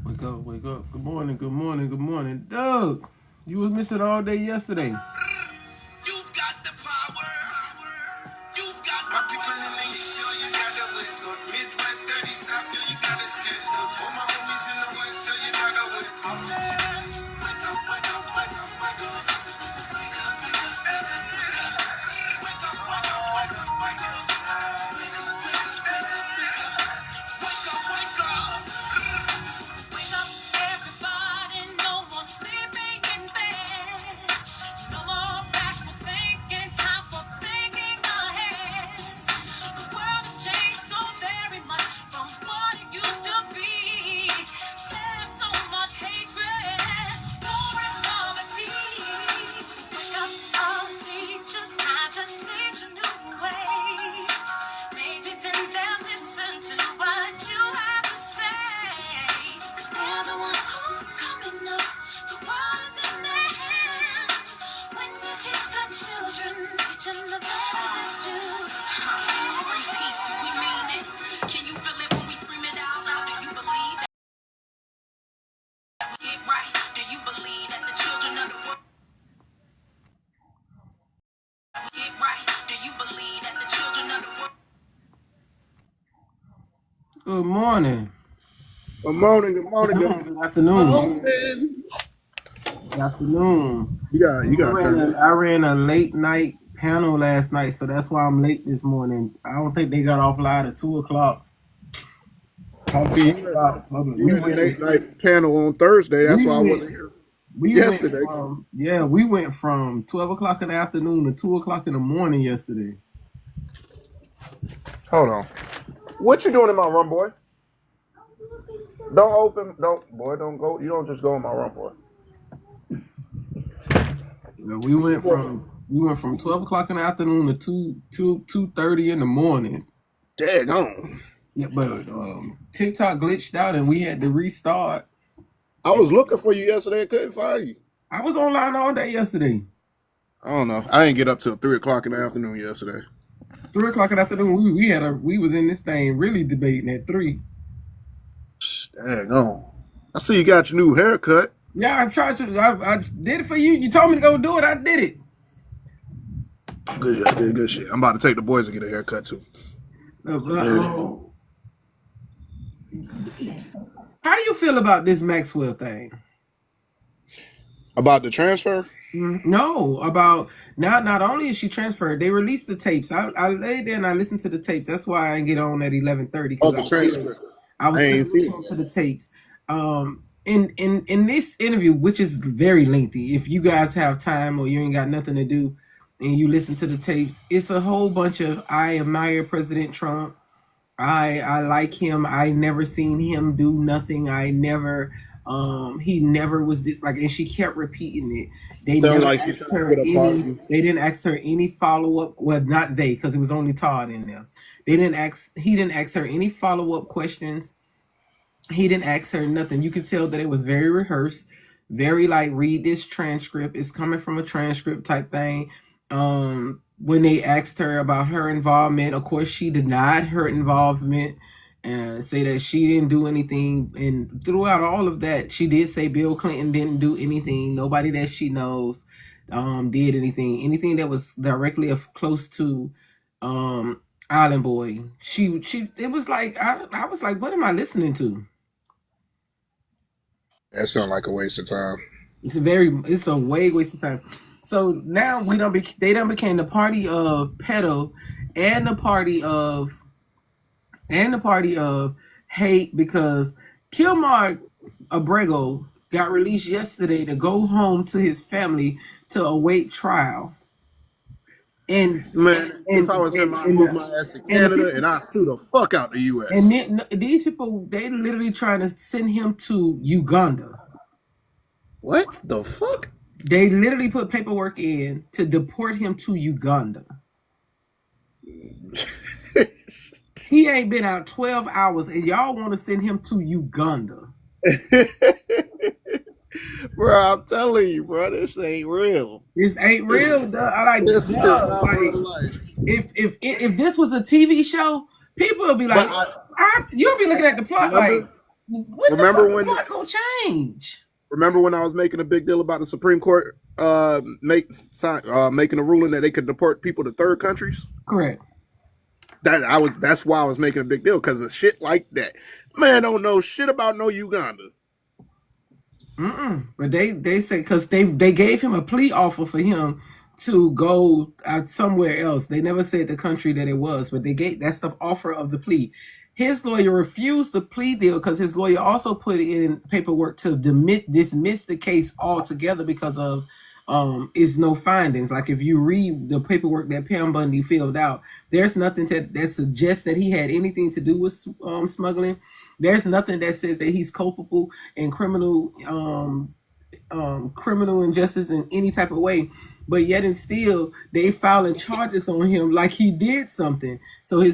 Wake up, wake up. Good morning, good morning, good morning. Doug, you was missing all day yesterday. You've got the power. You've got my people in the east, so you gotta wake up. Midwest, dirty South, yo, you gotta stand up. All my homies in the west, so you gotta wake up. Wake up, wake up, wake up, wake up. Wake up, wake up, wake up, wake up. Wake up, wake up, wake up, wake up. Wake up, wake up, wake up, wake up. Wake up, wake up. Wake up, everybody, no more sleeping in bed. No more backwards thinking, time for thinking ahead. The world has changed so very much from what it used to be. There's so much hatred, war and poverty. Wake up, all teachers, time to teach a new way. Maybe then they'll listen to what you have to say. 'Cause they're the ones who's coming up. The world is in their hands. When you teach the children, teach them the values too. Bring peace, do we mean it? Can you feel it when we scream it out loud? Do you believe that we get right? Do you believe that the children of the world get right? Do you believe that the children of the world? Good morning. Good morning, good morning, Good afternoon. morning. Good afternoon. You got to I ran a late night panel last night, so that's why I'm late this morning. I don't think they got off live at 2 o'clock. You had a late night panel on Thursday. That's why I wasn't here yesterday. We went from 12 o'clock in the afternoon to 2 o'clock in the morning yesterday. Hold on. What you doing in my room, boy? Don't go. You don't just go in my room, boy. We went from 12 o'clock in the afternoon to 2:30 in the morning. Daggone. Yeah, but TikTok glitched out and we had to restart. I was looking for you yesterday. I couldn't find you. I was online all day yesterday. I don't know. I didn't get up till 3 o'clock in the afternoon yesterday. 3 o'clock in the afternoon, we was in this thing really debating at 3. Daggone. I see you got your new haircut. Yeah, I did it for you. You told me to go do it. I did it. Good shit. I'm about to take the boys to get a haircut too. How you feel about this Maxwell thing? About the transfer? No, about not only is she transferred, they released the tapes. I laid there and I listened to the tapes. That's why I didn't get on at 11:30. Oh, the transcript. I was listening to the tapes. In this interview, which is very lengthy, if you guys have time or you ain't got nothing to do and you listen to the tapes, it's a whole bunch of I admire President Trump. I like him. I never seen him do nothing. I never he never was this like, and she kept repeating it. They never asked her any. They didn't ask her any follow up. Well, not they, because it was only Todd in there. He didn't ask her any follow up questions. He didn't ask her nothing. You could tell that it was very rehearsed, very like read this transcript. It's coming from a transcript type thing. When they asked her about her involvement, of course she denied her involvement and say that she didn't do anything. And throughout all of that, she did say Bill Clinton didn't do anything. Nobody that she knows did anything. Anything that was directly close to Island Boy. It was like I was like, what am I listening to? That sounds like a waste of time. It's a way waste of time. So now they done became the party of pedo and the party of hate because Kilmar Abrego got released yesterday to go home to his family to await trial. And if I was him, I'd move my ass to Canada and I'd sue the fuck out the U.S. And then, these people, they literally trying to send him to Uganda. What the fuck? They literally put paperwork in to deport him to Uganda. He ain't been out 12 hours and y'all want to send him to Uganda. Bro, I'm telling you, bro, this ain't real. This ain't real. I like this. If this was a TV show, people would be like, you'll be looking at the plot like, When the fuck the plot gonna change? Remember when I was making a big deal about the Supreme Court making a ruling that they could deport people to third countries? Correct. That's why I was making a big deal, because of shit like that. Man don't know shit about no Uganda. But they say, because they gave him a plea offer for him to go somewhere else. They never said the country that it was, but that's the offer of the plea. His lawyer refused the plea deal because his lawyer also put in paperwork to dismiss the case altogether because of is no findings. Like if you read the paperwork that Pam Bundy filled out, there's nothing that suggests that he had anything to do with smuggling. There's nothing that says that he's culpable in criminal injustice in any type of way, but yet and still they filing charges on him like he did something. So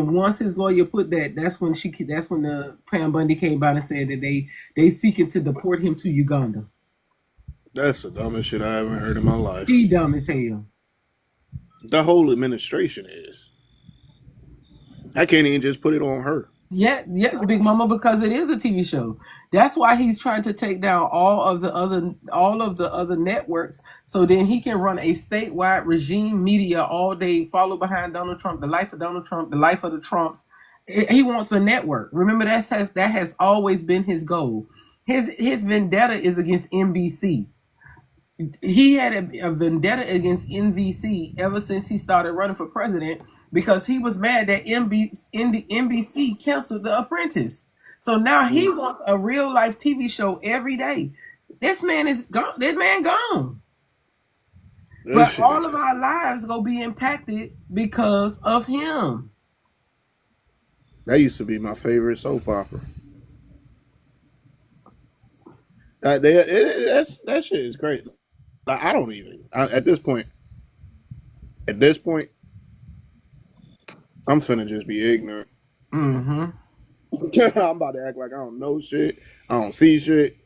once his lawyer put that's when the Pam Bundy came out and said that they seeking to deport him to Uganda. That's the dumbest shit I ever heard in my life. She dumb as hell. The whole administration is. I can't even just put it on her. Yeah, yes, Big Mama, because it is a TV show. That's why he's trying to take down all of the other networks, so then he can run a statewide regime media all day, follow behind Donald Trump, the life of Donald Trump, the life of the Trumps. He wants a network. Remember, that has always been his goal. His vendetta is against NBC. He had a vendetta against NBC ever since he started running for president, because he was mad that NBC canceled The Apprentice. So now he wants a real life TV show every day. This man is gone. This man gone. But all of our lives gonna be impacted because of him. That used to be my favorite soap opera. That shit is great. Like, I don't even at this point. I'm finna just be ignorant. I'm about to act like I don't know shit. I don't see shit.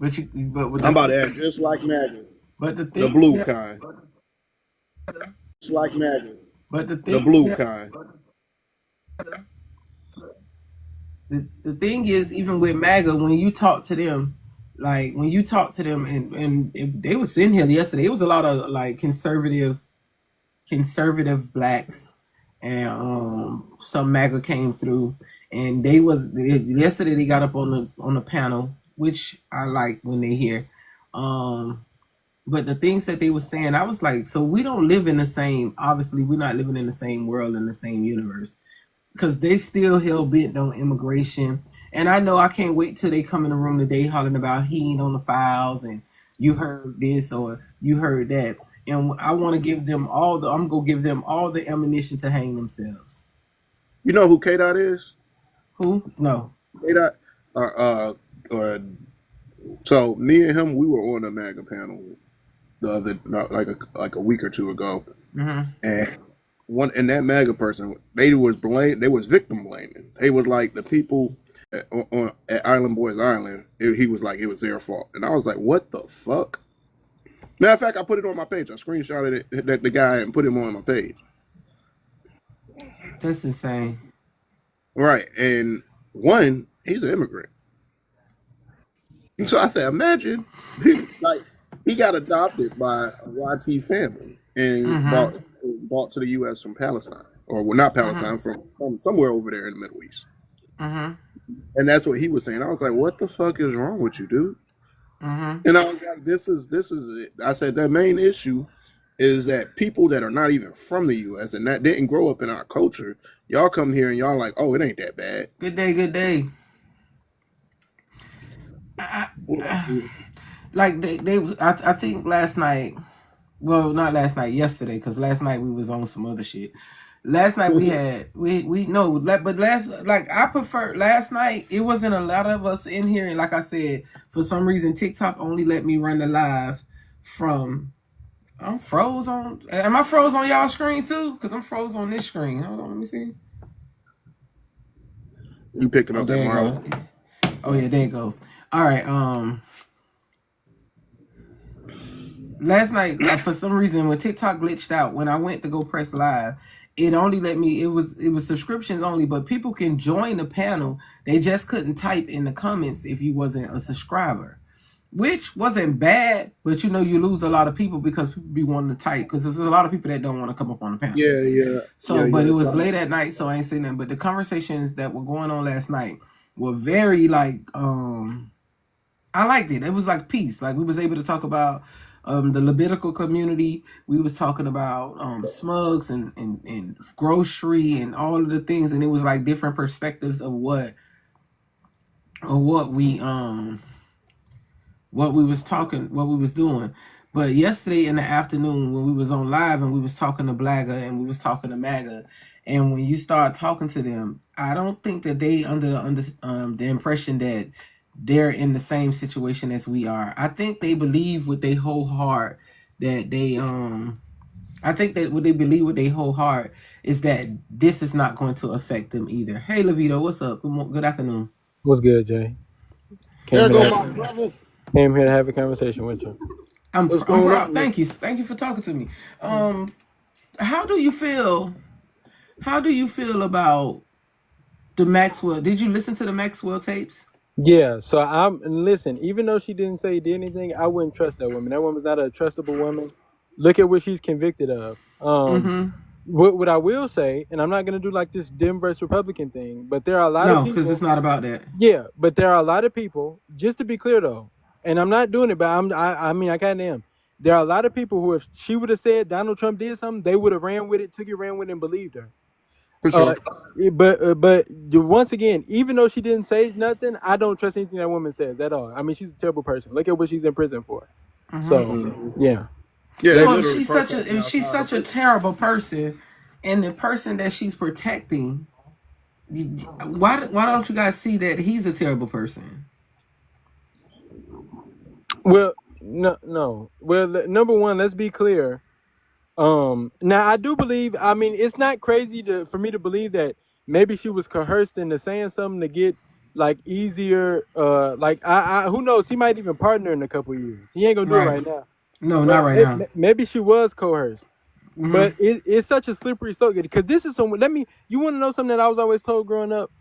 I'm about to act just like Maggie. But the blue kind. Just like Maggie. But the blue kind. The thing is, even with MAGA, when you talk to them, and they were sitting here yesterday, it was a lot of like conservative blacks, and some MAGA came through, and yesterday they got up on the panel, which I like when they hear. But the things that they were saying, I was like, so we don't live in the same, obviously we're not living in the same world, in the same universe, because they still hell bent on immigration. And I know I can't wait till they come in the room today hollering about he ain't on the files and you heard this or you heard that. And I want to give them I'm going to give them all the ammunition to hang themselves. You know who K-Dot is? Who? No. K-Dot, so me and him, we were on a MAGA panel the other, like a week or two ago. And and that MAGA person, they was victim blaming. They was like the people at Island Boys Island, he was like it was their fault, and I was like, what the fuck? Matter of fact, I put it on my page. I screenshotted the guy and put him on my page. That's insane. Right, and one, he's an immigrant. So I said, imagine he got adopted by a YT family and brought to the U.S. from Palestine, or well, not Palestine, from somewhere over there in the Middle East. And that's what he was saying. I was like, what the fuck is wrong with you, dude? And I was like, this is it. I said, the main issue is that people that are not even from the U.S. and that didn't grow up in our culture, y'all come here and y'all like, oh, it ain't that bad. Good day. I think last night, well, not last night, yesterday, because last night we was on some other shit. Last night I prefer last night. It wasn't a lot of us in here, and like I said, for some reason TikTok only let me run the live from. I'm froze on. Am I froze on y'all screen too? Because I'm froze on this screen. Hold on, let me see. You picking up that Marvel? Oh yeah, there you go. All right. Last night, like, for some reason, when TikTok glitched out, when I went to go press live, it only let me. It was subscriptions only, but people can join the panel. They just couldn't type in the comments if you wasn't a subscriber, which wasn't bad. But you know, you lose a lot of people because people be wanting to type because there's a lot of people that don't want to come up on the panel. Yeah. So, but it was late at night, so I ain't saying nothing. But the conversations that were going on last night were very like I liked it. It was like peace. Like we was able to talk about the Levitical community. We was talking about smugs and grocery and all of the things, and it was like different perspectives of what we was doing. But yesterday in the afternoon when we was on live and we was talking to Blagger and we was talking to MAGA, and when you start talking to them, I don't think that they under the impression that they're in the same situation as we are. I think they believe with their whole heart that they I think that what they believe with their whole heart is that this is not going to affect them either. Hey Levito, what's up? Good afternoon. What's good, Jay? There go my brother. Came here to have a conversation with you. I'm proud. Thank you for talking to me. How do you feel about the Maxwell? Did you listen to the Maxwell tapes? Yeah, so listen, even though she didn't say he did anything, I wouldn't trust that woman. That woman's not a trustable woman. Look at what she's convicted of. What I will say, and I'm not gonna do like this Dem versus Republican thing, but there are a lot of people. No, because it's not about that. Yeah, but there are a lot of people, just to be clear though, and I'm not doing it, but I mean I kinda am. There are a lot of people who, if she would have said Donald Trump did something, they would have ran with it, and believed her. For sure. But once again, even though she didn't say nothing, I don't trust anything that woman says at all. I mean, she's a terrible person. Look at what she's in prison for. So yeah. So if she's such a terrible person, and the person that she's protecting, why don't you guys see that he's a terrible person? Well, no. Well, number one, let's be clear. Now I do believe. I mean, it's not crazy for me to believe that maybe she was coerced into saying something to get like easier. Like who knows? He might even partner in a couple of years. He ain't gonna do it right now. No, but not right now. Maybe she was coerced, but it's such a slippery slope because this is someone. You want to know something that I was always told growing up?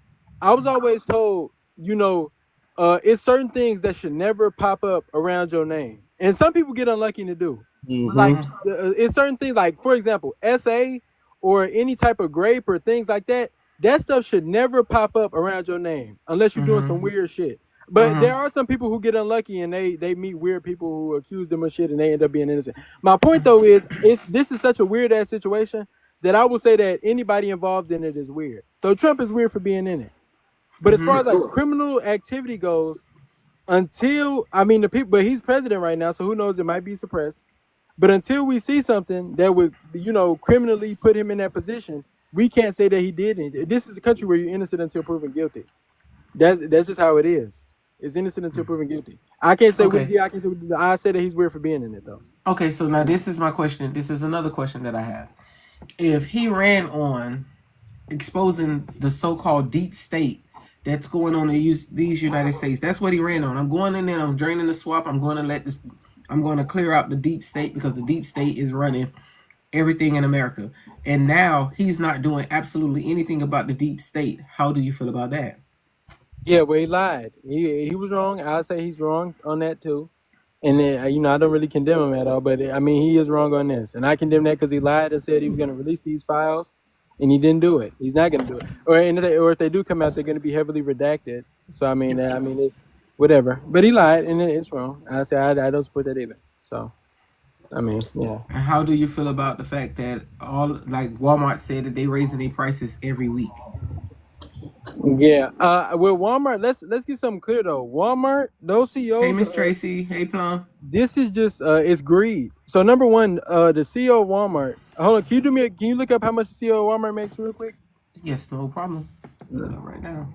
I was always told, it's certain things that should never pop up around your name, and some people get unlucky to do. Like it's certain things, like for example, SA or any type of grape or things like that. That stuff should never pop up around your name unless you're doing some weird shit. But there are some people who get unlucky and they meet weird people who accuse them of shit and they end up being innocent. My point though is this is such a weird ass situation that I would say that anybody involved in it is weird. So Trump is weird for being in it. But as far as like criminal activity goes, but he's president right now, so who knows, it might be suppressed. But until we see something that would, criminally put him in that position, we can't say that he did anything. This is a country where you're innocent until proven guilty. That's just how it is. It's innocent until proven guilty. I can't say I say that he's weird for being in it though. Okay, so now this is my question. This is another question that I have. If he ran on exposing the so-called deep state that's going on in these United States, that's what he ran on. I'm going in there, I'm draining the swamp, I'm going to clear out the deep state because the deep state is running everything in America. And now he's not doing absolutely anything about the deep state. How do you feel about that? Yeah, well, he lied. He was wrong. I'll say he's wrong on that too. And then, I don't really condemn him at all, but I mean, he is wrong on this. And I condemn that because he lied and said he was going to release these files, and he didn't do it. He's not going to do it. Or if they do come out, they're going to be heavily redacted. So, I mean, whatever. But he lied, and it's wrong. I say I don't support that either. So, I mean, yeah. And how do you feel about the fact that Walmart said that they raising their prices every week? Yeah. With Walmart, let's get something clear though. Walmart, those CEOs. Hey, Miss Tracy. Hey, Plum. This is just it's greed. So number one, the CEO of Walmart. Hold on, can you look up how much the CEO of Walmart makes real quick? Yes, no problem. Look it up right now.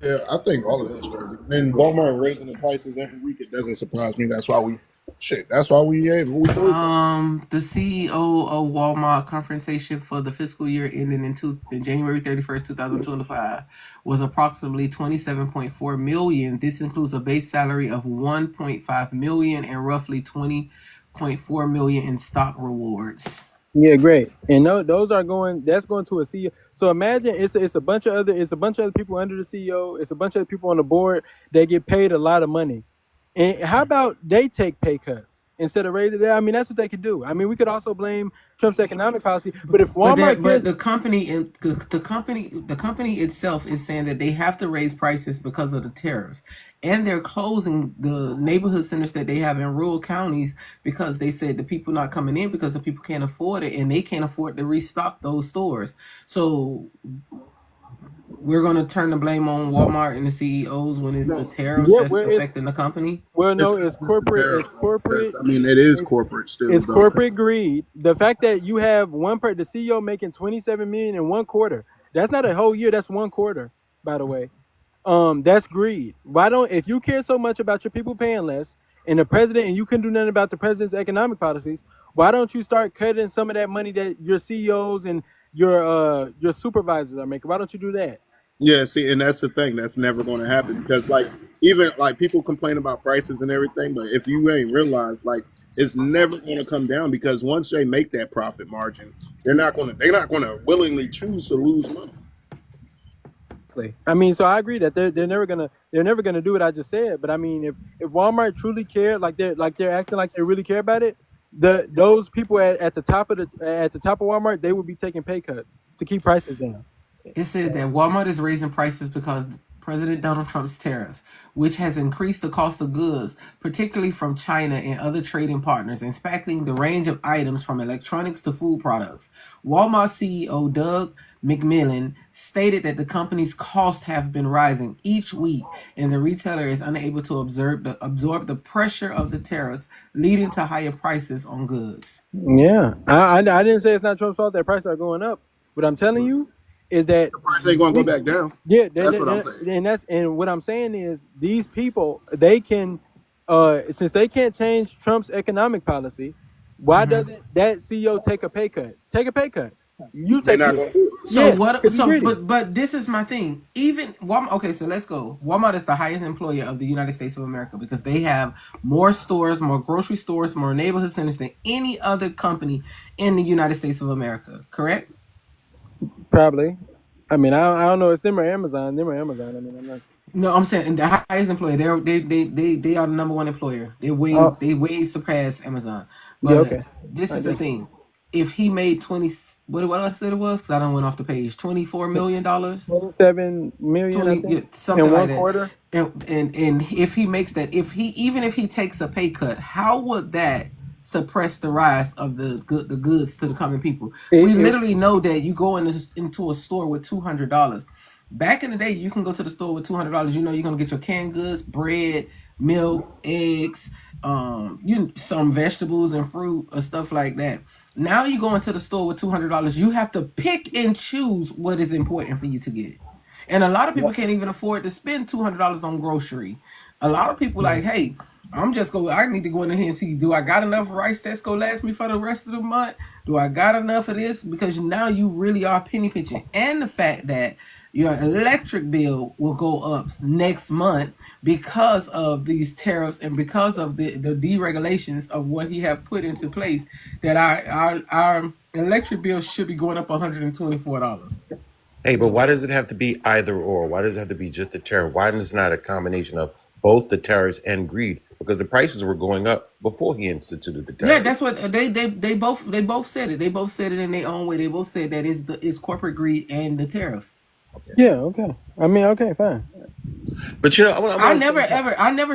Yeah, I think all of that's crazy. And Walmart raising the prices every week, it doesn't surprise me. That's why we Shit, that's why we ain't. The CEO of Walmart compensation for the fiscal year ending in January 31st, 2025 was approximately $27.4 million. This includes a base salary of $1.5 million and roughly $20.4 million in stock rewards. Yeah, great. And those are going. That's going to a CEO. So imagine it's a bunch of other people under the CEO. It's a bunch of other people on the board that get paid a lot of money. And how about they take pay cuts instead of raising it? I mean, that's what they could do. I mean, we could also blame Trump's economic policy, but if Walmart, But the company and the company itself is saying that they have to raise prices because of the tariffs, and they're closing the neighborhood centers that they have in rural counties because they said the people not coming in because the people can't afford it and they can't afford to restock those stores. So we're going to turn the blame on Walmart and the CEOs when it's the tariffs that's affecting the company. Well, no, it's corporate. It's corporate. I mean, it is corporate still. It's corporate greed. The fact that you have the CEO making $27 million in one quarter. That's not a whole year. That's one quarter, by the way. That's greed. If you care so much about your people paying less and the president, and you can do nothing about the president's economic policies, why don't you start cutting some of that money that your CEOs and your supervisors are making? Why don't you do that? Yeah, see, and that's the thing. That's never going to happen because, even people complain about prices and everything, but if you ain't realized, it's never going to come down because once they make that profit margin, they're not going to willingly choose to lose money. I mean, so I agree that they're never gonna do what I just said. But I mean, if Walmart truly cared, they're acting like they really care about it, those people at the top of Walmart, they would be taking pay cuts to keep prices down. It said that Walmart is raising prices because President Donald Trump's tariffs, which has increased the cost of goods, particularly from China and other trading partners, impacting the range of items from electronics to food products. Walmart CEO Doug McMillon stated that the company's costs have been rising each week, and the retailer is unable to absorb the pressure of the tariffs, leading to higher prices on goods. Yeah, I didn't say it's not Trump's fault that prices are going up. What I'm telling you is that the price ain't going to go back down. Yeah, that's what I'm saying. And what I'm saying is these people, they can, since they can't change Trump's economic policy, why doesn't that CEO take a pay cut? Take a pay cut. You take it. But this is my thing. Even Walmart. Okay, so let's go. Walmart is the highest employer of the United States of America because they have more stores, more grocery stores, more neighborhood centers than any other company in the United States of America. Correct? Probably. I mean, I don't know. It's them or Amazon. I mean, I'm not. No, I'm saying the highest employer. They are the number one employer. They way surpass Amazon. But this is the thing. If he made what I said it was, because I don't went off the page, $24 million, $27 million, something in like one that. Quarter. And if he makes that, if he takes a pay cut, how would that suppress the rise of the goods to the common people? We literally know that you go into a store with $200. Back in the day, you can go to the store with $200. You know you're gonna get your canned goods, bread, milk, eggs, some vegetables and fruit or stuff like that. Now you go into the store with $200. You have to pick and choose what is important for you to get. And a lot of people can't even afford to spend $200 on grocery. A lot of people hey, I need to go in here and see, do I got enough rice that's going to last me for the rest of the month? Do I got enough of this? Because now you really are penny pinching. And the fact that your electric bill will go up next month because of these tariffs and because of the deregulations of what he have put into place, that our electric bill should be going up $124. Hey, but why does it have to be either or? Why does it have to be just the tariff? Why is it not a combination of both the tariffs and greed? Because the prices were going up before he instituted the tariff. Yeah, that's what they both said it. They both said it in their own way. They both said that it's corporate greed and the tariffs. Okay. Yeah, okay. I mean, okay, fine. But I never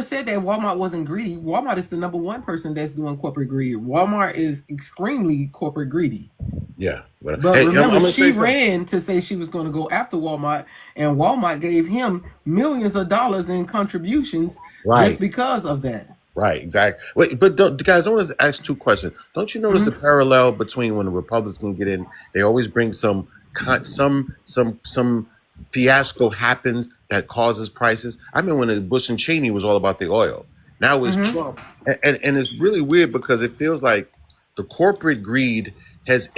said that Walmart wasn't greedy. Walmart is the number one person that's doing corporate greed. Walmart is extremely corporate greedy. Yeah. But remember, she ran to say she was going to go after Walmart, and Walmart gave him millions of dollars in contributions just because of that. Right, exactly. Wait, but guys, I want to ask two questions. Don't you notice a parallel between when the Republicans get in, they always bring some fiasco happens that causes prices? I mean, when Bush and Cheney was all about the oil. Now it's Trump, and it's really weird because it feels like the corporate greed is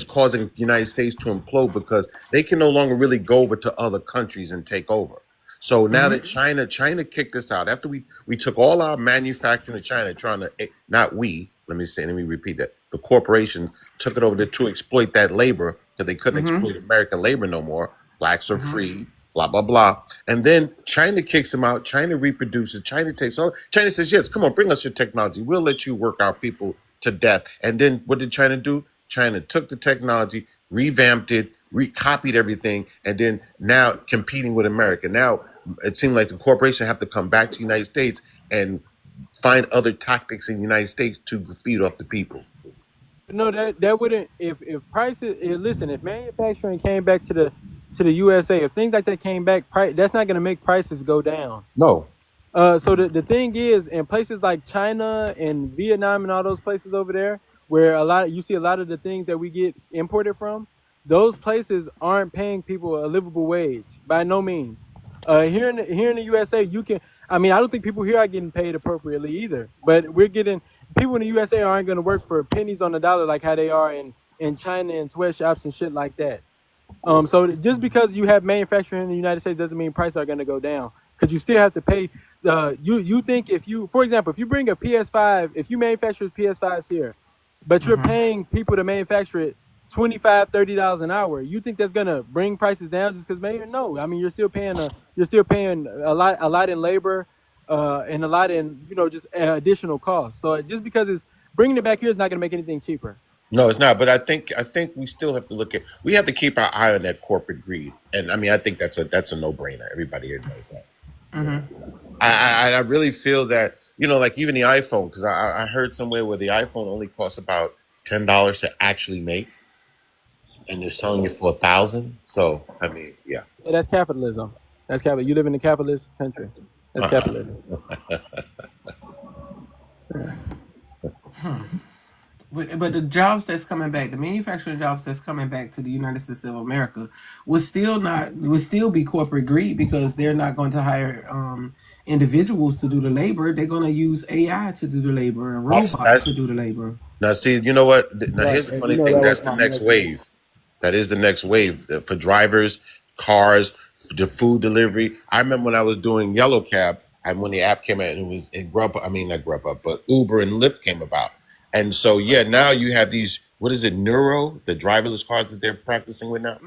causing the United States to implode because they can no longer really go over to other countries and take over. So now that China kicked us out after we took all our manufacturing to China, trying to not we let me repeat that the corporation took it over to exploit that labor because they couldn't exploit American labor no more. Blacks are free, blah blah blah, and then China kicks them out. China reproduces. China takes all. China says yes, come on, bring us your technology. We'll let you work our people to death. And then what did China do? China took the technology, revamped it, recopied everything, and then now competing with America. Now it seems like the corporation have to come back to the United States and find other tactics in the United States to feed off the people. No, that wouldn't. If prices, listen, if manufacturing came back to the USA, if things like that came back, that's not going to make prices go down. No. So the thing is, in places like China and Vietnam and all those places over there, where you see a lot of the things that we get imported from, those places aren't paying people a livable wage by no means. Here in the USA, you can. I mean, I don't think people here are getting paid appropriately either. But we're getting people in the USA aren't going to work for pennies on the dollar like how they are in China and sweatshops and shit like that. So just because you have manufacturing in the United States doesn't mean prices are going to go down, because you still have to pay. You think for example, if you bring a PS5, if you manufacture PS5s here, but you're paying people to manufacture it $25-$30 an hour, you think that's going to bring prices down just because maybe? No, I mean you're still paying a lot in labor, and a lot in just additional costs. So just because it's bringing it back here is not going to make anything cheaper. No, it's not. But I think we still have to we have to keep our eye on that corporate greed. And I mean, I think that's a no-brainer. Everybody here knows that. I really feel that, like even the iPhone, because I heard somewhere where the iPhone only costs about $10 to actually make, and they're selling it for $1,000. So I mean, yeah. That's capitalism. That's capitalism. You live in a capitalist country. That's capitalism. But the jobs that's coming back, the manufacturing jobs that's coming back to the United States of America, would still be corporate greed, because they're not going to hire individuals to do the labor. They're going to use AI to do the labor and robots to do the labor. Now, see, you know what? Now, here's the funny thing. That's the next wave. That is the next wave for drivers, cars, the food delivery. I remember when I was doing Yellow Cab, and when the app came out, and not Grubhub, but Uber and Lyft came about. And so, yeah, now you have these, what is it, Neuro, the driverless cars that they're practicing with now?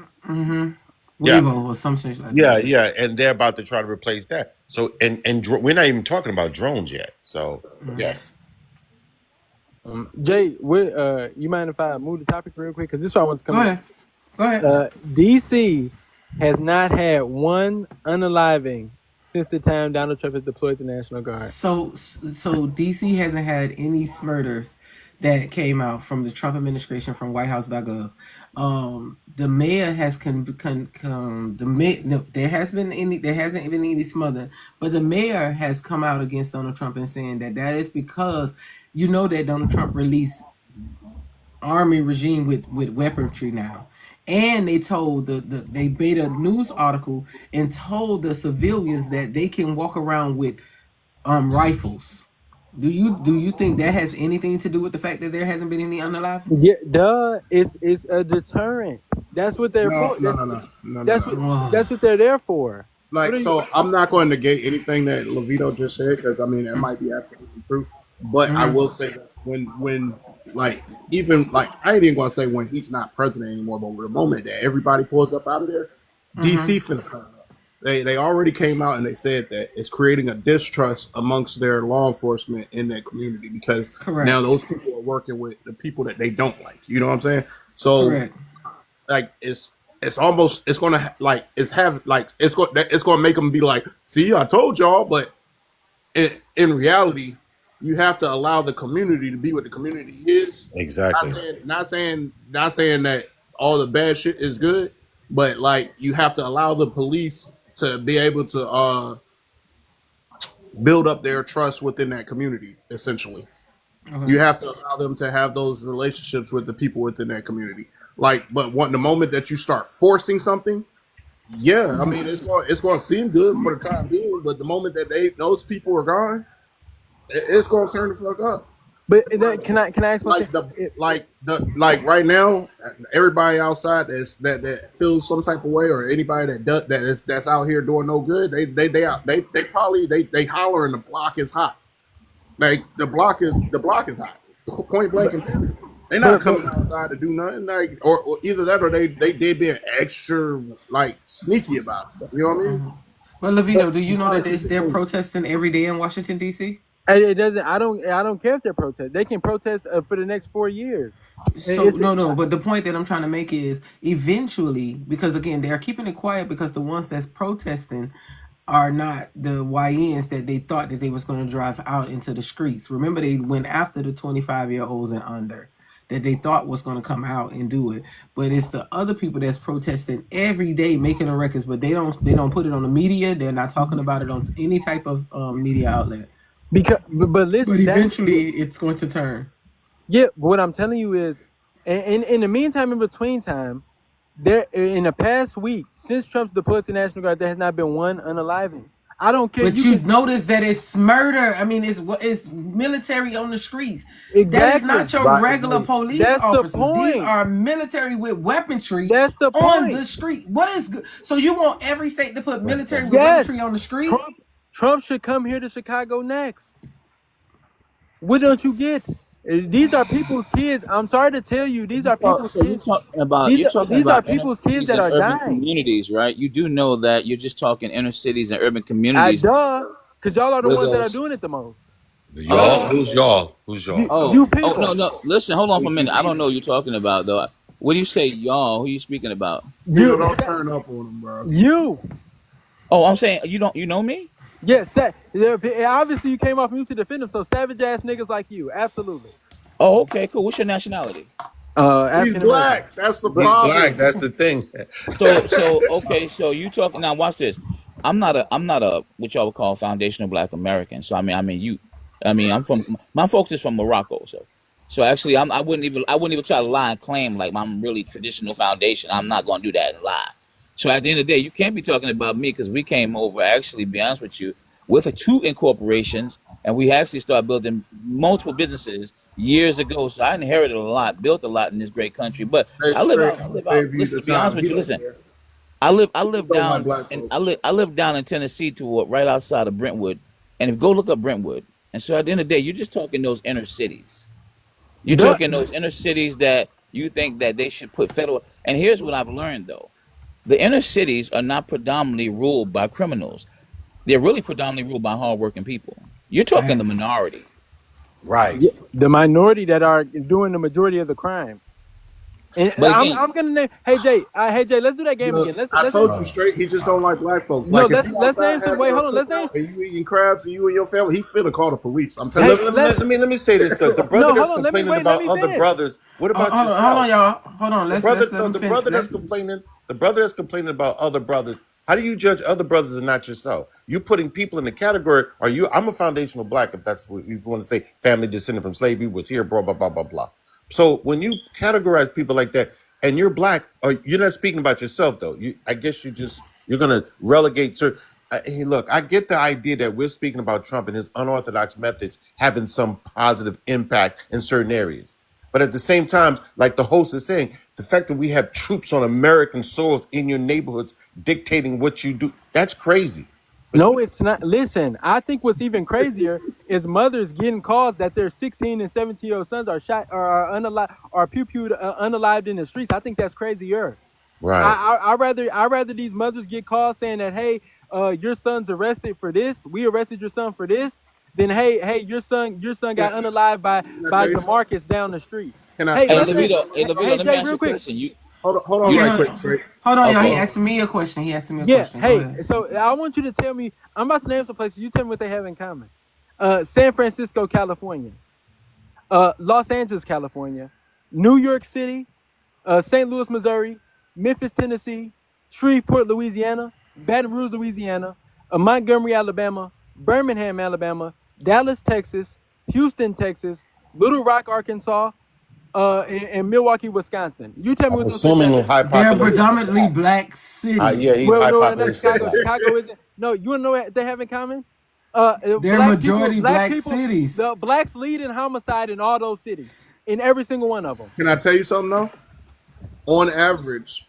veiw or something like that. Yeah, and they're about to try to replace that. So, and we're not even talking about drones yet. So, yes. Jay, you mind if I move the topic real quick? Because this is what I want to come. Go ahead. DC has not had one unaliving since the time Donald Trump has deployed the National Guard. So DC hasn't had any smurders that came out from the Trump administration from whitehouse.gov. The mayor has there hasn't been any smother, but the mayor has come out against Donald Trump and saying that is because that Donald Trump released army regime with weaponry now. And they told they made a news article and told the civilians that they can walk around with rifles. Do you think that has anything to do with the fact that there hasn't been any unalive? Yeah, duh. It's a deterrent. That's what they're for. No. That's what they're there for. I'm not going to negate anything that Levito just said, because I mean that might be absolutely true. But I will say that when I ain't even going to say when he's not president anymore, but the moment that everybody pulls up out of there, DC finna turn up. They already came out and they said that it's creating a distrust amongst their law enforcement in that community, because now those people are working with the people that they don't like. You know what I'm saying? So it's gonna make them be like, see, I told y'all. But in reality, you have to allow the community to be what the community is. Exactly. Not saying that all the bad shit is good, but you have to allow the police to be able to build up their trust within that community. Essentially, you have to allow them to have those relationships with the people within that community. But the moment that you start forcing something, I mean it's going to seem good for the time being, but the moment that those people are gone, it's gonna turn the fuck up. But can I ask one Like thing? like right now, everybody outside that feels some type of way, or anybody that's out here doing no good, they probably they hollering the block is hot. Like the block is hot. Point blank and period. They're not coming outside to do nothing. Like or either that or they being extra like sneaky about it. You know what I mean? Well, Levito, do you know that they're protesting every day in Washington D.C.? It doesn't. I don't care if they're protest. They can protest for the next 4 years. So no, but the point that I'm trying to make is eventually, because again, they're keeping it quiet because the ones that's protesting are not the YNs that they thought that they was going to drive out into the streets. Remember, they went after the 25-year-olds and under that they thought was going to come out and do it, but it's the other people that's protesting every day, making the records, but they don't put it on the media. They're not talking about it on any type of media outlet. But listen, But eventually, it's going to turn. Yeah, what I'm telling you is, in the meantime, in between time, there in the past week since Trump's deployed to the National Guard, there has not been one unaliving. I don't care. But you notice that it's murder. I mean, it's military on the streets. Exactly. That is not your regular police officers. The point. These are military with weaponry That's the on point. the street. What is good? So you want every state to put military with weaponry on the street? Trump should come here to Chicago next. What don't you get? These are people's kids. I'm sorry to tell you, these are people's kids. These are people's kids that are dying. Communities, right? You do know that you're just talking inner cities and urban communities. Because y'all are the ones that are doing it the most. Y'all? Who's y'all? Who's y'all? You people. No. Listen, hold on for a minute. I don't know what you're talking about, though. What do you say, y'all? Who are you speaking about? You don't turn up on them, bro. You. Oh, I'm saying you know me? Yes, obviously you came off mute to defend him, so savage ass niggas like you, absolutely. Oh, okay, cool. What's your nationality? He's black. That's the problem. Black. That's the thing. So you talking now? Watch this. I'm not a what y'all would call foundational Black American. So I'm from my folks is from Morocco. So actually I wouldn't even try to lie and claim like I'm really traditional foundation. I'm not going to do that and lie. So at the end of the day, you can't be talking about me because we came over, actually, to be honest with you, with 2 incorporations, and we actually started building multiple businesses years ago. So I inherited a lot, built a lot in this great country. But I live out. Listen, to be honest with you, listen. I live down in Tennessee to right outside of Brentwood, and if go look up Brentwood. And so at the end of the day, you're just talking those inner cities. You're talking those inner cities that you think that they should put federal. And here's what I've learned though. The inner cities are not predominantly ruled by criminals. They're really predominantly ruled by hardworking people. You're talking the minority. Right. Yeah, the minority that are doing the majority of the crime. And I'm gonna name. Hey Jay, let's do that game again. I told you straight. He just don't like black folks. No, like let's name some. Wait, hold on. Let's name. And you eating crabs, and you and your family. He finna call the police. I'm telling you. Let me say this. The brother that's complaining about other brothers. What about yourself? Hold on, y'all. Hold on. The brother that's complaining about other brothers. How do you judge other brothers and not yourself? You putting people in the category. I'm a foundational Black, if that's what you want to say. Family descended from slavery, was here, blah blah blah blah blah. So when you categorize people like that, and you're Black, or you're not speaking about yourself though. I guess you're gonna relegate. Hey, look, I get the idea that we're speaking about Trump and his unorthodox methods having some positive impact in certain areas. But at the same time, like the host is saying, the fact that we have troops on American soils in your neighborhoods dictating what you do, that's crazy. No, it's not. Listen, I think what's even crazier is mothers getting calls that their 16 and 17-year-old sons are shot or are unalived or unalived in the streets. I think that's crazier. Right. I rather these mothers get calls saying that, hey, your son's arrested for this. We arrested your son for this. Then hey, your son got unalived by DeMarcus down the street. Hey, Levito, let me ask you a question. Hold on, right quick, straight. Hold on, y'all. He asking me a question. Yeah. Hey, so I want you to tell me. I'm about to name some places. You tell me what they have in common. San Francisco, California. Los Angeles, California. New York City. St. Louis, Missouri. Memphis, Tennessee. Shreveport, Louisiana. Baton Rouge, Louisiana. Montgomery, Alabama. Birmingham, Alabama. Dallas, Texas. Houston, Texas. Little Rock, Arkansas. In Milwaukee, Wisconsin. You tell me what's assuming high population. They're predominantly Black cities. Yeah, he's high population. Chicago isn't. No, you want to know what they have in common? They're majority black people, cities. the blacks lead in homicide in all those cities, in every single one of them. Can I tell you something though? On average,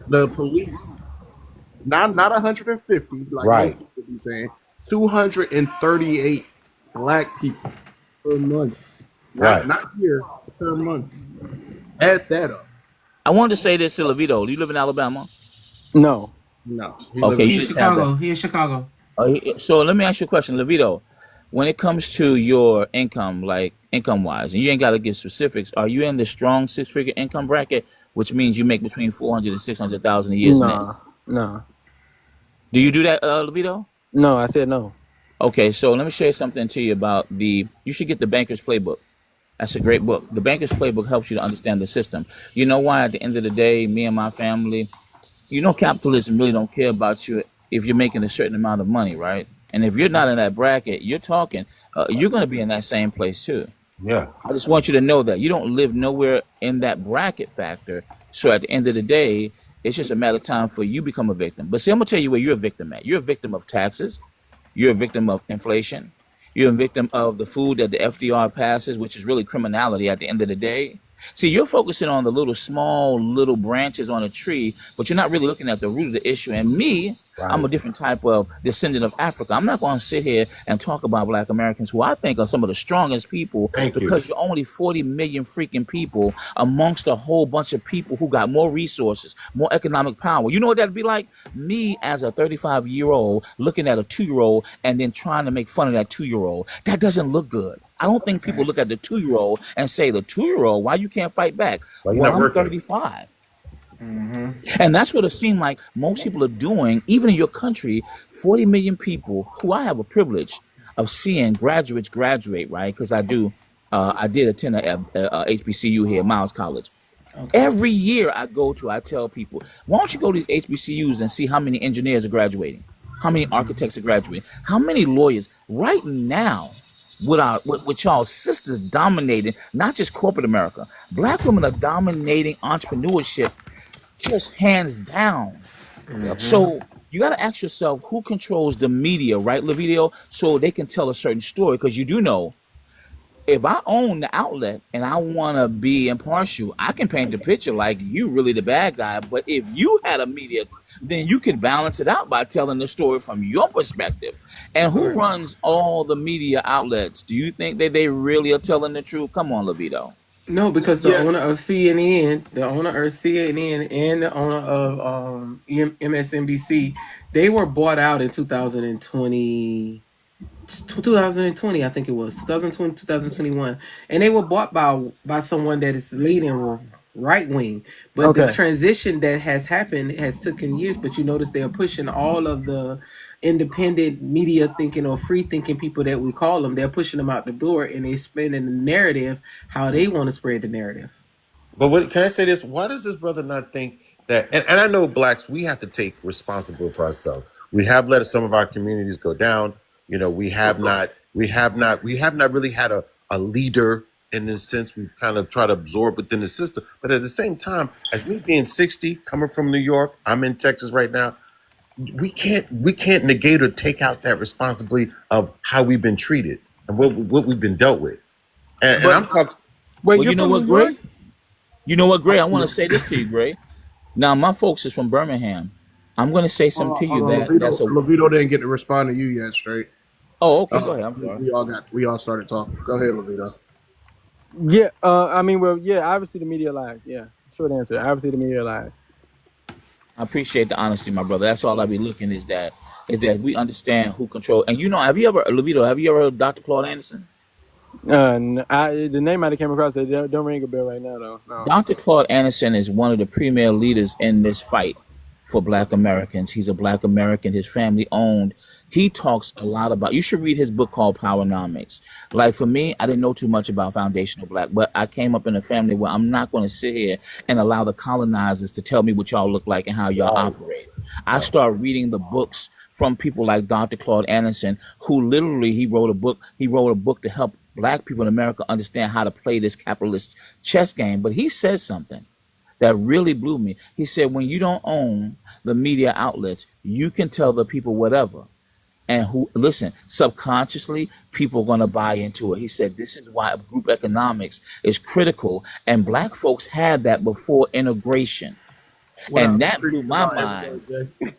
the police, not 150, like Right. most people be saying, 238 black people per month. Right. Not here, per month. Add that up. I wanted to say this to Levito. Do you live in Alabama? No. No. He Okay, live you in just have that. Chicago. He in Chicago. So let me ask you a question, Levito. When it comes to your income, like income wise, and you ain't got to give specifics, are you in the strong 6-figure income bracket, which means you make between 400 and 600,000 a year? No. Do you do that, Levito? No, I said no. Okay, so let me share something to you about you should get the Banker's Playbook. That's a great book. The Banker's Playbook helps you to understand the system. You know why? At the end of the day, me and my family, capitalism really don't care about you if you're making a certain amount of money, right? And if you're not in that bracket, you're going to be in that same place too. Yeah. I just want you to know that you don't live nowhere in that bracket factor. So at the end of the day, it's just a matter of time for you become a victim. But see, I'm going to tell you where you're a victim at. You're a victim of taxes. You're a victim of inflation. You're a victim of the food that the FDR passes, which is really criminality at the end of the day. See, you're focusing on the small branches on a tree, but you're not really looking at the root of the issue. And me, Right. I'm a different type of descendant of Africa. I'm not going to sit here and talk about black Americans, who I think are some of the strongest people, because you're only 40 million freaking people amongst a whole bunch of people who got more resources, more economic power. You know what that'd be like? Me as a 35-year-old looking at a 2-year-old and then trying to make fun of that 2-year-old. That doesn't look good. I don't think people look at the 2-year-old and say, the 2-year-old, why you can't fight back? Well, I'm 35. And that's what it seemed like most people are doing, even in your country. 40 million people who I have a privilege of seeing graduates graduate, right? Because I did attend a HBCU here, Miles College. Okay. Every year I tell people, why don't you go to these HBCUs and see how many engineers are graduating? How many architects are graduating? How many lawyers? Right now, with y'all sisters dominating, not just corporate America, black women are dominating entrepreneurship just hands down. So you got to ask yourself, who controls the media, right, Levidio, so they can tell a certain story? Because you do know, if I own the outlet and I want to be impartial, I can paint the picture like you really the bad guy. But if you had a media, then you can balance it out by telling the story from your perspective. And who runs all the media outlets? Do you think that they really are telling the truth? Come on, Levidio. No, because the owner of CNN, and the owner of MSNBC, they were bought out in 2020, I think it was 2020, 2021, and they were bought by someone that is leading right wing. But the transition that has happened has taken years. But you notice they're pushing all of the independent media thinking or free thinking people that we call them. They're pushing them out the door, and they're spinning the narrative how they want to spread the narrative. But can I say this? Why does this brother not think that? And I know blacks, we have to take responsibility for ourselves. We have let some of our communities go down. We have not really had a leader in this sense. We've kind of tried to absorb within the system. But at the same time, as me being 60, coming from New York, I'm in Texas right now. We can't negate or take out that responsibility of how we've been treated and what we've been dealt with. And I'm talking. Well, you know what, Gray? You know what, Gray? I want to say this to you, Gray. Now, my folks is from Birmingham. I'm going to say something to you Levito didn't get to respond to you yet, straight. Oh, okay. Go ahead. I'm sorry. We all started talking. Go ahead, Levito. Yeah. Obviously the media lies. Yeah. Short answer. Obviously the media lies. I appreciate the honesty, my brother. That's all I be looking is that we understand who control. And have you ever heard of Dr. Claude Anderson? The name I came across it don't ring a bell right now though. No. Dr. Claude Anderson is one of the premier leaders in this fight for black Americans. He's a black American. His family owned. He talks a lot about, you should read his book called Powernomics. Like for me, I didn't know too much about foundational black, but I came up in a family where I'm not going to sit here and allow the colonizers to tell me what y'all look like and how y'all operate. I start reading the books from people like Dr. Claude Anderson, who literally, he wrote a book to help black people in America understand how to play this capitalist chess game. But he said something that really blew me. He said, when you don't own the media outlets, you can tell the people whatever. And who listen, subconsciously, people are gonna buy into it. He said this is why group economics is critical, and black folks had that before integration, What I and that blew figured my about every mind. day, Jay.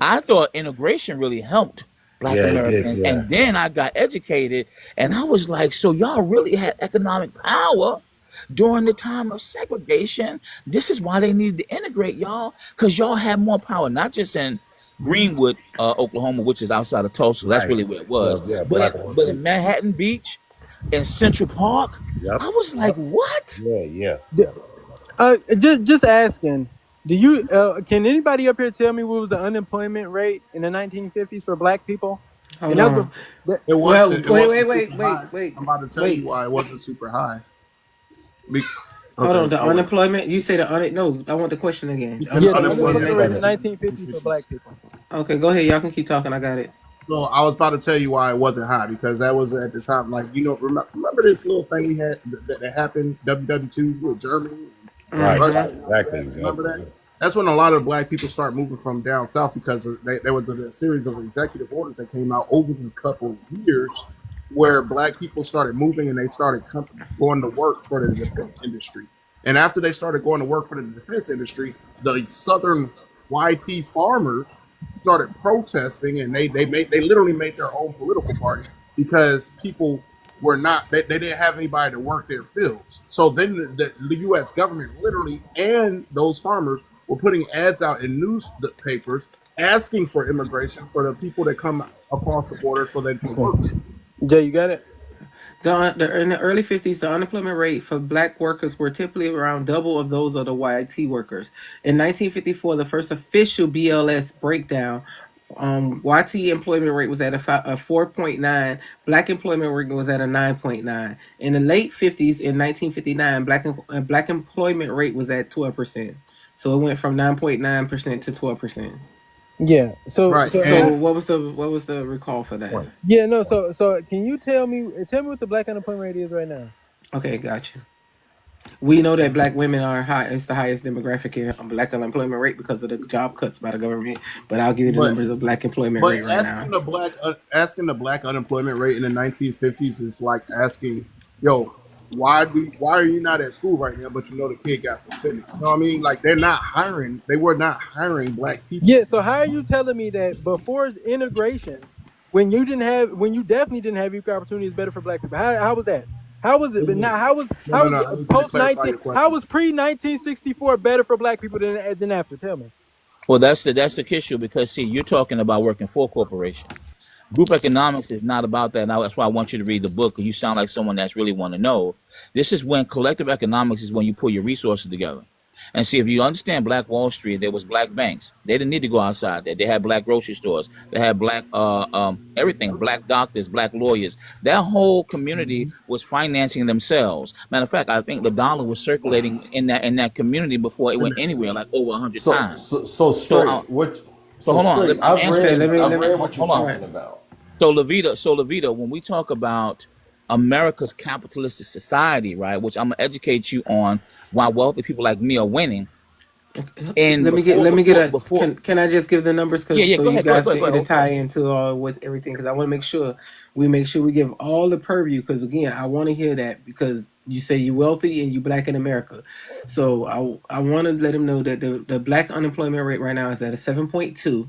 I thought integration really helped black Yeah, it did. Americans. Yeah. And then I got educated and I was like, so y'all really had economic power during the time of segregation. This is why they needed to integrate y'all, because y'all had more power, not just in Greenwood, Oklahoma, which is outside of Tulsa. That's Right. really where it was. Yeah, But Black Wall but Street. in Manhattan Beach, in Central Park, Yep. I was like, what? Yeah. Just asking. Do you can anybody up here tell me what was the unemployment rate in the 1950s for black people? Hold And that was on. the, It Well, wasn't. It wait, wasn't super high. wait, I'm about to tell you why it wasn't super high. Be- Hold on. okay. The unemployment. You say no. I want the question again. You The said the yeah, the unemployment in unemployment rate in the 1950. 1950s for black people. Okay, go ahead. Y'all can keep talking. I got it. So I was about to tell you why it wasn't high, because that was at the time, like, remember this little thing we had that happened WW2 with Germany, Right. Russia? Exactly. Remember that? That's when a lot of black people start moving from down south, because there was a series of executive orders that came out over the couple of years where black people started moving and they started going to work for the defense industry. And after they started going to work for the defense industry, the southern YT farmers started protesting, and they literally made their own political party, because people were not they didn't have anybody to work their fields. So then the U.S. government literally and those farmers were putting ads out in newspapers asking for immigration for the people that come across the border so they can work. Jay, you got it? In the early 50s, the unemployment rate for black workers were typically around double of those of the YT workers. In 1954, the first official BLS breakdown, YT employment rate was at a 4.9. Black employment rate was at a 9.9. In the late 50s, in 1959, black employment rate was at 12%. So it went from 9.9% to 12%. Yeah. Right. So what was the recall for that? Yeah, no. So can you tell me what the black unemployment rate is right now? Okay, got you. We know that black women are high. It's the highest demographic in black unemployment rate because of the job cuts by the government. But I'll give you the numbers of black employment rate right now. Asking the black unemployment rate in the 1950s is like asking, yo, why are you not at school right now? But the kid got suspended. You know what I mean? Like, they're not hiring. They were not hiring black people. Yeah. So how are you telling me that before integration, when you definitely didn't have equal opportunities better for black people? How was that? How was it? But now, how was post 19? How was pre 1964 better for black people than after? Tell me. Well, that's the issue, because see, you're talking about working for corporations. Group economics is not about that. Now, that's why I want you to read the book, because you sound like someone that's really want to know. This is when collective economics is when you pull your resources together. And see, if you understand Black Wall Street, there was black banks. They didn't need to go outside there. They had black grocery stores. They had black everything, black doctors, black lawyers. That whole community was financing themselves. Matter of fact, I think the dollar was circulating in that community before it went anywhere, like over 100 times. So straight. Hold on. I'm I've answering. read what you're Hold on. talking about. So Levita, when we talk about America's capitalistic society, right, which I'm gonna educate you on why wealthy people like me are winning. And Let me get can I just give the numbers, so you guys can tie into with everything, because I want to make sure we give all the purview, because again, I want to hear that, because you say you wealthy and you black in America. So I want to let them know that the black unemployment rate right now is at a 7.2.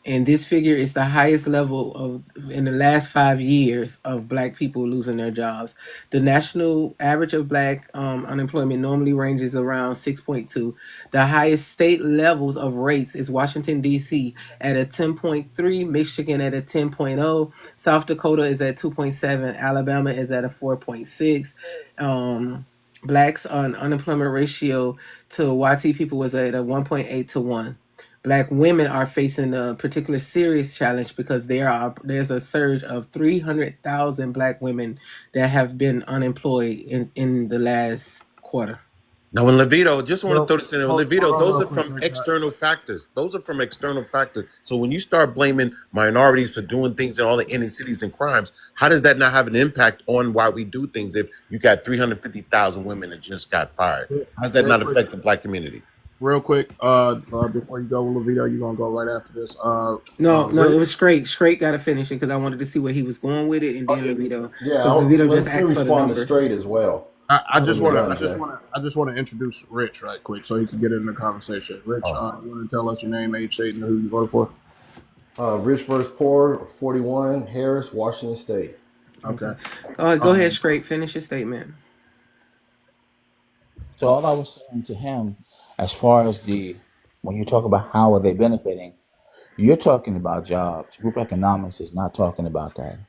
And this figure is the highest level in the last 5 years of black people losing their jobs. The national average of black unemployment normally ranges around 6.2. The highest state levels of rates is Washington, D.C. at a 10.3, Michigan at a 10.0, South Dakota is at 2.7, Alabama is at a 4.6. Blacks on unemployment ratio to YT people was at a 1.8 to 1. Black women are facing a particular serious challenge, because there's a surge of 300,000 black women that have been unemployed in the last quarter. Now, when Levito, just want to throw this in there. hold Levito, on those real are quick, from Rick. external factors. Those are from external factors. So when you start blaming minorities for doing things in all the inner cities and crimes, how does that not have an impact on why we do things? If you got 350,000 women that just got fired, how does that not affect the black community? real quick, before you go, Levito, you gonna go right after this. No, it Rich. was straight. Straight got to finish it because I wanted to see where he was going with it, and then Yeah, Levito, Yeah, because Levito let just me asked for the respond to numbers. Straight as well. I just When want you're to, done, I just want to introduce Rich right quick so he can get in the conversation. Rich, you want to tell us your name, age, state, and who you voted for? Rich versus Poor, 41, Harris, Washington State. Okay. All right, go ahead, straight. Finish your statement. So all I was saying to him, as far as when you talk about how are they benefiting, you're talking about jobs. Group economics is not talking about that.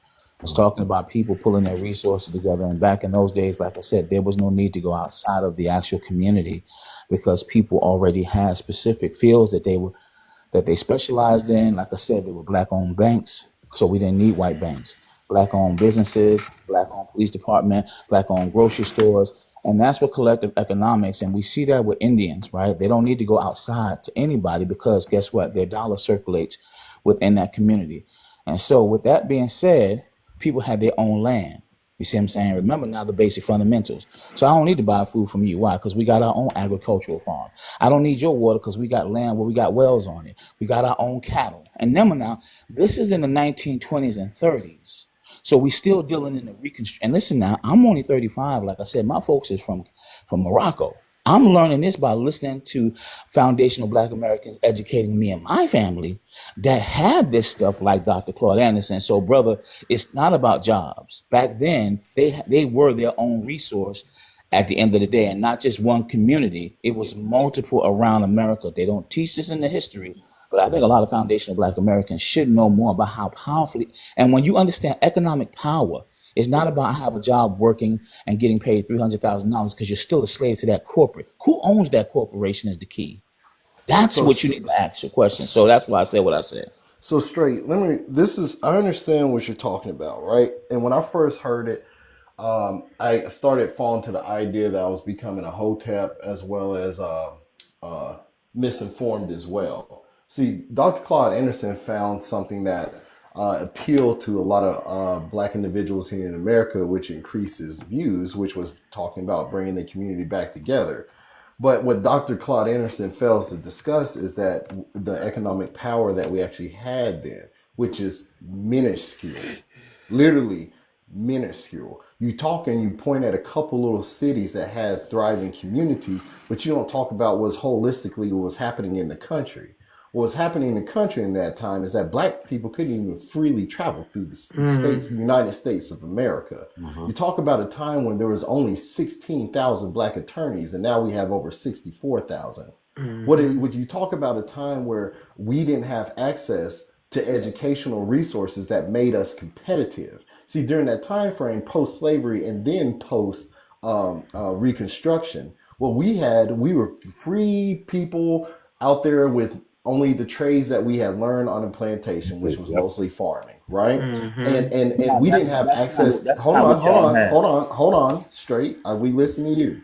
It's talking about people pulling their resources together. And back in those days, like I said, there was no need to go outside of the actual community because people already had specific fields that they specialized in. Like I said, they were black-owned banks, so we didn't need white banks. Black-owned businesses, black-owned police department, black-owned grocery stores, and that's what collective economics. And we see that with Indians, right? They don't need to go outside to anybody because guess what? Their dollar circulates within that community. And so, with that being said, people had their own land. You see what I'm saying? Remember now the basic fundamentals. So I don't need to buy food from you. Why? Because we got our own agricultural farm. I don't need your water because we got land where we got wells on it. We got our own cattle. And remember now, this is in the 1920s and 30s. So we still dealing in the reconstruction. And listen now, I'm only 35. Like I said, my folks is from Morocco. I'm learning this by listening to foundational Black Americans educating me and my family that had this stuff like Dr. Claude Anderson. So, brother, it's not about jobs. Back then, they were their own resource at the end of the day, and not just one community. It was multiple around America. They don't teach this in the history, but I think a lot of foundational Black Americans should know more about how powerfully. And when you understand economic power, it's not about having a job working and getting paid $300,000 because you're still a slave to that corporate. Who owns that corporation is the key. That's So, what you need to ask your question. So that's why I said what I said. so Straight, I understand what you're talking about, right? And when I first heard it, I started falling to the idea that I was becoming a hotep as well as misinformed as well. See, Dr. Claude Anderson found something that appealed to a lot of Black individuals here in America, which increases views, which was talking about bringing the community back together. But what Dr. Claude Anderson fails to discuss is that the economic power that we actually had then, which is minuscule, literally minuscule. You talk and you point at a couple little cities that had thriving communities, but you don't talk about what's holistically what was happening in the country. What was happening in the country in that time is that Black people couldn't even freely travel through the states, the United States of America. You talk about a time when there was only 16,000 Black attorneys, and now we have over 64,000. Would you talk about a time where we didn't have access to educational resources that made us competitive? See, during that time frame, post-slavery and then post-Reconstruction, what we were free people out there with only the trades that we had learned on a plantation, which was mostly farming, right? And we didn't have access. Hold on, Straight. We listen to you.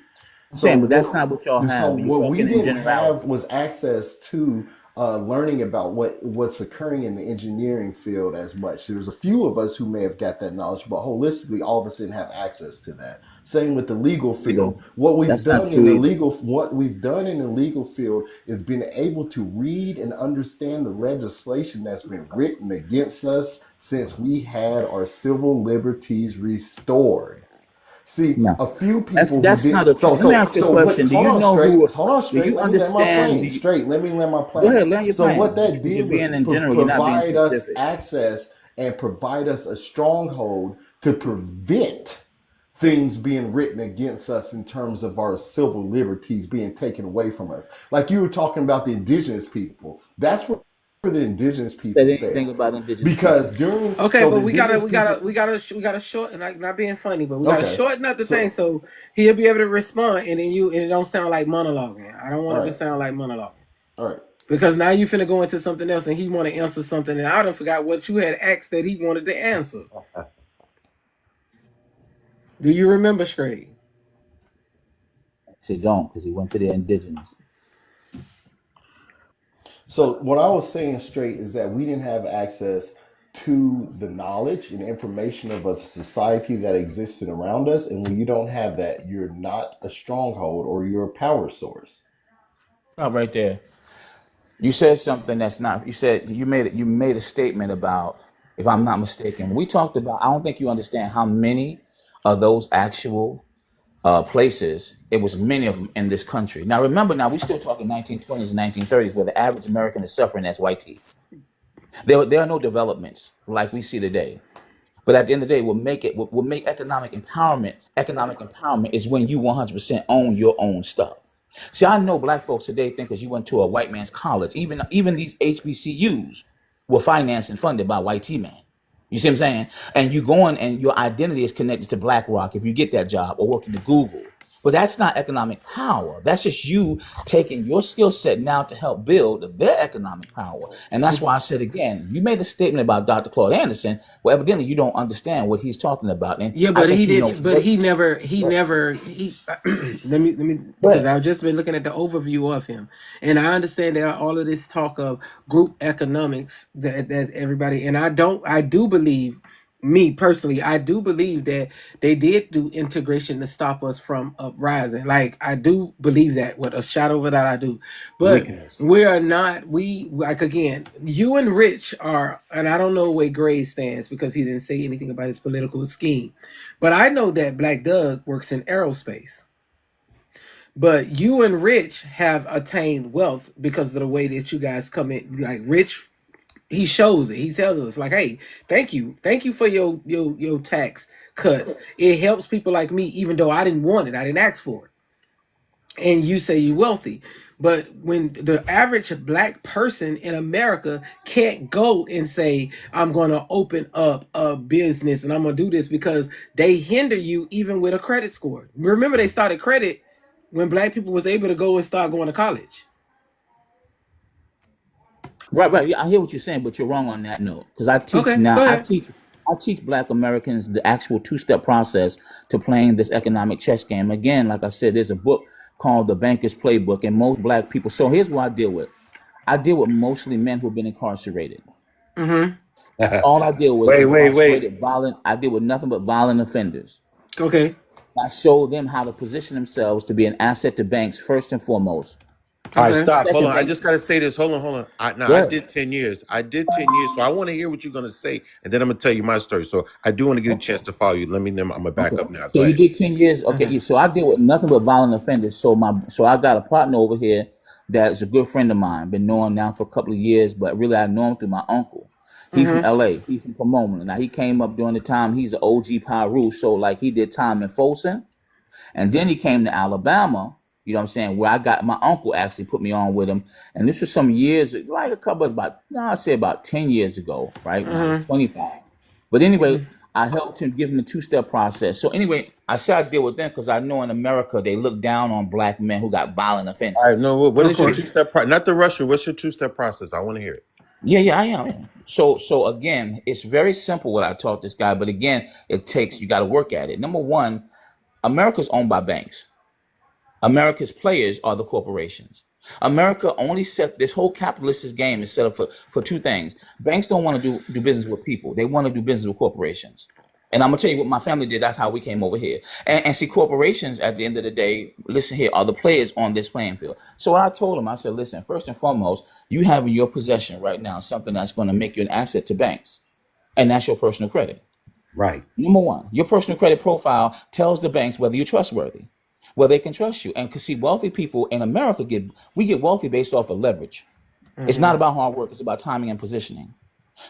I'm saying, but that's not what y'all have. So what we didn't have was access to learning about what's occurring in the engineering field as much. There's a few of us who may have got that knowledge, but holistically, all of us didn't have access to that. Same with the legal field. What we've done in the legal field is been able to read and understand the legislation that's been written against us since we had our civil liberties restored. See, a few people. That's not a. Let me ask you a question. Do you know who? Hold on, Straight. Do you understand? Let me land my plane. Go ahead, land your plane. So what that did you're being in was general, you're not being provide us specific. access and provide us a stronghold to prevent things being written against us in terms of our civil liberties being taken away from us. Like you were talking about the indigenous people. That's where the indigenous people Said anything about indigenous because during but we gotta shorten, like, not being funny, but we gotta shorten up the thing so he'll be able to respond, and then it don't sound like monologuing. I don't want it to sound like monologuing. All right. Because now you finna go into something else, and he want to answer something, and I done forgot what you had asked that he wanted to answer. Do you remember, Straight? I said don't, because he went to the indigenous. So what I was saying, Straight, is that we didn't have access to the knowledge and information of a society that existed around us. And when you don't have that, you're not a stronghold or you're a power source. Stop right there. You said something that's not. You said you made it. You made a statement about, if I'm not mistaken, we talked about. I don't think you understand how many of those actual places. It was many of them in this country. Now remember, now we still talking 1920s and 1930s, where the average American is suffering as white teeth. There are no developments like we see today. But at the end of the day, will make economic empowerment. Economic empowerment is when you 100% own your own stuff. See, I know black folks today think because you went to a white man's college, even these HBCUs were financed and funded by white T man. You see what I'm saying? And you go on and your identity is connected to BlackRock if you get that job, or working to Google. But that's not economic power. That's just you taking your skill set now to help build their economic power. And that's why I said again, you made a statement about Dr. Claude Anderson. Well, evidently you don't understand what he's talking about. And Yeah, I but think he you know. didn't. But he never. He never. He. Let me. Go Because ahead. I've just been looking at the overview of him, and I understand that all of this talk of group economics that everybody, and I do believe, me personally, I do believe that they did do integration to stop us from uprising. Like, I do believe that, with a shadow of a doubt, I do. But Weakness. we are not. We, like, again, you and Rich are, and I don't know where Gray stands because he didn't say anything about his political scheme. But I know that Black Doug works in aerospace. But you and Rich have attained wealth because of the way that you guys come in. Like, Rich, he shows it. He tells us, like, hey, thank you for your tax cuts. It helps people like me, even though I didn't want it, I didn't ask for it. And you say you're wealthy. But when the average black person in America can't go and say, I'm going to open up a business and I'm going to do this, because they hinder you even with a credit score. Remember, they started credit when black people was able to go and start going to college. Right, right. Yeah, I hear what you're saying, but you're wrong on that note. Because I teach Okay, now. go I ahead. teach. I teach Black Americans the actual two-step process to playing this economic chess game. Again, like I said, there's a book called The Banker's Playbook, and most black people. So here's what I deal with. I deal with mostly men who've been incarcerated. Mm-hmm. All I deal with is Wait. incarcerated, violent. I deal with nothing but violent offenders. Okay. I show them how to position themselves to be an asset to banks first and foremost. All right, Okay. stop. Hold Second, on. I just got to say this. Hold on. I good. did 10 years. I did 10 years. So I want to hear what you're going to say. And then I'm going to tell you my story. So I do want to get a chance to follow you. I'm going to back Okay. up now. So Go you ahead. did 10 years. Okay. Mm-hmm. Yeah, so I deal with nothing but violent offenders. So I got a partner over here that's a good friend of mine. Been knowing now for a couple of years, but really I know him through my uncle. He from Mm-hmm. LA. He from Pomona. Now he came up during the time he's an OG Pyru. So like he did time in Folsom. And then he came to Alabama, you know what I'm saying, where I got my uncle actually put me on with him. And this was some years, like a couple of about, no, I say about 10 years ago, right? When I was Mm-hmm. 25. But anyway, I helped him give him the two-step process. So anyway, I said I deal with them because I know in America they look down on black men who got violent All right. offenses. No, what Of is your course. two-step process? Not the Russia. What's your two-step process? I want to hear it. Yeah, I am. So again, it's very simple what I taught this guy, but again, you got to work at it. Number one, America's owned by banks. America's players are the corporations. America only set this whole capitalist game is set up for two things. Banks don't want to do business with people. They want to do business with corporations. And I'm gonna tell you what my family did. That's how we came over here. And see, corporations at the end of the day, listen here, are the players on this playing field. So what I told them, I said, listen, first and foremost, you have in your possession right now something that's going to make you an asset to banks, and that's your personal credit. Right. Number one, your personal credit profile tells the banks whether you're trustworthy, whether they can trust you. And because see, wealthy people in America get wealthy based off of leverage. It's Mm-hmm. not about hard work, it's about timing and positioning.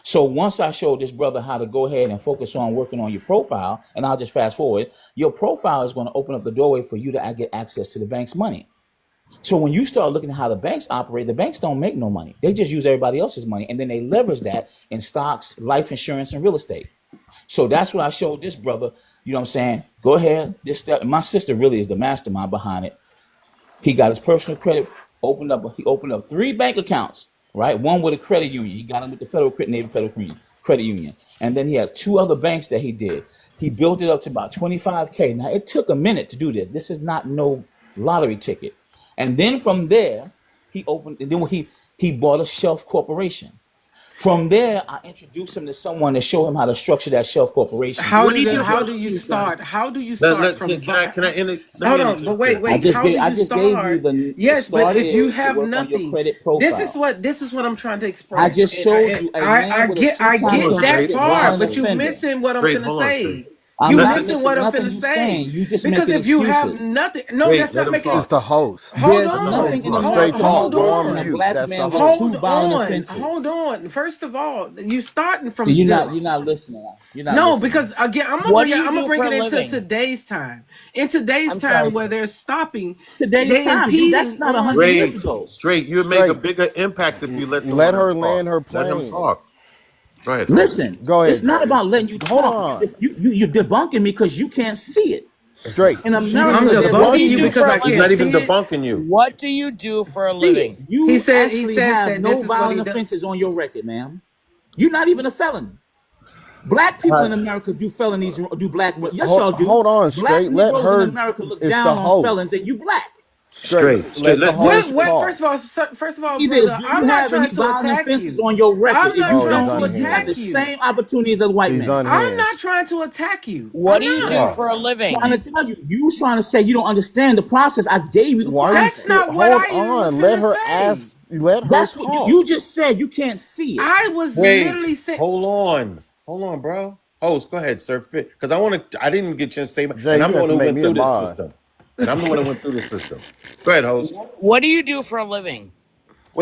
So once I showed this brother how to go ahead and focus on working on your profile, and I'll just fast forward, your profile is going to open up the doorway for you to get access to the bank's money. So when you start looking at how the banks operate, the banks don't make no money. They just use everybody else's money, and then they leverage that in stocks, life insurance, and real estate. So that's what I showed this brother. You know what I'm saying? Go ahead. This step. My sister really is the mastermind behind it. He got his personal credit opened up. He opened up 3 bank accounts, right? One with a credit union. He got him with the Credit Union. And then he had 2 other banks that he did. He built it up to about 25K. Now it took a minute to do this. This is not no lottery ticket. And then from there, he bought a shelf corporation. From there, I introduce him to someone to show him how to structure that shelf corporation. How What do the hell you you start? guys? How do you start from? Let me Hold on, but interject here. wait. How do I you just gave you start? the Yes, but start if you is to have work on your nothing, credit profile. this is what I'm trying to express. I just showed you a man I with a get I two-time get that Straight. convicted Hold on, far, violent but you straight. offender. missing what I'm Straight. finna Hold on, straight. say. I'm You not missing missing what I'm nothing finna you say. saying. You just Because making if you have excuses. nothing, no, Straight. that's Let not him making talk. It's the host. Hold There's on. nothing in A America straight more talk. Hold Go worse on than a on. mute. black That's the man with host. two violent offenses. Hold on. First of all, you starting from So zero. you're not listening. You're not No, listening. because again, What do I'm you gonna do bring for it a into living? today's time. In today's I'm sorry. time, where they're stopping, It's today's they time, dude. That's impeding not on. 100 years Straight. ago. Straight. You make a Straight. bigger impact if you let Let someone else her talk. land her Let him plane. talk. Go ahead, host. Listen, Go it's ahead, not Jordan. about letting you Hold talk. on. If you're debunking me because you can't see it. Straight. In She America, I'm didn't there's What do debunking you you debunk do you. because for a I He's can't not living? even see it. debunking you. What do you do for a see it. living? He You said actually that have this no is what he violent does. offenses on your record, ma'am. You're not even a felon. Black people in America do felonies, do black. Yes, y'all do. Hold on, Black straight. Let Negroes in her. America look It's the down on felons, host. and you black. Straight. Straight. Let the host What? talk. First of all, Either is, brother, do you I'm not have any trying to violent attack offenses you. on your record? I'm If not you Oh, he's trying to don't, you have attack the unhinged. you. same opportunities as white He's men. I'm not unhinged. trying to attack you. What I'm do you not. do Yeah. for a living? Trying to tell you, you trying to say you don't understand the process. I gave you the Why are you That's still? process. not what Hold I even was on. Let finna her say. ask. Let her That's what you talk. just said. You can't see it. I was Wait. literally saying. Hold on. Hold on, bro. Host, go ahead, sir. Because I didn't get a chance to say, Jay, and you I'm the have one to who make went me a through this mod. system. And I'm the one who went through this system. Go ahead, host. What do you do for a living?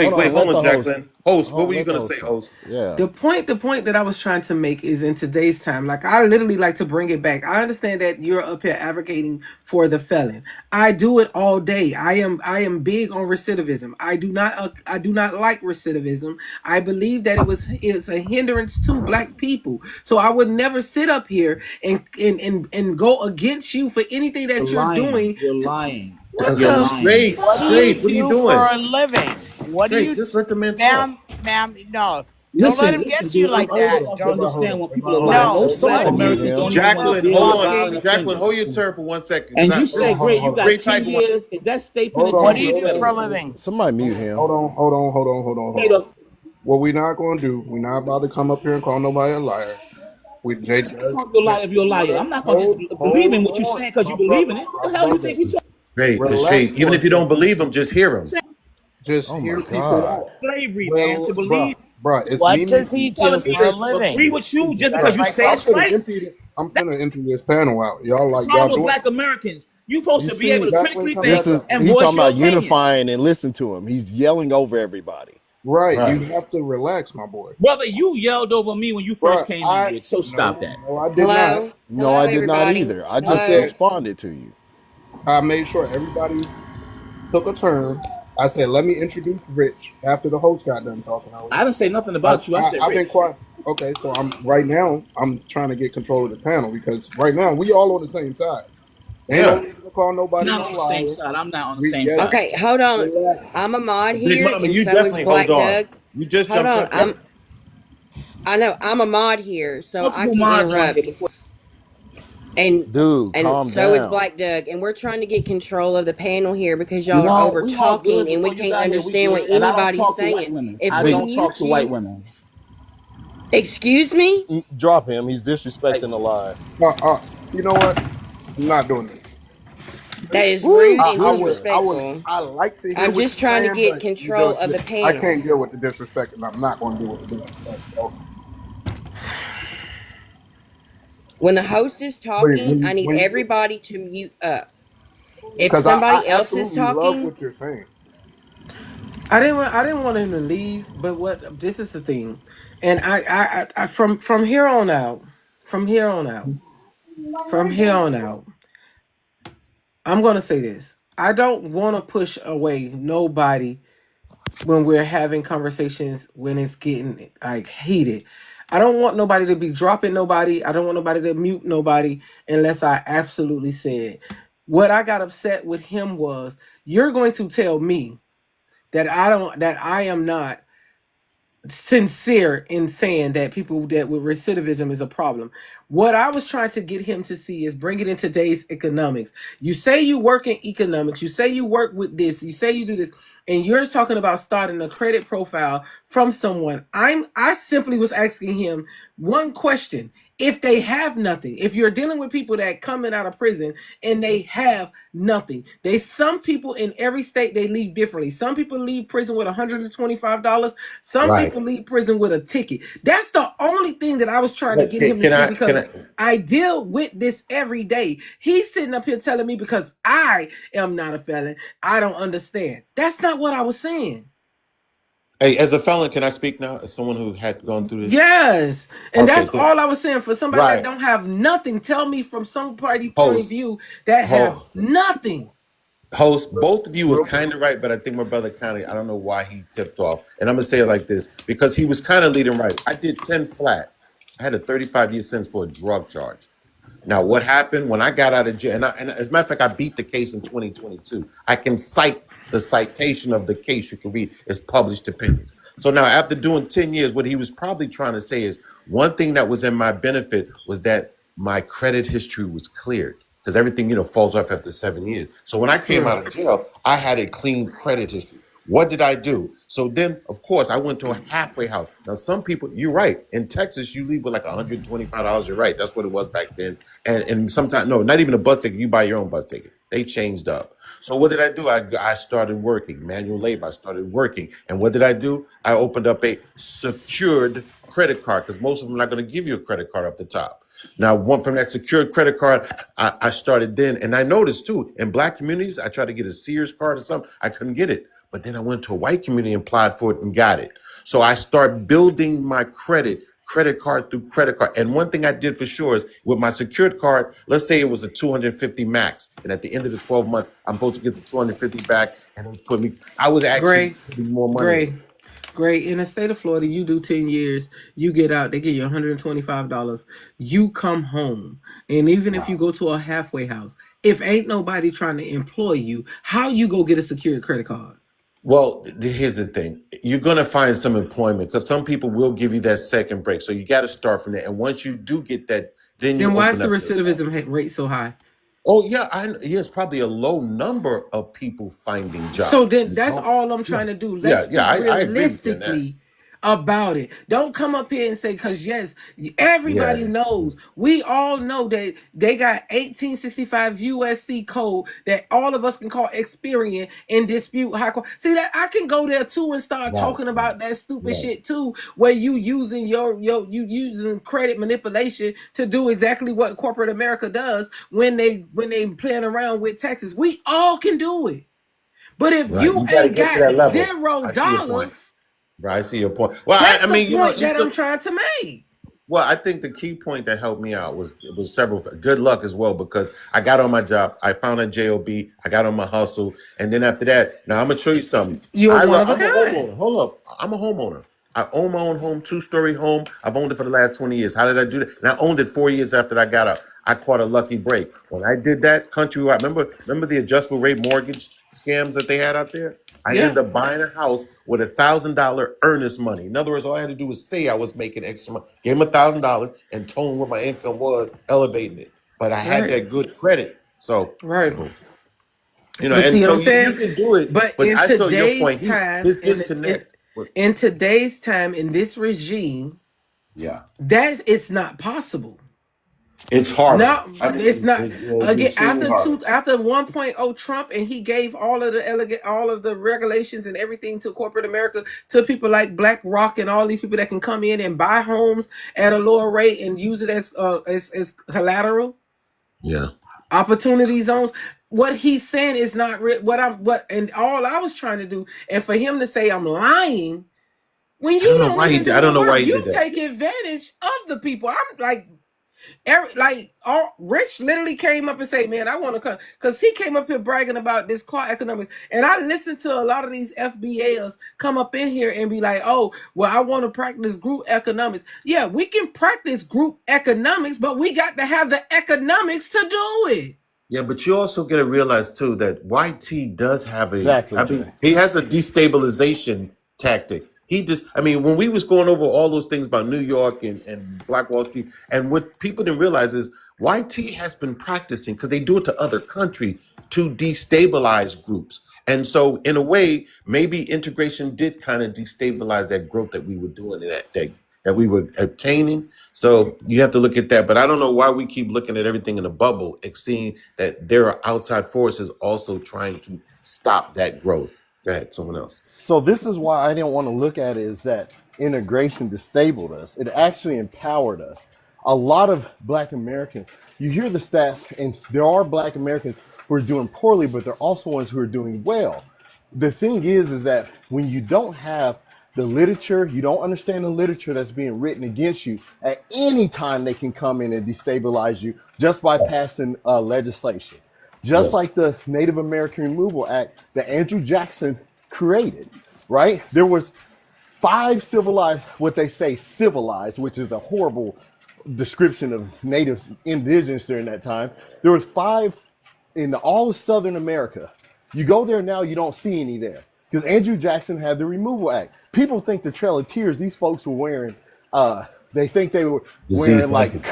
Hold Wait, on. hold Let on, the host. Jacqueline. Host, what Hold, were you let the gonna say, host talk. host? Yeah. The point that I was trying to make is in today's time. Like I literally like to bring it back. I understand that you're up here advocating for the felon. I do it all day. I am big on recidivism. I do not like recidivism. I believe that it's a hindrance to black people. So I would never sit up here and go against you for anything You're that you're lying. doing. You're lying. What You're the lying. Straight, What do you straight. What are you do for doing? a living? What do Straight. you, Just let the man talk. ma'am, no. Don't let Listen, him listen, get to you dude. I'm like old that. enough to Don't. understand when people are lying. No. Most black What I'll do you mute Americans him. don't do even want to for Jacqueline, deal hold with on. violent talking? Jacqueline, hold offenders. your turn for 1 second. And you This say, is great, you a got great 10 type of one. years. Is that state What do penitentiary you or do for a federal? living? Somebody mute him. State of, What we're not going to do, we're not about to come up here and call nobody a liar. We Jay, it's not your liar if you're a liar. I'm not going to just believe in what you're saying because you believe in it. What the hell you think we talking Straight, but relax straight. Even for a if you don't second. believe him, just hear him. Just Oh hear my people God. out. slavery, man? Well, To believe, bruh, it's What me. does he do telling me for a to It's, agree living? with you just That's because you bruh, say psycho. it's right? I'm finna empty this panel out. Y'all The like y'all problem with doing. black Americans, you're supposed You to be see, able to Jacqueline, critically come think back This is up. and he voice talking your about opinion. unifying and listen to him. He's yelling over everybody. Right, Right. you have to relax, my boy. Brother, you yelled over me when you first Bruh, came in here, so stop no, that. no, I did not. Hello? No, Hello, I did not everybody. either. I I just Hello? said responded to you. I made sure everybody took a turn. I said, let me introduce Rich after the host got done talking. I didn't say nothing about you. I said I've been Rich. quiet. Okay, so I'm trying to get control of the panel because right now we all on the same side. Ain't no Yeah. reason to call I'm nobody not no on the same liar. side. I'm not on the We same yes, side. Okay, hold on. relax. I'm a mod Big here, Mama, and you so is definitely hold Black on. Doug. You just Hold jumped on. up there. I know I'm a mod here, so I Multiple can mods on here interrupt. before. Dude, And calm so is down. Black Doug, and we're trying to get control of the panel here because y'all are No, over we all good. talking and we Before you can't got here, we understand what good. And I don't anybody's talk to white saying. women. If I we Big don't talk mute to white you, women. excuse me? drop him. He's disrespecting the line. You know what? I'm not doing this. That is Woo, rude and good. disrespectful. I like to hear I'm what just you're trying to saying, get but control of the I panel. can't deal with the disrespect, and I'm not going to deal with the disrespect. So When the host is please, talking, I need when you, everybody to mute up. If because I somebody else is absolutely love talking, what you're saying. I didn't want him to leave, but what this is the thing, and I from here on out, from here on out, from here on out, I'm gonna say this. I don't want to push away nobody when we're having conversations when it's getting like heated. I don't want nobody to be dropping nobody. I don't want nobody to mute nobody unless I absolutely said. What I got upset with him was you're going to tell me that I am not sincere in saying that people that with recidivism is a problem. What I was trying to get him to see is bring it in today's economics. You say you work in economics, you say you work with this, you say you do this, and you're talking about starting a credit profile from someone. I simply was asking him one question. If they have nothing, if you're dealing with people that coming out of prison and they have nothing, some people in every state, they leave differently. Some people leave prison with $125. Some Right. people leave prison with a ticket. That's the only thing that I was trying to get him to Can see, I? because I deal with this every day. He's sitting up here telling me because I am not a felon, I don't understand. That's not what I was saying. Hey, as a felon, can I speak now? As someone who had gone through this? Yes. And Okay, that's all I was saying. For somebody that right. don't have nothing, tell me from somebody point of Host, view that have ho- nothing. host, both of you was Real quick. kind of right, but I think my brother kind of, I don't know why he tipped off. And I'm going to say it like this, because he was kind of leading right. I did 10 flat. I had a 35-year sentence for a drug charge. Now, what happened when I got out of jail, and as a matter of fact, I beat the case in 2022. I can cite the citation of the case. You can read. It's published opinions. So now, after doing 10 years, what he was probably trying to say is one thing that was in my benefit was that my credit history was cleared, because everything, falls off after 7 years. So when I came out of jail, I had a clean credit history. What did I do? So then, of course, I went to a halfway house. Now, some people, you're right. In Texas, you leave with like $125. You're right. That's what it was back then. And sometimes, no, not even a bus ticket. You buy your own bus ticket. They changed up. So what did I do? I started working, manual labor. I started working. And what did I do? I opened up a secured credit card, because most of them are not going to give you a credit card up the top. Now, one from that secured credit card, I started then. And I noticed too, in Black communities, I tried to get a Sears card or something. I couldn't get it. But then I went to a white community and applied for it and got it. So I start building my credit card through credit card. And one thing I did for sure is with my secured card, let's say it was a 250 max. And at the end of the 12 months, I'm supposed to get the 250 back. And they put me, I was actually putting more money. Great. In the state of Florida, you do 10 years, you get out, they give you $125. You come home. And even if you go to a halfway house, if ain't nobody trying to employ you, how you go get a secured credit card? Well, here's the thing. You're going to find some employment, because some people will give you that second break. So you got to start from there. And once you do get that, then you Then why is open the up. rate so high? Oh, yeah. It's probably a low number of people finding jobs. So then that's all I'm trying to do. Let's speak I agree with you on that. realistically about it. Don't come up here and say, because yes, everybody knows. We all know that they got 1865 USC code that all of us can call Experian and dispute high court. See, that I can go there too and start talking about that stupid shit too, where you using you using credit manipulation to do exactly what corporate America does when they playing around with taxes. We all can do it. But if you ain't got $0, I see your point. Well, that's I mean, the point that I'm trying to make. Well, I think the key point that helped me out was several. Good luck as well, because I got on my job, I found a job, I got on my hustle, and then after that, now I'm gonna show you something. You're one of a I'm a kind. homeowner. Hold up, I'm a homeowner. I own my own home, 2-story home. I've owned it for the last 20 years. How did I do that? And I owned it 4 years after I got out. I caught a lucky break when I did that countrywide. Remember the adjustable rate mortgage scams that they had out there? I ended up buying a house with $1,000 earnest money. In other words, all I had to do was say I was making extra money. Gave him $1,000 and told him what my income was, elevating it. But I had that good credit. So, But and see so what I'm saying? you can do it. But in I saw your today's point. time, This disconnect. in today's time, in this regime, it's not possible. It's hard. It's not. Again, after 1.0 Trump, and he gave all of the regulations and everything to corporate America, to people like BlackRock and all these people that can come in and buy homes at a lower rate and use it as collateral. Yeah. Opportunity zones. What he's saying is not and all I was trying to do, and for him to say I'm lying when you don't know why he did. I don't know why he did that. You take advantage of the people. I'm like. Rich literally came up and said, man, I want to come, because he came up here bragging about this Clark economics, and I listened to a lot of these FBAs come up in here and be like, oh, well, I want to practice group economics. Yeah, we can practice group economics, but we got to have the economics to do it. Yeah, but you also got to realize too that YT does have he has a destabilization tactic. He just, I mean, when we was going over all those things about New York and Black Wall Street, and what people didn't realize is YT has been practicing, because they do it to other countries, to destabilize groups. And so in a way, maybe integration did kind of destabilize that growth that we were doing, that we were obtaining. So you have to look at that. But I don't know why we keep looking at everything in a bubble, seeing that there are outside forces also trying to stop that growth. Go ahead, someone else. So this is why I didn't want to look at it as that integration disabled us. It actually empowered us. A lot of Black Americans, you hear the stats, and there are Black Americans who are doing poorly, but there are also ones who are doing well. The thing is that when you don't have the literature, you don't understand the literature that's being written against you, at any time they can come in and destabilize you just by passing legislation. Just like the Native American Removal Act that Andrew Jackson created, right? There was 5 civilized, what they say civilized, which is a horrible description of Native indigenous during that time. There was 5 in all of Southern America. You go there now, you don't see any there, because Andrew Jackson had the Removal Act. People think the Trail of Tears, these folks were wearing, they think they were wearing like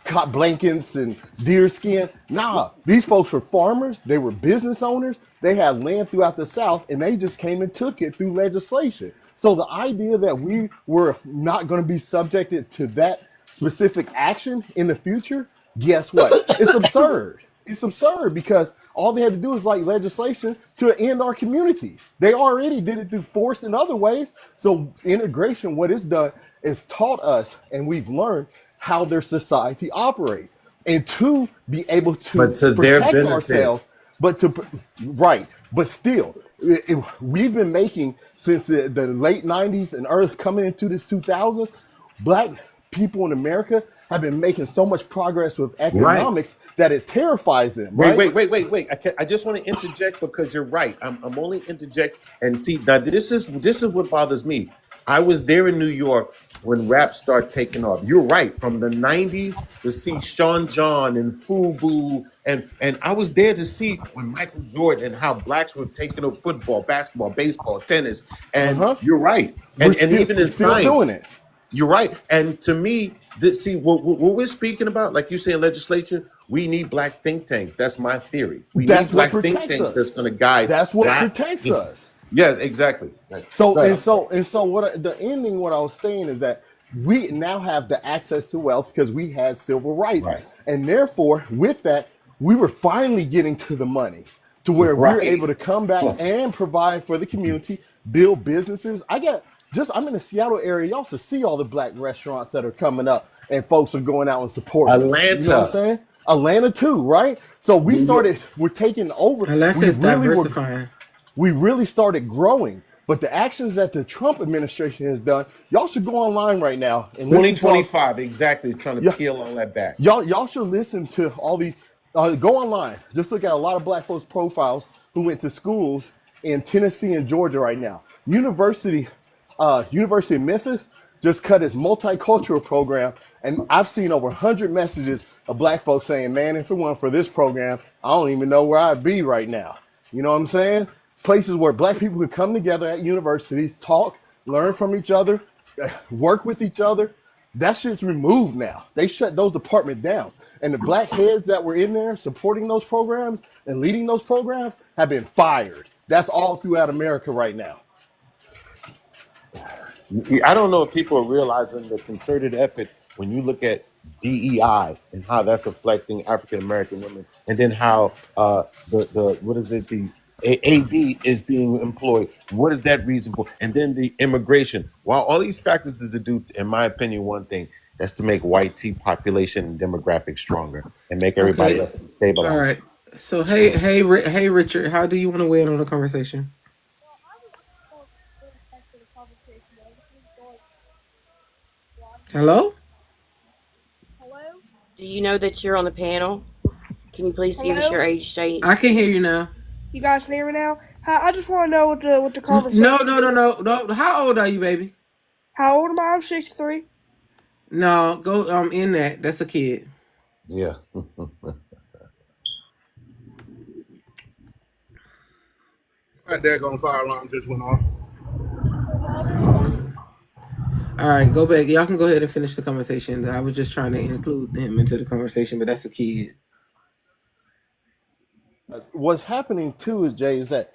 cot blankets and deer skin. Nah, these folks were farmers. They were business owners. They had land throughout the South, and they just came and took it through legislation. So the idea that we were not going to be subjected to that specific action in the future, guess what? It's absurd. It's absurd, because all they had to do is like legislation to end our communities. They already did it through force in other ways. So integration, what it's done is taught us, and we've learned how their society operates, and to be able to protect ourselves, but still, we've been making, since the late 90s and early coming into this 2000s, Black people in America have been making so much progress with economics that it terrifies them. Wait. I just want to interject, because you're right. I'm only interject and see, now this is what bothers me. I was there in New York when rap started taking off. You're right. From the 90s to see Sean John and FUBU, and I was there to see when Michael Jordan and how Blacks were taking up football, basketball, baseball, tennis. And you're right. And even in science, doing it. You're right. And to me, what we're speaking about, like you say in legislature, we need Black think tanks. That's my theory. We need Black think tanks that's going to guide. That's what protects us. Yes, exactly. So what the ending, what I was saying is that we now have the access to wealth because we had civil rights, and therefore with that we were finally getting to the money, to where we're able to come back and provide for the community, build businesses. I'm in the Seattle area. Y'all should see all the Black restaurants that are coming up, and folks are going out and supporting. Atlanta. You know what I'm saying? Atlanta too, right? So we're taking over. Atlanta is diversifying. We really started growing. But the actions that the Trump administration has done, y'all should go online right now. And 2025, exactly, trying to peel all that back. Y'all should listen to all these. Go online. Just look at a lot of Black folks' profiles who went to schools in Tennessee and Georgia right now. University of Memphis just cut its multicultural program, and I've seen over 100 messages of Black folks saying, man, if it weren't for this program, I don't even know where I'd be right now. You know what I'm saying? Places where Black people could come together at universities, talk, learn from each other, work with each other. That shit's removed now. They shut those departments down. And the Black heads that were in there supporting those programs and leading those programs have been fired. That's all throughout America right now. I don't know if people are realizing the concerted effort when you look at DEI and how that's affecting African American women, and then how the AD is being employed. What is that reason for? And then the immigration. While all these factors is to do, in my opinion, one thing, that's to make white T population and demographics stronger and make everybody else stabilized. All right. So hey, Richard, how do you want to weigh in on the conversation? Hello? Do you know that you're on the panel? Can you please give us your age, state? I can hear you now. You guys can hear me now? I just want to know what the conversation. No. How old are you, baby? How old am I? I'm 63. No, go in that. That's a kid. Yeah. That daggone fire alarm just went off. All right, go back. Y'all can go ahead and finish the conversation. I was just trying to include him into the conversation, but that's a kid. What's happening too is, Jay, is that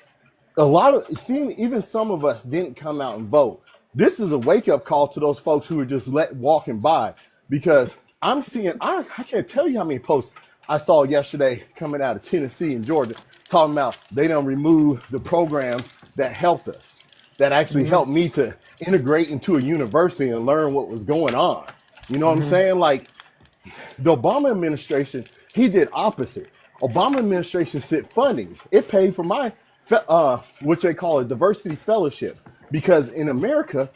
a lot of seeing even some of us didn't come out and vote. This is a wake up call to those folks who are just walking by, because I'm seeing I can't tell you how many posts I saw yesterday coming out of Tennessee and Georgia talking about they don't remove the programs that helped us, that actually helped me to integrate into a university and learn what was going on. You know what I'm saying? Like, the Obama administration, he did opposite. Obama administration sent fundings. It paid for my what they call a diversity fellowship, because in America,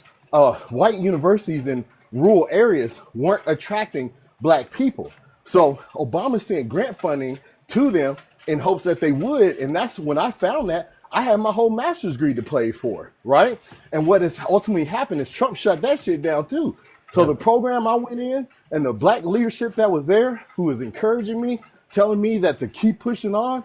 white universities in rural areas weren't attracting black people. So Obama sent grant funding to them in hopes that they would, and that's when I found that I had my whole master's degree to play for, right? And what has ultimately happened is Trump shut that shit down too. So the program I went in and the black leadership that was there, who was encouraging me, telling me that to keep pushing on,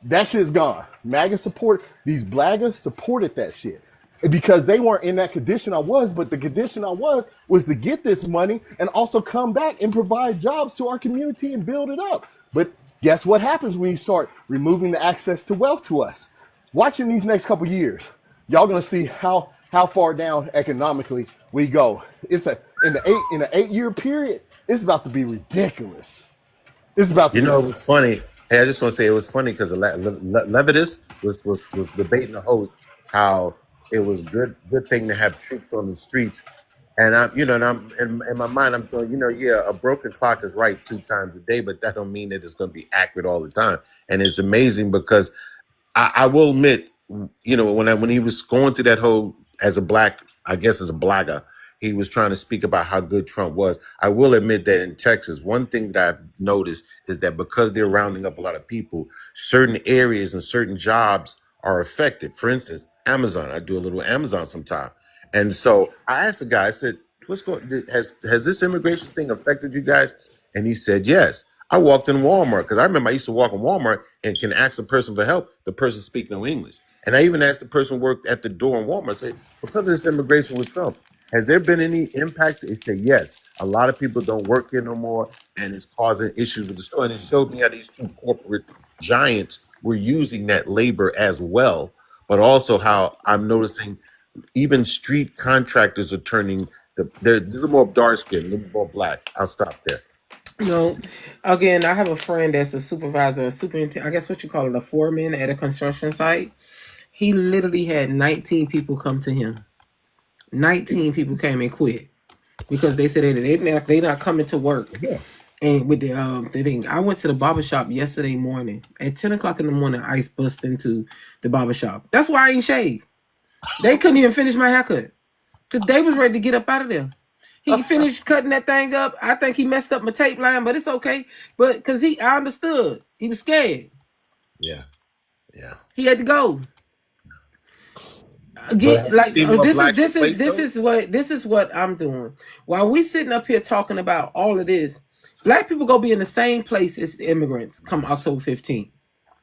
that shit's gone. MAGA support, these blaggers supported that shit. Because they weren't in that condition I was, but the condition I was to get this money and also come back and provide jobs to our community and build it up. But guess what happens when you start removing the access to wealth to us? Watching these next couple years, y'all gonna see how far down economically we go. It's in the 8-year period, it's about to be ridiculous. It's about to You be. know, it was funny. Hey, I just want to say it was funny because Levitas was debating the host how it was good thing to have troops on the streets, and I'm in my mind I'm going, yeah, a broken clock is right 2 times a day, but that don't mean that it's going to be accurate all the time. And it's amazing because I will admit, when he was going through that whole, as a black, I guess as a blogger, he was trying to speak about how good Trump was. I will admit that in Texas, one thing that I've noticed is that because they're rounding up a lot of people, certain areas and certain jobs are affected. For instance, Amazon. I do a little Amazon sometime. And so I asked the guy, I said, has this immigration thing affected you guys? And he said, yes. I walked in Walmart because I remember I used to walk in Walmart and can ask a person for help. The person speak no English. And I even asked the person who worked at the door in Walmart, I said, because of this immigration with Trump, has there been any impact? They said, yes. A lot of people don't work here no more, and it's causing issues with the store. And it showed me how these 2 corporate giants were using that labor as well, but also how I'm noticing even street contractors are turning, they're a little more dark skinned, a little more black. I'll stop there. Again, I have a friend that's a supervisor, a superintendent, I guess what you call it, a foreman at a construction site. He literally had 19 people come to him. 19 people came and quit because they said they not coming to work. Yeah. And with the thing, I went to the barbershop yesterday morning at 10 o'clock in the morning. Ice bust into the barbershop. That's why I ain't shaved. They couldn't even finish my haircut because they was ready to get up out of there. He finished cutting that thing up. I think he messed up my tape line, but it's okay. But because I understood, he was scared. Yeah. He had to go. But have you seen more black This is what I'm doing. While we sitting up here talking about all of this, black people gonna be in the same place as the immigrants come October 15th.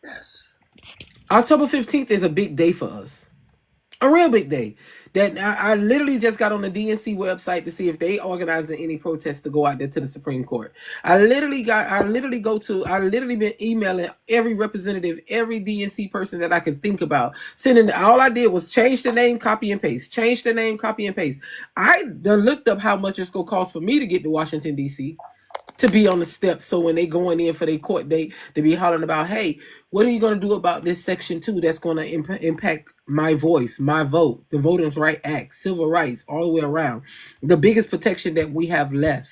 Yes. October 15th is a big day for us. A real big day. That I literally just got on the DNC website to see if they organizing any protests to go out there to the Supreme Court. I literally been emailing every representative, every DNC person that I can think about. All I did was change the name, copy and paste. Change the name, copy and paste. I done looked up how much it's gonna cost for me to get to Washington, D.C. to be on the steps, so when they going in for their court date, to be hollering about, hey, what are you going to do about this Section 2 that's going to impact my voice, my vote, the Voters' Right Act, civil rights, all the way around. The biggest protection that we have left.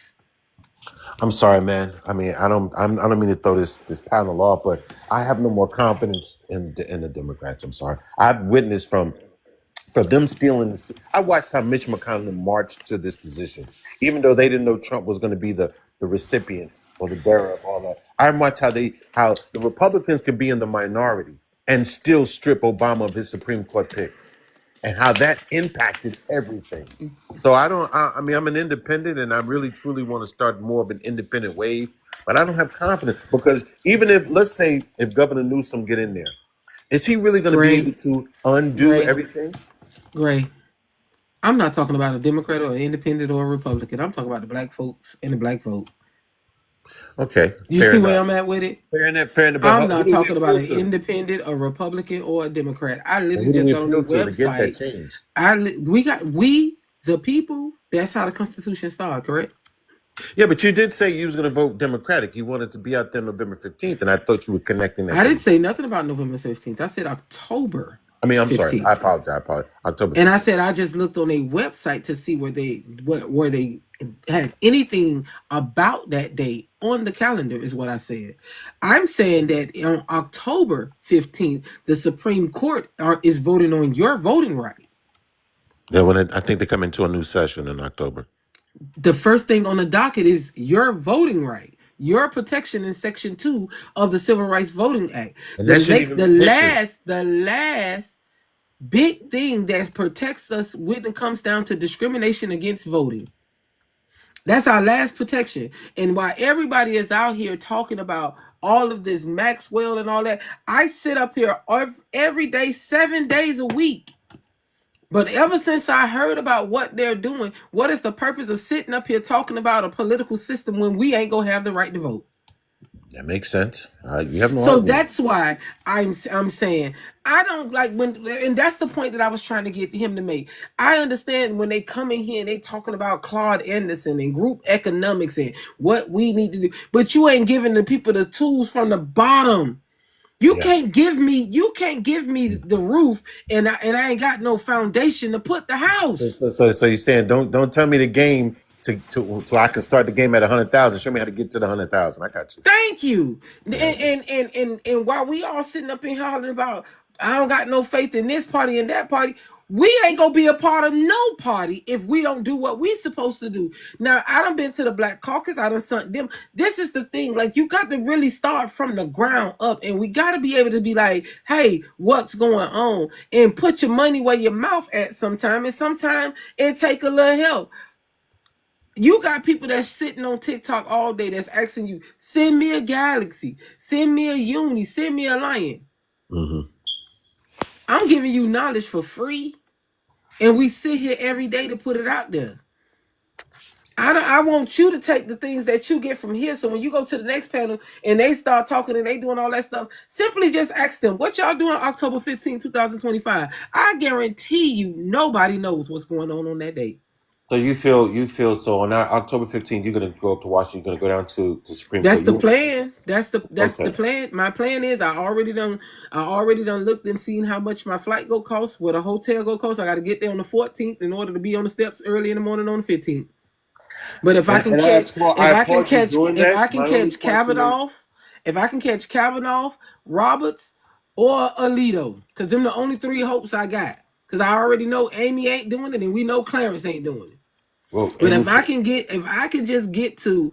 I'm sorry, man. I mean, I don't mean to throw this panel off, but I have no more confidence in the Democrats. I'm sorry. I've witnessed from them stealing this. I watched how Mitch McConnell marched to this position, even though they didn't know Trump was going to be the recipient or the bearer of all that. I watched how the Republicans can be in the minority and still strip Obama of his Supreme Court pick, and how that impacted everything. So I mean, I'm an independent, and I really truly want to start more of an independent wave, but I don't have confidence, because even if, let's say, if Governor Newsom get in there, is he really going to be able to undo everything? Gray, I'm not talking about a Democrat or an independent or a Republican. I'm talking about the black folks and the black vote. Okay, You fair see where enough. I'm at with it? Fair enough. Fair enough. But I'm who not do we talking about appeal an to? independent, a Republican, or a Democrat. I And literally who do just we got on the appeal to get that website. change? We the people. That's how the Constitution started, correct? Yeah, but you did say you was going to vote Democratic. You wanted to be out there November 15th, and I thought you were connecting that. I didn't say nothing about November 15th. I said October. I mean, I'm 15th. sorry. I apologize. October 15th. And I said I just looked on a website to see where they had anything about that date on the calendar is what I said. I'm saying that on October 15th, the Supreme Court is voting on your voting right. I think they come into a new session in October. The first thing on the docket is your voting right, your protection in Section 2 of the Civil Rights Voting Act. And The last big thing that protects us when it comes down to discrimination against voting. That's our last protection. And while everybody is out here talking about all of this Maxwell and all that, I sit up here every day, 7 days a week. But ever since I heard about what they're doing, what is the purpose of sitting up here talking about a political system when we ain't gonna have the right to vote? That makes sense. You have no So argument. that's why I'm saying I don't like when, and that's the point that I was trying to get him to make. I understand when they come in here and they talking about Claude Anderson and group economics and what we need to do, but you ain't giving the people the tools from the bottom. You can't give me the roof and I ain't got no foundation to put the house. So you're saying don't tell me the game so I can start the game at 100,000. Show me how to get to the 100,000. I got you. Thank you. Yes. And while we all sitting up here hollering about I don't got no faith in this party and that party, we ain't gonna be a part of no party if we don't do what we supposed to do. Now, I done been to the Black Caucus, I done sent them. This is the thing, like you got to really start from the ground up, and we got to be able to be like, hey, what's going on? And put your money where your mouth at sometime, and sometime it take a little help. You got people that's sitting on TikTok all day that's asking you, send me a galaxy, send me a uni, send me a lion. Mm-hmm. I'm giving you knowledge for free, and we sit here every day to put it out there. I want you to take the things that you get from here, so when you go to the next panel and they start talking and they doing all that stuff, simply just ask them, what y'all doing October 15, 2025? I guarantee you nobody knows what's going on that day. So you feel so on October 15th, you're gonna go up to Washington, you're gonna go down to Supreme That's Court. the plan. That's the plan. My plan is I already done looked and seen how much my flight go cost, what a hotel go cost. I got to get there on the 14th in order to be on the steps early in the morning on the 15th. But if I can catch Kavanaugh, Roberts, or Alito, because them the only three hopes I got. Because I already know Amy ain't doing it, and we know Clarence ain't doing it. Well, but if I can just get to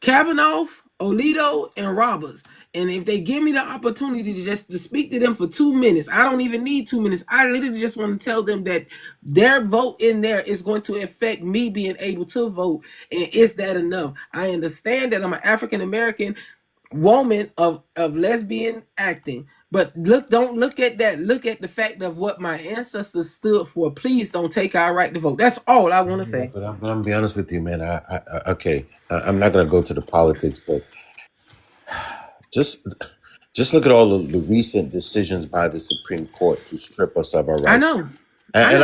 Kavanaugh, Alito, and Roberts, and if they give me the opportunity to just to speak to them for 2 minutes, I don't even need 2 minutes. I literally just want to tell them that their vote in there is going to affect me being able to vote. And is that enough? I understand that I'm an African American woman of lesbian acting. But don't look at that. Look at the fact of what my ancestors stood for. Please don't take our right to vote. That's all I want to say. But I'm gonna be honest with you, man. I'm not gonna go to the politics, but just look at all of the recent decisions by the Supreme Court to strip us of our rights. I know. And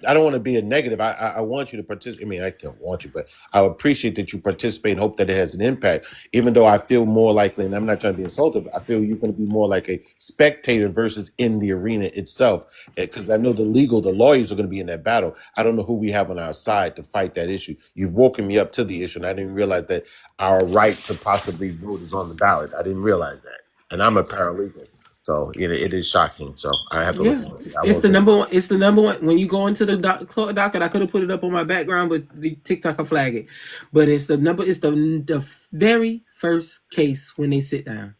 I don't want to be a negative. I want you to participate. I mean, I don't want you, but I appreciate that you participate and hope that it has an impact, even though I feel more likely, and I'm not trying to be insultive, I feel you're going to be more like a spectator versus in the arena itself. Because I know the lawyers are going to be in that battle. I don't know who we have on our side to fight that issue. You've woken me up to the issue, and I didn't realize that our right to possibly vote is on the ballot. I didn't realize that. And I'm a paralegal. So it is shocking. So I have to look. It's the number one. It's the number one. When you go into the docket, I could have put it up on my background, but the TikTok will flag it. But it's the number. It's the very first case when they sit down.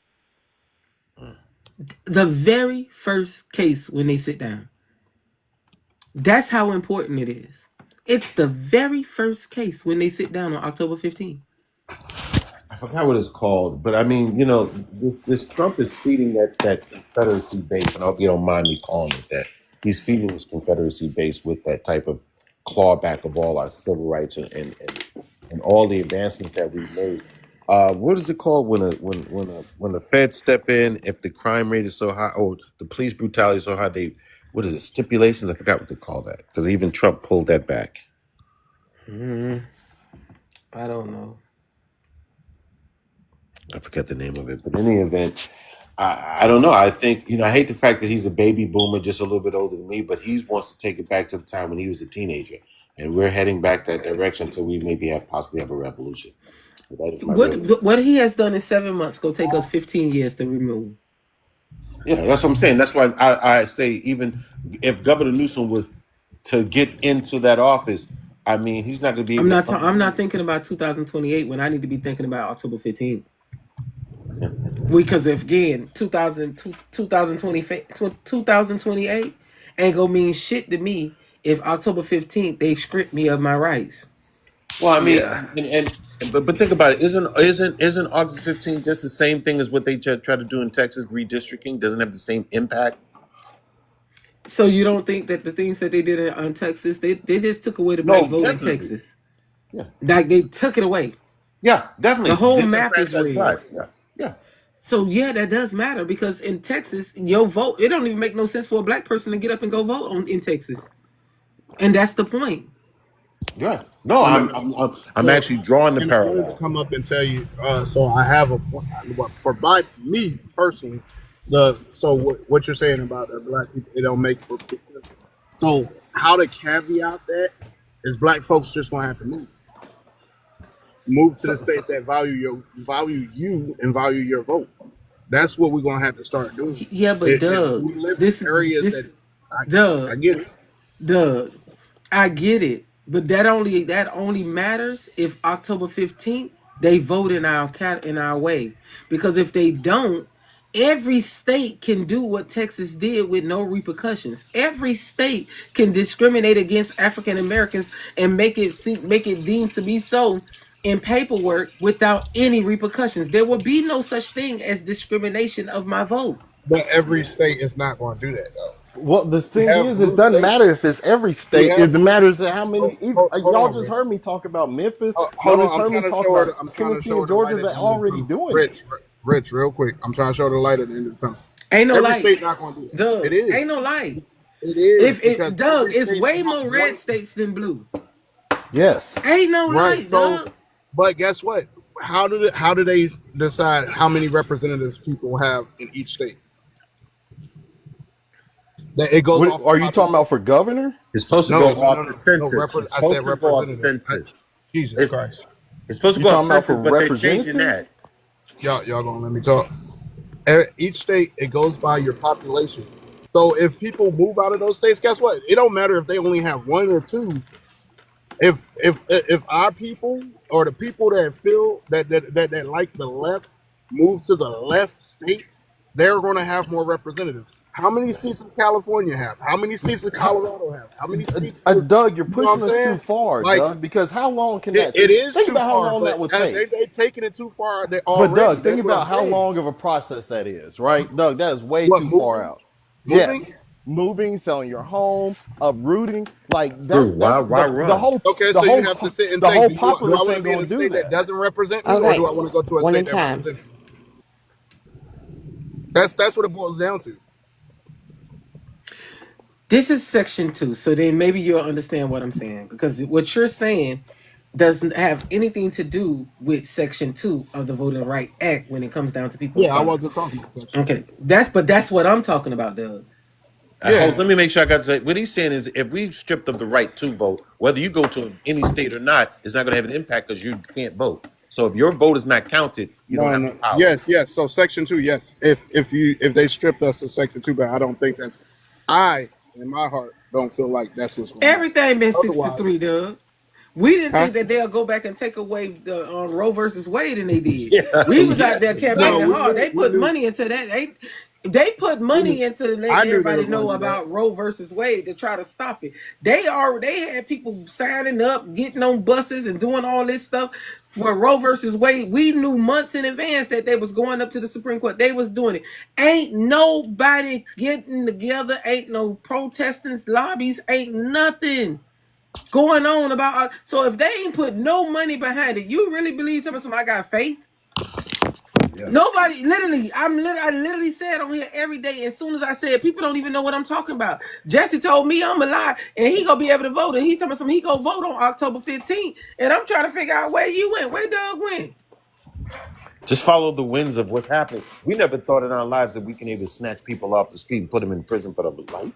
The very first case when they sit down. That's how important it is. It's the very first case when they sit down on October 15th. I forgot what it's called, but I mean, this Trump is feeding that Confederacy base, and I hope you don't mind me calling it that. He's feeding this Confederacy base with that type of clawback of all our civil rights and all the advancements that we've made. What is it called when the feds step in if the crime rate is so high or the police brutality is so high? What is it, stipulations? I forgot what they call that because even Trump pulled that back. I don't know. I forget the name of it, but in any event, I don't know. I think I hate the fact that he's a baby boomer, just a little bit older than me, but he wants to take it back to the time when he was a teenager, and we're heading back that direction until we maybe possibly have a revolution. What he has done in 7 months go take us 15 years to remove. Yeah, that's what I'm saying. That's why I say even if Governor Newsom was to get into that office, I mean, he's not going to be. I'm not thinking about 2028 when I need to be thinking about October 15th. Because if again 2028 ain't gonna mean shit to me if October 15th they strip me of my rights. Well, I mean, but think about it. Isn't August 15th just the same thing as what they try to do in Texas? Redistricting doesn't have the same impact. So you don't think that the things that they did in Texas, they just took away the black vote in Texas? Yeah, like they took it away. Yeah, definitely. The whole map is red. Right. Yeah. So yeah, that does matter because in Texas, your vote, it don't even make no sense for a black person to get up and go vote in Texas, and that's the point. Yeah. No, I'm actually drawing the parallel. I wanted to come up and tell you. So I have a for me personally. What you're saying about black people, it don't make for. So how to caveat that is black folks just gonna have to move to the states that value you and value your vote. That's what we're gonna have to start doing. Yeah, but Doug, we live in areas that I get it. Doug, I get it, but that only matters if October 15th they vote in our way. Because if they don't, every state can do what Texas did with no repercussions. Every state can discriminate against African Americans and make it deemed to be so in paperwork without any repercussions. There will be no such thing as discrimination of my vote. But every state is not going to do that, though. Well, the thing is, it doesn't matter if it's every state. It matters how many. Y'all just heard me talk about Memphis. Y'all just heard me talk about Tennessee and Georgia that already doing it. Rich, real quick. I'm trying to show the light at the end of the tunnel. Ain't no every light. State not going to do it. Doug, it is. Ain't no light. It is. If Doug, it's way more red states than blue. Yes. Ain't no light, Doug. But guess what? How do they decide how many representatives people have in each state? That it goes. What, are you talking about for governor? It's supposed to go off the census. It's supposed to go off census. Jesus Christ! It's supposed to go off census, but they're changing that. Y'all gonna let me talk? Each state, it goes by your population. So if people move out of those states, guess what? It don't matter if they only have one or two. If our people or the people that feel that like the left move to the left states, they're going to have more representatives. How many seats does California have? How many seats does Colorado have? How many seats? Doug, you're pushing us too far, Doug. Because how long can that? It is think too about how far, long that would take. They're taking it too far. But Doug, think about how long of a process that is, right? Doug, that is way too far out. Moving? Yes. Moving, selling your home, uprooting, like that. Dude, why run? The whole you have to sit and the think. whole populace do I ain't going to do that. Doesn't represent me, or do I want to go to a state that represents me? That's what it boils down to. This is section 2, so then maybe you'll understand what I'm saying, because what you're saying doesn't have anything to do with section 2 of the Voting Rights Act when it comes down to people. Yeah, I wasn't talking about that. Okay, that's what I'm talking about, Doug. Let me make sure I got to say what he's saying is if we stripped of the right to vote, whether you go to any state or not, it's not going to have an impact because you can't vote. So if your vote is not counted, you don't have the power. Yes. So section 2, yes. If they stripped us of section 2, but I don't think that's in my heart don't feel like that's what's going on. Everything been 6-3, Doug. We didn't think that they'll go back and take away the Roe versus Wade, and they did. We was out there campaigning hard. They put money into that. They put money into letting everybody know about Roe versus Wade to try to stop it. They had people signing up, getting on buses and doing all this stuff for Roe versus Wade. We knew months in advance that they was going up to the Supreme Court. They was doing it. Ain't nobody getting together. Ain't no protesting lobbies. Ain't nothing. going on about. So if they ain't put no money behind it, you really believe somebody I got faith? Yeah. Nobody, literally, I literally said on here every day. As soon as I said, people don't even know what I'm talking about. Jesse told me I'm a lie, and he gonna be able to vote. And he told me something. He gonna vote on October 15th, and I'm trying to figure out where you went, where Doug went. Just follow the winds of what's happening. We never thought in our lives that we can even snatch people off the street and put them in prison for their life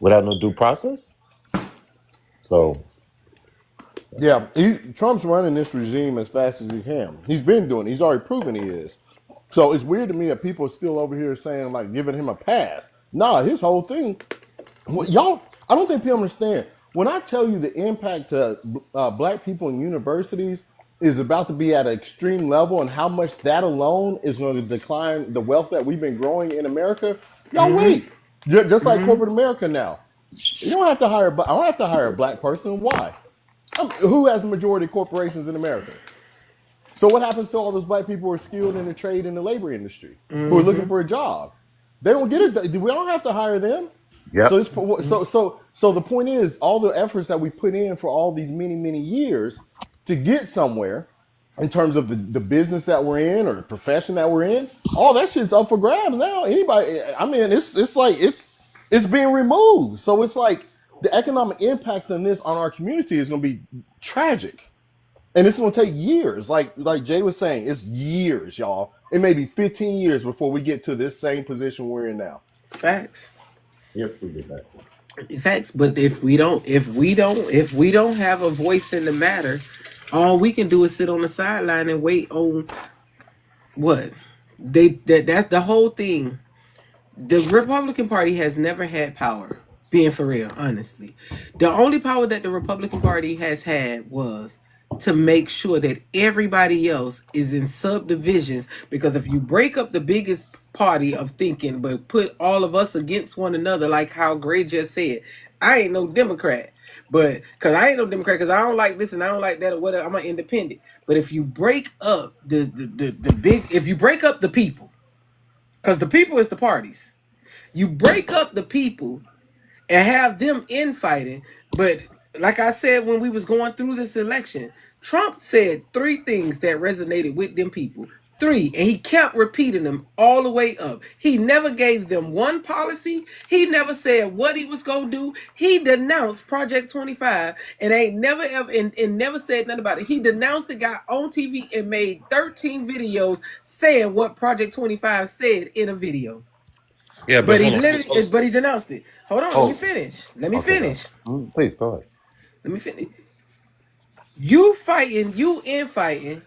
without no due process. So, yeah, Trump's running this regime as fast as he can. He's been doing it. He's already proven he is. So it's weird to me that people are still over here saying, like, giving him a pass. Nah, his whole thing, y'all, I don't think people understand. When I tell you the impact to black people in universities is about to be at an extreme level and how much that alone is going to decline the wealth that we've been growing in America, y'all wait. Just like corporate America now. You don't have to hire, I don't have to hire a black person. Why? Who has the majority of corporations in America? So what happens to all those black people who are skilled in the trade and the labor industry, who are looking for a job? They don't get it. We don't have to hire them. yeah. So the point is, all the efforts that we put in for all these many years to get somewhere, in terms of the business that we're in or the profession that we're in, all that shit's up for grabs now. Anybody, I mean, it's like it's being removed. So it's like the economic impact on this on our community is going to be tragic. And it's going to take years. Like Jay was saying, it's years, y'all. It may be 15 years before we get to this same position we're in now. Facts. Yep, we get that. Facts. But if we don't have a voice in the matter, all we can do is sit on the sideline and wait on what that's the whole thing. The Republican Party has never had power. Being for real, honestly, the only power that the Republican Party has had was to make sure that everybody else is in subdivisions. Because if you break up the biggest party of thinking, but put all of us against one another, like how Gray just said, I ain't no Democrat. But because I ain't no Democrat, because I don't like this and I don't like that or whatever, I'm an independent. But if you break up if you break up the people, because the people is the parties, you break up the people and have them infighting. But like I said, when we was going through this election, Trump said 3 things that resonated with them people. 3, and he kept repeating them all the way up. He never gave them one policy. He never said what he was gonna do. He denounced Project 25 and ain't never ever and never said nothing about it. He denounced it, got on TV and made 13 videos saying what Project 25 said in a video. Yeah, but he literally, but he denounced it. Hold on, let me finish. Let me finish. Please go ahead. Let me finish. You fighting, you infighting,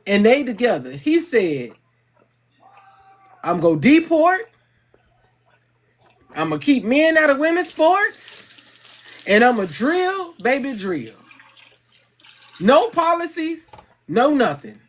and they together. He said, I'm gonna deport, I'm gonna keep men out of women's sports, and I'm gonna drill, baby drill. No policies, no nothing.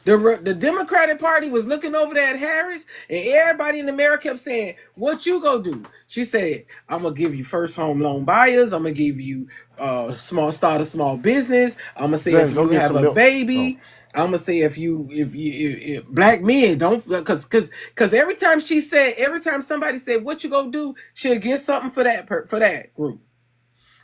The Democratic Party was looking over there at Harris, and everybody in America kept saying, what you gonna do? She said, I'm gonna give you first home loan buyers, I'm gonna give you start a small business, I'm gonna say if you have a baby, I'm gonna say if black men don't, because every time somebody said what you gonna do, she'll get something for that group.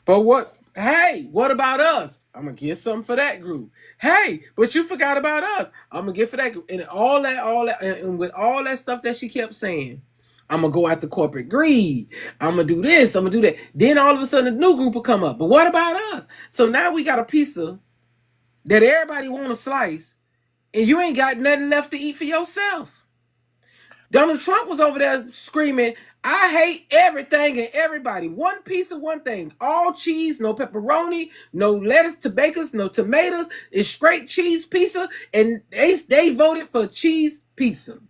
But what about us? I'm gonna get something for that group. Hey, but you forgot about us. I'm gonna get for that group. And all that, and with all that stuff that she kept saying, I'm gonna go after corporate greed. I'm gonna do this. I'm gonna do that. Then all of a sudden, a new group will come up. But what about us? So now we got a pizza that everybody want to slice, and you ain't got nothing left to eat for yourself. Donald Trump was over there screaming, I hate everything and everybody. One piece of one thing. All cheese, no pepperoni, no lettuce, tomatoes, no tomatoes. It's straight cheese pizza. And they voted for cheese pizza.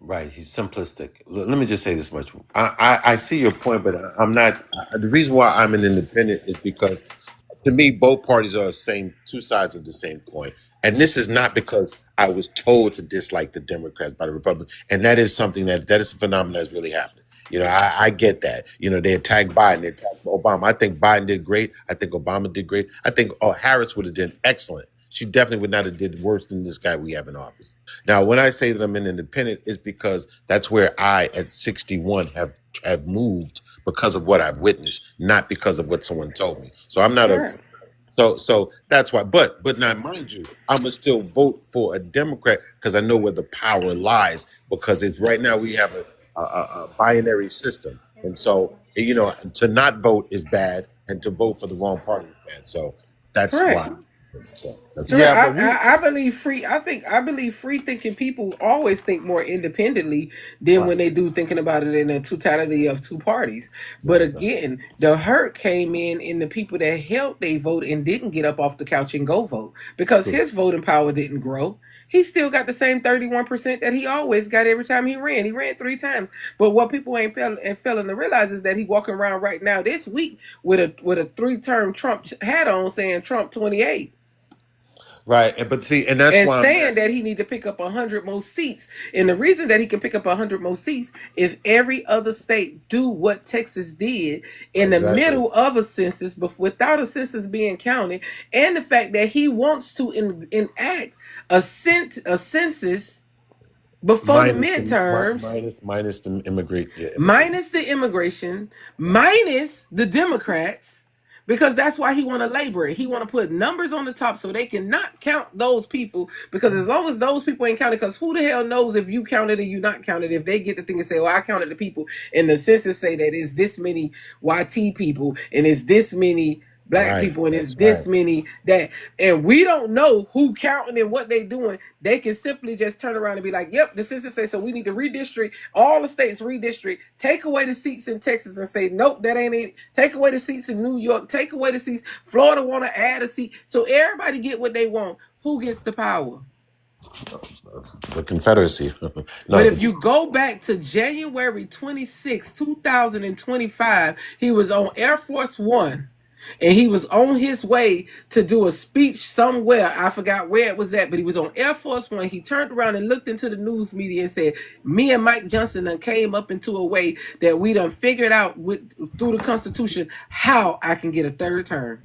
Right. He's simplistic. Let me just say this much. I see your point, but I'm not. The reason why I'm an independent is because to me, both parties are the same, 2 sides of the same coin. And this is not because I was told to dislike the Democrats by the Republicans. And that is something that is a phenomenon that's really happening. You know, I get that. You know, they attacked Biden, they attacked Obama. I think Biden did great. I think Obama did great. I think Harris would have done excellent. She definitely would not have did worse than this guy we have in office. Now, when I say that I'm an independent, it's because that's where I, at 61, have moved because of what I've witnessed, not because of what someone told me. So I'm not Right. so that's why. But now, mind you, I'm gonna still vote for a Democrat because I know where the power lies. Because it's right now we have a binary system, and so to not vote is bad, and to vote for the wrong party is bad. So that's Right. why. So that's Correct. Yeah, but we I believe free. I believe free thinking people always think more independently than right, when they do thinking about it in a totality of two parties. But right, exactly. again, the hurt came in the people that held they vote and didn't get up off the couch and go vote because True. his voting power didn't grow. He still got the same 31% that he always got every time he ran. He ran 3 times. But what people ain't failing to realize is that he walking around right now this week with a 3-term Trump hat on saying Trump 28 Right, but see, and that's and why I'm saying that he need to pick up 100 more seats. And the reason that he can pick up 100 more seats, if every other state do what Texas did in the exactly middle of a census, but without a census being counted, and the fact that he wants to enact a census before the minus the midterms, minus the immigrant, yeah, immigrant. minus the immigration, Right, minus the Democrats, because that's why he want to labor it. He want to put numbers on the top so they can not count those people. Because as long as those people ain't counted, because who the hell knows if you counted or you not counted? If they get the thing and say, "Well, I counted the people," and the census say that it's this many YT people and it's this many black right, people and it's that's right. this many that, and we don't know who counting and what they doing. They can simply just turn around and be like, "Yep, the census say so. We need to redistrict all the states. Redistrict. Take away the seats in Texas and say nope, that ain't it. Take away the seats in New York. Take away the seats. Florida want to add a seat. So everybody get what they want. Who gets the power?" The Confederacy. But No, if you go back to January 26, 2025, he was on Air Force One and he was on his way to do a speech somewhere. I forgot where it was at, but he was on Air Force One. He turned around and looked into the news media and said, "Me and Mike Johnson done came up into a way that we done figured out through the Constitution how I can get a third term."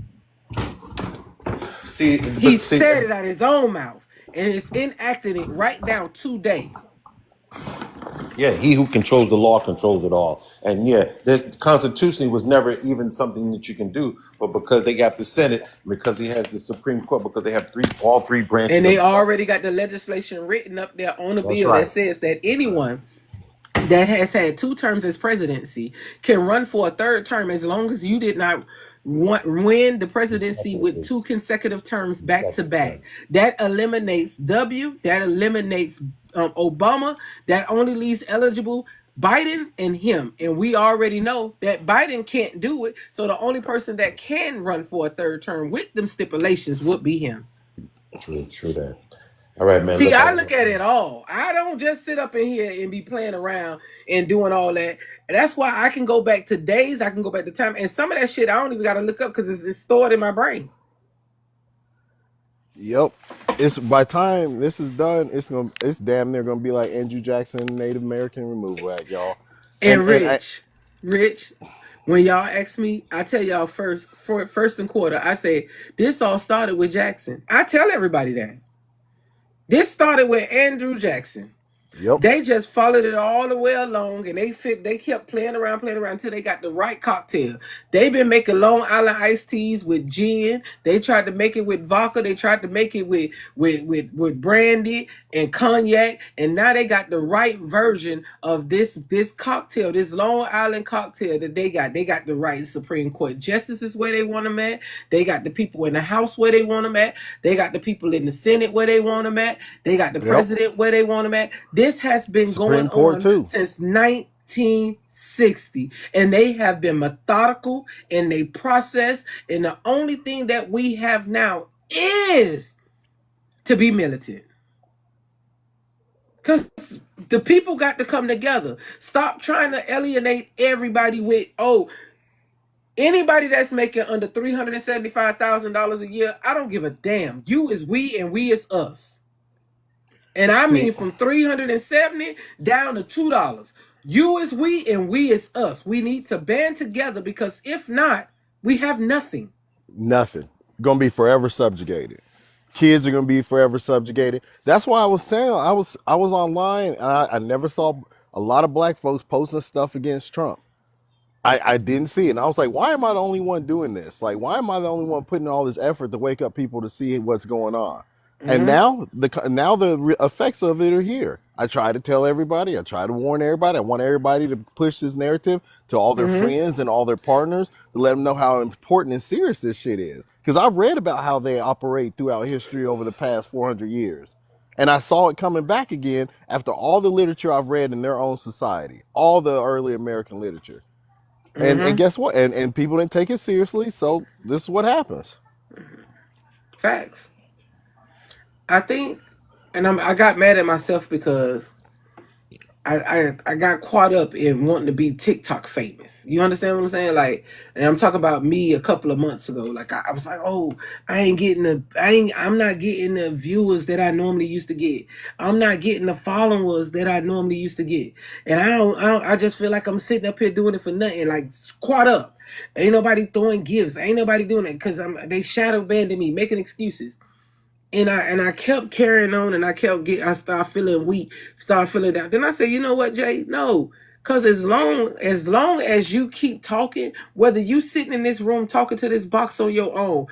see, He but see, said it out of his own mouth, and it's enacting it right now today. yeah, he who controls the law controls it all. And yeah, this constitutionally was never even something that you can do, but because they got the Senate, because he has the Supreme Court, because they have all three branches And of they the government. already got the legislation written up there on a That's bill that right. says that anyone that has had 2 terms as presidency can run for a third term as long as you did not win the presidency with Consecutively, 2 consecutive terms back to back. consecutive. That eliminates that eliminates Obama. That only leaves eligible Biden and him. And we already know that Biden can't do it. So the only person that can run for a third term with them stipulations would be him. True that. All right, man. See, Look, I look at it all. I don't just sit up in here and be playing around and doing all that. And that's why I can go back to days. I can go back to time. And some of that shit I don't even got to look up because it's stored in my brain. Yep. It's by time this is done, it's damn near gonna be like Andrew Jackson Native American Removal Act, y'all. And And Rich, when y'all ask me, I tell y'all first and quarter, I say, this all started with Jackson. I tell everybody that. This started with Andrew Jackson. yep. They just followed it all the way along, and they kept playing around until they got the right cocktail. They've been making Long Island iced teas with gin. They tried to make it with vodka. They tried to make it with brandy and cognac, and now they got the right version of this cocktail, this Long Island cocktail that they got. They got the right Supreme Court justices where they want them at. They got the people in the House where they want them at. They got the people in the Senate where they want them at. They got the Yep. president where they want them at. This has been Supreme going Court on too. since 1960, and they have been methodical in their process. And the only thing that we have now is to be militant. Because the people got to come together. Stop trying to alienate everybody with, anybody that's making under $375,000 a year, I don't give a damn. You is we and we is us. And I See, mean from 370 down to $2. You is we and we is us. We need to band together because if not, we have nothing. nothing. Gonna be forever subjugated. Kids are gonna be forever subjugated. That's why I was saying I was online and I never saw a lot of black folks posting stuff against Trump. I didn't see it. And I was like, why am I the only one doing this? Like, why am I the only one putting all this effort to wake up people to see what's going on? And now the effects of it are here. I try to tell everybody. I try to warn everybody. I want everybody to push this narrative to all their friends and all their partners to let them know how important and serious this shit is. Because I've read about how they operate throughout history over the past 400 years. And I saw it coming back again after all the literature I've read in their own society, all the early American literature. And guess what? And people didn't take it seriously, so this is what happens. Facts. I think, and I got mad at myself because I got caught up in wanting to be TikTok famous. You understand what I'm saying? Like, and I'm talking about me a couple of months ago. Like I was like, oh, I'm not getting the viewers that I normally used to get. I'm not getting the followers that I normally used to get. And I just feel like I'm sitting up here doing it for nothing. Like caught up. Ain't nobody throwing gifts. Ain't nobody doing it because they shadow banding me, making excuses. And I kept carrying on, and I started feeling weak, started feeling down. Then I said, you know what, Jay? No, because as long as you keep talking, whether you sitting in this room talking to this box on your own,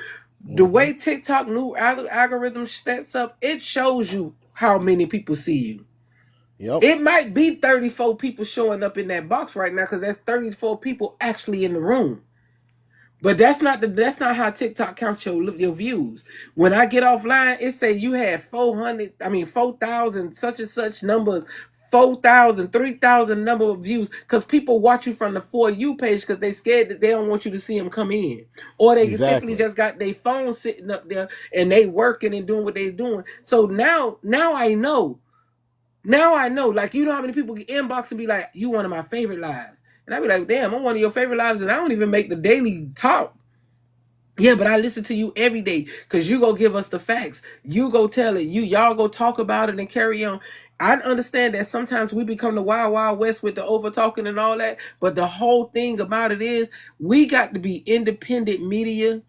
the way TikTok new algorithm sets up, it shows you how many people see you. Yep. It might be 34 people showing up in that box right now because that's 34 people actually in the room. But that's not how TikTok counts your views. When I get offline, it say you had 4,000 such and such numbers, 4,000, 3,000 number of views, because people watch you from the For You page because they scared that they don't want you to see them come in, or they simply just got their phone sitting up there and they working and doing what they're doing. So now I know. Now I know. Like, you know how many people get inbox and be like, "You one of my favorite lives." And I be like, damn, I'm one of your favorite lives, and I don't even make the daily talk. Yeah, but I listen to you every day because you go give us the facts. You go tell it. Y'all go talk about it and carry on. I understand that sometimes we become the wild, wild west with the over talking and all that. But the whole thing about it is we got to be independent media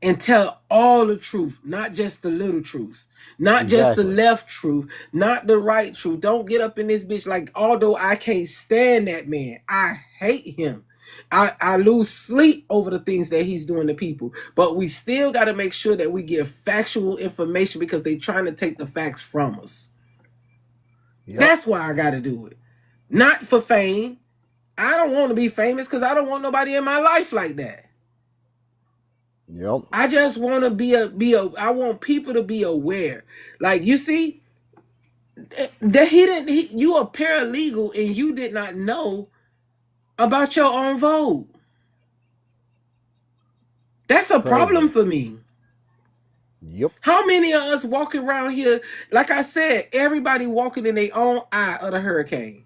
and tell all the truth, not just the little truths, not just the left truth, not the right truth. Don't get up in this bitch like, although I can't stand that man, I hate him. I lose sleep over the things that he's doing to people, but we still got to make sure that we give factual information because they're trying to take the facts from us. Yep. That's why I got to do it. Not for fame. I don't want to be famous because I don't want nobody in my life like that. Yep. I just want to I want people to be aware. Like, you see, that you are paralegal and you did not know about your own vote. That's a problem for me. Yep. How many of us walking around here, like I said, everybody walking in their own eye of the hurricane?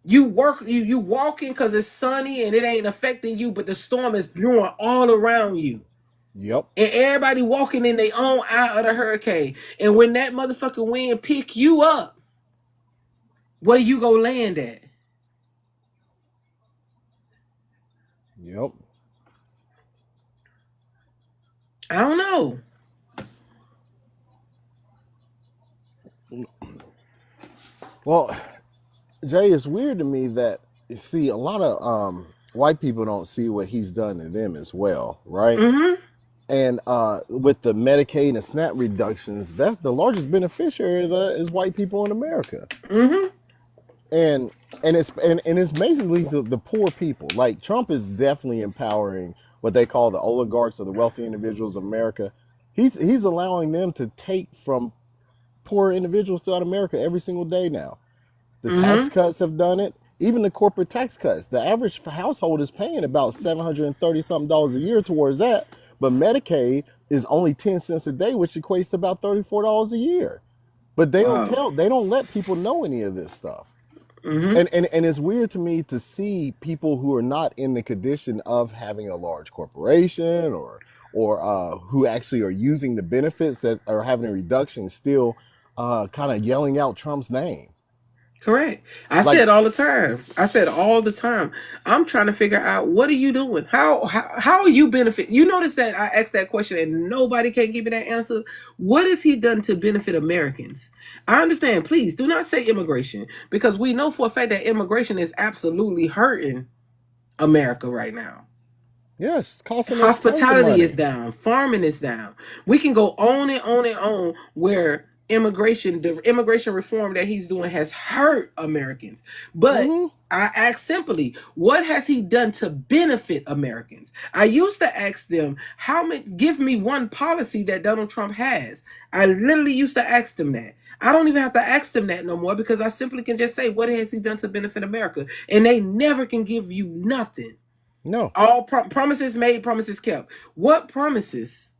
You walking because it's sunny and it ain't affecting you, but the storm is brewing all around you. Yep. And everybody walking in their own eye of the hurricane. And when that motherfucking wind pick you up, where you go land at? Yep. I don't know. Well, Jay, it's weird to me that, you see, a lot of white people don't see what he's done to them as well, right? Mm-hmm. And with the Medicaid and SNAP reductions, that's the largest beneficiary of that is white people in America. Mm-hmm. And it's basically the poor people. Like, Trump is definitely empowering what they call the oligarchs or the wealthy individuals of America. He's allowing them to take from poor individuals throughout America every single day now. The tax cuts have done it. Even the corporate tax cuts. The average household is paying about $730-something a year towards that. But Medicaid is only 10 cents a day, which equates to about $34 a year. But they don't let people know any of this stuff. Mm-hmm. And it's weird to me to see people who are not in the condition of having a large corporation or who actually are using the benefits that are having a reduction still kind of yelling out Trump's name. Correct. I said all the time. I'm trying to figure out, what are you doing? How are you benefit? You notice that I asked that question and nobody can give me that answer. What has he done to benefit Americans? I understand. Please do not say immigration, because we know for a fact that immigration is absolutely hurting America right now. Yes, costing us tons of Hospitality money. is down. Farming is down. We can go on and on and on where the immigration reform that he's doing has hurt Americans. But I ask simply, what has he done to benefit Americans? I used to ask them, give me one policy that Donald Trump has. I literally used to ask them that. I don't even have to ask them that no more because I simply can just say, what has he done to benefit America? And they never can give you nothing. No. All promises made, promises kept. What promises?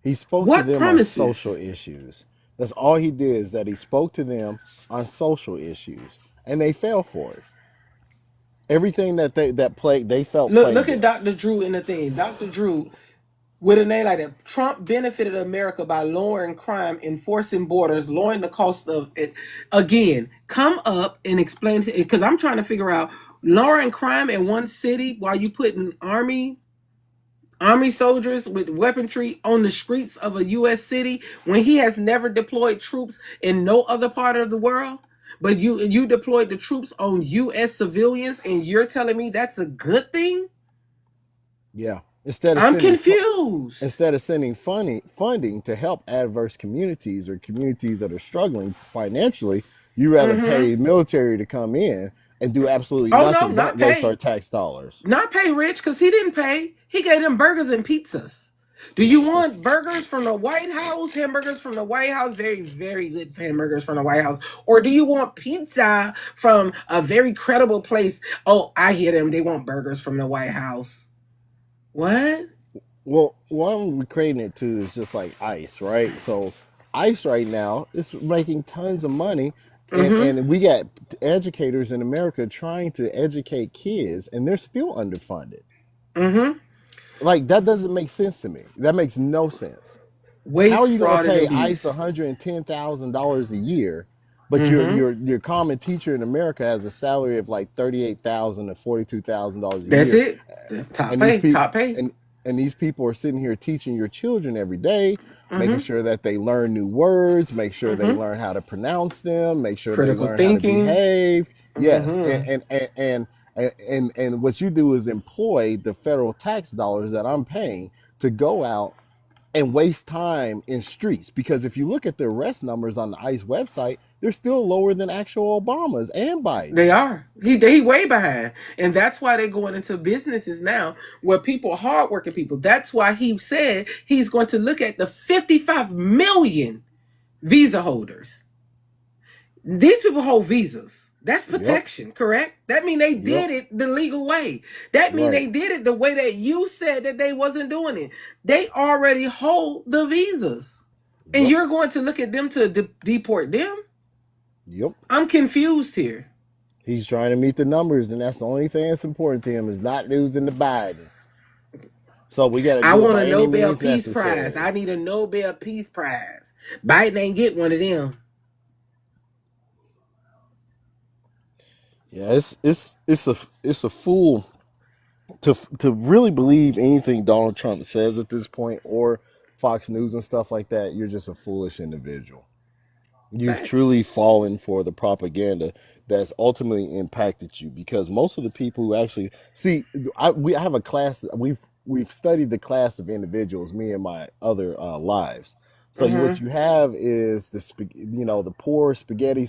He spoke What to them promises? on social issues. That's all he did, is that he spoke to them on social issues, and they fell for it. Everything that they felt Look plagued at them. Dr. Drew in the thing. Dr. Drew, with a name like that, Trump benefited America by lowering crime, enforcing borders, lowering the cost of it. Again, come up and explain to it, because I'm trying to figure out lowering crime in one city while you putting army soldiers with weaponry on the streets of a U.S. city when he has never deployed troops in no other part of the world. But you deployed the troops on U.S. civilians, and you're telling me that's a good thing? Yeah. I'm confused. Instead of sending funding to help adverse communities or communities that are struggling financially, you rather pay military to come in and do absolutely nothing but waste our tax dollars. Not pay Rich, because he didn't pay. He gave them burgers and pizzas. Do you want burgers from the White House, hamburgers from the White House, very, very good hamburgers from the White House? Or do you want pizza from a very credible place? Oh, I hear them. They want burgers from the White House. What? Well, what I'm creating it to is just like ICE, right? So ICE right now is making tons of money, and we got educators in America trying to educate kids, and they're still underfunded. Like, that doesn't make sense to me. That makes no sense. Waste, how are you going fraud, to pay and abuse. ICE $110,000 a year, but your common teacher in America has a salary of like $38,000 to $42,000 a That's year? it. Top pay. And these people are sitting here teaching your children every day, making sure that they learn new words, make sure they learn how to pronounce them, make sure Critical they learn thinking. how to behave. Yes, and what you do is employ the federal tax dollars that I'm paying to go out and waste time in streets, because if you look at the arrest numbers on the ICE website, they're still lower than actual Obama's and Biden. They are. He way behind. And that's why they're going into businesses now where people, hardworking people. That's why he said he's going to look at the 55 million visa holders. These people hold visas. That's protection, correct? That means they did it the legal way. That means they did it the way that you said that they wasn't doing it. They already hold the visas. And you're going to look at them to deport them? Yep. I'm confused here. He's trying to meet the numbers, and that's the only thing that's important to him, is not losing to Biden. So we got to. I want a Nobel Peace Prize. I need a Nobel Peace Prize. Biden ain't get one of them. Yeah, it's a fool to really believe anything Donald Trump says at this point, or Fox News and stuff like that. You're just a foolish individual. You've truly fallen for the propaganda that's ultimately impacted you, because most of the people who actually see, I have a class. We've studied the class of individuals, me and my other lives. So what you have is the poor spaghetti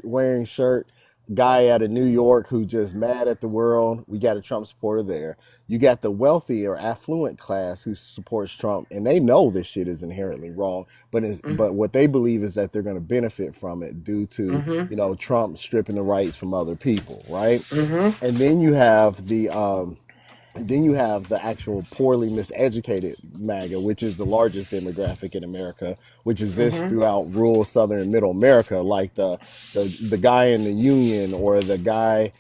wearing shirt guy out of New York who just mad at the world. We got a Trump supporter there. You got the wealthy or affluent class who supports Trump, and they know this shit is inherently wrong, but but what they believe is that they're going to benefit from it due to Trump stripping the rights from other people, right? And then you have the actual poorly miseducated MAGA, which is the largest demographic in America, which exists throughout rural Southern and Middle America, like the guy in the union, or the guy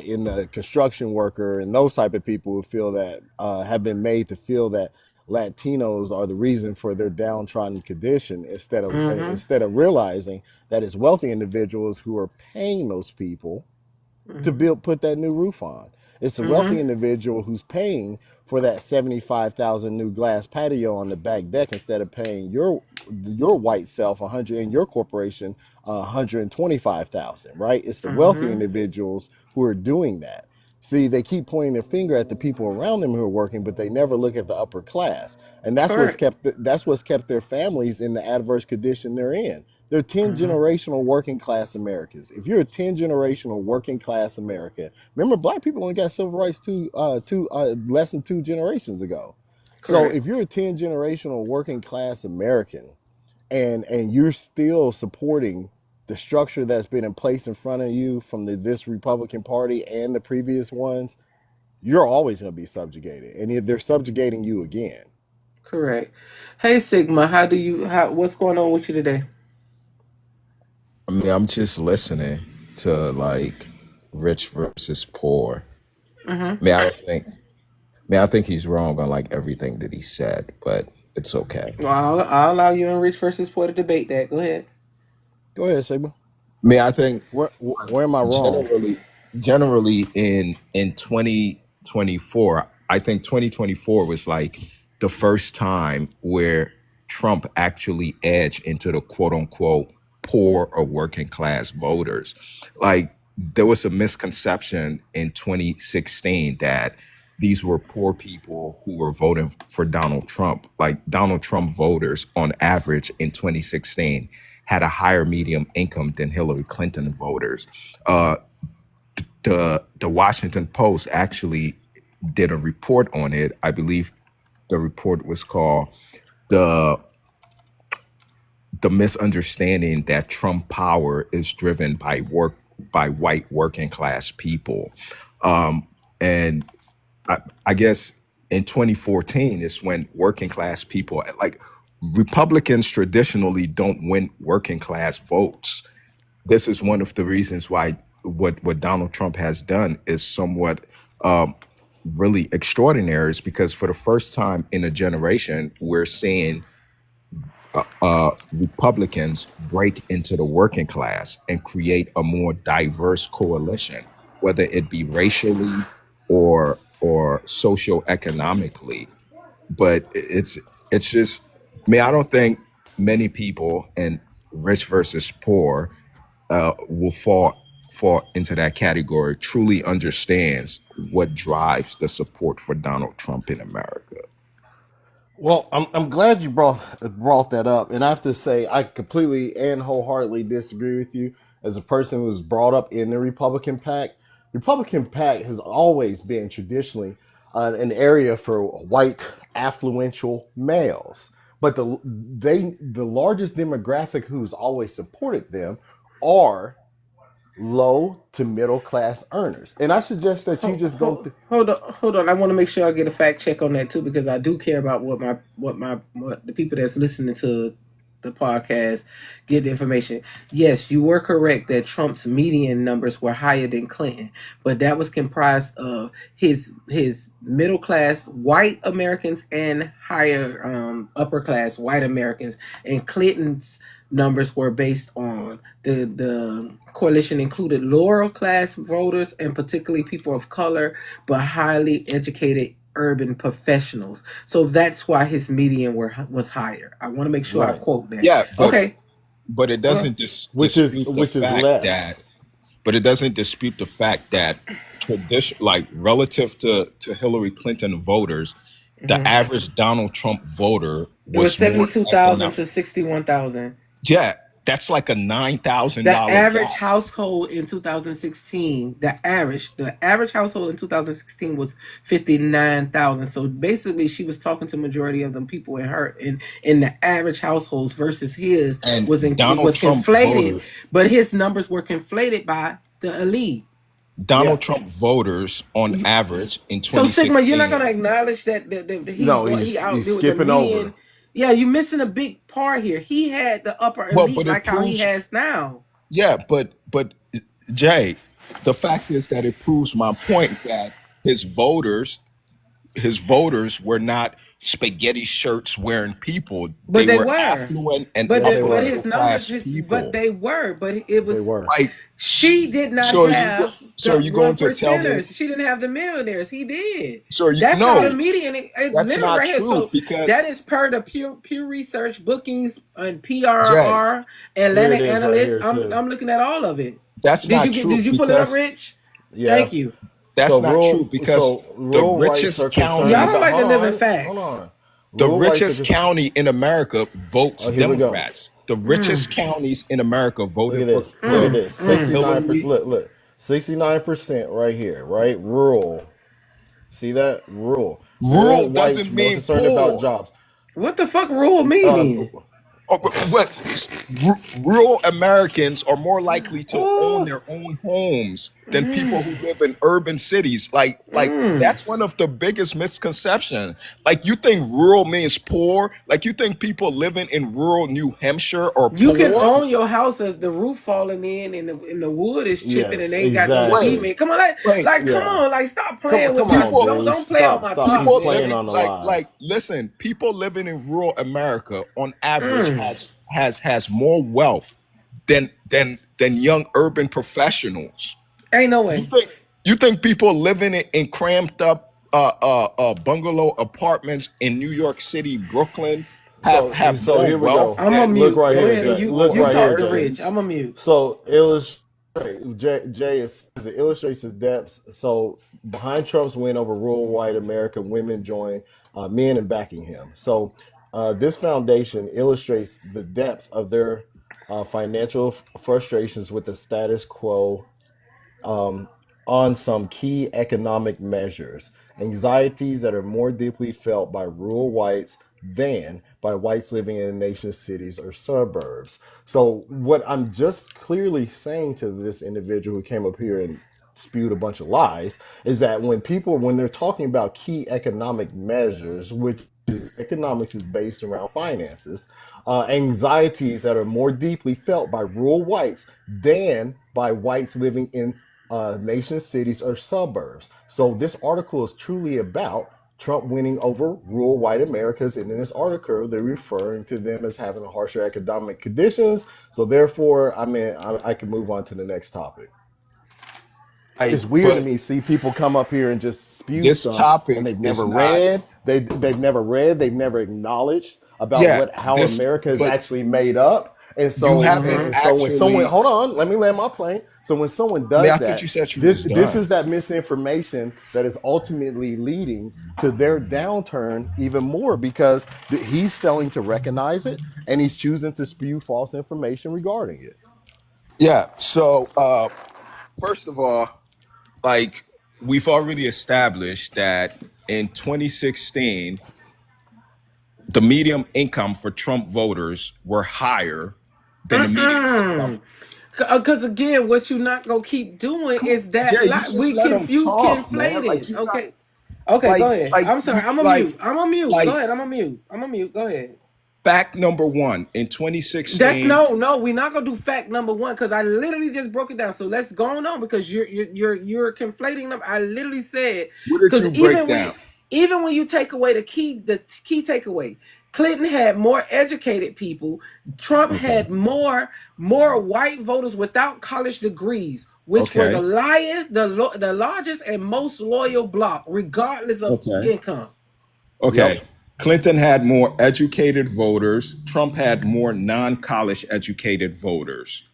in the construction worker, and those type of people who feel that have been made to feel that Latinos are the reason for their downtrodden condition, instead of realizing that it's wealthy individuals who are paying those people to put that new roof on. It's the wealthy individual who's paying for that $75,000 new glass patio on the back deck, instead of paying your white self $100 and your corporation $125,000. Right? It's the wealthy individuals who are doing that. See, they keep pointing their finger at the people around them who are working, but they never look at the upper class, and that's what's Correct. kept their families in the adverse condition they're in. They're 10 Mm-hmm. generational working class Americans. If you're a 10 generational working class American, remember black people only got civil rights less than 2 generations ago. So Correct. if you're a 10 generational working class American, and you're still supporting the structure that's been in place in front of you from this Republican Party and the previous ones, you're always going to be subjugated, and they're subjugating you again. Correct. Hey Sigma, what's going on with you today? I mean, I'm just listening to like rich versus poor. Mm-hmm. I mean, I think he's wrong on like everything that he said, but it's okay. Well, I'll allow you and Rich versus Poor to debate that. Go ahead. Go ahead, Sigma. I mean, I think Where am I wrong? generally in 2024, I think 2024 was like the first time where Trump actually edged into the quote unquote poor or working class voters. Like there was a misconception in 2016 that these were poor people who were voting for Donald Trump. Like Donald Trump voters on average in 2016 had a higher median income than Hillary Clinton voters. The Washington Post actually did a report on it. I believe the report was called the misunderstanding that Trump power is driven by white working class people. And I guess in 2014 is when working class people, like Republicans traditionally don't win working class votes. This is one of the reasons why what Donald Trump has done is somewhat really extraordinary, is because for the first time in a generation, we're seeing Republicans break into the working class and create a more diverse coalition, whether it be racially or socioeconomically. But it's just, I mean, I don't think many people in rich versus poor will fall into that category truly understands what drives the support for Donald Trump in America. Well, I'm glad you brought that up, and I have to say I completely and wholeheartedly disagree with you. As a person who was brought up in the Republican PAC, has always been traditionally an area for white affluential males, but the largest demographic who's always supported them are low to middle class earners, and I suggest that you just go. Hold on. I want to make sure I get a fact check on that too, because I do care about what the people that's listening to the podcast get the information. Yes, you were correct that Trump's median numbers were higher than Clinton, but that was comprised of his middle class white Americans and higher upper class white Americans, and Clinton's numbers were based on the coalition included lower class voters and particularly people of color, but highly educated urban professionals. So that's why his median was higher. I want to make sure I quote that. Yeah, okay. But it doesn't which is less. But it doesn't dispute the fact that like relative to Hillary Clinton voters, the average Donald Trump voter was 72,000 to 61,000. Yeah, that's like a $9,000. The average household in 2016, the average household in 2016 was 59,000. So basically, she was talking to majority of the people in the average households versus his was conflated, but his numbers were conflated by the elite. Donald Trump voters on average in 2016. So Sigma, you're not going to acknowledge that he's skipping over. Yeah, you're missing a big part here. He had the upper elite like how he has now. Yeah, but Jay, the fact is that it proves my point that his voters were not spaghetti shirts wearing people. But they were affluent and his numbers. But they were. But it was like she did not have. So you going to tell me she didn't have the millionaires? He did. So that's how the median. That's not right true. So because that is per the Pew Research bookings and PRR Atlantic analysts. I'm looking at all of it. That's not true. Did you pull it up, Rich? Yeah. Thank you. That's not true because the rural whites richest are concerned county, Y'all don't about. like to Hold live in on, hold facts. on. the Rural whites are richest county in America votes Oh, here we go. Democrats. The richest counties in America Look voted at this. Look at this. for 69. Hillary. Look. 69% right here. Right. Rural. See that? Rural. Rural Rural whites doesn't more mean concerned about poor. jobs. What the fuck rule mean Uh, then? Oh, rural Americans are more likely to own their own homes than people who live in urban cities. Like that's one of the biggest misconceptions. Like you think rural means poor? Like you think people living in rural New Hampshire are You can poor? own your house as the roof falling in and the wood is chipping yes, and they ain't got no exactly. cement. Come on, Wait. come Yeah. on, like stop playing with Come my on, People, don't dude. play on my Stop. top, people He's man. playing living on the live. listen, people living in rural America on average has more wealth than young urban professionals. Ain't no You way. think you think people living in cramped up bungalow apartments in New York City, Brooklyn have So more here we wealth go. I'm a than mute. Look right Go here, ahead and Jay. you Look you right talk here, to Jay. Rich. I'm a mute. So Jay it illustrates the depths. So behind Trump's win over rural white America, women join men in backing him. So this foundation illustrates the depth of their financial frustrations with the status quo um, on some key economic measures, anxieties that are more deeply felt by rural whites than by whites living in the nation's cities or suburbs. So, what I'm just clearly saying to this individual who came up here and spewed a bunch of lies is that when they're talking about key economic measures, which economics is based around finances, anxieties that are more deeply felt by rural whites than by whites living in nation cities or suburbs. So this article is truly about Trump winning over rural white Americas, and in this article, they're referring to them as having harsher economic conditions. So therefore, I can move on to the next topic. It's weird to but me see people come up here and just spew this stuff topic and they've is never not. read, they've never read, they've never acknowledged about Yeah, how this America is but actually made up. And you so haven't and so when someone actually. hold on, let me land my plane. So when someone I mean, does I thought you that, said you was this done. is that misinformation that is ultimately leading to their downturn even more because he's failing to recognize it and he's choosing to spew false information regarding it. Yeah. So first of all, like we've already established that in 2016, the median income for Trump voters were higher than the median income. Because again, what you not gonna keep doing Come on, is that Jay, you just we let can him you talk, man. Like conflating. you're not Okay. Okay, go ahead. like I'm sorry. you I'm a mute. I'm a mute. Go like ahead. I'm a mute. I'm a mute. Go ahead. fact number one in That's 2016. no. We're not gonna do fact number one because I literally just broke it down. So let's go on because you're conflating them. I literally said What did because you break down? even when you take away the key takeaway, Clinton had more educated people. Trump Okay. had more white voters without college degrees, which were Okay. the largest and most loyal bloc, regardless of Okay. income. Okay. Yep. Clinton had more educated voters. Trump had more non-college educated voters.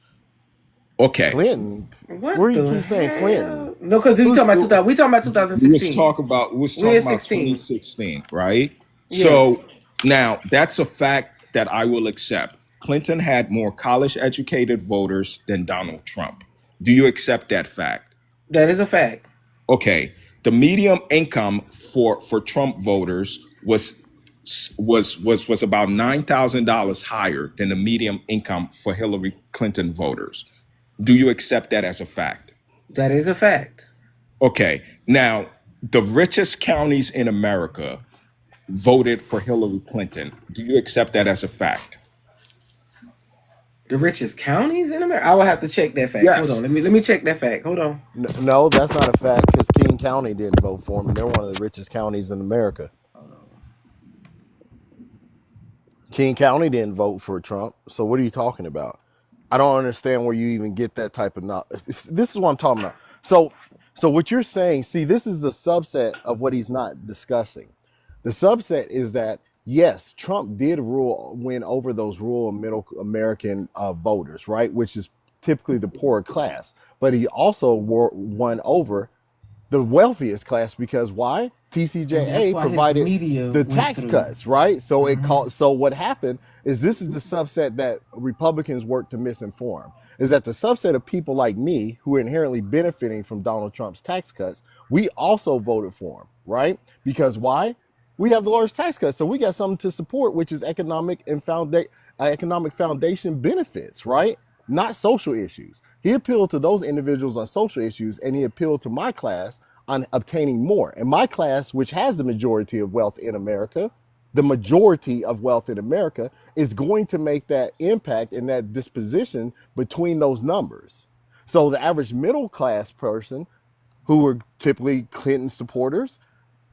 Okay. Clinton. What Where you the keep saying Clinton? hell? No, because we talking about 2000. We talking about We was 2016. We talking in about 16. 2016, right? Yes, So now that's a fact that I will accept. Clinton had more college educated voters than Donald Trump. Do you accept that fact? that is a fact. Okay. The median income for Trump voters was about $9,000 higher than the median income for Hillary Clinton voters. Do you accept that as a fact? That is a fact. Okay. Now, the richest counties in America voted for Hillary Clinton. Do you accept that as a fact? The richest counties in America. I will have to check that fact. Hold Yes. on. Let me check that fact. Hold on. No, that's not a fact because King County didn't vote for him. They're one of the richest counties in America. King County didn't vote for Trump. So what are you talking about? I don't understand where you even get that type of knowledge. This is what I'm talking about. So what you're saying, see, this is the subset of what he's not discussing. The subset is that yes, Trump did win over those rural and middle American voters, right? Which is typically the poorer class. But he also won over the wealthiest class, because why? And that's TCJA why his provided media the went tax through. cuts, right? So it called. So what happened is, this is the subset that Republicans work to misinform. Is that the subset of people like me who are inherently benefiting from Donald Trump's tax cuts? We also voted for him, right? Because why? We have the largest tax cuts, so we got something to support, which is economic foundation benefits, right? Not social issues. He appealed to those individuals on social issues, and he appealed to my class on obtaining more. And my class, which has the majority of wealth in America, is going to make that impact and that disposition between those numbers. So the average middle class person, who are typically Clinton supporters,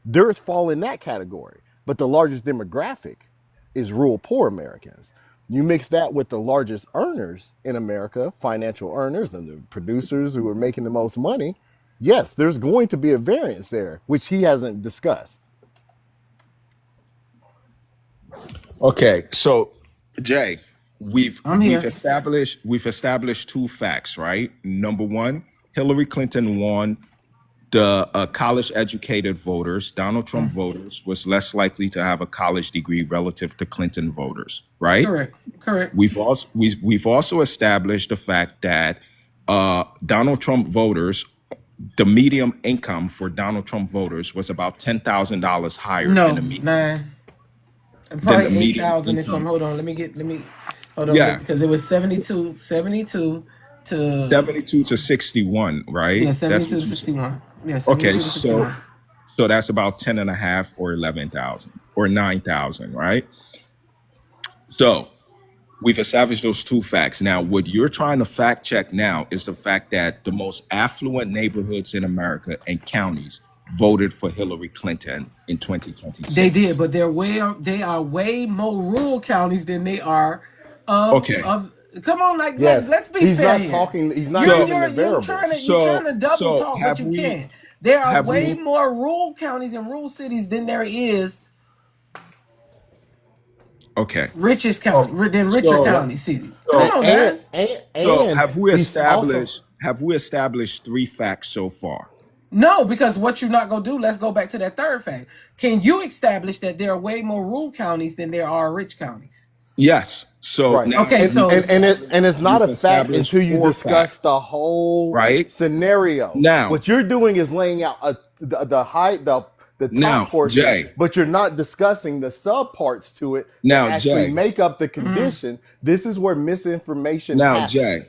they're fall in that category. But the largest demographic is rural poor Americans. You mix that with the largest earners in America, financial earners, and the producers who are making the most money. Yes, there's going to be a variance there, which he hasn't discussed. Okay, so Jay, we've I'm here. established two facts, right? Number one, Hillary Clinton won. The college-educated voters, Donald Trump voters, was less likely to have a college degree relative to Clinton voters, right? Correct. We've also established the fact that Donald Trump voters, the median income for Donald Trump voters was about $10,000 higher than the median. Probably 8,000 and something. Hold on, let me hold on. Yeah. Because it was 72 to 61, right? Yeah, 72 to 61. Yeah, 72 Okay, to 61. so that's about 10 and a half or 11,000 or 9,000, right? So we've established those two facts. Now, what you're trying to fact check now is the fact that the most affluent neighborhoods in America and counties voted for Hillary Clinton in 2026. They did, but they are way more rural counties than they are of come on, Yes. let's be He's fair not here. talking. He's not You're giving the variables. trying to double talk, but you can't. There are way more rural counties and rural cities than there is richer county city. Come on, man. So have we established three facts so far? No, because what you're not gonna do, let's go back to that third fact. Can you establish that there are way more rural counties than there are rich counties? Yes. So right. Now, it's not a fact until you discuss the whole scenario. Now, what you're doing is laying out the top portion, Jay, but you're not discussing the sub parts to it that actually make up the condition. This is where misinformation happens. Jay,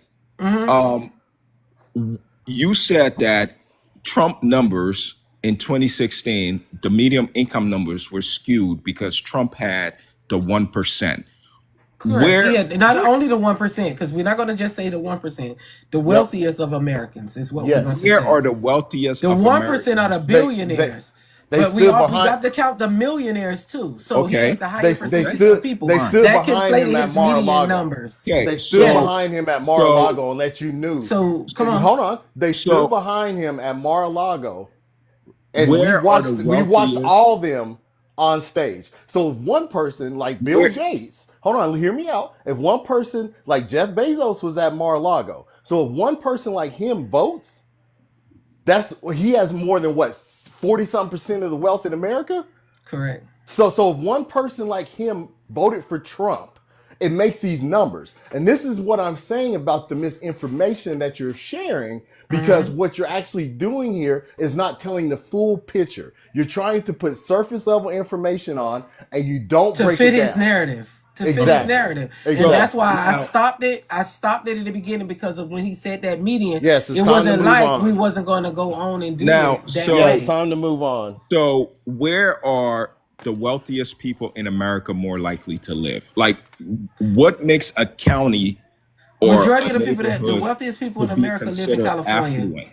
you said that Trump numbers in 2016, the median income numbers were skewed because Trump had the 1%. Correct. Not only the 1%, because we're not going to just say the 1%. The wealthiest of Americans is what we're going to say. Where are the wealthiest? The 1% are the billionaires. But we got to count the millionaires too. So he had the highest percentage of people. They stood that behind him at Mar-a-Lago. Numbers. They stood behind him at Mar-a-Lago and let you know. So come on, hold on. They stood behind him at Mar-a-Lago, and we watched all of them on stage. So if one person like Bill Gates, hold on, hear me out. If one person like Jeff Bezos was at Mar-a-Lago, so if one person like him votes, he has more than 40-something% of the wealth in America? Correct. So if one person like him voted for Trump, it makes these numbers. And this is what I'm saying about the misinformation that you're sharing, because what you're actually doing here is not telling the full picture. You're trying to put surface level information on, and you don't break it down. To fit his narrative. Fit his narrative. Exactly. And that's why I stopped it. I stopped it at the beginning because of when he said that median. Yes, it wasn't like we wasn't going to go on and do it that way. It's time to move on. So where are the wealthiest people in America more likely to live? Like, what makes a county or majority of the wealthiest people in America live in California? Affluent?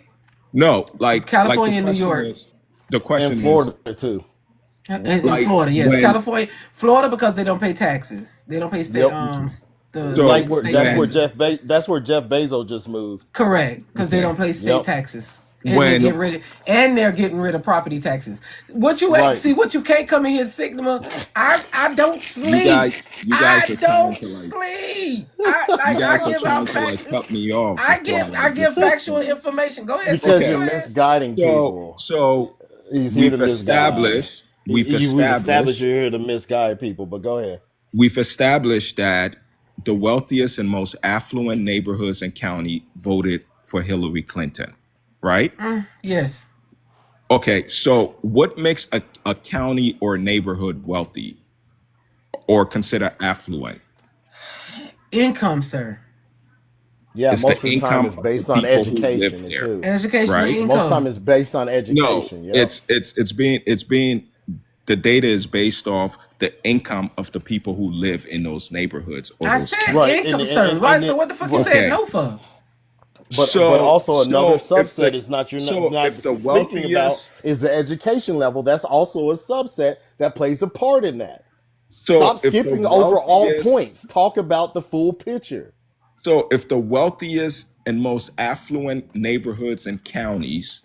No, like California and New York. The question is Florida too. In Florida, yes. California, Florida, because they don't pay taxes. They don't pay state. That's where Jeff Bezos just moved. Correct, because they don't pay state taxes. And when they're getting rid of property taxes. What you Right. see? What you can't come in here, Sigma. I don't you sleep. guys you guys I are trying don't to like sleep. you I guys are give out trying to like factual. cut me off I before I give I like give get this factual point. information. Go ahead, Because Sigma. you're Go Okay. ahead. misguiding people. So He's here to we've misguide. established We've established you're here to misguide people, but go ahead. we've established that the wealthiest and most affluent neighborhoods and county voted for Hillary Clinton, right? Yes. Okay, so what makes a county or neighborhood wealthy or consider affluent? Income, sir. Yeah, It's most the of the time income it's of based the on people who live education there, too. Education and right? income. Most time it's based on No, education. Yep. it's being the data is based off the income of the people who live in those neighborhoods or I those said counties. Right. income, sir. Right. So what the fuck you said Okay. no for? But also another if subset is not if the speaking about wealthiest is the education level. That's also a subset that plays a part in that. so Stop if the skipping over all wealthiest points. Talk about the full picture. so if the wealthiest and most affluent neighborhoods and counties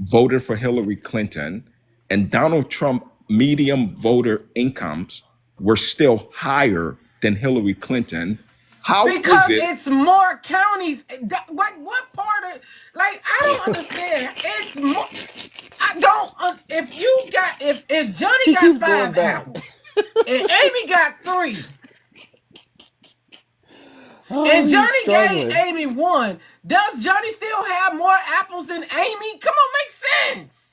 voted for Hillary Clinton and Donald Trump medium voter incomes were still higher than Hillary Clinton, how is Because it? it's more counties. What part of I don't understand. It's more. I don't. If Johnny He got keeps 5 going back. apples and Amy got 3, Oh, and he's Johnny gave struggling. Amy 1, does Johnny still have more apples than Amy? Come on, make sense.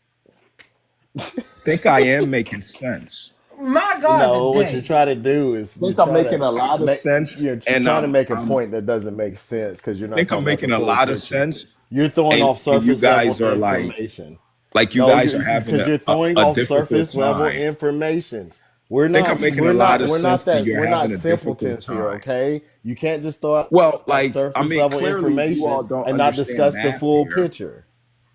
Think I am making sense. My God, No, what today. you're trying to do is Think I'm making a lot of sense, You're and trying to make a I'm point that doesn't make sense because you're not think I'm talking about making the a full lot of picture. sense, You're throwing off and you surface level guys are like information. you guys are having because you're throwing a off difficult surface level time. information. We're Think not. I'm making We're a lot not. of We're not sense, and that. you're We're not having a difficult simpletons here. time. Okay, you can't just throw out Well, surface level clearly you information all don't and not understand discuss the math full here. picture.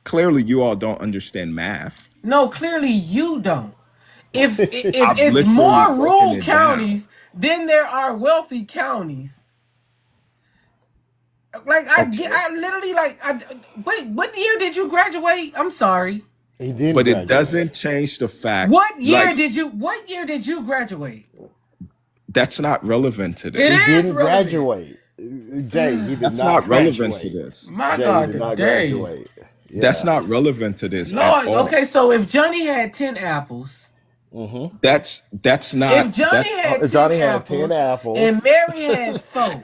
Clearly, you all don't understand math. No, clearly you don't. If I'm it's literally more breaking rural it counties than there are wealthy counties. I literally wait. What year did you graduate? I'm sorry. He didn't But it graduate. doesn't change the fact. What year did you graduate? That's not relevant to this. It He is didn't relevant. graduate. Jay, he did That's not not relevant graduate. to this. My Jay, God, he did not today. graduate. Yeah. That's not relevant to this at Lord, all. okay, so if Johnny had 10 apples, That's not. if Johnny had 10 Johnny had apples, 10 apples. and Mary had 4,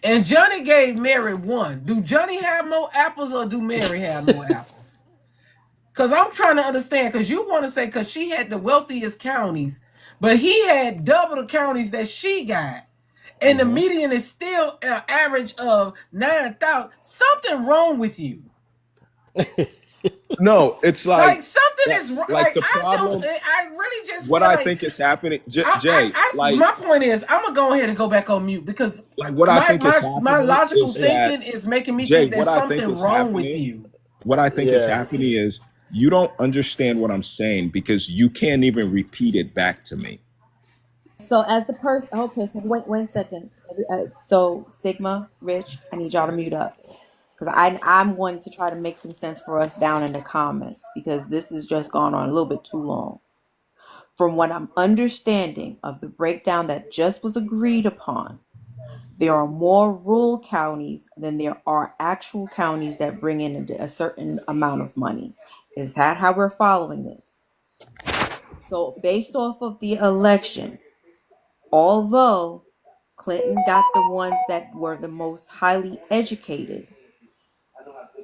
and Johnny gave Mary 1, do Johnny have more apples or do Mary have more apples? Because I'm trying to understand, because you want to say because she had the wealthiest counties, but he had double the counties that she got. And the median is still an average of 9,000. Something wrong with you. No, it's Like something is wrong. like the problem. I really just What feel I like, think is happening, Jay. my point is, I'm gonna go ahead and go back on mute because what I think is happening my logical is that, thinking is making me Jay, think there's what I think something is wrong with happening- you. What I think is happening is you don't understand what I'm saying because you can't even repeat it back to me. So as the person, okay, so wait 1 second. So Sigma, Rich, I need y'all to mute up because I'm going to try to make some sense for us down in the comments because this has just gone on a little bit too long. From what I'm understanding of the breakdown that just was agreed upon, there are more rural counties than there are actual counties that bring in a certain amount of money. Is that how we're following this? So based off of the election, although Clinton got the ones that were the most highly educated,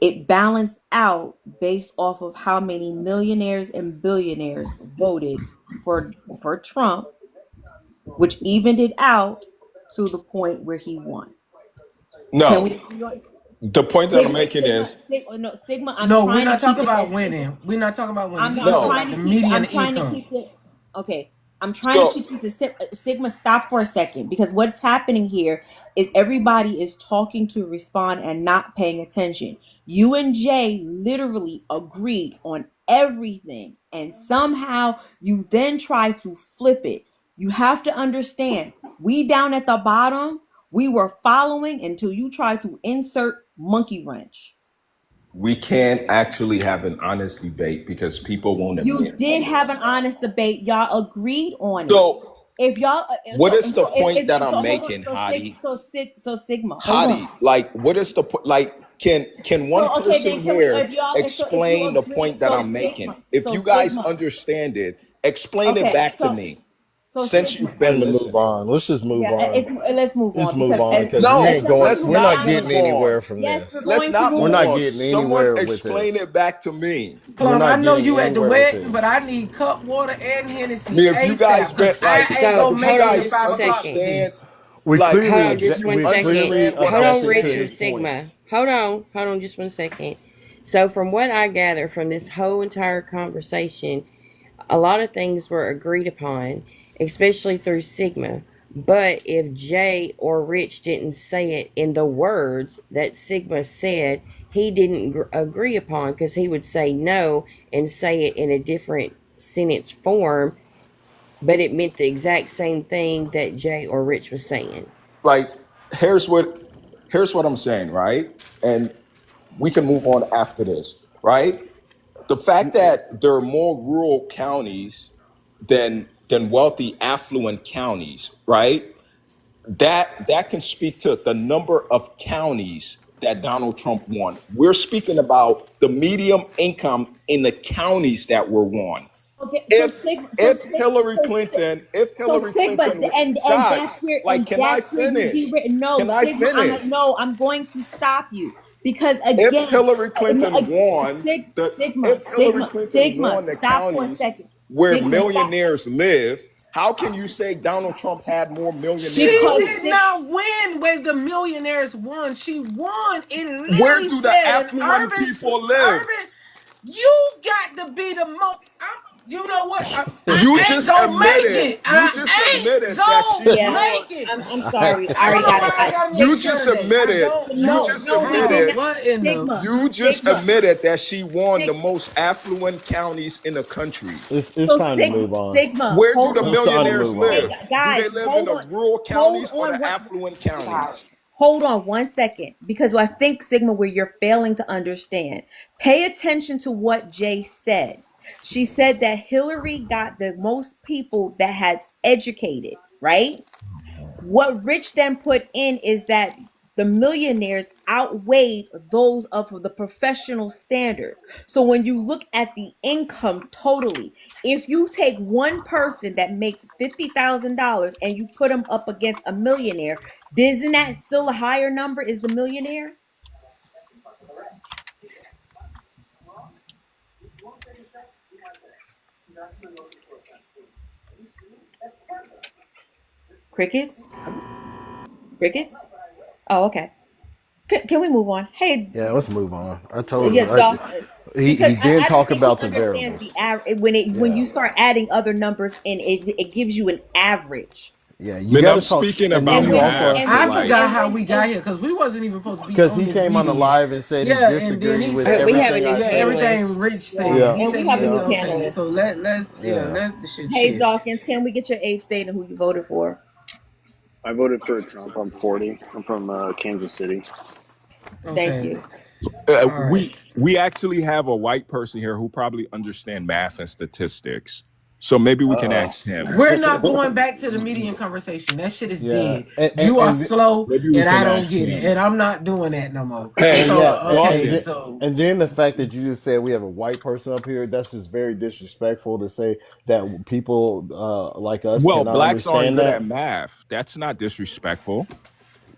it balanced out based off of how many millionaires and billionaires voted for Trump, which evened it out to the point where he won. No, the point that I'm making is Sigma. We're not talking about winning. We're not talking about winning. I'm trying to keep it. Okay. I'm trying to keep this Sigma. Stop for a second because what's happening here is everybody is talking to respond and not paying attention. You and Jay literally agreed on everything, and somehow you then try to flip it. You have to understand, we down at the bottom, we were following until you try to insert monkey wrench. we can't actually have an honest debate because people won't You admit. did have an honest debate. Y'all agreed on it. So If y'all, what is the point that I'm making, hold on, Hadi? so Sigma, hold on. Hadi, like, what is the point? Like, can one So okay, person then can we? here If y'all, if you explain the agree, point that so I'm making? Sigma, If so you guys Sigma. understand it, explain it Okay, back to me. so Since Sigma. you've been Time to move listening. on. Let's just move on. Let's move Let's on move because on because No, we ain't going. let's We're not not getting move on. anywhere from yes, this. we're Let's going not to move We're not on. getting Someone anywhere with explain this. it back to me. We're Plum, I not know getting you at the anywhere with wedding, but this. I need cup water and Hennessy Me, if you guys ASAP because bet, like, I ain't So gonna if you make hold it on to guys just a 5 o'clock with second. understand, this. We like, Hold on clearly, just one we second. clearly understand what Hold I'm on, objected to Rich or his saying. Sigma. points. Hold on just one second. So from what I gather from this whole entire conversation, a lot of things were agreed upon, especially through Sigma. But if Jay or Rich didn't say it in the words that Sigma said, he didn't agree upon because he would say no and say it in a different sentence form, but it meant the exact same thing that Jay or Rich was saying. Like, here's what I'm saying, right? And we can move on after this, right? The fact that there are more rural counties than wealthy affluent counties, right? That can speak to the number of counties that Donald Trump won. We're speaking about the medium income in the counties that were won. Okay, so If Sigma, if Hillary Clinton, and guys, that's where like, can I you finish? derail. No, Can I Sigma, finish? I'm going to stop you because If again, Hillary Clinton won if Hillary Clinton won the stop for a counties second. where Sigma, stop. millionaires live, how can you say Donald Trump had more She millionaire Because voters? did not win when the millionaires won. She won. It Where literally do the said an affluent people live? urban. You got to be the most. You know what? You I ain't just gonna make admitted. it. You I just ain't admitted that she gonna yeah, won. make it. I'm sorry. I I don't already know got why I it. gotta You make just Saturday. I admitted. don't You know just No, we how. did not. admitted. What in the Sigma, You just Sigma. admitted that she won the Sig- most affluent counties in the country. It's So time to move on. Sigma, Where do hold the on. It's time to millionaires move on. Hey live? Do guys, they live in hold the on. rural Hold counties or on the one. affluent God. counties? Hold on 1 second, because I think Sigma, where you're failing to understand. Pay attention to what Jay said. She said that Hillary got the most people that has educated, right? What Rich then put in is that the millionaires outweighed those of the professional standards. So when you look at the income totally, if you take one person that makes $50,000 and you put them up against a millionaire, isn't that still a higher number? Is the millionaire? Crickets? Crickets? Oh, okay. Can we move on? Hey, Yeah, let's move on. I told yeah, you. Dawson. Because He didn't I don't talk think he about the understands variables. the average when Yeah, you start adding other numbers in it gives you an average. yeah. You Man, got I'm to talk, speaking and then about And you when also and I when you like, forgot and how when we got and here because we wasn't even supposed to be because on he this came on the meeting yet. live and said he Yeah, and then disagreed he with said We have a everything new I said. everything panelist. Rich said. yeah, Yeah, He and we said have a he new yeah, okay. panelist. So yeah. let the shit Hey shift. Dawkins, can we get your age, state, and who you voted for? I voted for Trump. I'm 40. I'm from Kansas City. Thank Okay. you. All right. we actually have a white person here who probably understand math and statistics. So maybe we can Uh-oh. ask him. We're not going back to the median conversation. That shit is Yeah, dead. You are slow Maybe we and I can don't ask get it. him. And I'm not doing that no more. Hey, and So yeah, okay, Dawkins. so and then the fact that you just said we have a white person up here, that's just very disrespectful to say that people like us Well, cannot blacks aren't understand good at that. math. That's not disrespectful.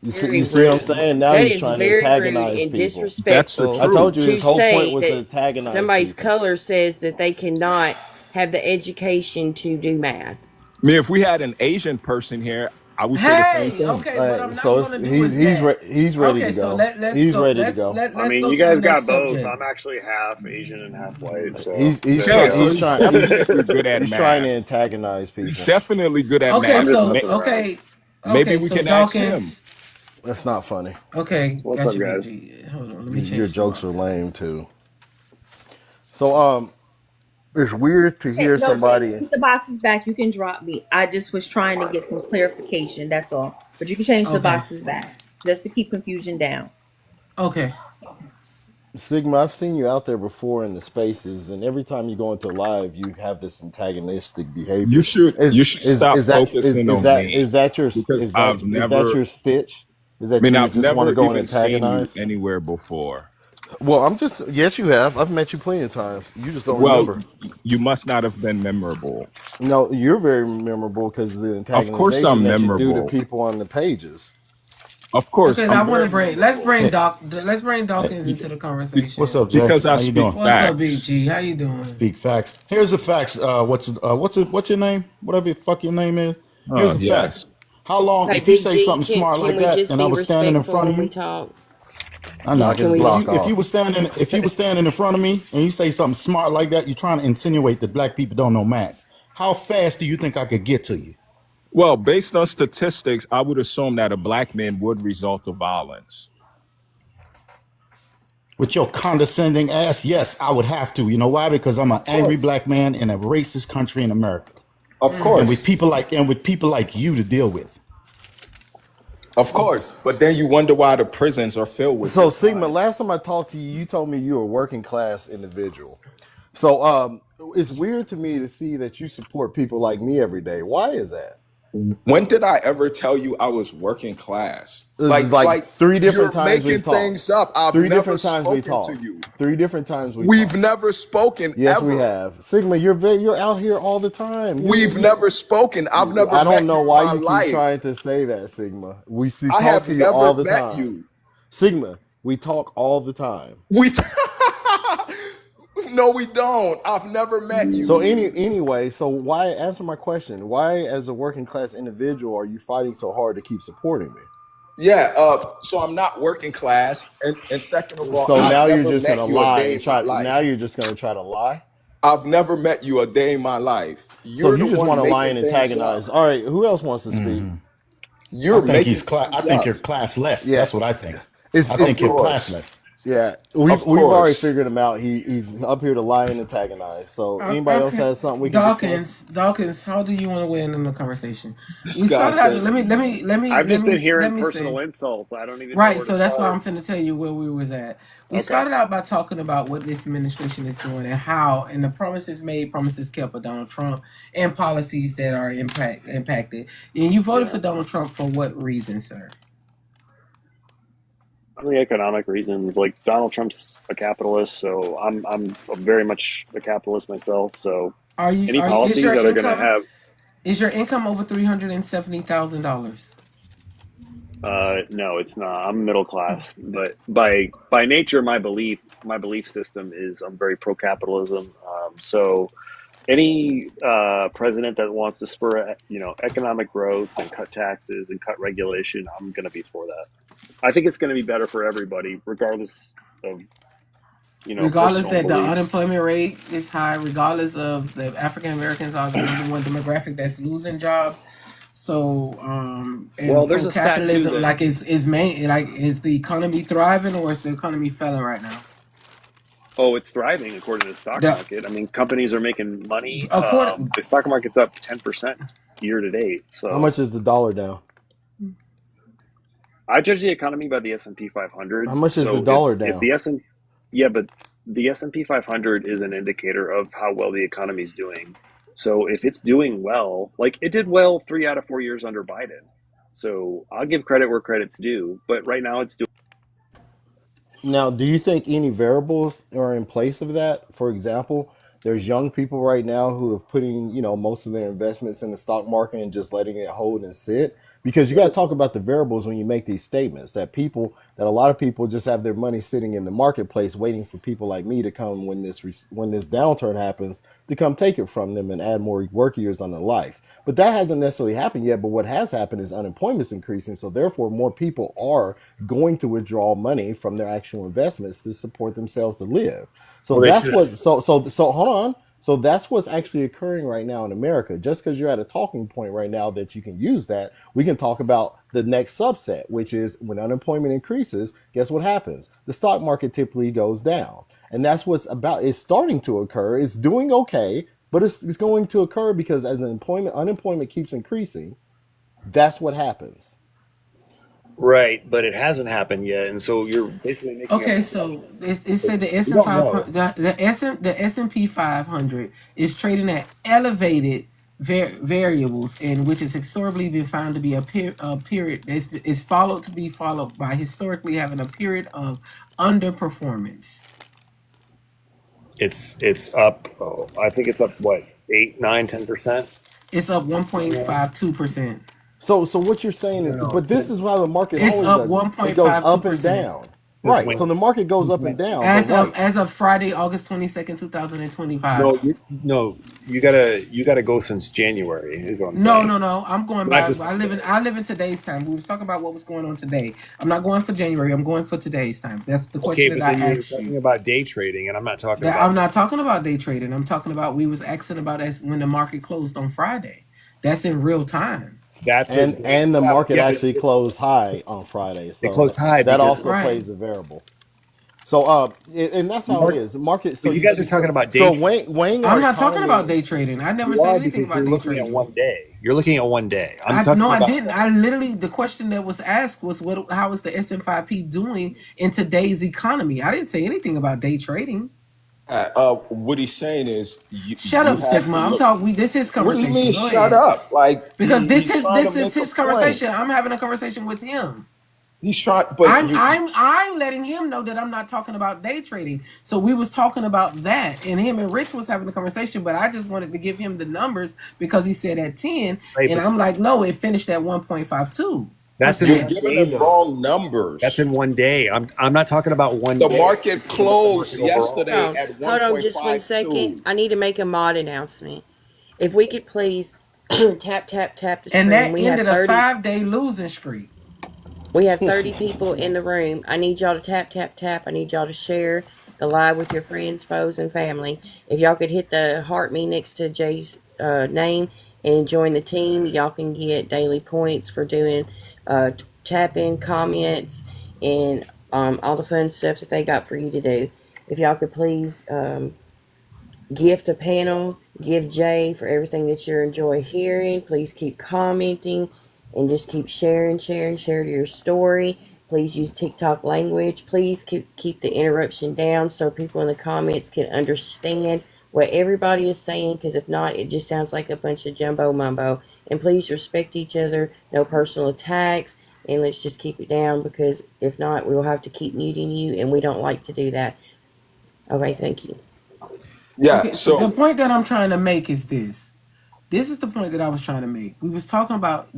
You Very see what I'm rude. saying? Now That he's is trying to very rude antagonize and people. That's the disrespectful I told truth. you to his whole point say was to that antagonize somebody's people. color says that they cannot have the education to do math. I mean, if we had an Asian person here, I would say the same hey, thing. okay, what I'm not So gonna do is that. he's ready to Okay, so go. let's He's go. ready to go. I Let's mean, go you to the guys got next both. subject. I'm actually half Asian and half white. So He's there you Okay, so go. he's definitely good at he's trying to math. antagonize He's people. definitely good at Okay, I'm math. just so messing around. Maybe we so can ask him. Dawkins. That's not funny. Okay, What's got up, you, Big guys? G. Hold on, let me Your change the jokes are lame boxes. too. So it's weird to hear No, Jay, somebody. put the boxes back. You can drop me. I just was trying to get some clarification. That's all. But you can change the Okay, boxes back just to keep confusion down. okay. Sigma, I've seen you out there before in the spaces, and every time you go into live, you have this antagonistic You behavior. should Is you should stop focusing on me because I've is that never. your stitch? Is I that mean, you I've just want to never go and even seen you antagonize? anywhere before. Well, I'm just yes, you have. I've met you plenty of times. You just don't Well, remember. you must not have been memorable. No, you're very memorable because of the Of course, antagonization I'm that you do to memorable. people on the pages. Of course, Okay, I I'm want to very bring. Let's memorable bring Hey, Doc. Let's bring hey, Dawkins into the what's conversation. up, Jay? because I How you speak doing? What's up, facts. BG? How you doing? Speak facts. Here's the facts. What's your name? Whatever the fuck your name is. Here's the Yes. facts. How long Hey, if you Big say G, something smart can like we that just and I be was standing in respectful front of when we you? talk? I know. Knock Can his we? block If you off. was standing in front of me and you say something smart like that, you're trying to insinuate that black people don't know math. How fast do you think I could get to you? Well, based on statistics, I would assume that a black man would result to violence. With your condescending ass, yes, I would have to. You know why? Because I'm an Of angry course. black man in a racist country in America. Of And with course. people like you to deal with. Of course. But then you wonder why the prisons are filled with So this Sigma, kind. last time I talked to you, you told me you were a working class individual. So it's weird to me to see that you support people like me every day. Why is that? When did I ever tell you I was working class? Like three different You're times we making talked. things up. I've Three never different times we spoken to talked. you. Three different times we We've talked. never spoken Yes, we ever. have. Sigma, you're out here all the time. We've never spoken. I've never I don't met know you in why my you keep trying life. to say that, Sigma. We see I talk have to you never all the met time. you. Sigma, we talk all the time. We No, we don't. I've never met So you. anyway, so why answer my question? Why, as a working class individual, are you fighting so hard to keep supporting me? Yeah, so I'm not working class. And second of all, So I've now you're never just gonna met you a lie day and in my try. Now life. you're just gonna try to lie. I've never met you a day in my life. So You're the you just want one to lie making and things antagonize. up. All right, who else wants to speak? You're making I things think up. you're classless. Yeah, That's what I think. it's I it's Of think you're course. classless. yeah. Of We've already course. figured him out. He's up here to lie and antagonize. So anybody else Okay, has something we can discuss? Dawkins, how do you want to weigh in on the conversation? This We guy started out. said, I've just been Let hearing me say. personal insults. I don't even know Right, where to so that's why I'm start. finna tell you where we was at. We Okay. started out by talking about what this administration is doing and how, and the promises made, promises kept with Donald Trump, and policies that are impacted. And you voted for Yeah. Donald Trump for what reason, sir? Only economic reasons. Like Donald Trump's a capitalist, so I'm very much a capitalist myself. So Are you? any Are is policies your that are going to income have over $370,000? no, it's not. I'm middle class, but by nature, my belief system is I'm very pro capitalism. So any president that wants to spur economic growth and cut taxes and cut regulation, I'm going to be for that. I think it's going to be better for everybody, regardless of Regardless personal that the beliefs. unemployment rate is high, regardless of the African Americans are the number one demographic that's losing jobs. So, and Well, there's pro a stat too capitalism, that like is the economy thriving or is the economy failing right now? it's thriving according to the stock The market. I mean, companies are making money. according The stock market's up 10% year to date. How So much is the dollar down? I judge the economy by the S&P How 500. much is the So dollar if down? the S and yeah, but the S&P 500 is an indicator of how well the economy is doing. So if it's doing well, like it did well 3 out of 4 years under Biden. So I'll give credit where credit's due. But right now it's doing. Now, do you think any variables are in place of that? For example, there's young people right now who are putting, most of their investments in the stock market and just letting it hold and sit. Because you got to talk about the variables when you make these statements that a lot of people just have their money sitting in the marketplace waiting for people like me to come when this downturn happens to come take it from them and add more work years on their life. But that hasn't necessarily happened yet. But what has happened is unemployment's increasing. So therefore, more people are going to withdraw money from their actual investments to support themselves to live. So Well, they that's should. what. So hold on. So that's what's actually occurring right now in America. Just because you're at a talking point right now that you can use that, we can talk about the next subset, which is when unemployment increases, guess what happens? The stock market typically goes down. And that's what's about. It's starting to occur. It's doing okay, but it's going to occur because as unemployment keeps increasing, that's what happens. Right, but it hasn't happened yet, and so you're basically making Okay, a. so it said the S You and don't five know. the S and P 500 is trading at elevated variables, and which has historically been found to be a period is followed by historically having a period of underperformance. It's up. Oh, I think it's up what 8, 9, 10%. It's up 1.52%. So what you're saying is, No, but this is how the market It's always up does it. It goes up and 1.52% down. since Right. when? So the market goes Since up and when? down, but as of Friday, August 22nd, 2025. No, you gotta go since January is what I'm No, saying. no, no. I'm going Not by. just I live in today's time. We was talking about what was going on today. I'm not going for January. I'm going for today's time. That's the okay, question that but I then you're asked you. talking about day trading, and I'm not talking That about. I'm not talking about day trading. I'm talking about we was asking about as when the market closed on Friday. That's in real time. That's a day. and the Yeah, market yeah, actually closed high on Friday. it So closed high that because also Right. plays a variable. So and that's how it market. is. The market. But you guys are talking about day. So weighing I'm our not talking about economy. day trading. I never You said are anything because about you're day looking at trading. one day. You're looking at one day. I'm I no, talking I about. didn't. I literally the question that was asked was how is the S&P doing in today's economy? I didn't say anything about day trading. What he's saying is Shut you up, have Sigma. to I'm look. talking. This is What do you conversation. mean? Go Shut ahead. up! Like Because he's trying to this is make a his point. conversation. I'm having a conversation with him. He's trying, but I'm letting him know that I'm not talking about day trading. So we was talking about that, and him and Rich was having a conversation. But I just wanted to give him the numbers because he said at 10, Right, and but I'm like, no, it finished at 1.52%. that's in you're one giving day, them though. wrong numbers. That's in one day. I'm not talking about one The day. market I'm talking about the closed market overall. yesterday at Hold on just 1 second. 1.52. I need to make a mod announcement. If we could please tap the And screen. that ended a 5-day losing streak. We have 30 people in the room. I need y'all to tap. I need y'all to share the live with your friends, foes, and family. If y'all could hit the heart me next to Jay's name and join the team, y'all can get daily points for doing tap-in comments and all the fun stuff that they got for you to do. If y'all could please gift a panel, give Jay for everything that you enjoy hearing. Please keep commenting and just keep sharing share to your story. Please use TikTok language. Please keep the interruption down so people in the comments can understand what everybody is saying, because if not, it just sounds like a bunch of jumbo mumbo. And please respect each other, no personal attacks, and let's just keep it down, because if not, we will have to keep muting you, and we don't like to do that. Okay, thank you. Yeah. Okay, so the So point that I'm trying to make is this. This is the point that I was trying to make. We was talking about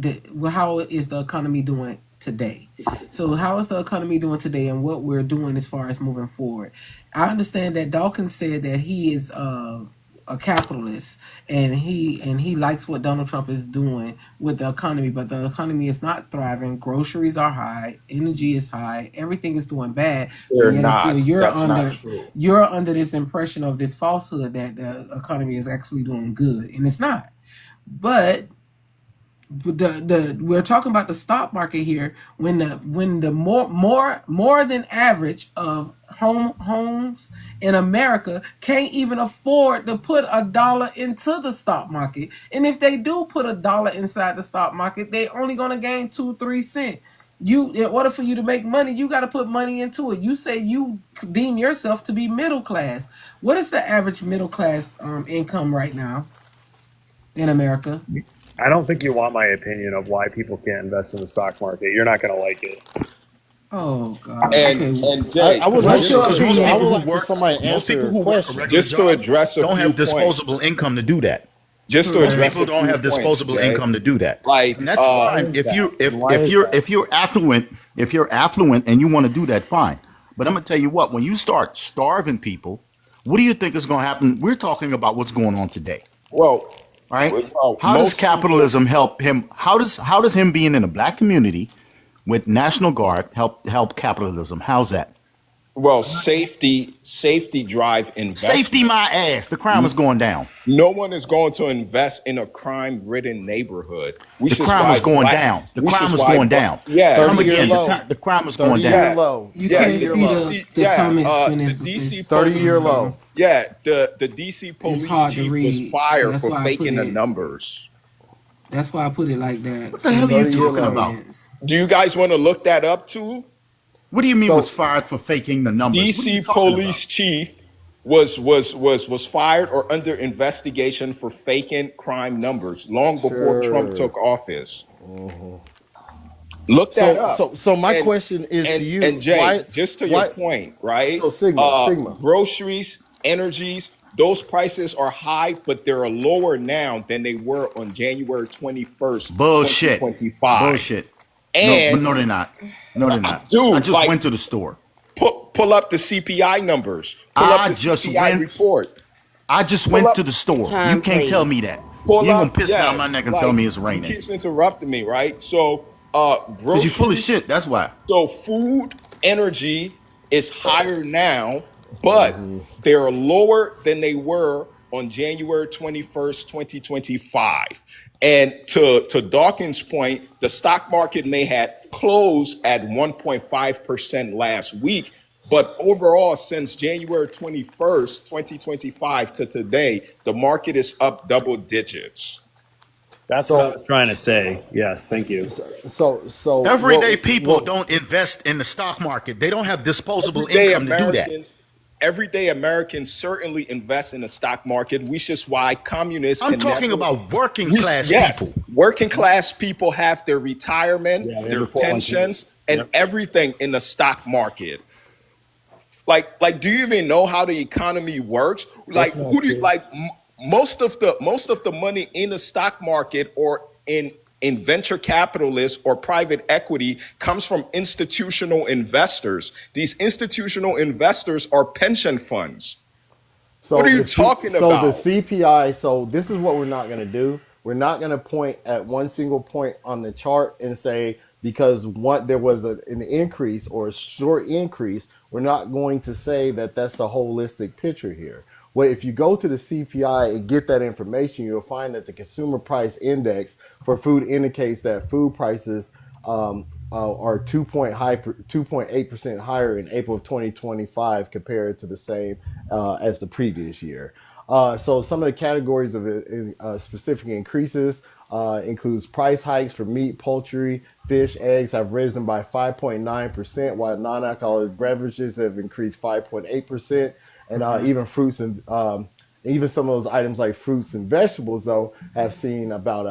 how is the economy doing today. So how is the economy doing today, and what we're doing as far as moving forward. I understand that Dawkins said that he is a capitalist, and he likes what Donald Trump is doing with the economy, but the economy is not thriving. Groceries are high, energy is high, everything is doing bad, but they're yet and still not. That's not true. you're under this impression of this falsehood that the economy is actually doing good, and it's not. But the we're talking about the stock market here, when the more than average of homes in America can't even afford to put $1 into the stock market, and if they do put $1 inside the stock market, they only going to gain 2-3 cents. In order for you to make money, you got to put money into it. You say you deem yourself to be middle class. What is the average middle class income right now in America? I don't think you want my opinion of why people can't invest in the stock market. You're not going to like it. Oh God. And Okay. Jay, I would like What's to. your just opinion? I would People like for somebody to most people answer a who work a question. regular just to job address a don't few have points. disposable income to do that. Just to Most Correct. address people a don't few have points, disposable Jay. income to do that. Like, And that's Why fine is if that? you if Why if is you're that? if you're affluent, if you're affluent and you want to do that, fine. But I'm gonna tell you what, when you start starving people, what do you think is gonna happen? We're talking about what's going on today. well, Right? How does most people. capitalism help him? How does him being in a black community with National Guard help capitalism? How's that? Well, safety drive Safety investment. my ass. The crime is going down. No one is going to invest in a crime-ridden neighborhood, The crime is going down. The crime is going down. Yeah, Come 30-year again. low. The crime is going 30-year down. yeah, low. You yeah. can't The 30-year see low. DC, the comments when the it's DC 30-year police. low. Yeah, the DC it's police hard to chief was read. So fired that's for why I put faking the it. numbers. That's why I put it like that. What the hell are you 30-year talking low. about? Do you guys want to look that up too? What do you mean So was fired for faking the numbers? What are you DC talking about? police chief was fired or under investigation for faking crime numbers long before Trump sure. took office. Look that up. So my And question is to you: and Jay, why? just to your Why? point, right? So Sigma. Groceries, energies, those prices are high, but they're lower now than they were on January 21st, Bullshit. 2025. Bullshit. And No, they're not. No, they're not. dude, I just like, went to the store. pull up the CPI numbers. Pull up the CPI report. I just Pull went up- to the store. Time, You can't tell please. me that. Pull You ain't up, gonna piss down my neck and tell me it's He raining. keeps interrupting me, right? So, Because groceries, you're full of shit. That's why. so food, energy is higher now, but they're lower than they were on January 21st, 2025. And to Dawkins' point, the stock market may have closed at 1.5% last week, but overall, since January 21st, 2025 to today, the market is up double digits. That's what I was trying to say. Yes, thank you. So Everyday people don't invest in the stock market. They don't have disposable income to do that. Everyday Americans certainly invest in the stock market, which is why communists. I'm talking about working class people. Working class people have their retirement, Yeah, their before pensions, and Yep. everything in the stock market. Like, do you even know how the economy works? Like, not who do you true. like? Most of the money in the stock market or in venture capitalists or private equity comes from institutional investors. These institutional investors are pension funds. What are you talking about? So the CPI. So this is what we're not going to do. We're not going to point at one single point on the chart and say because there was an increase or a short increase. We're not going to say that that's the holistic picture here. Well, if you go to the CPI and get that information, you'll find that the consumer price index for food indicates that food prices are 2.8% higher in April of 2025 compared to the same as the previous year. So some of the categories of specific increases includes price hikes for meat, poultry, fish, eggs have risen by 5.9%, while non-alcoholic beverages have increased 5.8%, and even fruits and even some of those items like fruits and vegetables, though, have seen about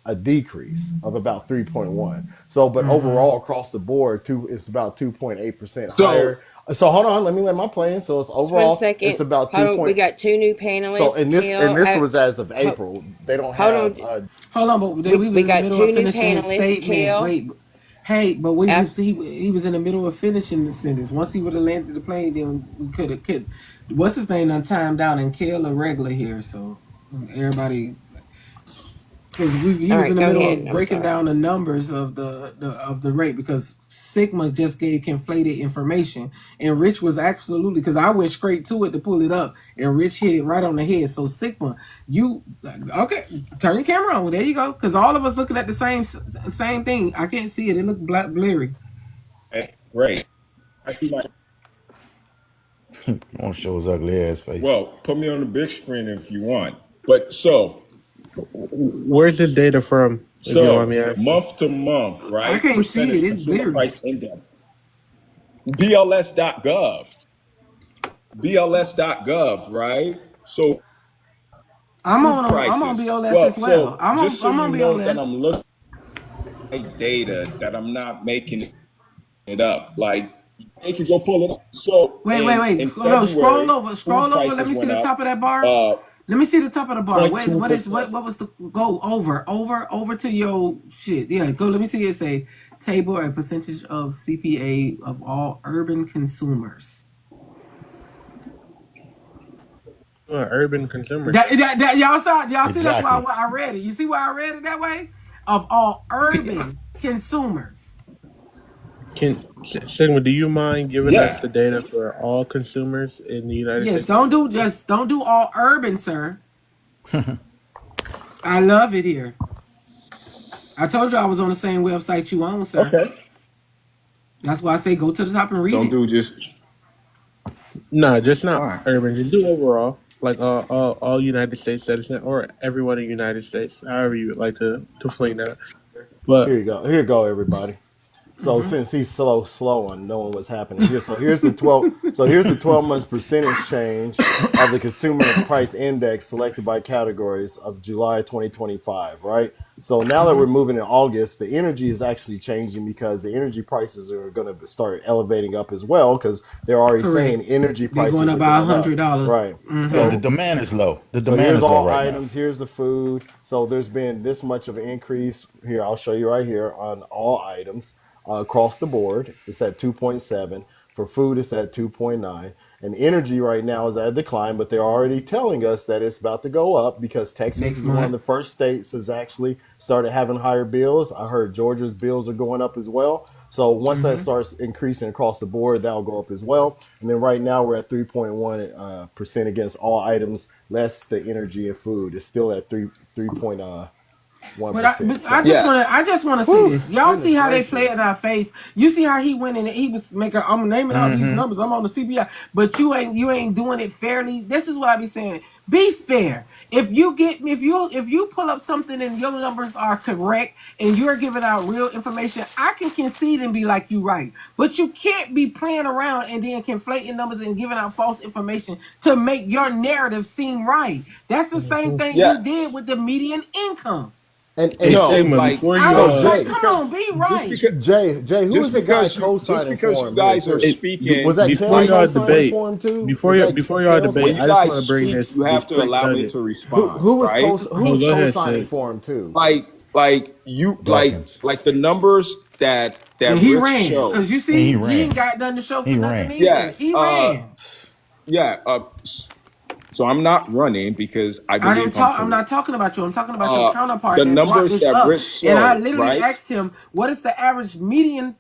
a decrease of about 3.1. So, but overall, across the board, it's about 2.8% higher. So hold on, let me let my plan. So it's overall, 1 second. it's about 2. Hold on, we got two new panelists. So and this was as of April. They don't have. Hold on, but we was in the got middle two of new finishing his panelists, statement. Kel. Wait, hey, but he was in the middle of finishing the sentence. Once he would have landed the plane, then we could have. What's his name? Done timed out and Kel a regular here, so everybody. Because he was in the middle of breaking down the numbers of the rate because Sigma just gave conflated information and Rich was absolutely, because I went straight to it to pull it up and Rich hit it right on the head. So Sigma, you okay? Turn your camera on. There you go. Because all of us looking at the same thing. I can't see it. It looked blurry. Great. I see my. Won't show his ugly ass face. Well, put me on the big screen if you want. But so. Where's this data from? So month to month, right? I can't see it. It's Consumer Price Index. BLS.gov. BLS.gov, right? So I'm on BLS as well. So I'm on BLS. That I'm looking at data, that I'm not making it up. Like they can go pull it up. So wait. No, scroll over. Let me see the top of that bar. Let me see the top of the bar. What was the go over to your shit? Yeah, go. Let me see it say table a percentage of CPA of all urban consumers. Urban consumers. Y'all see Exactly. that's why I read it. You see why I read it that way? Of all urban consumers. Sigma, do you mind giving us the data for all consumers in the United States? Yes, don't do all urban, sir. I love it here. I told you I was on the same website you own, sir. Okay. That's why I say go to the top and read it. Don't do just. No, just not urban. Just do overall. like all United States citizen, or everyone in the United States, however you would like to fling that. But Here you go. Here you go, everybody. So since he's slow on knowing what's happening here, here's the 12 months percentage change of the consumer price index selected by categories of July 2025, right? So now that we're moving in August, the energy is actually changing because the energy prices are going to start elevating up as well because they're already Correct. saying energy They're going prices up are by going up, $100. right? Yeah, the So demand is low. The so demand here's is low all right now. items. Here's the food. So there's been this much of an increase here. I'll show you right here on all items across the board. It's at 2.7. For food, it's at 2.9. And energy right now is at a decline, but they're already telling us that it's about to go up because Texas Next is one of month. the first states that's actually started having higher bills. I heard Georgia's bills are going up as well. So once that starts increasing across the board, that'll go up as well. And then right now we're at 3.1% against all items, less the energy and food. It's still at 3.1%. But So, I just wanna say whew, this. Y'all see goodness how they play in gracious. our face. You see how he went in and he was making, I'm naming out these numbers. I'm on the CPI, but you ain't doing it fairly. This is what I be saying. Be fair. If you pull up something and your numbers are correct and you're giving out real information, I can concede and be like, you right. But you can't be playing around and then conflating numbers and giving out false information to make your narrative seem right. That's the same thing Yeah. you did with the median income. Hey, And No, Sigma, like before I you so don't like. just Jay, Come because on, be just right. because Jay, who was the guy just co-signing because for you him here guys are too? hey, Was speaking that before Kelly like y'all co-signing debate, for him too? Was that before y'all Kale debate, when signing you I just for want him? to guys bring speak, this you have to quick allow me nugget. to respond, Who was right? who Oh, was go ahead, co-signing Sig. for him too? Like you Dawkins. like the numbers that And he Rich ran showed. because you And he see he ain't ran. got done the show for He nothing ran. Yeah, either. He ran. yeah. So I'm not running because I I didn't believe I'm talk. I'm correct. not talking about you. I'm talking about your The counterpart that brought numbers this that up. Rich And I showed, literally right? asked him, "What is the average medium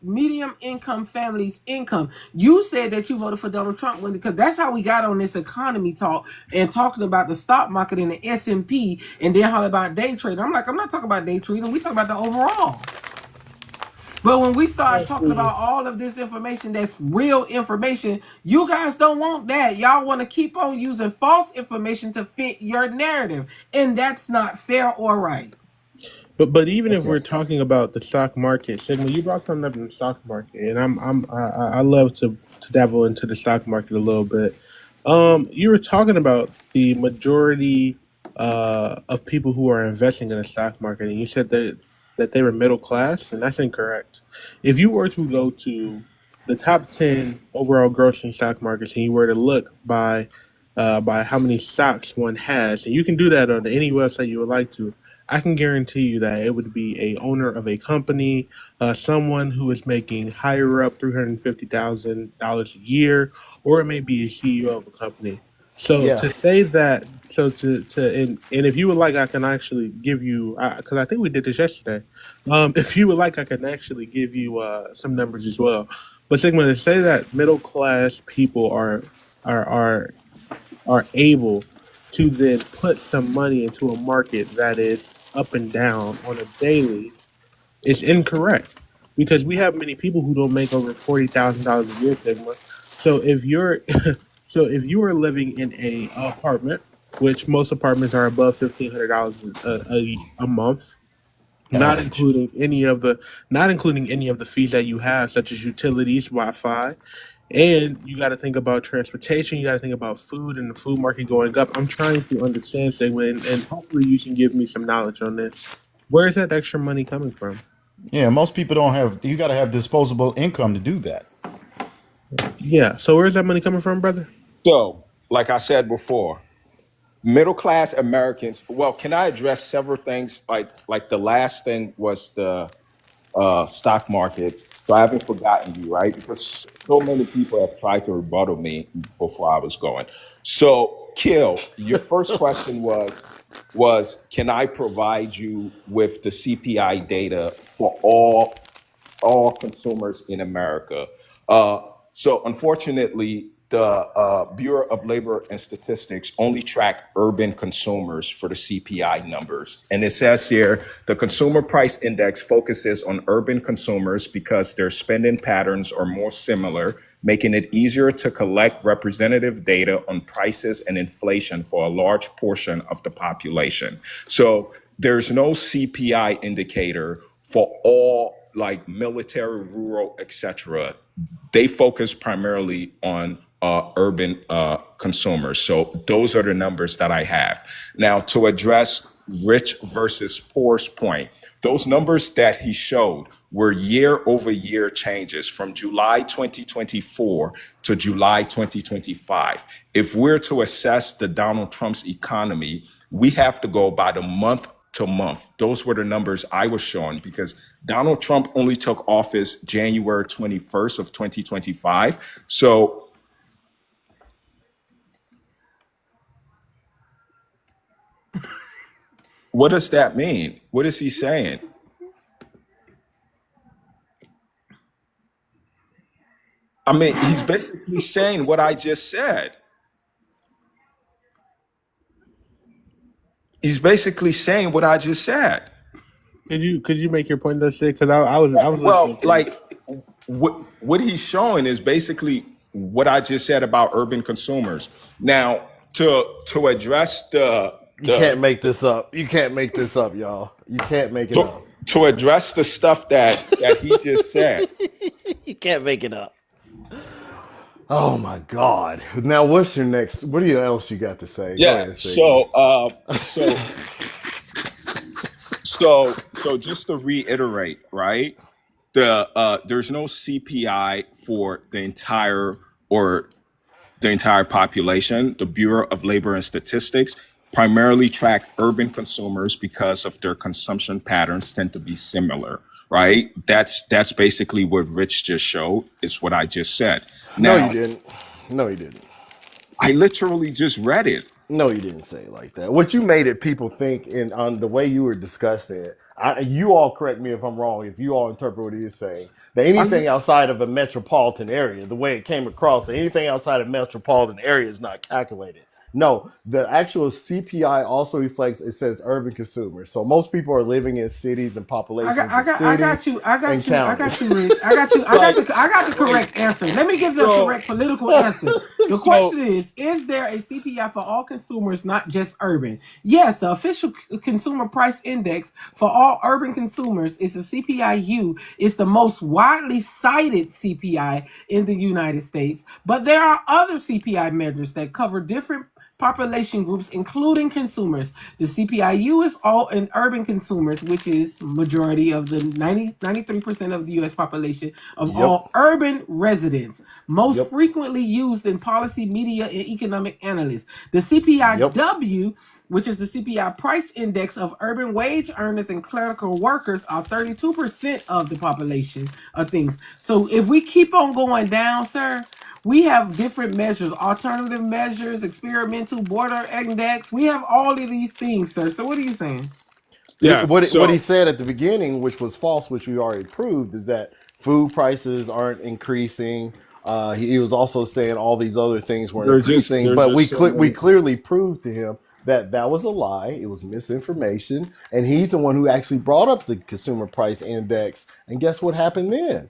income family's income?" You said that you voted for Donald Trump because that's how we got on this economy talk and talking about the stock market and the S&P, and then how about day trading. I'm like, I'm not talking about day trading. We talking about the overall. But when we start talking about all of this information that's real information, you guys don't want that. Y'all want to keep on using false information to fit your narrative. And that's not fair or right. But even if Okay. we're talking about the stock market, Sigma, you brought something up in the stock market, and I love to dabble into the stock market a little bit. You were talking about the majority of people who are investing in the stock market, and you said that they were middle class, and that's incorrect. If you were to go to the top 10 overall grossing stock markets, and you were to look by how many stocks one has, and you can do that on any website you would like to. I can guarantee you that it would be a owner of a company, someone who is making higher up $350,000 a year, or it may be a CEO of a company. So Yeah. to say that, and if you would like, I can actually give you because I think we did this yesterday. If you would like, I can actually give you some numbers as well. But Sigma, to say that middle class people are are are able to then put some money into a market that is up and down on a daily is incorrect because we have many people who don't make over $40,000 a year, Sigma. So if you're so if you are living in a apartment, which most apartments are above $1,500 a month, not Average. including any of the not including any of the fees that you have, such as utilities, Wi-Fi, and you got to think about transportation. You got to think about food and the food market going up. I'm trying to understand, Segway, and hopefully you can give me some knowledge on this. Where is that extra money coming from? Yeah, most people don't have. You got to have disposable income to do that. Yeah. So where's that money coming from, brother? So, like I said before, middle class Americans. Well, can I address several things? Like the last thing was the stock market. So I haven't forgotten you, right? Because so many people have tried to rebuttal me before I was going. So, Kill, your first question was can I provide you with the CPI data for all consumers in America? So unfortunately, the Bureau of Labor and Statistics only track urban consumers for the CPI numbers. And it says here, the consumer price index focuses on urban consumers because their spending patterns are more similar, making it easier to collect representative data on prices and inflation for a large portion of the population. So there's no CPI indicator for all like military, rural, etc. They focus primarily on urban consumers. So those are the numbers that I have. Now, to address rich versus poor's point, those numbers that he showed were year over year changes from July 2024 to July 2025. If we're to assess the Donald Trump's economy, we have to go by the month to month. Those were the numbers I was showing because Donald Trump only took office January 21st of 2025. So what does that mean? What is he saying? I mean, he's basically saying what I just said. He's basically saying what I just said. Could you make your point, though, Sid? Because I was Well, listening. like what he's showing is basically what I just said about urban consumers. Now, to address You can't make this up. You can't make this up, y'all. You can't make it up. To address the stuff that he just said. You can't make it up. Oh my God! Now, what's your next? What else you got to say? Go Yeah. ahead, Sig. So just to reiterate, right? There's no CPI for the entire population. The Bureau of Labor and Statistics primarily track urban consumers because of their consumption patterns tend to be similar, right? That's basically what Rich just showed. Is what I just said. Now, No, you didn't. No, you didn't. I literally just read it. No, you didn't say it like that. What you made it people think in on the way you were discussing it. You all correct me if I'm wrong. If you all interpret what he is saying, that anything outside of a metropolitan area, the way it came across, that anything outside of metropolitan area is not calculated. No, the actual CPI also reflects. It says urban consumers. So most people are living in cities and populations. I got you, Rich. I got the correct answer. Let me give the correct political answer. The question is there a CPI for all consumers, not just urban? Yes, the official consumer price index for all urban consumers is the CPIU. It's the most widely cited CPI in the United States, but there are other CPI measures that cover different population groups, including consumers. The CPIU is all in urban consumers, which is majority of the 93% of the U.S. population of all urban residents, most frequently used in policy, media, and economic analysts. The CPIW, which is the CPI price index of urban wage earners and clerical workers, are 32% of the population of things. So if we keep on going down, sir, we have different measures, alternative measures, experimental border index. We have all of these things, sir. So what are you saying? Yeah. What he said at the beginning, which was false, which we already proved, is that food prices aren't increasing. He was also saying all these other things weren't increasing, but we clearly proved to him that was a lie. It was misinformation, and he's the one who actually brought up the consumer price index. And guess what happened then?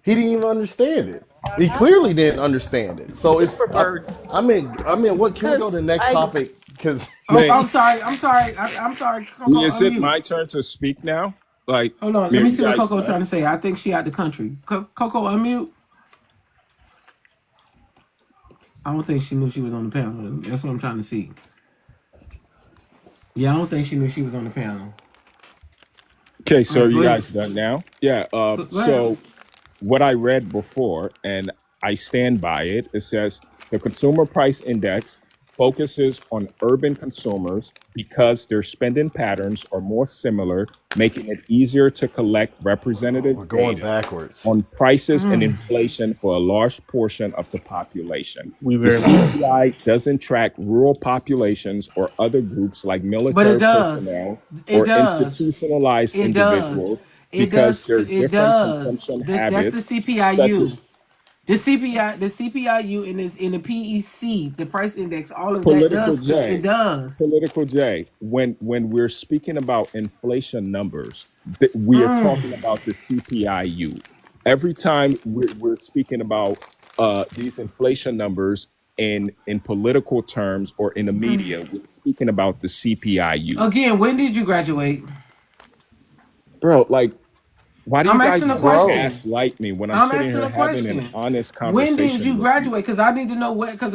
He didn't even understand it. He clearly didn't understand it. So it's for birds. I mean, what? Can we go to the next topic? Because I'm sorry. Coco, is it my turn to speak now? Like, hold on. Let me see what Coco's trying to say. I think she out the country. Coco, unmute. I don't think she knew she was on the panel. That's what I'm trying to see. Yeah, I don't think she knew she was on the panel. Okay, so you guys done now? Yeah. So what I read before, and I stand by it, it says the consumer price index focuses on urban consumers because their spending patterns are more similar, making it easier to collect representative data on prices and inflation for a large portion of the population. The CPI doesn't track rural populations or other groups like military personnel or institutionalized individuals because their different consumption habits. That's the CPIU. The CPI, the CPIU, and in the PEC, the price index, all of that Political does. It J, does. Political J. When we're speaking about inflation numbers, we are talking about the CPIU. Every time we're speaking about these inflation numbers in political terms or in the media, we're speaking about the CPIU. Again, when did you graduate? Bro, like, why do you I'm guys asking a want to question. gaslight me when I'm I'm sitting asking here a having an question. honest When did conversation you with you? graduate? Because I need to know what. Because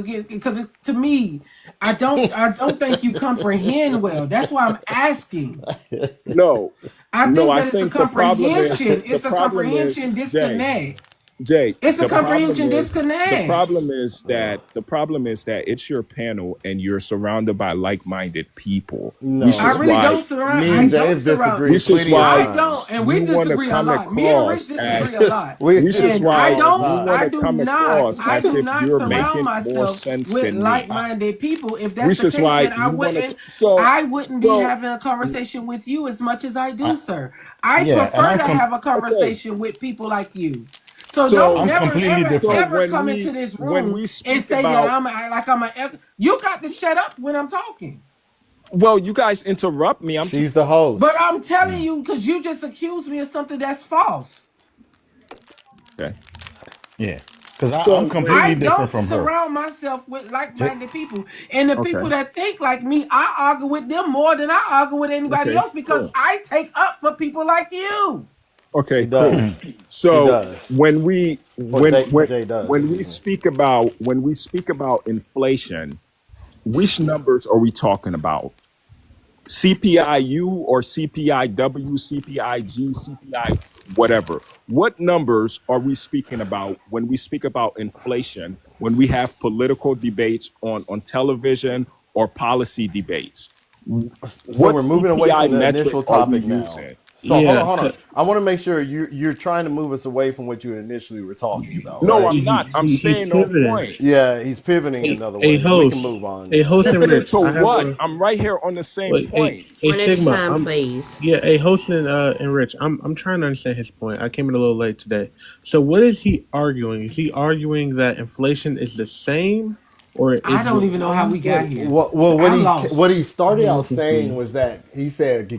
to me, I don't think you comprehend well. That's why I'm asking. No, I no, think I that it's a think the problem is comprehension. the It's a problem is comprehension Jay. disconnect. Jay, It's a the problem comprehension is disconnect. the problem is that it's your panel and you're surrounded by like-minded people. No, I really don't surround. me I and don't James surround. disagreed Which is plenty of why I times. don't, and we you want to disagree a come lot. Me and Rich across disagree as a lot. which is And why all the you want I to do come not, across I as do if not you're surround making more myself sense with than me. like-minded people. If that's Which the is case, why then you want to I wouldn't be so having a conversation with you as much as I do, I, sir. I yeah, and prefer to have a okay. conversation with people like you. So don't So I'm never completely ever so different. ever come into this when room we and speak say that about I'm a. You got to shut up when I'm talking. well, you guys interrupt me. She's the But host. I'm telling you because you just accused me of something that's false. okay. Yeah, because I'm So completely I different don't from her. surround myself with J- like-minded people, and the okay. people that think like me, I argue with them more than I argue with anybody Okay. else because Cool. I take up for people like you. She Okay, cool. does. She So does. when we Or Jay does. when we Excuse me. speak about inflation, which numbers are we talking about? CPIU or CPIW, CPIG, CPI, whatever. What numbers are we speaking about when we speak about inflation, when we have political debates on television or policy debates? So What we're moving away CPI from the metric initial are we topic now. using? So hold on, Yeah, hold on. I want to make sure you're trying to move us away from what you initially were talking about, No, right? I'm not. I'm he's staying on pivoting. point. Yeah, he's pivoting another A way. We can host, move on a now. host and Pivoting Rich. to I have what? a I'm right here on the same wait. point. A One at a Sigma. time, please. Yeah, a host and Rich. I'm trying to understand his point. I came in a little late today. So what is he arguing? Is he arguing that inflation is the same, or I is don't the even know how we got here. What I'm he lost. what he started I'm out saying confused. was that he said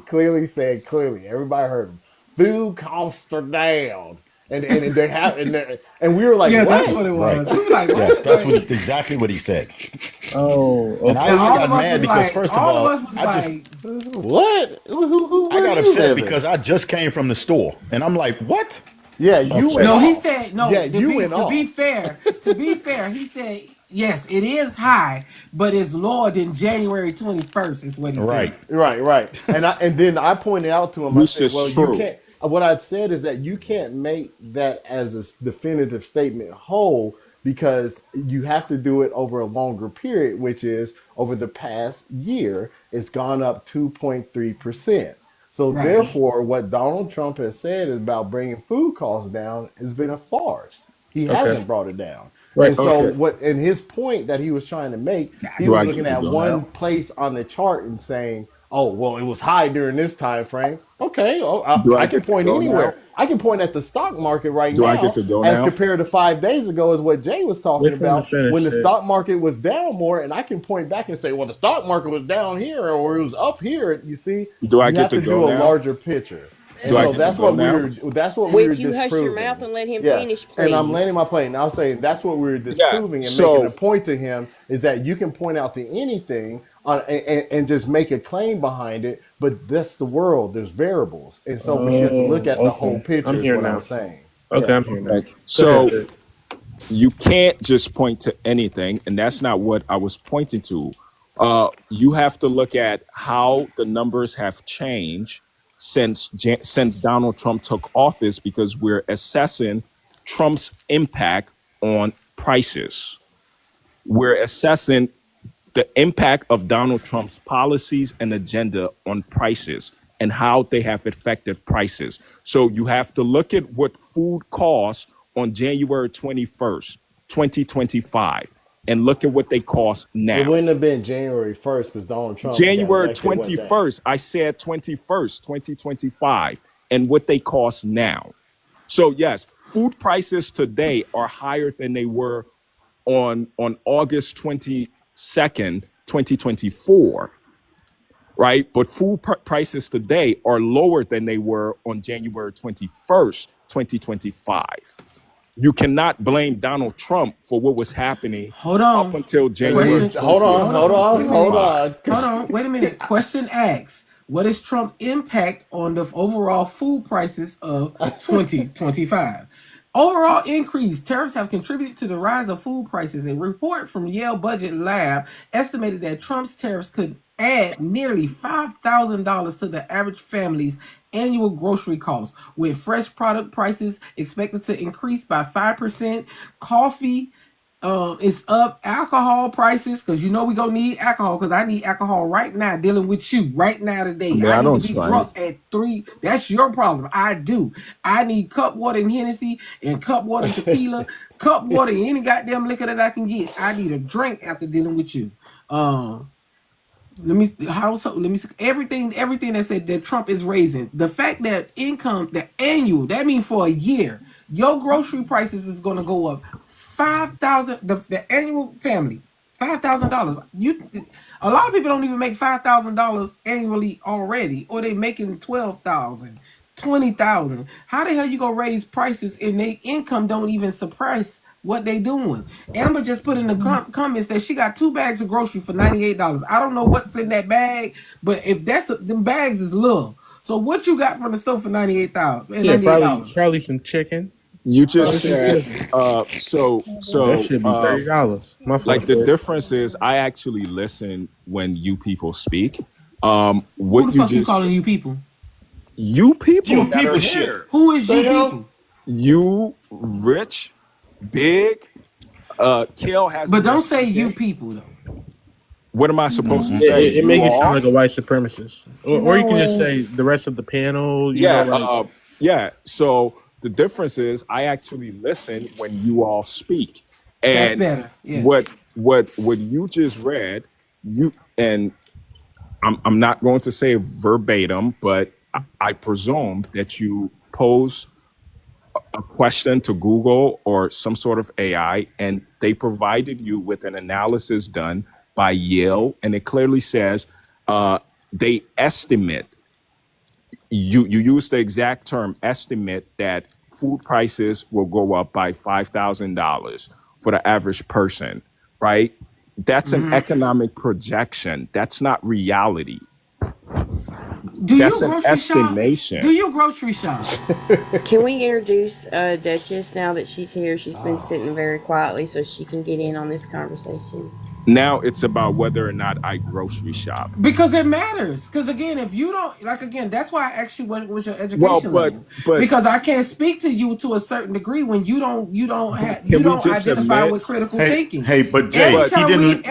clearly. Everybody heard him. Food costs are down, and they have and we were like, Yeah, that's what? what it right. was. We were like, Yes, what? that's Like, exactly what he said. Oh, And I and okay. even all got of us mad was because, like, first of all, What? I Where are got you upset living? because I just came from the store, and I'm like, what? Yeah, you Okay. went no, he off. said no. Yeah, you went To be off. fair, he said yes, it is high, but it's lower than January 21st. Is what he Right. said. Right. And then I pointed out to him. I Which said, is well, you true. can't. What I said is that you can't make that as a definitive statement whole because you have to do it over a longer period, which is over the past year, it's gone up 2.3%. So Right. therefore, what Donald Trump has said about bringing food costs down has been a farce. He Okay. hasn't brought it down. Right. And so Okay. what and his point that he was trying to make, he Do was I looking get to at go one now? place on the chart and saying, "Oh, well, it was high during this time frame." Okay, Do I I can get to point go now? anywhere. I can point at the stock market right Do I get now to go as now? compared to 5 days ago, is what Jay was talking Wait for him to about when finish the it. stock market was down more, and I can point back and say, "Well, the stock market was down here or it was up here." You see, Do I you get have to to go do a now? larger picture. And Do I so get to go now? that's what we were If you hush your disproving. mouth and let him Yeah, finish, and I'm please. landing my plane. Now, I'm saying that's what we were Yeah. disproving and making a So point to him is that you can point out to anything and just make a claim behind it, but that's the world. There's variables, and so but you have to look Oh, at the whole okay. picture. I'm Is here what I now. was saying. Okay, Yeah. I'm here now. okay. Go ahead, So Jay. you can't just point to anything, and that's not what I was pointing to. You have to look at how the numbers have changed since Donald Trump took office, because we're assessing Trump's impact on prices. We're assessing the impact of Donald Trump's policies and agenda on prices and how they have affected prices. So you have to look at what food costs on January 21st, 2025, and look at what they cost It now. wouldn't have been January 1st because Donald Trump got January elected. What day? 21st, I said 21st, 2025, and what they cost now. So yes, food prices today are higher than they were on August 22nd, 2024, right? But food prices today are lower than they were on January 21st, 2025. You cannot blame Donald Trump for what was happening Hold up on. until January Question. 20th, Hold on. 2025. Hold on. Wait a minute. Question asks, what is Trump impact on the overall food prices of 2025? Overall increase. Tariffs have contributed to the rise of food prices. A report from Yale Budget Lab estimated that Trump's tariffs could add nearly $5,000 to the average family's annual grocery costs, with fresh product prices expected to increase by 5%. Coffee is up. Alcohol prices, because you know we gonna need alcohol, because I need alcohol right now, dealing with you right now I today. mean, I I need to don't be drink. drunk at 3. That's your problem. I do. I need cup water and Hennessy and cup water and tequila, cup water and any goddamn liquor that I can get. I need a drink after dealing with you. Let me everything that said that Trump is raising. The fact that income, the annual, that means for a year, your grocery prices is gonna go up 5,000. The annual family, $5,000. A lot of people don't even make $5,000 annually already, or they making 12,000, 20,000. How the hell you gonna raise prices and their income don't even suppress what they doing? Amber just put in the comments that she got 2 bags of grocery for $98. I don't know what's in that bag, but if them bags is little. So what you got from the store for $98? Yeah, $98. probably some chicken. You just Probably some said chicken. That should be $30. My fault. Like the difference is I actually listen when you people speak. Who What the you fuck you just calling you people? you people You that people are shit. here. Who is you The hell? people? You rich, big, Kale has But don't say you people though. What am I supposed to say? It make You it sound all? like a white supremacist, or you can just say the rest of the panel. You Yeah, know, like yeah. So the difference is I actually listen when you all speak. That's And better. Yes. what you just read, and I'm not going to say verbatim, but I presume that you pose a question to Google or some sort of AI, and they provided you with an analysis done by Yale, and it clearly says they estimate. You use the exact term estimate that food prices will go up by $5,000 for the average person, right? That's an economic projection. That's not reality. Do That's you an grocery shop? estimation. Do you grocery shop? Can we introduce Duchess now that she's here? She's been sitting very quietly so she can get in on this conversation. Now it's about whether or not I grocery shop. Because it matters. Because again, if you don't that's why I asked you what was your Well, education but level. but Because I can't speak to you to a certain degree when you don't can we just identify admit? with critical Hey, thinking. hey, but Jay, Every But he time didn't.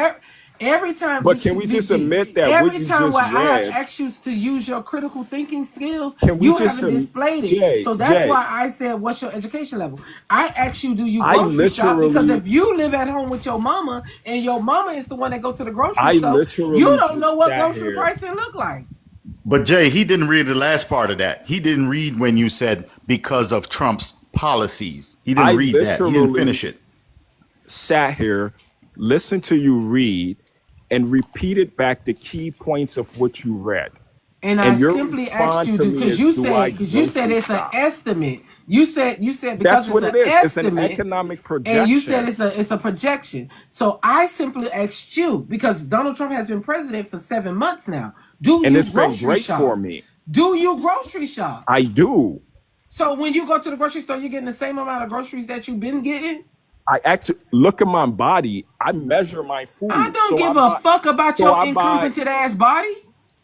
every time but can we just admit that what every you time just where I have read? asked you to use your critical thinking skills, Can we you just haven't displayed it. So that's Jay? why I said, what's your education level? I asked you, do you I grocery shop? Because literally, if you live at home with your mama and your mama is the one that go to the grocery I store, you literally don't know just what sat grocery here. pricing look like. But Jay, he didn't read the last part of that. He didn't read when you said because of Trump's policies. He didn't I read that. He didn't literally finish it. sat here, listened to you read, and repeated back the key points of what you read. And I And your simply asked response you to to, me because is, you do I said grocery it's an shop? estimate. You said because That's it's what an it is. It's an estimate, economic and you said projection. it's a projection. So I simply asked you, because Donald Trump has been president for 7 months now. Do And you it's been grocery great for shop? me. Do you grocery shop? I do. So when you go to the grocery store, you're getting the same amount of groceries that you've been getting? I actually look at my body. I measure my I food. don't give a fuck about your Buy. incompetent ass body.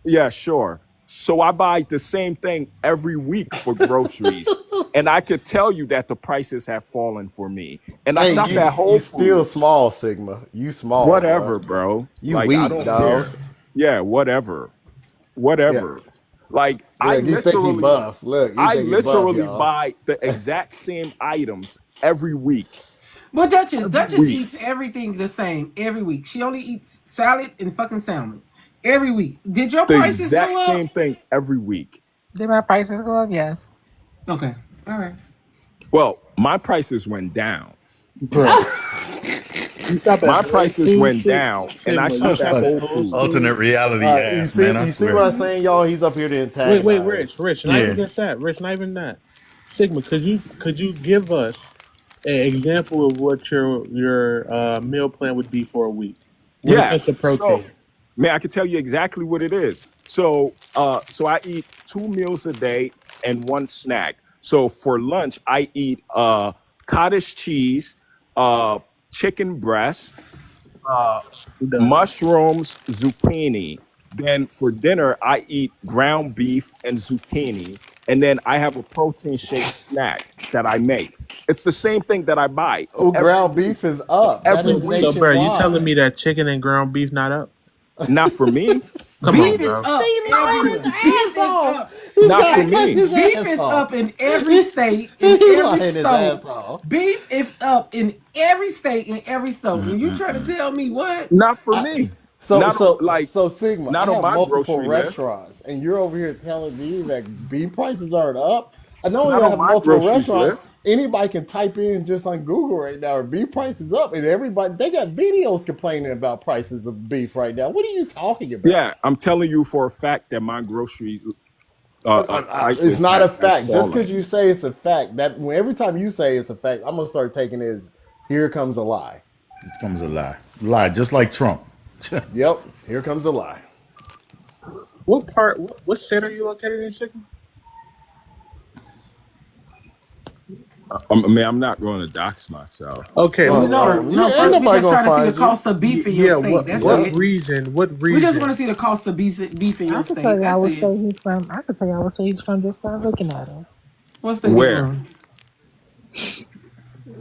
Yeah, sure. So I buy the same thing every week for groceries. And I could tell you that the prices have fallen for me. And I Hey, shop at you Whole still Foods. small, Sigma. You small, Whatever, bro. bro. You Like, I weak, don't dog. care. Yeah, whatever. Yeah. Whatever. Like, Look, you think he buff. Look, you I think he buff, literally y'all. buy the exact same items every week. But Duchess Every week. eats everything the same every week. She only eats salad and fucking salmon every week. Did your The prices exact go up? same thing every week. Did my prices go up? Yes. Okay. All right. Well, my prices went down. Bro, you stop at My Whole prices Foods, went down, and I Sigma. You shop at stop at Whole Whole Foods. Foods. reality You ass, man. I see, what swear. I'm saying, y'all? He's up here to Wait, antagonize. Rich, not even Yeah. just that. Rich, not even that. Sigma, could you give us an example of what your meal plan would be for a week when it Yeah. comes to So, protein? man, I can tell you exactly what it is. So I eat 2 meals a day and one snack. So for lunch, I eat cottage cheese, chicken breast, uh, I'm done. mushrooms, zucchini. Then for dinner, I eat ground beef and zucchini. And then I have a protein shake snack that I make. It's the same thing that I buy Oh, every ground week. beef is up. That Every is week. So, bro, you telling nationwide. me that chicken and ground beef not up? Not for me. Come Beef on, is bro. up He lying his everywhere. Beef ass is off. up. This Not guy for lying me. his Beef ass is off. up in every state, in He every lying his ass store. off. Beef is up in every state, in every store. And you trying to tell me what? Not for I, me. so Not on, so like so Sigma, I not on have my multiple grocery list. restaurants, and you're over here telling me that beef prices aren't up. I know Not you on have my multiple groceries restaurants. list. Anybody can type in just on Google right now, beef prices up, and everybody they got videos complaining about prices of beef right now. What are you talking about? Yeah, I'm telling you for a fact that my groceries It's prices not a has fact. Just because fallen. you say it's a fact, that every time you say it's a fact, I'm gonna start taking it as here comes a lie. It comes a lie. Lie, just like Trump. Yep, here comes a lie. What part? What state are you located in, Sigma? I mean, I'm not going to dox myself. Okay, And we but know, no, Ain't first we nobody just gonna trying to see the find you. cost of beef in your yeah, state. That's what it. Yep. region? What We just want region? to see the cost of beef in I your could tell state. you I That's would it. say he's from. I could tell you I would say he's from just by looking at him. What state he Where? from?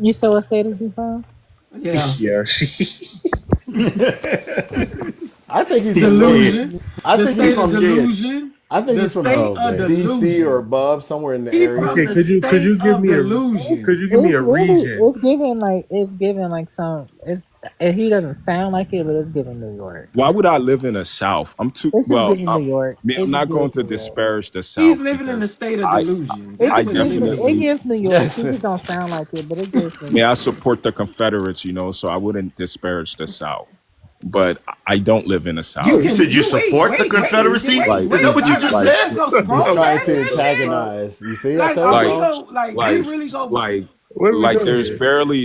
You said what state is he from? Yeah. Yeah, I think he's He's from scared. Delusion. I The think he's state of from yeah. delusion. I think The he's from state Oh of man. DC or delusion. above, somewhere in the He area. from okay, the could state you give of me delusion. a It's really region? it's giving like some it's he doesn't sound like it, but it's giving New York. Why would I live in the South? I'm too It's just well. giving New York. I mean, It I'm just not going gives to New York. disparage the He's South living in the because state of I delusion. It That's I what he gives living it definitely gives New York. Yes. He just don't sound like it, but it gives New I York. support the Confederates, so I wouldn't disparage the South. But I don't live in the You South. You can said you you support the Confederacy? Like Is that what you just You said? just go He's scroll trying past to that shit. antagonize. You see, I Like, told are we like y'all. go like we like really go? like What are we like doing here?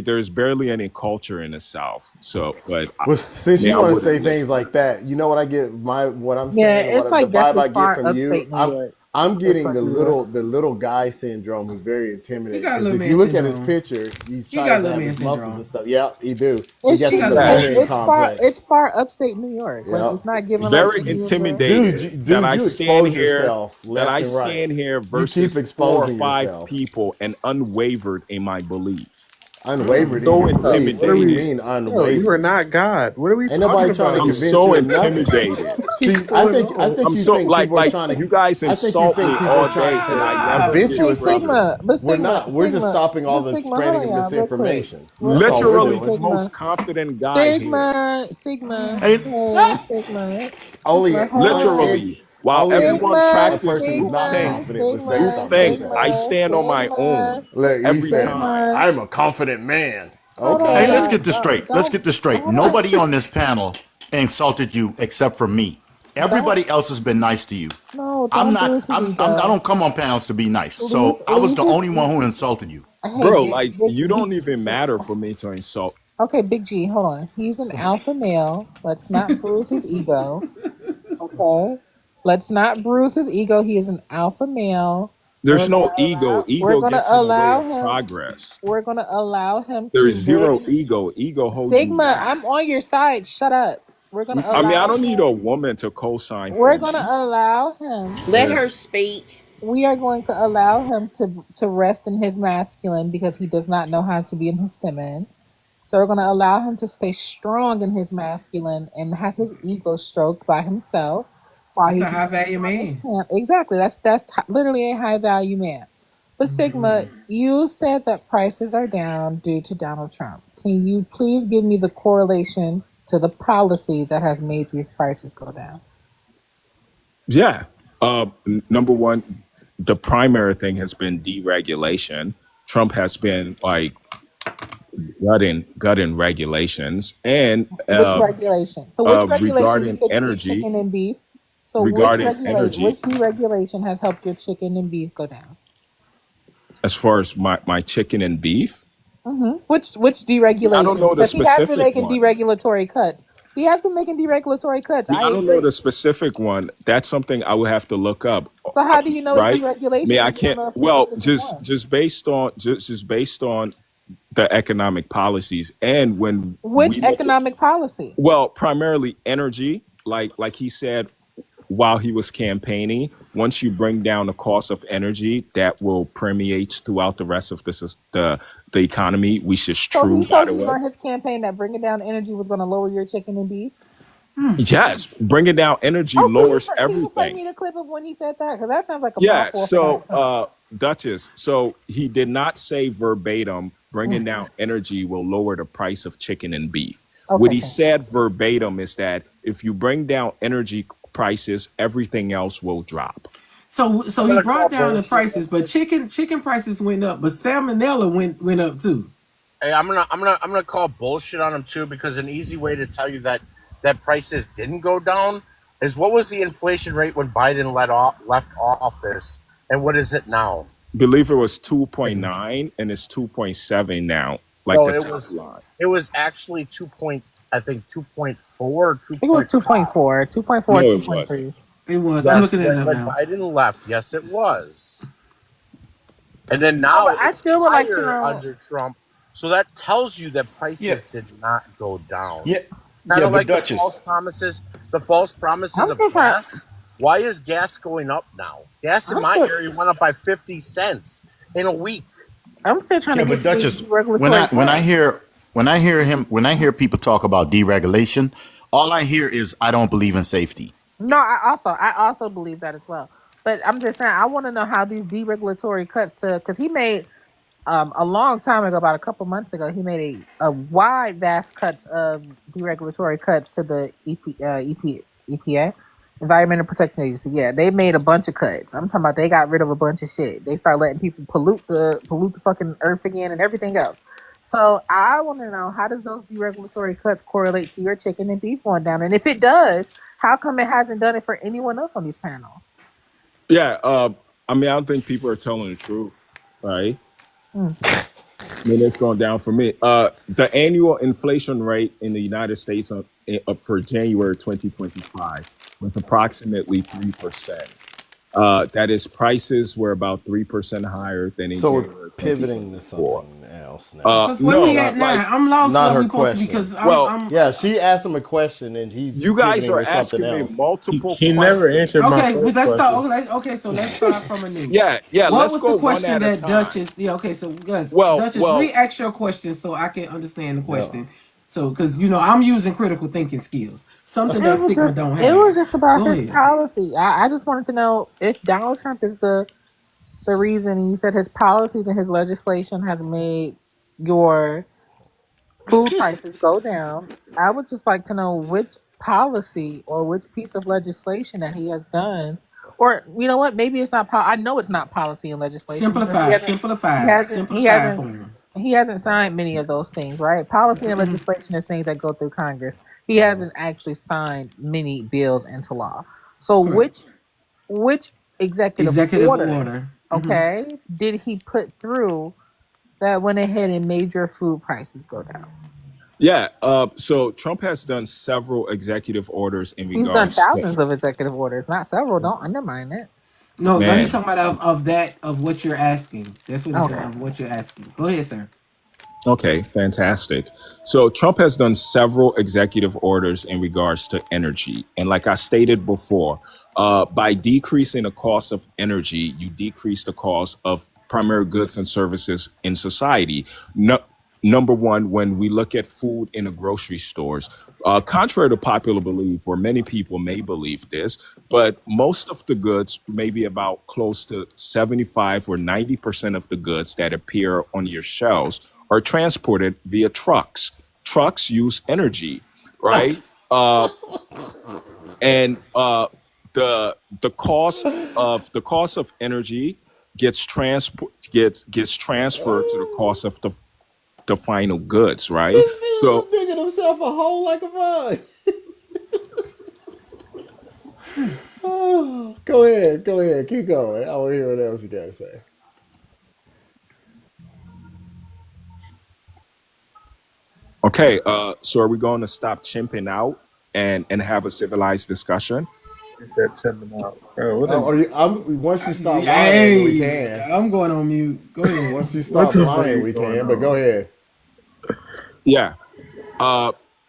there's barely any culture in the South. So but Well, since you I want to say wouldn't live things there. like that, you know what I get what I'm Yeah, saying, or it's what the like that's vibe as I get far from you. upstate New York. I'm It's getting like New York. the little guy syndrome who's very He intimidating. got Because little if man you look at his syndrome. picture, he He tries got to little have man his muscles and syndrome. stuff. Yeah, he do. He It's got the just Napoleon complex. it's far upstate New York. Like Yeah. it's not giving like Very any of the. intimidated that Dude, I you stand expose here yourself left and right. You keep versus 4 or exposing 5 yourself. people and unwavered in my beliefs. Unwavered in So your belief. What do we intimidated. mean Yo, you are unwavered? not God. What are we Ain't talking nobody trying to about I'm here? convince so you of nothing. intimidated. See, What's going on? I'm you so think people are like trying to. you guys I think you insult think me people all are trying day and I to never convince you Hey of disrupt something. it. Sigma, but We're Sigma, not. We're just Sigma, stopping all but the Sigma, hold spreading on, of y'all, real quick, misinformation. real That's all quick, we're Literally doing. the most Sigma, confident guy here. Sigma, Hey, hey, Sigma, Only Sigma, hold on, Literally. While only everyone Sigma, a practiced person who's not confident would say group something like think, that. I stand on my Sigma, own Look, he every said, time. Sigma. "I'm a confident man." Hold on, hey, Okay. let's y'all. get this straight. Let's Don't, get this straight. hold on. Nobody on this panel insulted you except for me. Don't, Everybody else has been nice to you. no, I'm don't not. bruise his I ego. don't come on panels to be nice. Leave, So I was leave the his, only one who insulted you. hey, Bro, like you big, don't even matter for me to insult. okay, Big G, hold on. He's an alpha male. Let's not bruise his ego. Okay. Let's not bruise his ego. He is an alpha male. And There's no ego. we're Ego gonna gets in the way allow of him progress. we're gonna allow him There's to live zero in ego. Ego holds you Sigma, back. I'm on your side. Shut up. We're gonna I mean, I allow don't need a him woman to co-sign for we're gonna me. allow him Let to her speak. we are going to allow him to rest in his masculine because he does not know how to be in his feminine. So we're going to allow him to stay strong in his masculine and have his ego stroked by himself while That's he's a high value working on his man. camp. Exactly. Literally a high value man. But Sigma, you said that prices are down due to Donald Trump. Can you please give me the correlation to the policy that has made these prices go down? Yeah. Number one, the primary thing has been deregulation. Trump has been like gutting regulations and Which regulation? So which regulation? You regarding said you eat energy. chicken and beef. So Regarding energy, which deregulation has helped your chicken and beef go down? as far as my chicken and beef, Which I don't deregulation? know the Because he has been specific making one. deregulatory cuts. He has been making deregulatory cuts. Yeah, I I don't know agree. the specific one. That's something I would have to look up. So how do you know it's Right? deregulation Me, I if you don't can't. know a Well, specific just one? just based on just based on the economic policies, and when Which we look at, economic policy? well, primarily energy, like he said while he was campaigning. Once you bring down the cost of energy, that will permeate throughout the rest of the economy, which is So true, he by told the you way. during his campaign that bringing down energy was going to lower your chicken and beef. Yes, bringing down energy Oh, lowers can you play everything. me the clip of when he said that? Because that sounds like a Yeah, mouthful for Donald so Trump. Duchess, so he did not say verbatim bringing down energy will lower the price of chicken and beef. What Okay, he thank said verbatim is that if you bring down energy prices, everything else will drop. So I'm he gonna call brought down the bullshit. prices, but chicken prices went up, but salmonella went up too. Hey, I'm gonna call bullshit on him too, because an easy way to tell you that prices didn't go down is what was the inflation rate when Biden left office, and what is it now? Believe it was 2.9 and it's 2.7 now, like No, the top line. it was actually 2.4 or I think it was 2.5. 2.4, 2.4, No, it wasn't. 2.3. It was. I'm Yes, looking at it when now. Biden left, yes, it was. And then No, now but I it's still would like to higher know. under Trump. So that tells you that Yeah, prices did not go down. yeah, Kind yeah. of But like the Duchess, false promises I'm of just trying. gas. Why is gas going up now? Gas in I'm my still, area went up by 50 cents in a week. I'm still trying yeah, to get but to this Duchess, deregulatory cut. when I hear people talk about deregulation, all I hear is I don't believe in safety. No, I also believe that as well. But I'm just saying I want to know how these deregulatory cuts to because he made a long time ago, about a couple months ago, he made a wide, vast cuts of deregulatory cuts to the EPA, Environmental Protection Agency. Yeah, they made a bunch of cuts. I'm talking about they got rid of a bunch of shit. They start letting people pollute the fucking earth again and everything else. So I want to know, how does those deregulatory cuts correlate to your chicken and beef going down? And if it does, how come it hasn't done it for anyone else on these panels? Yeah, I mean, I don't think people are telling the truth, right? I mean, it's going down for me. The annual inflation rate in the United States for January 2025 was approximately 3%. That is, prices were about 3% higher than in So we're January pivoting to 2024. something else now. Because where we at now? I'm lost Not where her we supposed to be question. because Well, I'm Yeah, she asked him a question and he's you guys pivoting are to something asking me else. multiple He never questions. answered my okay. first Let's start. question. Okay, so let's start from anew. Yeah, What let's was go the one question at a that time. Duchess? Yeah, okay. So guys, Well, Duchess, re-ask your question so I can understand the Yeah. question. So, because I'm using critical thinking skills, something It that was Sigma just don't it have. was just about Go his ahead. policy. I just wanted to know if Donald Trump is the reason. And you said his policies and his legislation has made your food prices go down. I would just like to know which policy or which piece of legislation that he has done. Or you know what? Maybe it's not. I know it's not policy and legislation because he Simplified, hasn't. He simplified, hasn't. He simplified hasn't. form. He hasn't signed many of those things, right? Policy and legislation is things that go through Congress. He hasn't actually signed many bills into law. So Correct. which executive Executive order, order. okay, did he put through that went ahead and made your food prices go down? Yeah, so Trump has done several executive orders in He's done regards to, thousands of executive orders, not several. Don't undermine it. No, he man. talking about of what you're asking. That's what he said, Okay. of what you're asking. Go ahead, sir. Okay, fantastic. So Trump has done several executive orders in regards to energy. And like I stated before, by decreasing the cost of energy, you decrease the cost of primary goods and services in society. No, number one, when we look at food in the grocery stores, contrary to popular belief, or many people may believe this, but most of the goods, maybe about close to 75 or 90% of the goods that appear on your shelves are transported via trucks. Trucks use energy, right? And the cost of energy gets transferred to the cost of the final goods, right? This dude So is digging himself a hole like a bug. Oh, go ahead, keep going. I want to hear what else you guys say. okay, so are we going to stop chimping out and have a civilized discussion? That send them out. Bro, what Once you stop lying, Hey, we can. I'm going on mute. Go ahead. Once you what stop the fuck lying, is we going can. But go on? ahead. Yeah.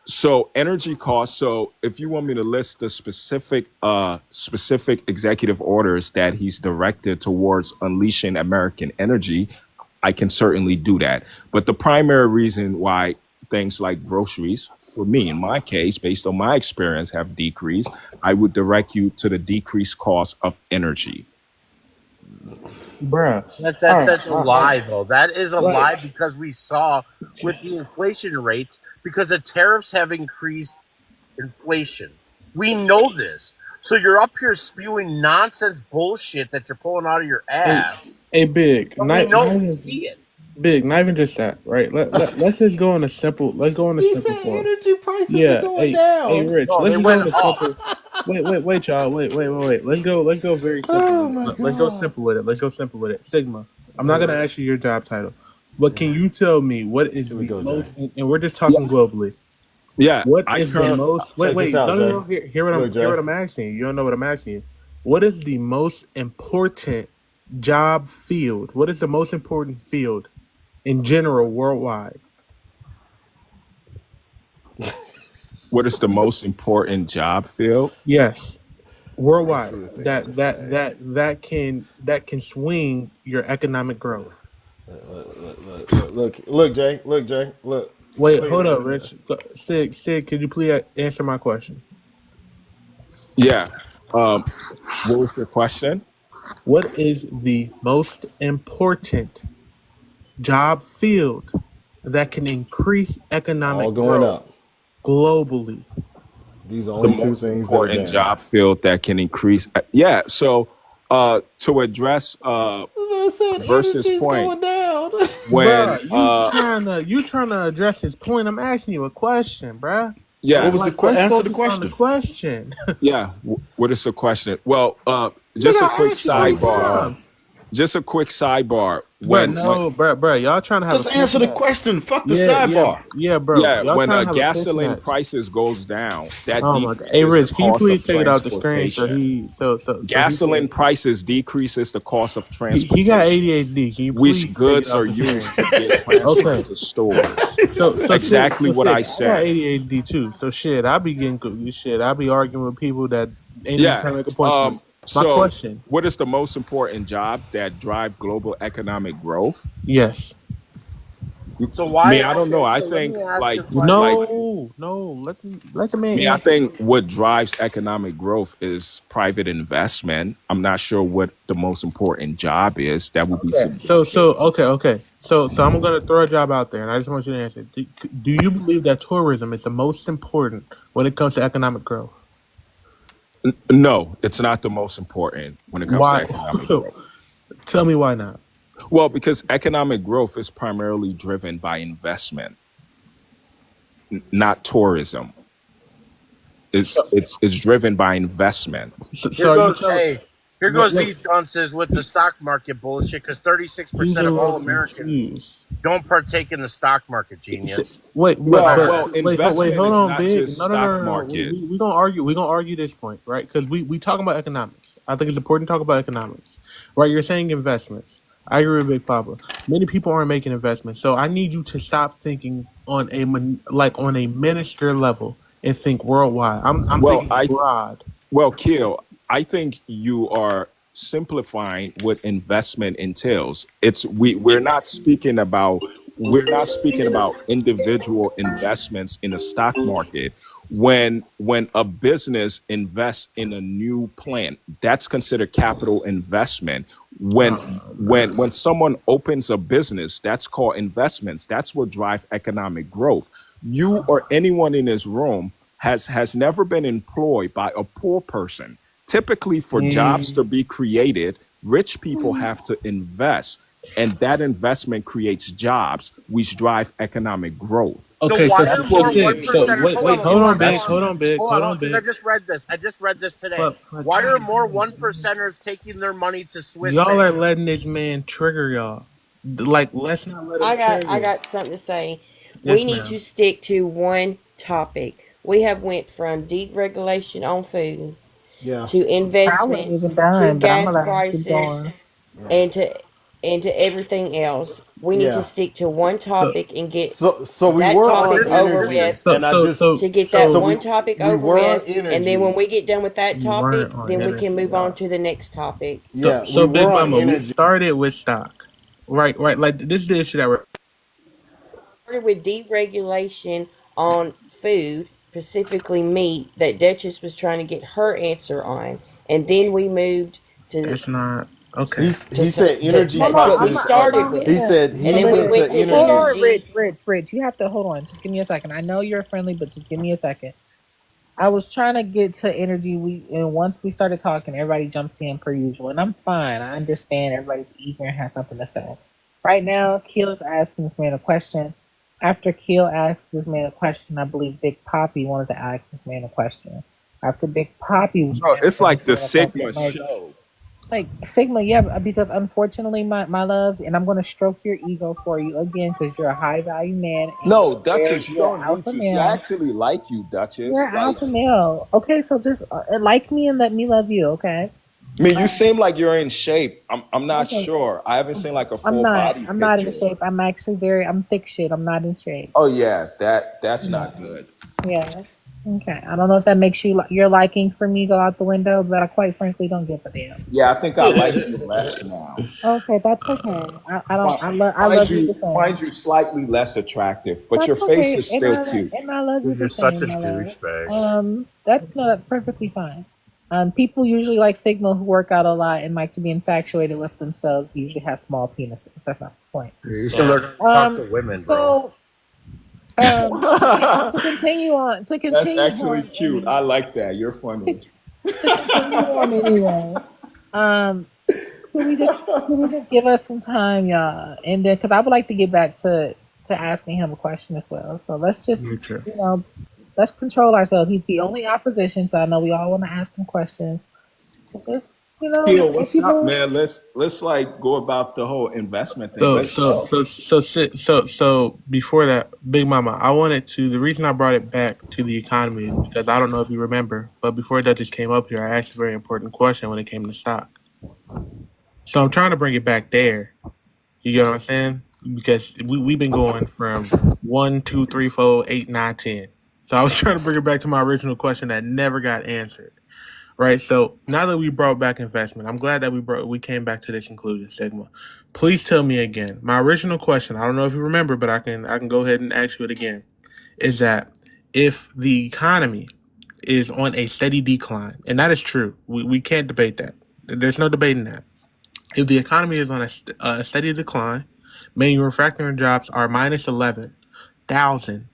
So energy costs. So if you want me to list the specific executive orders that he's directed towards unleashing American energy, I can certainly do that. But the primary reason why things like groceries, for me, in my case, based on my experience, have decreased, I would direct you to the decreased cost of energy. Bruh. That's a lie, though. That is a Right. lie because we saw with the inflation rates, because the tariffs have increased inflation. We know this. So you're up here spewing nonsense bullshit that you're pulling out of your ass. Hey, Big. But we see it. Big, not even just that, right? Let's just go on a simple. Let's go on a He simple said point. energy prices Yeah. are going Hey, down. Rich. No, let's they just go on went a up. simple. Wait, y'all. Wait. Let's go very simple. Oh with my it. Let's go God. simple with it. Let's go simple with it. Sigma. I'm not gonna ask you your job title, but can you tell me what is Here we the go, most? Jay. And we're just talking globally. Yeah. What I is the currently most? Check Wait. this out, No. Jay. Hear what Look, Jay. I'm asking you. You don't know what I'm asking you. What is the most important job field? What is the most important field in general worldwide? What is the most important job field? Yes, worldwide. Let's see what they gotta say. That can swing your economic growth. Look, Jay. Look. Wait, hold up, Rich. Sid, could you please answer my question? Yeah. What was your question? What is the most important job field that can increase economic All going growth up. globally? These are The only two most things that are important down. job field that can increase. Yeah. So to address versus Energy's point, going down. when Bruh, you trying to address his point? I'm asking you a question, bruh. yeah, What was the Let's answer the focus on the question? question. yeah. What is the question? Well, just Nigga, a I quick asked you 3 sidebar. times. Just a quick sidebar. Bruh, y'all trying to have Just a piss answer the match. question. Fuck the Yeah, sidebar. bro. Yeah, Y'all when trying to have a piss gasoline match. prices goes down, that Oh my god. decreases Hey, the Rich, can you cost please of take it out the screen so transportation. he Gasoline can. prices decreases the cost of He got transportation, ADHD. Can you which please take it goods out are the used screen? to get transferred Okay. to stores. So Exactly what I I got said. ADHD too. So shit, I be getting good shit. I be arguing with people that ain't even Yeah. trying to make a point to me. My So question. what is the most important job that drive global economic growth? Yes. So Me, why? I don't know. Okay, I so let think me ask you a like question. No. Let the man me, I answer. think what drives economic growth is private investment. I'm not sure what the most important job is. That would be subjective. Okay. So I'm gonna throw a job out there, and I just want you to answer. Do you believe that tourism is the most important when it comes to economic growth? No, it's not the most important when it comes to Why? economic growth. Tell me why not. Well, because economic growth is primarily driven by investment, not tourism. It's driven by investment. Here goes these dunces with the stock market bullshit, because 36% of all Americans don't partake in the stock market, genius. Wait, investment hold is on, not Big. just No. stock market. We gonna argue. We gonna argue this point, right? Because we talking about economics. I think it's important to talk about economics, right? You're saying investments. I agree with Big Papa. Many people aren't making investments, so I need you to stop thinking on a minister level and think worldwide. I'm thinking broad. Well, Kiel, I think you are simplifying what investment entails. We're not speaking about individual investments in the stock market. When a business invests in a new plant, that's considered capital investment. When someone opens a business, that's called investments. That's what drives economic growth. You or anyone in this room has never been employed by a poor person. Typically, for jobs to be created, Rich people have to invest, and that investment creates jobs, which drive economic growth. Okay, why so are so more one sick. So percenters? wait, Hold on, hold hold on, on, hold big, on, hold on, big, hold on, because big. I just read this today. But Why are more one percenters taking their money to Swiss y'all are bank? letting this man trigger y'all. Like, let's not let him I trigger. got something to say. We Yes, need ma'am. to stick to one topic. We have went from deregulation on food Yeah. to I wasn't investments even to done, but I'm gas gonna let him keep prices going. and to everything else. We need to Yeah. stick to one So, topic and get So we that were No, on topic over this energy, with. is so, and I so, just so, To get that so so, one topic we over were on with, and then when energy. we get done with that you weren't topic, on then we can energy, move on y'all. to the next topic. Yeah, we So, were Big on Mama, we energy. started with stock, right? Like this is the issue that we're. Started with deregulation on food, specifically meat, that Duchess was trying to get her answer on, and then we moved to That's not okay. He said energy No, no, that's what we I'm prices not. Hold are. started on, with, He listen, said he and then we went listen. to went to Hold energy. on, Rich, energy. Rich, Rich. You have to hold on. Just give me a second. I know you're friendly, but just give me a second. I was trying to get to energy. And once we started talking, everybody jumps in per usual, and I'm fine. I understand everybody's eager and has something to say. Right now, Keel's asking this man a question. After Keel asked this man a question, I believe Big Poppy wanted to ask this man a question. After Big Poppy was Bro, it's asking like this the man a question, Sigma show. like Sigma, yeah, because unfortunately, my love, and I'm gonna stroke your ego for you again because you're a high value man and No, Duchess, you you're an don't need alpha to. She male. actually like you, You're Duchess. an Like, alpha male. Okay, so just like me and let me love you. Okay. I mean, you seem like you're in shape. I'm not Okay. sure. I haven't seen like a I'm full not. body I'm not in picture. shape. I'm actually very. I'm thick shit. I'm not in shape. Oh yeah, that's Yeah. not good. Yeah. Okay. I don't know if that makes your liking for me go out the window, but I quite frankly don't give a damn. Yeah, I think I like you less now. Okay, that's okay. I don't. Fi- I Find love you you the same. find you slightly less attractive, but your That's face okay, is still cute. and I love you You're the just such a same, my love. douchebag. That's no, that's perfectly fine. People usually like Sigma who work out a lot and like to be infatuated with themselves. Usually have small penises. That's not the point. You should learn how to talk to women, bro. So to continue on, That's actually cute. I like that. You're funny. to continue on anyway. Um, can we just give us some time, y'all, and then because I would like to get back to asking him a question as well. So let's just Okay. let's control ourselves. He's the only opposition, so I know we all want to ask him questions. It's just Keel, if what's up, people. man? Let's like go about the whole investment thing. So Let's so go. so so so so before that, Big Mama, I wanted to. The reason I brought it back to the economy is because I don't know if you remember, but before that just came up here, I asked a very important question when it came to stock. So I'm trying to bring it back there. You get what I'm saying? Because we've been going from 1, 2, 3, 4, 8, 9, 10. So I was trying to bring it back to my original question that never got answered. Right. So now that we brought back investment, I'm glad that we came back to this conclusion, Sigma. Please tell me again. My original question, I don't know if you remember, but I can go ahead and ask you it again. Is that if the economy is on a steady decline, and that is true. We can't debate that. There's no debating that. If the economy is on a steady decline, manufacturing jobs are minus 11,000.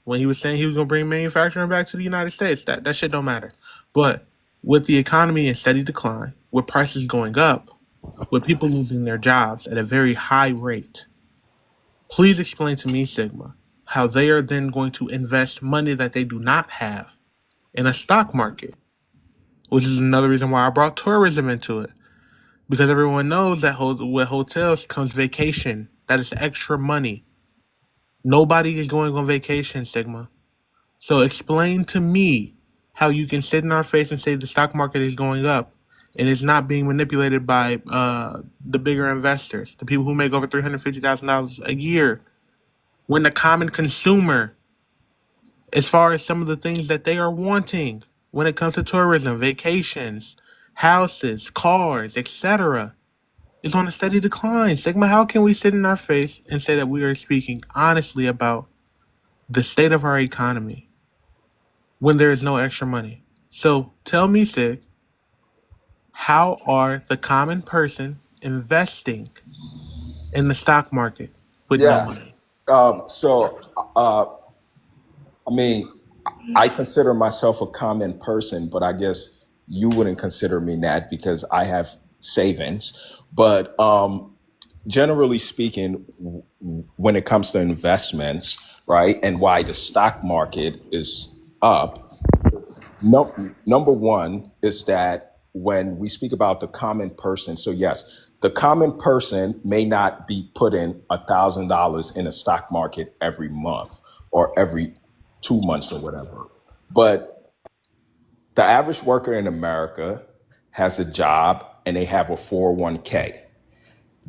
When he was saying he was going to bring manufacturing back to the United States, that shit don't matter. But with the economy in steady decline, with prices going up, with people losing their jobs at a very high rate, please explain to me, Sigma, how they are then going to invest money that they do not have in a stock market, which is another reason why I brought tourism into it. Because everyone knows that with hotels comes vacation. That is extra money. Nobody is going on vacation, Sigma. So explain to me how you can sit in our face and say the stock market is going up and it's not being manipulated by the bigger investors, the people who make over $350,000 a year, when the common consumer, as far as some of the things that they are wanting when it comes to tourism, vacations, houses, cars, etc., is on a steady decline. Sigma, how can we sit in our face and say that we are speaking honestly about the state of our economy when there is no extra money? So tell me, Sig, how are the common person investing in the stock market with no Yeah. money? So, I mean, I consider myself a common person, but I guess you wouldn't consider me that because I have savings. But generally speaking, when it comes to investments, right, and why the stock market is up, number one is that when we speak about the common person, so yes, the common person may not be putting $1,000 in a stock market every month or every 2 months or whatever. But the average worker in America has a job and they have a 401k.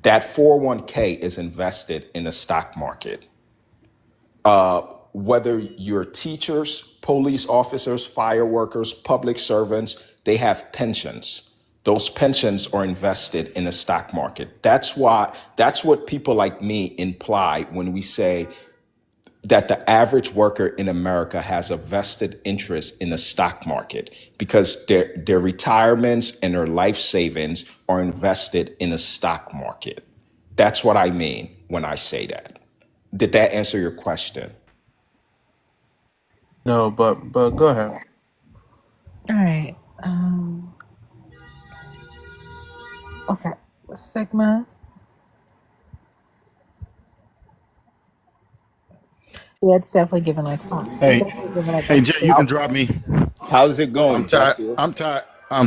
That 401k is invested in the stock market. Whether you're teachers, police officers, fire workers, public servants, they have pensions. Those pensions are invested in the stock market. That's what people like me imply when we say that the average worker in America has a vested interest in the stock market, because their retirements and their life savings are invested in the stock market. That's what I mean when I say that. Did that answer your question? No, but go ahead. All right. Okay. Sigma. Yeah, it's definitely given like fun. Hey, Jay, you can drop me. How's it going? I'm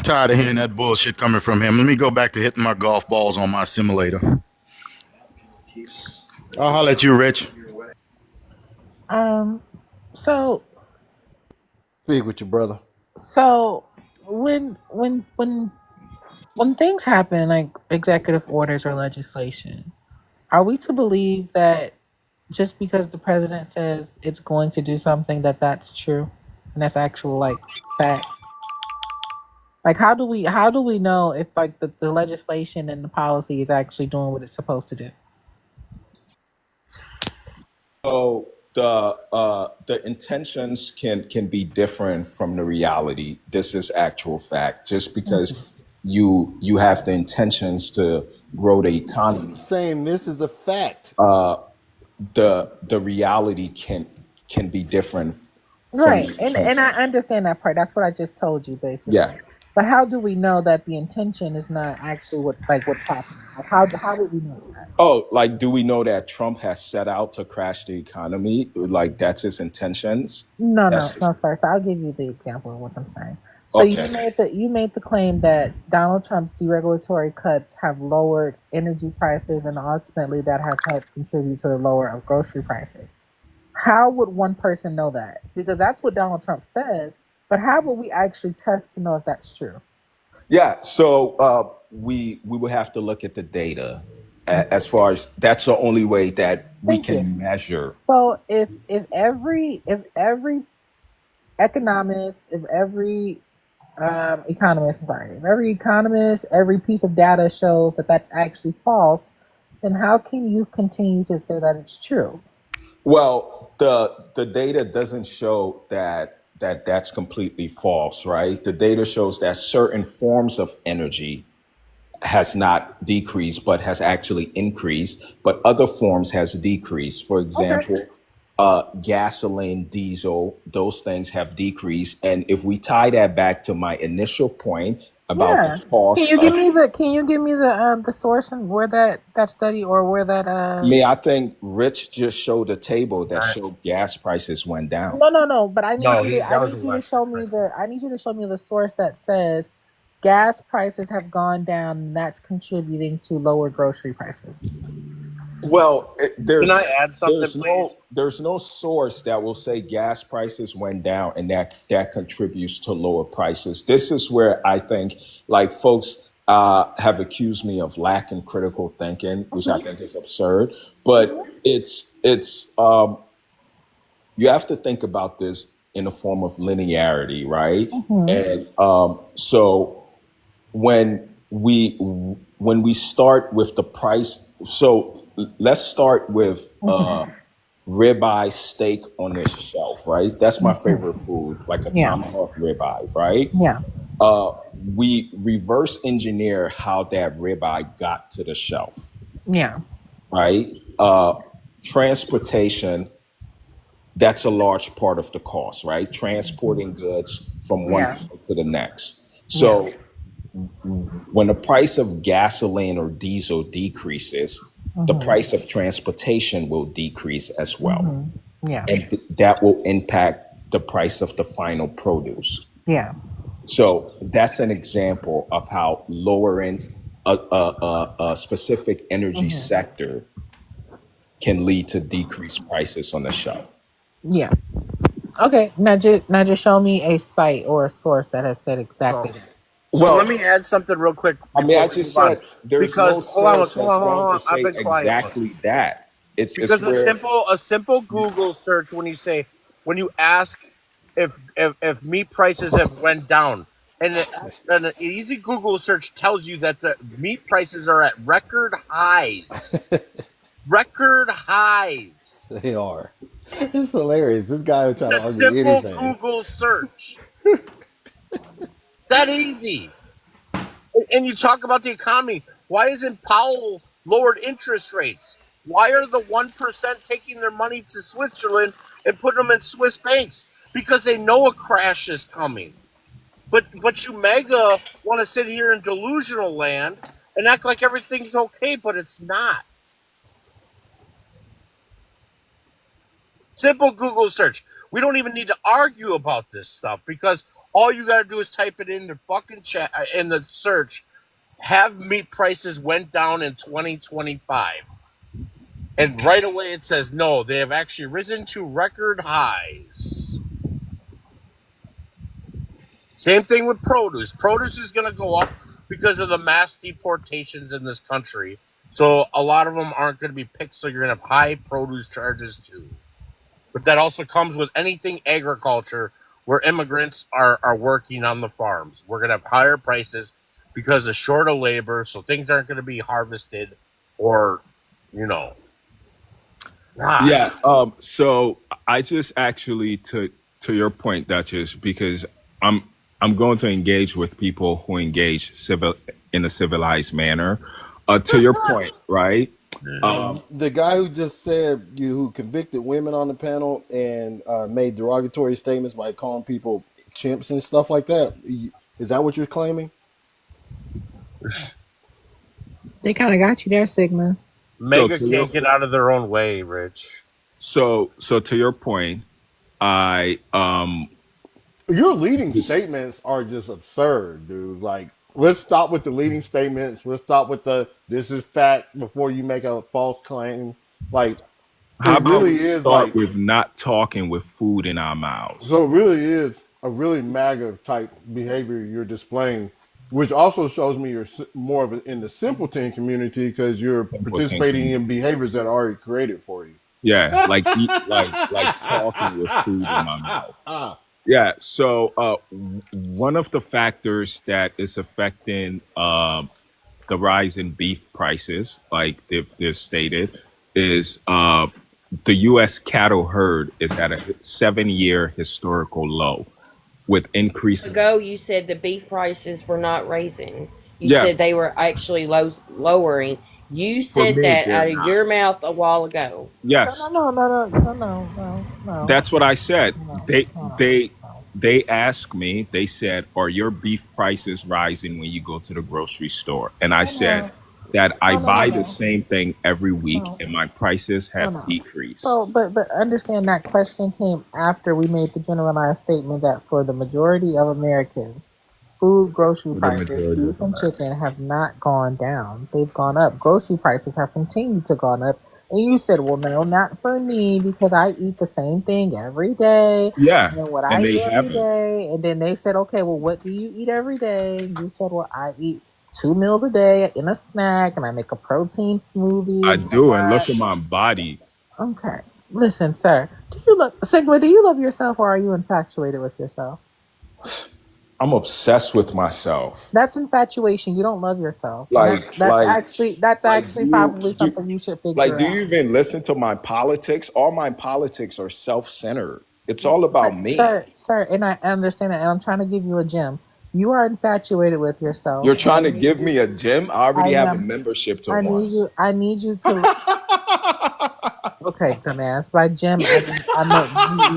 tired of hearing that bullshit coming from him. Let me go back to hitting my golf balls on my simulator. I'll holler at you, Rich. So Speak with your brother. So when things happen like executive orders or legislation, are we to believe that just because the president says it's going to do something that's true and that's actual like fact? Like how do we know if like the legislation and the policy is actually doing what it's supposed to do? So the intentions can be different from the reality. This is actual fact. Just because you have the intentions to grow the economy, Saying this is a fact. the reality can be different from Right. the And intentions. I understand that part. That's what I just told you basically. Yeah. But how do we know that the intention is not actually what's happening? Like how do we know that? Oh, like, do we know that Trump has set out to crash the economy? Like, that's his intentions? No, That's first. I'll give you the example of what I'm saying. So okay. you made the claim that Donald Trump's deregulatory cuts have lowered energy prices and ultimately that has helped contribute to the lower of grocery prices. How would one person know that? Because that's what Donald Trump says, but how would we actually test to know if that's true? Yeah. So we would have to look at the data as far as that's the only way that we can measure. So if every economist, if every economist, if every economist, every piece of data shows that that's actually false, then how can you continue to say that it's true? Well, the data doesn't show that's completely false, right? The data shows that certain forms of energy has not decreased, but has actually increased, but other forms has decreased. For example, gasoline, diesel, those things have decreased. And if we tie that back to my initial point about the cost, Can you give me the source and where that study or where that I think Rich just showed a table that showed gas prices went down. No, but I need you to show me the source that says gas prices have gone down and that's contributing to lower grocery prices. Well, Can I add something, please? There's no source that will say gas prices went down and that contributes to lower prices. This is where I think like folks have accused me of lacking critical thinking, which I think is absurd. But it's you have to think about this in a form of linearity, right? And so when we start with the price, so let's start with ribeye steak on the shelf, right? That's my favorite food, like a tomahawk ribeye, right? Yeah. We reverse engineer how that ribeye got to the shelf. Yeah. Right? Transportation, that's a large part of the cost, right? Transporting goods from one point to the next. So when the price of gasoline or diesel decreases, the price of transportation will decrease as well. Yeah. And that will impact the price of the final produce. Yeah. So that's an example of how lowering a specific energy sector can lead to decreased prices on the shelf. Yeah. Okay. Now just show me a site or a source that has said exactly that. So let me add something real quick. I mean, I Before we just move on. said there's Because no hold on, source that's going to I've say been quiet. exactly that. It's Because where a simple Google search when you ask if meat prices have went down, and an easy Google search tells you that the meat prices are at record highs. Record highs. They are. It's hilarious. This guy would try The to argue simple anything. Google search. That easy. And you talk about the economy. Why isn't Powell lowered interest rates? Why are the 1% taking their money to Switzerland and putting them in Swiss banks? Because they know a crash is coming. But you mega want to sit here in delusional land and act like everything's okay, but it's not. Simple Google search. We don't even need to argue about this stuff because all you got to do is type it in the fucking chat in the search. Have meat prices went down in 2025? And right away it says no, they have actually risen to record highs. Same thing with produce. Produce is going to go up because of the mass deportations in this country. So a lot of them aren't going to be picked, so you're going to have high produce charges too. But that also comes with anything agriculture where immigrants are working on the farms. We're going to have higher prices because of short of labor, so things aren't going to be harvested or, Yeah. So I just actually to your point, Duchess, because I'm going to engage with people who engage in a civilized manner. To your point, right? The guy who just said who convicted women on the panel and made derogatory statements by calling people chimps and stuff like that. Is that what you're claiming? They kind of got you there, Sigma. Mega can't get out of their own way, Rich. So to your point, your leading statements are just absurd, dude. Like, let's stop with the leading statements. Let's stop with this is fact before you make a false claim. Like, how it about really we is start like with not talking with food in our mouths. So it really is a really MAGA type behavior you're displaying, which also shows me you're more of in the simpleton community because you're participating in behaviors that are already created for you. Yeah, like talking with food in my mouth. Yeah. So one of the factors that is affecting the rise in beef prices, like they've stated, is the U.S. cattle herd is at a 7-year historical low, with increasing. Ago, you said the beef prices were not raising. You said they were actually lowering. You said that out of your mouth a while ago. Yes. No. That's what I said. They asked me. They said, "Are your beef prices rising when you go to the grocery store?" And I said that I buy the same thing every week, and my prices have decreased. So, but understand that question came after we made the generalized statement that for the majority of Americans, grocery prices, beef and chicken have not gone down. They've gone up. Grocery prices have continued to go up. And you said, well, no, not for me because I eat the same thing every day. Yeah. And what I eat every day. And then they said, okay, well, what do you eat every day? And you said, well, I eat 2 meals a day in a snack and I make a protein smoothie. I do. And look at my body. Okay. Listen, sir, Sigma, do you love yourself or are you infatuated with yourself? I'm obsessed with myself. That's infatuation. You don't love yourself. That's actually probably something you should figure out. Do you even listen to my politics? All my politics are self-centered. It's all about me. Sir, and I understand that. And I'm trying to give you a gem. You are infatuated with yourself. You're trying to give me a gym? I already have a membership to one. I need you to. Okay, dumbass. By gym, I meant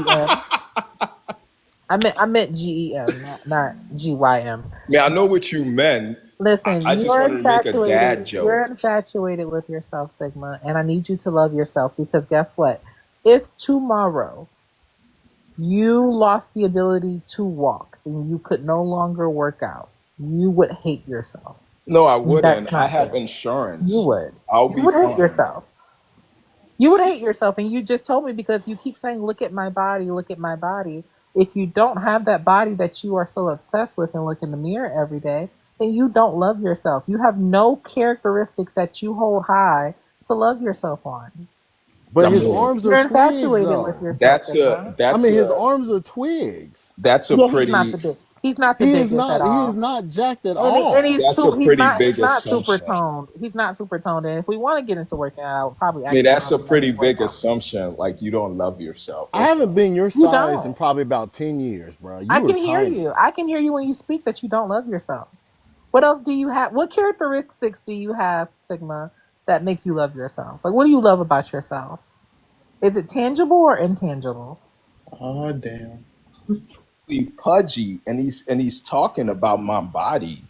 GEM. I meant GEM, not GYM. Yeah, I know what you meant. Listen, I just wanted to make a dad you're joke. infatuated with yourself, Sigma, and I need you to love yourself because guess what? If tomorrow you lost the ability to walk and you could no longer work out, you would hate yourself. No, I That's wouldn't. I not have good. insurance. You would. I'll You be would hate fine. yourself. You would hate yourself, and you just told me because you keep saying, look at my body, look at my body. If you don't have that body that you are so obsessed with and look in the mirror every day, then you don't love yourself. You have no characteristics that you hold high to love yourself on. But I his mean, arms are You're twigs, infatuated with though. yourself, I Sigma. mean, his arms are twigs. that's a Yeah, he's not pretty the big. He's not the He is biggest at not. He is all. not jacked at And all. he's that's a too. He's pretty not. He's big not super assumption. toned. He's not super toned. And if we want to get into working out, I would probably I ask mean, you that's how a many pretty you work big out. assumption. Like you don't love yourself. I haven't been your You size in don't. probably about 10 years, bro. I You were can hear tiny. you. I can hear you when you speak that you don't love yourself. What else do you have? What characteristics do you have, Sigma, that make you love yourself? Like, what do you love about yourself? Is it tangible or intangible? Oh damn. Be pudgy, and he's talking about my body,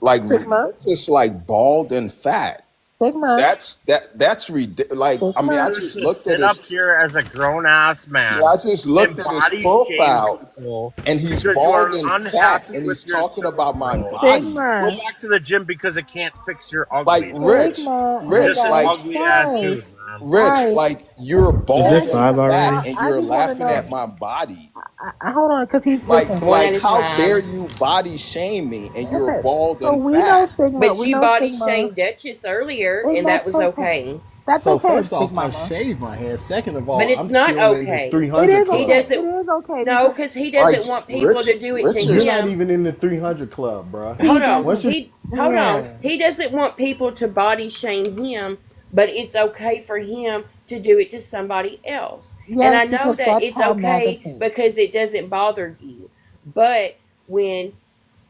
like Sigma, just like bald and fat. Sigma, That's ridiculous. Like I mean, I Sigma. just To looked at sit up his. here as a grown ass man I just looked and at his body shame profile, people and he's because you bald are and fat, unhappy and with he's talking yourself, about my bro. body. Go Sigma. back to the gym because it can't fix your Like ugliness. Sigma. You're Hey just an guys, ugly ass guys, dude, man. Rich, guys. like you're Is bald it Guys, and 5 fat, already? and I you're just want to laughing at know. my body. I hold on, because he's Like, listen. One at a how dare time. you body shame me, and you're Okay, bald so and we know fat? Sigma. But We you know body Sigma. shamed Duchess earlier, And and that that's was okay. okay. That's So okay, first off, Big I Mama. shaved my head. Second of But all, I'm it's not still in the okay. It 300 is He club. okay. It doesn't. is okay No, because because he Like, doesn't want people to do it to You're not him. even in the 300 club, bro. he Hold on. Once you, doesn't Hold on. care. He doesn't want people to body shame him, but it's okay for him to do it to somebody else. And Yes, I know because that that's it's how MAGA okay thinks. because it doesn't bother you. But when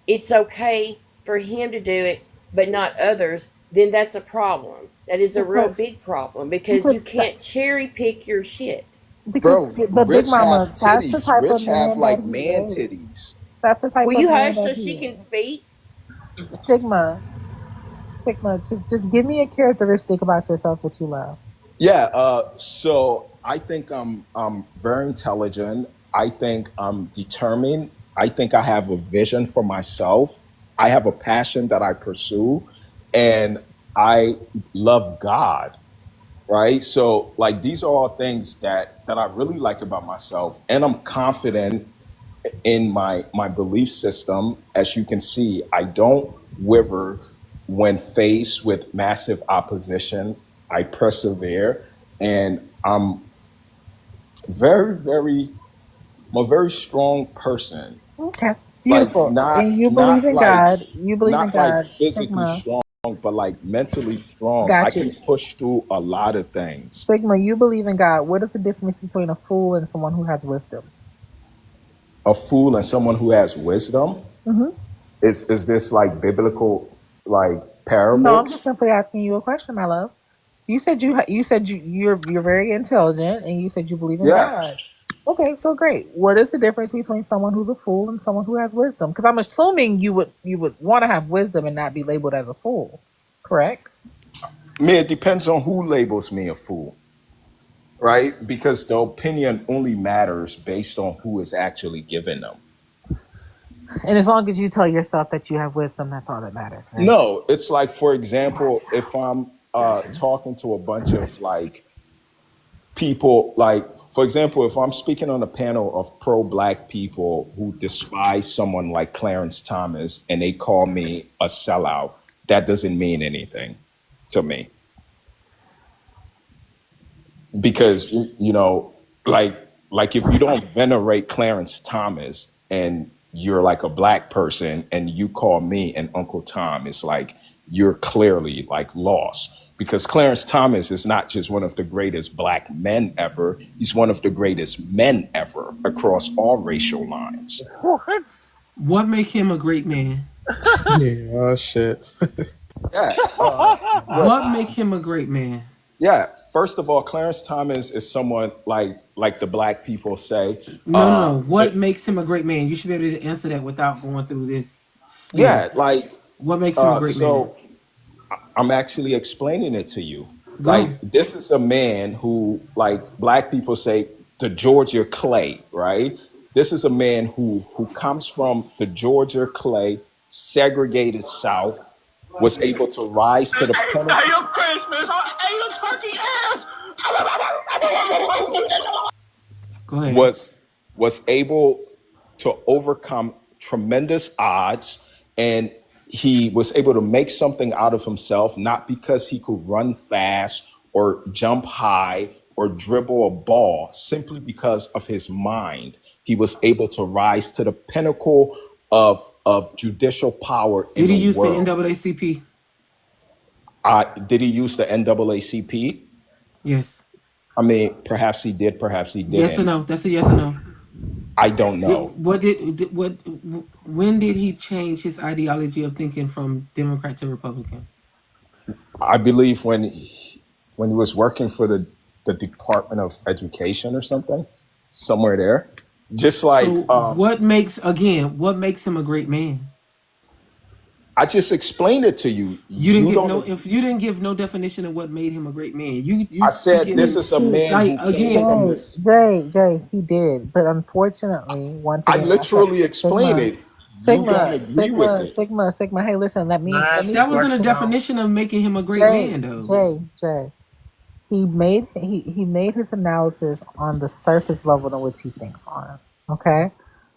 it's okay for him to do it, but not others, then that's a problem. That is a real big problem because you can't cherry pick your shit. bro, But Big Rich have Mama, that's the titties. type Rich of have man that like he man is. titties. That's the type Will of you man hush that so he she can is. speak? Sigma, Sigma, just give me a characteristic about yourself that you love. Yeah. So I think I'm very intelligent. I think I'm determined. I think I have a vision for myself. I have a passion that I pursue, and I love God. Right. So like these are all things that I really like about myself, and I'm confident in my belief system. As you can see, I don't waver when faced with massive opposition. I persevere, and very, very, I'm a very strong person. Okay, Like beautiful. And you believe not in like God. You believe in not like God. physically Sigma, strong, but like mentally strong. I got you. can push through a lot of things. Sigma, you believe in God. What is the difference between a fool and someone who has wisdom? A fool and someone who has wisdom. Mm-hmm. Is this like biblical like No, I'm just parables? simply asking you a question, my love. You said you're very intelligent, and you said you believe in Yeah. God. Okay, so great. What is the difference between someone who's a fool and someone who has wisdom? Because I'm assuming you would want to have wisdom and not be labeled as a fool, correct? I mean, it depends on who labels me a fool, right? Because the opinion only matters based on who is actually giving them. And as long as you tell yourself that you have wisdom, that's all that matters, right? No, it's like, for example, if I'm talking to a bunch of like people, like, for example, if I'm speaking on a panel of pro-black people who despise someone like Clarence Thomas and they call me a sellout, that doesn't mean anything to me. Because, you know, like if you don't venerate Clarence Thomas and you're like a black person and you call me an Uncle Tom, it's like you're clearly like lost. Because Clarence Thomas is not just one of the greatest black men ever, he's one of the greatest men ever across all racial lines. What make him a great man? Yeah, oh shit. Yeah. What make him a great man? Yeah, first of all, Clarence Thomas is someone like the black people say. No. What It- makes him a great man? You should be able to answer that without going through this spiel. yeah, like What makes him a great man? so I'm actually explaining it to you. Go. Like this is a man who, like black people say, the Georgia clay, right? This is a man who comes from the Georgia clay, segregated South, was able to rise to the pinnacle. Hey, Christmas! Hey, turkey ass! Go ahead. Was able to overcome tremendous odds, and he was able to make something out of himself, not because he could run fast or jump high or dribble a ball, simply because of his mind. He was able to rise to the pinnacle of judicial power in Did he the use the world. NAACP? Did he use the NAACP? Yes. I mean, perhaps he did, perhaps he didn't. Yes or no? That's a yes or no. I don't know. When did he change his ideology of thinking from Democrat to Republican? I believe when he was working for the Department of Education or something, somewhere there. Just like So what makes him a great man? I just explained it to you. You didn't give no definition of what made him a great man. I said this is a man who came from this. Jay, he did, but unfortunately, once again, I literally explained it. You don't agree with it. Sigma. Hey, listen, let me. That wasn't a definition of making him a great man, though. Jay. He made his analysis on the surface level in which he thinks on. Okay,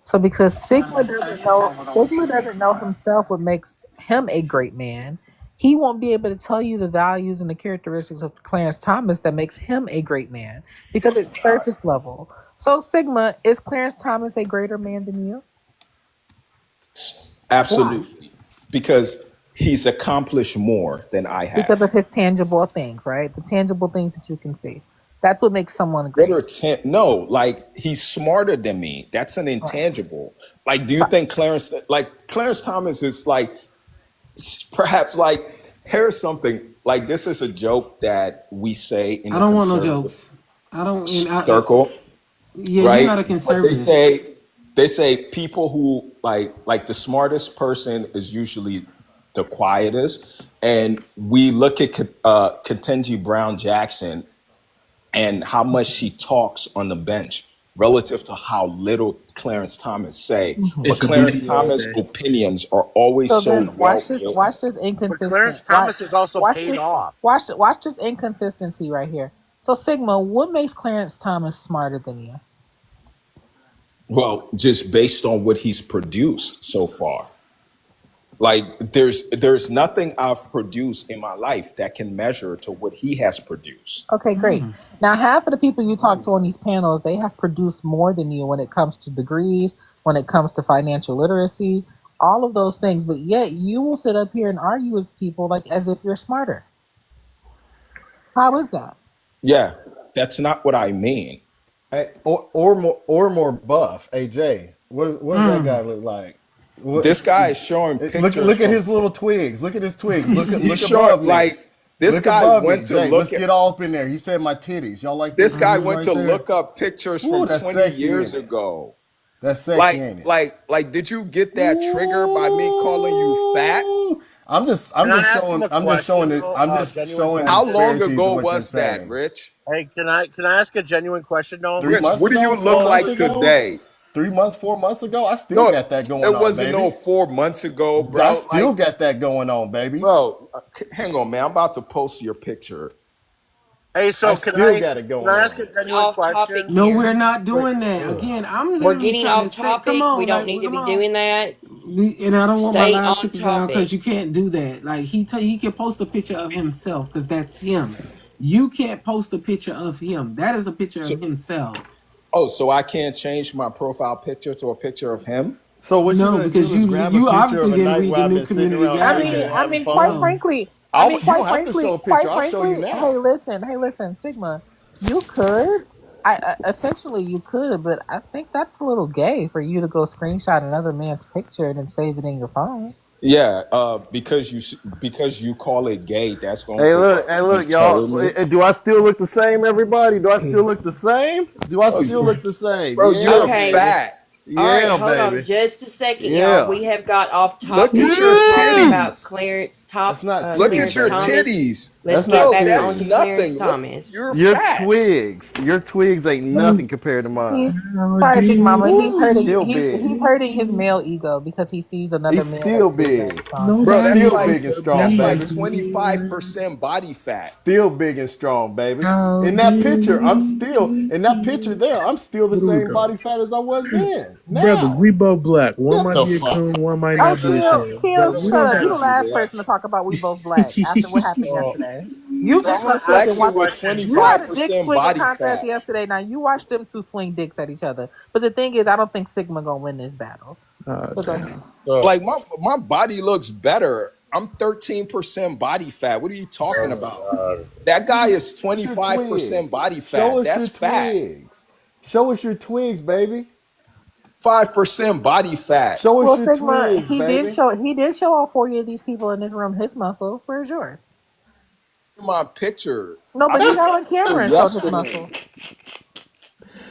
so because Sigma doesn't know himself what makes him a great man, he won't be able to tell you the values and the characteristics of Clarence Thomas that makes him a great man because it's surface level. So Sigma, is Clarence Thomas a greater man than you? Absolutely. Why? Because he's accomplished more than I have. Because of his tangible things, right? The tangible things that you can see. That's what makes someone great. No, like he's smarter than me. That's an intangible. Like, do you think Clarence Thomas is like, perhaps like, here's something, like this is a joke that we say in I don't want no jokes. Circle. Yeah, right? You're not a conservative. But they say people who like the smartest person is usually the quietest. And we look at Ketanji Brown Jackson and how much she talks on the bench relative to how little Clarence Thomas say. Mm-hmm. But Clarence Thomas' opinions are always watch this inconsistency. But Clarence Thomas is also paid off. Watch this inconsistency right here. So Sigma, what makes Clarence Thomas smarter than you? Well, just based on what he's produced so far. Like there's nothing I've produced in my life that can measure to what he has produced. Okay, great. Now, half of the people you talk to on these panels, they have produced more than you when it comes to degrees, when it comes to financial literacy, all of those things. But yet you will sit up here and argue with people like as if you're smarter. How is that? Yeah, that's not what I mean. Hey, or more buff. Hey Jay, what does that guy look like? This guy is showing pictures. Look at his little twigs. Look at his twigs. Look showing like this guy went to look. Let's get all up in there. He said my titties. Y'all like this guy went to look up pictures from 20 years ago. That's sexy, ain't it? Like, did you get that trigger by me calling you fat? I'm just showing it. How long ago was that, Rich? Hey, can I ask a genuine question, though? Rich, what do you look like today? 3 months, 4 months ago, I still got that going on. It wasn't no 4 months ago, bro. I still got that going on, baby. Bro, hang on, man. I'm about to post your picture. Hey, so can I ask a genuine question? No, we're not doing that. Again, we're getting off topic. We don't need to be doing that. And I don't want my live to go down because you can't do that. Like he can post a picture of himself because that's him. You can't post a picture of him. That is a picture of himself. Oh, so I can't change my profile picture to a picture of him? So what? No, because you obviously didn't read the new community guidelines. I mean, quite frankly, hey, listen, Sigma, you could, essentially you could, but I think that's a little gay for you to go screenshot another man's picture and then save it in your phone. Yeah, because you call it gay, that's going Hey, to look, deter y'all. me. Do I still look the same, everybody? Do I still look the same? Do I Oh, still look the same? bro, Yeah, you're Okay. baby. fat. All right, Yeah, hold on baby. just a second, y'all. Yeah. We have got off Look topic. at your We're talking titties. about Clarence That's not titties, Look at Clarence your baby. Thomas. titties. Let's That's get not Bro, back that's on to titties. Clarence nothing. Look, Thomas. you're Your fat. twigs. Your twigs ain't nothing compared to He's mine. sorry, Big Mama. He's He's hurting. still He's big. he's hurting his male ego because he sees another He's man as still big as big. Thomas. Bro, that's Still like big and strong, baby. 25% body fat. Still big and strong, baby. In that picture, in that picture there, I'm still the What are we same talking? body fat as I was then. Brothers, Now. we both black. One What might the be a fuck? coon, one might Oh, not be a coon. Kill, But we shut don't up. You gotta the do last that. person to talk about we both black after what happened yesterday. You just want went to ask quick and you a Flexing watched. with question. You had a dick 25% swinging body contest fat. yesterday. Now you watched them two swing dicks at each other. But the thing is, I don't think Sigma gonna win this battle. So go ahead. Like my body looks better. I'm 13% body fat. What are you talking about? That guy is Your twigs. 25% body Show fat. us That's your fat. twigs. Show us your twigs, baby. 5% body fat. Show us Well, your Sigma, twigs, baby. he did show all 40 of these people in this room his muscles. Where's yours? My picture. No, I but he took got that on picture camera and showed his yesterday. muscles.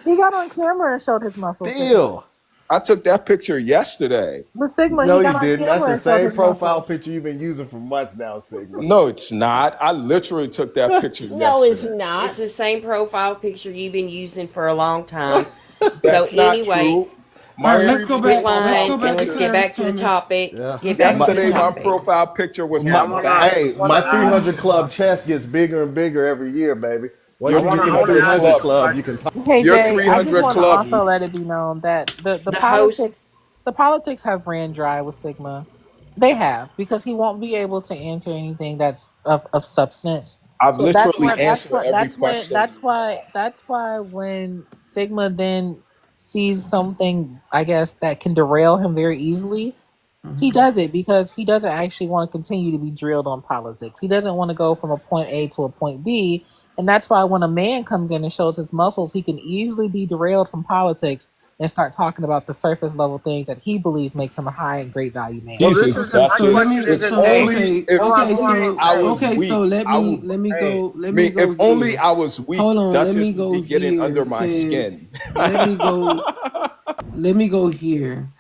He got on camera and showed his muscles. Sigma. Still. I took that picture yesterday. But Sigma, No, he you got on didn't. That's camera the and showed same his profile muscles. picture you've been using for months now, Sigma. No, it's not. I literally took that picture No, it's yesterday. not. It's the same profile picture you've been using for a long time. That's So not anyway, true. All My right, let's go back. previous Let's profile go rewind back and to let's get picture. back Clarence to the Thomas. topic. Yeah. Get back to the Yesterday, my topic. profile picture was My, my back. my 300 club chest gets bigger and bigger every year, baby. Once Your you get to the 300 300 club. club, you can talk. Hey Your Jay, I just 300 want to club. also let it be known that the The host. politics have ran dry with Sigma. They have because he won't be able to answer anything that's of substance. I've So that's literally why answered every question. that's why when Sigma then sees something, I guess, that can derail him very easily, he does it because he doesn't actually want to continue to be drilled on politics. He doesn't want to go from a point A to a point B. And that's why when a man comes in and shows his muscles, he can easily be derailed from politics and start talking about the surface level things that he believes makes him a high and great value man. Well, this Jesus, isn't my So let Duchess. me. question. If Isn't So hey, only, if hold on, hold on. only I was okay. So weak, let I me would. let me Hey, go. Let me go. If only here. I was weak, Hold on. Let me Duchess would go be getting here. under my skin. Let me go. Let me go here.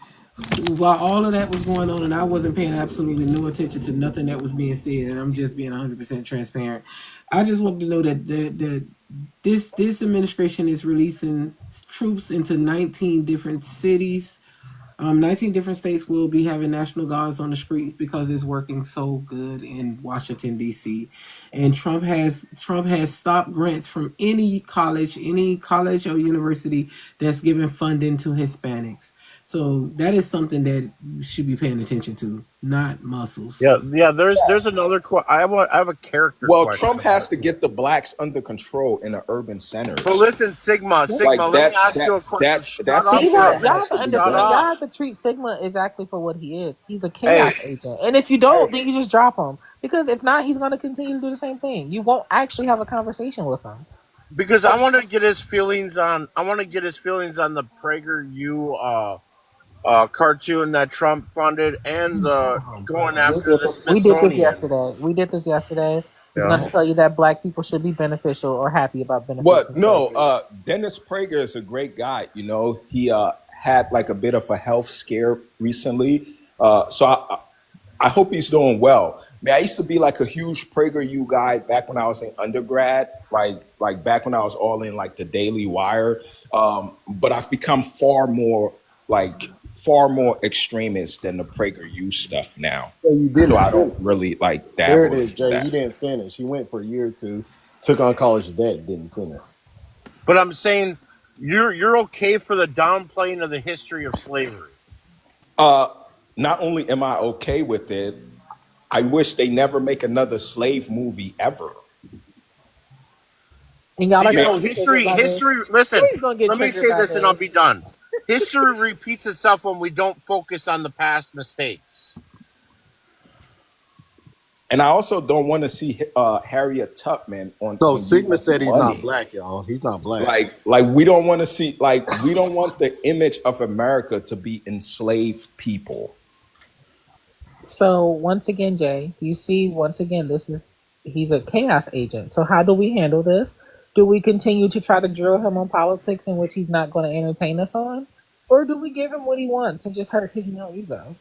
So while all of that was going on, and I wasn't paying absolutely no attention to nothing that was being said, and I'm just being 100% transparent. I just want to know that this administration is releasing troops into 19 different cities. 19 different states will be having National Guards on the streets because it's working so good in Washington D.C. And Trump has stopped grants from any college or university that's giving funding to Hispanics. So that is something that you should be paying attention to, not muscles. Yeah. There's another. I have a character Well, question. Trump has to get the blacks under control in the urban centers. But listen, Sigma. Like Let me ask you a question. that's See, something that y'all has have to to be understand. done. Y'all have to treat Sigma exactly for what he is. He's a Hey, chaos agent, and if you don't, then you just drop him. Because if not, he's going to continue to do the same thing. You won't actually have a conversation with him. because I want to get his feelings on. I want to get his feelings on the PragerU cartoon that Trump funded and going after the We did this Smithsonian. yesterday. He's going Yeah. to tell you that black people should be beneficial or happy about benefits. What? No, Dennis Prager is a great guy. You know, he had like a bit of a health scare recently. So I hope he's doing well. Man, I used to be like a huge PragerU guy back when I was in undergrad, like back when I was all in like the Daily Wire. But I've become far more extremist than the PragerU stuff now. So you didn't. So I don't really like dabble There it is, into Jay. that. He didn't finish. He went for a year or two, took on college debt, didn't finish. But I'm saying you're okay for the downplaying of the history of slavery. Not only am I okay with it, I wish they never make another slave movie ever. And y'all See, are so gonna get triggered by this. listen, He's gonna get let me triggered say by this and I'll this. be done. History repeats itself when we don't focus on the past mistakes. And I also don't want to see Harriet Tubman on. So on Sigma US said he's money. not black, y'all. He's not black. Like we don't want to see, we don't want the image of America to be enslaved people. So once again, Jay, you see, once again, he's a chaos agent. So how do we handle this? Do we continue to try to drill him on politics in which he's not going to entertain us on? Or do we give him what he wants and just hurt his male ego?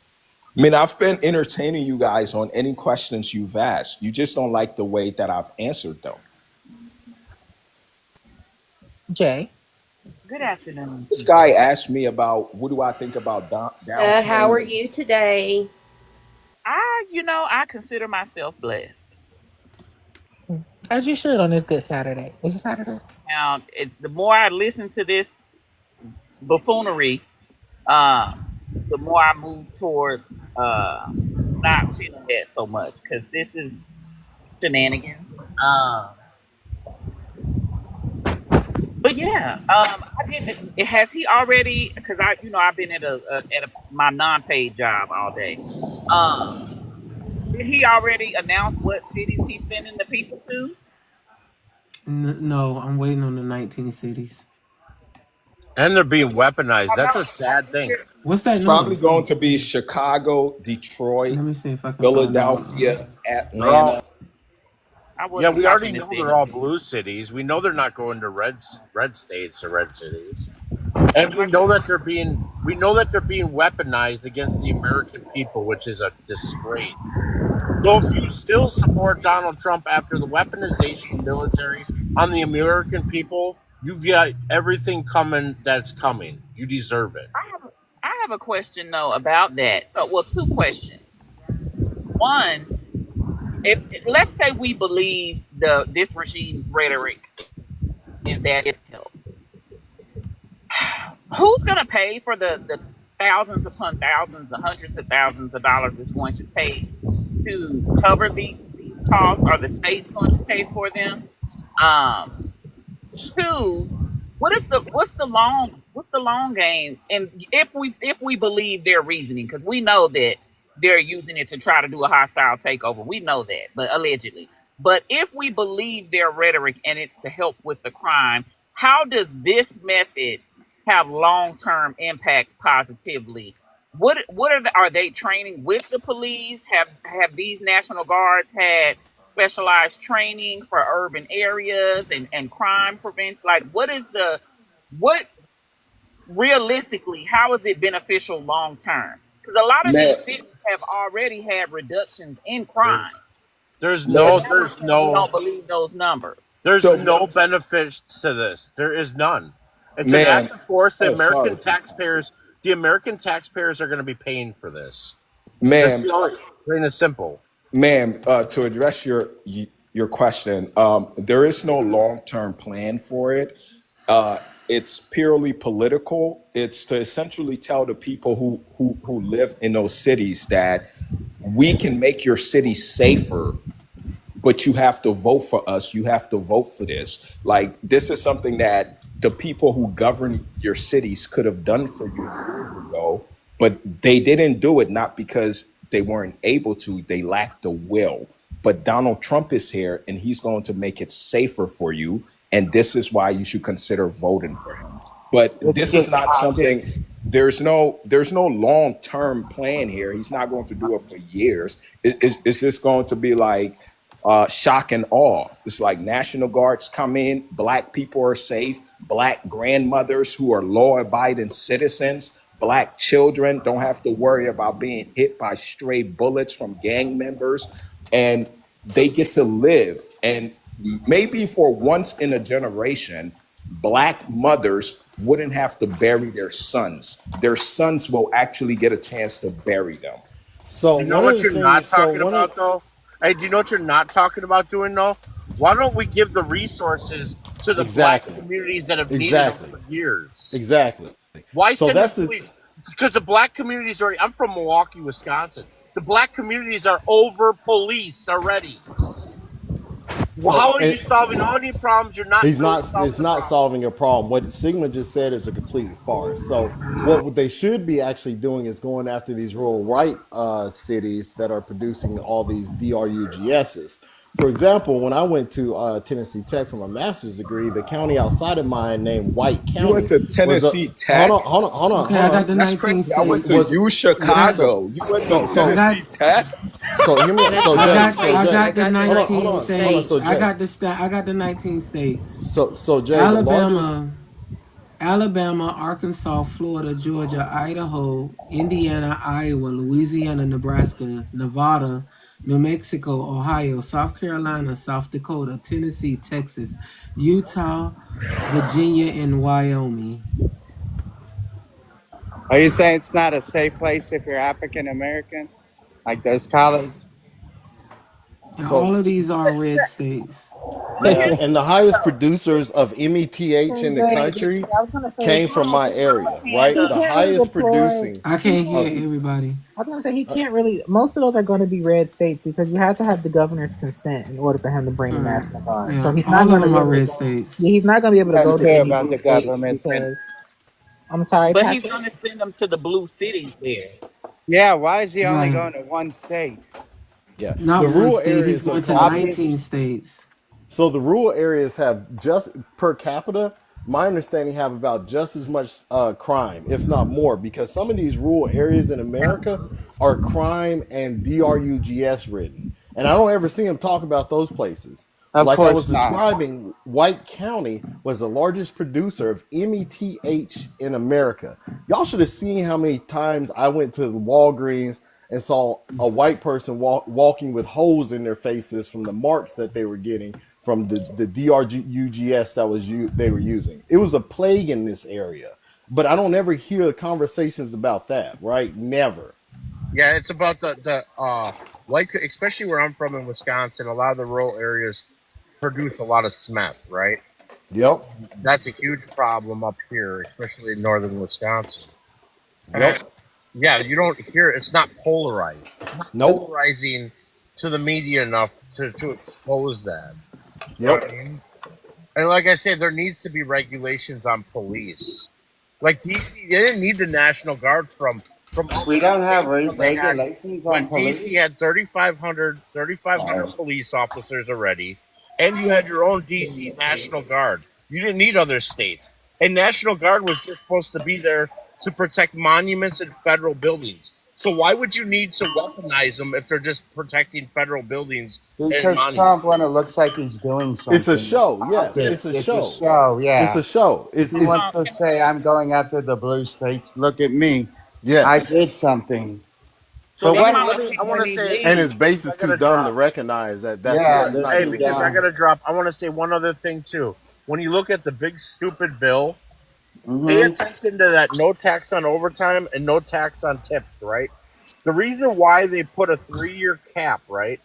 I mean, I've been entertaining you guys on any questions you've asked. You just don't like the way that I've answered them. Jay? Good afternoon. This guy asked me about what do I think about down How are payment. you today? I consider myself blessed. As you should on this good Saturday. Is it Saturday? Now, the more I listen to this buffoonery, the more I move towards not feeling that so much, because this is shenanigans. But yeah, I didn't. Has he already? Because I've been at my non-paid job all day. Did he already announce what cities he's sending the people to? No, I'm waiting on the 19 cities. And they're being weaponized. That's a sad thing. What's that? It's probably going to be Chicago, Detroit, Let me see if I can Philadelphia, Atlanta. Yeah, we already know they're all blue cities. We know they're not going to red states or red cities, and we know that they're being weaponized against the American people, which is a disgrace. So if you still support Donald Trump after the weaponization of the military on the American people, you've got everything coming that's coming. You deserve it. I have a question though about that. So, well, two questions. One, if let's say we believe this regime's rhetoric is that it's help, who's going to pay for the thousands upon thousands, the hundreds of thousands of dollars it's going to take to cover these costs? Are the states going to pay for them? Two, what's the long game? And if we believe their reasoning, because we know that they're using it to try to do a hostile takeover. We know that, but allegedly. But if we believe their rhetoric and it's to help with the crime, how does this method have long-term impact positively? Are they training with the police? Have these National Guards had specialized training for urban areas and crime prevention? Like, what realistically, how is it beneficial long term? Because a lot of these cities have already had reductions in crime. There's no don't believe those numbers. There's no benefits to this. There is none. It's an act of force. The American taxpayers are going to be paying for this. Ma'am, plain and simple. Ma'am, to address your question, there is no long-term plan for it. It's purely political. It's to essentially tell the people who live in those cities that we can make your city safer, but you have to vote for us. You have to vote for this. Like, this is something that the people who govern your cities could have done for you years ago, but they didn't do it, not because they weren't able to, they lacked the will. But Donald Trump is here and he's going to make it safer for you. And this is why you should consider voting for him. But this is not something, there's no long-term plan here. He's not going to do it for years. It's just going to be like shock and awe. It's like National Guards come in, Black people are safe, Black grandmothers who are law-abiding citizens, Black children don't have to worry about being hit by stray bullets from gang members, and they get to live. And maybe for once in a generation, Black mothers wouldn't have to bury their sons. Their sons will actually get a chance to bury them. So you know what you're not talking about, though? Hey, do you know what you're not talking about doing, though? Why don't we give the resources to the Black communities that have needed them for years? Exactly. Why send the police? Because the Black communities already. I'm from Milwaukee, Wisconsin. The Black communities are over policed already. How are you solving all these problems? You're not. It's not solving a problem. What Sigma just said is a complete farce. So what they should be actually doing is going after these rural right cities that are producing all these DRUGSs. For example, when I went to Tennessee Tech for my master's degree, the county outside of mine named White You went County to was a Tennessee hold Tech? on, hold on, hold on, Okay, hold I got on. the That's 19 crazy. I went to states. Was U I got Chicago. You went to so I got Tennessee Tech? so hear me. That's So what I I Jay, was got so saying. I Jay, I got the got the hold on, hold 19 19 on, hold on. So states. states. Jay, I got the 19 states. so Jay, the largest. Alabama, Arkansas, Florida, Georgia, Idaho, Indiana, Iowa, Louisiana, Nebraska, Nevada, New Mexico, Ohio, South Carolina, South Dakota, Tennessee, Texas, Utah, Virginia, and Wyoming. Are you saying it's not a safe place if you're African American? Like those colleges? And So all of these are red states. yeah, and the highest producers of METH in the Jay, country I was gonna say came from my area, he right? The can't really highest deploy. producing I He can't can't. hear of everybody. I was gonna say he can't really. Most of those are going to be red states because you have to have the governor's consent in order for him to bring the Correct. National Guard. So Yeah, he's not all of going to them be are able to red go. states. Yeah, he's not going to be able to I go don't to care any about blue the state government's because risk. I'm sorry, But he's Patrick. going to send them to the blue cities there. Yeah, why is he only Right. going to one state? yeah, the Not one rural state. He's areas going of to Obvious. 19 states. So the rural areas have just per capita, my understanding, have about just as much crime, if not more, because some of these rural areas in America are crime and drugs ridden, and I don't ever see them talk about those places. Of Like I was course not. describing, White County was the largest producer of METH in America. Y'all should have seen how many times I went to the Walgreens and saw a white person walking with holes in their faces from the marks that they were getting from the drugs that they were using. It was a plague in this area, but I don't ever hear conversations about that. Right? Never. Yeah, it's about the like especially where I'm from in Wisconsin. A lot of the rural areas produce a lot of cement, right? Yep. That's a huge problem up here, especially in northern Wisconsin. And Yep. yeah, you don't hear it's not polarized. It's not Nope. polarizing to the media enough to expose that. You know what Yep. I mean? And like I said, there needs to be regulations on police. Like DC, they didn't need the National Guard from We other don't have states when they had regulations on when DC police. had 3,500 police officers already, and you had your own DC National Guard. You didn't need other states. And National Guard was just supposed to be there to protect monuments and federal buildings. So why would you need to weaponize them if they're just protecting federal buildings and Because monuments? Trump when it looks like he's doing It's a something. show. Yes, it's Obvious. a It's a show. show, It's yeah. a show. He wants to say, I'm going after the blue states. Look at me. I Yes. did something. So But let what me let me. happens I want when to he say, And leaves? his base I is too gotta dumb to drop. recognize that Yeah, that's they're not Hey, too even because I dumb. true. gotta drop. I want to say one other thing too. When you look at the big stupid bill, pay Mm-hmm. attention to that no tax on overtime and no tax on tips, right? The reason why they put a 3-year cap, right,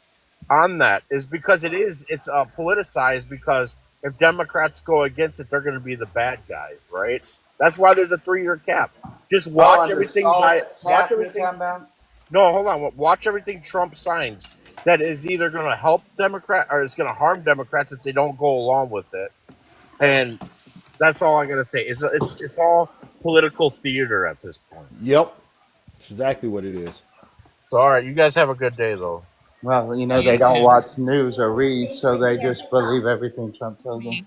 on that is because it's politicized because if Democrats go against it, they're going to be the bad guys, right? That's why there's a 3-year cap. Just Oh, watch and the everything salt by watch cap you're everything. talking about? No, hold on. Watch everything Trump signs that is either going to help Democrat or it's going to harm Democrats if they don't go along with it. And that's all I'm going to say. It's all political theater at this point. Yep. It's exactly what it is. So, all right, you guys have a good day, though. Well, you know, You they don't too. watch news or read, so they just believe everything Trump tells them.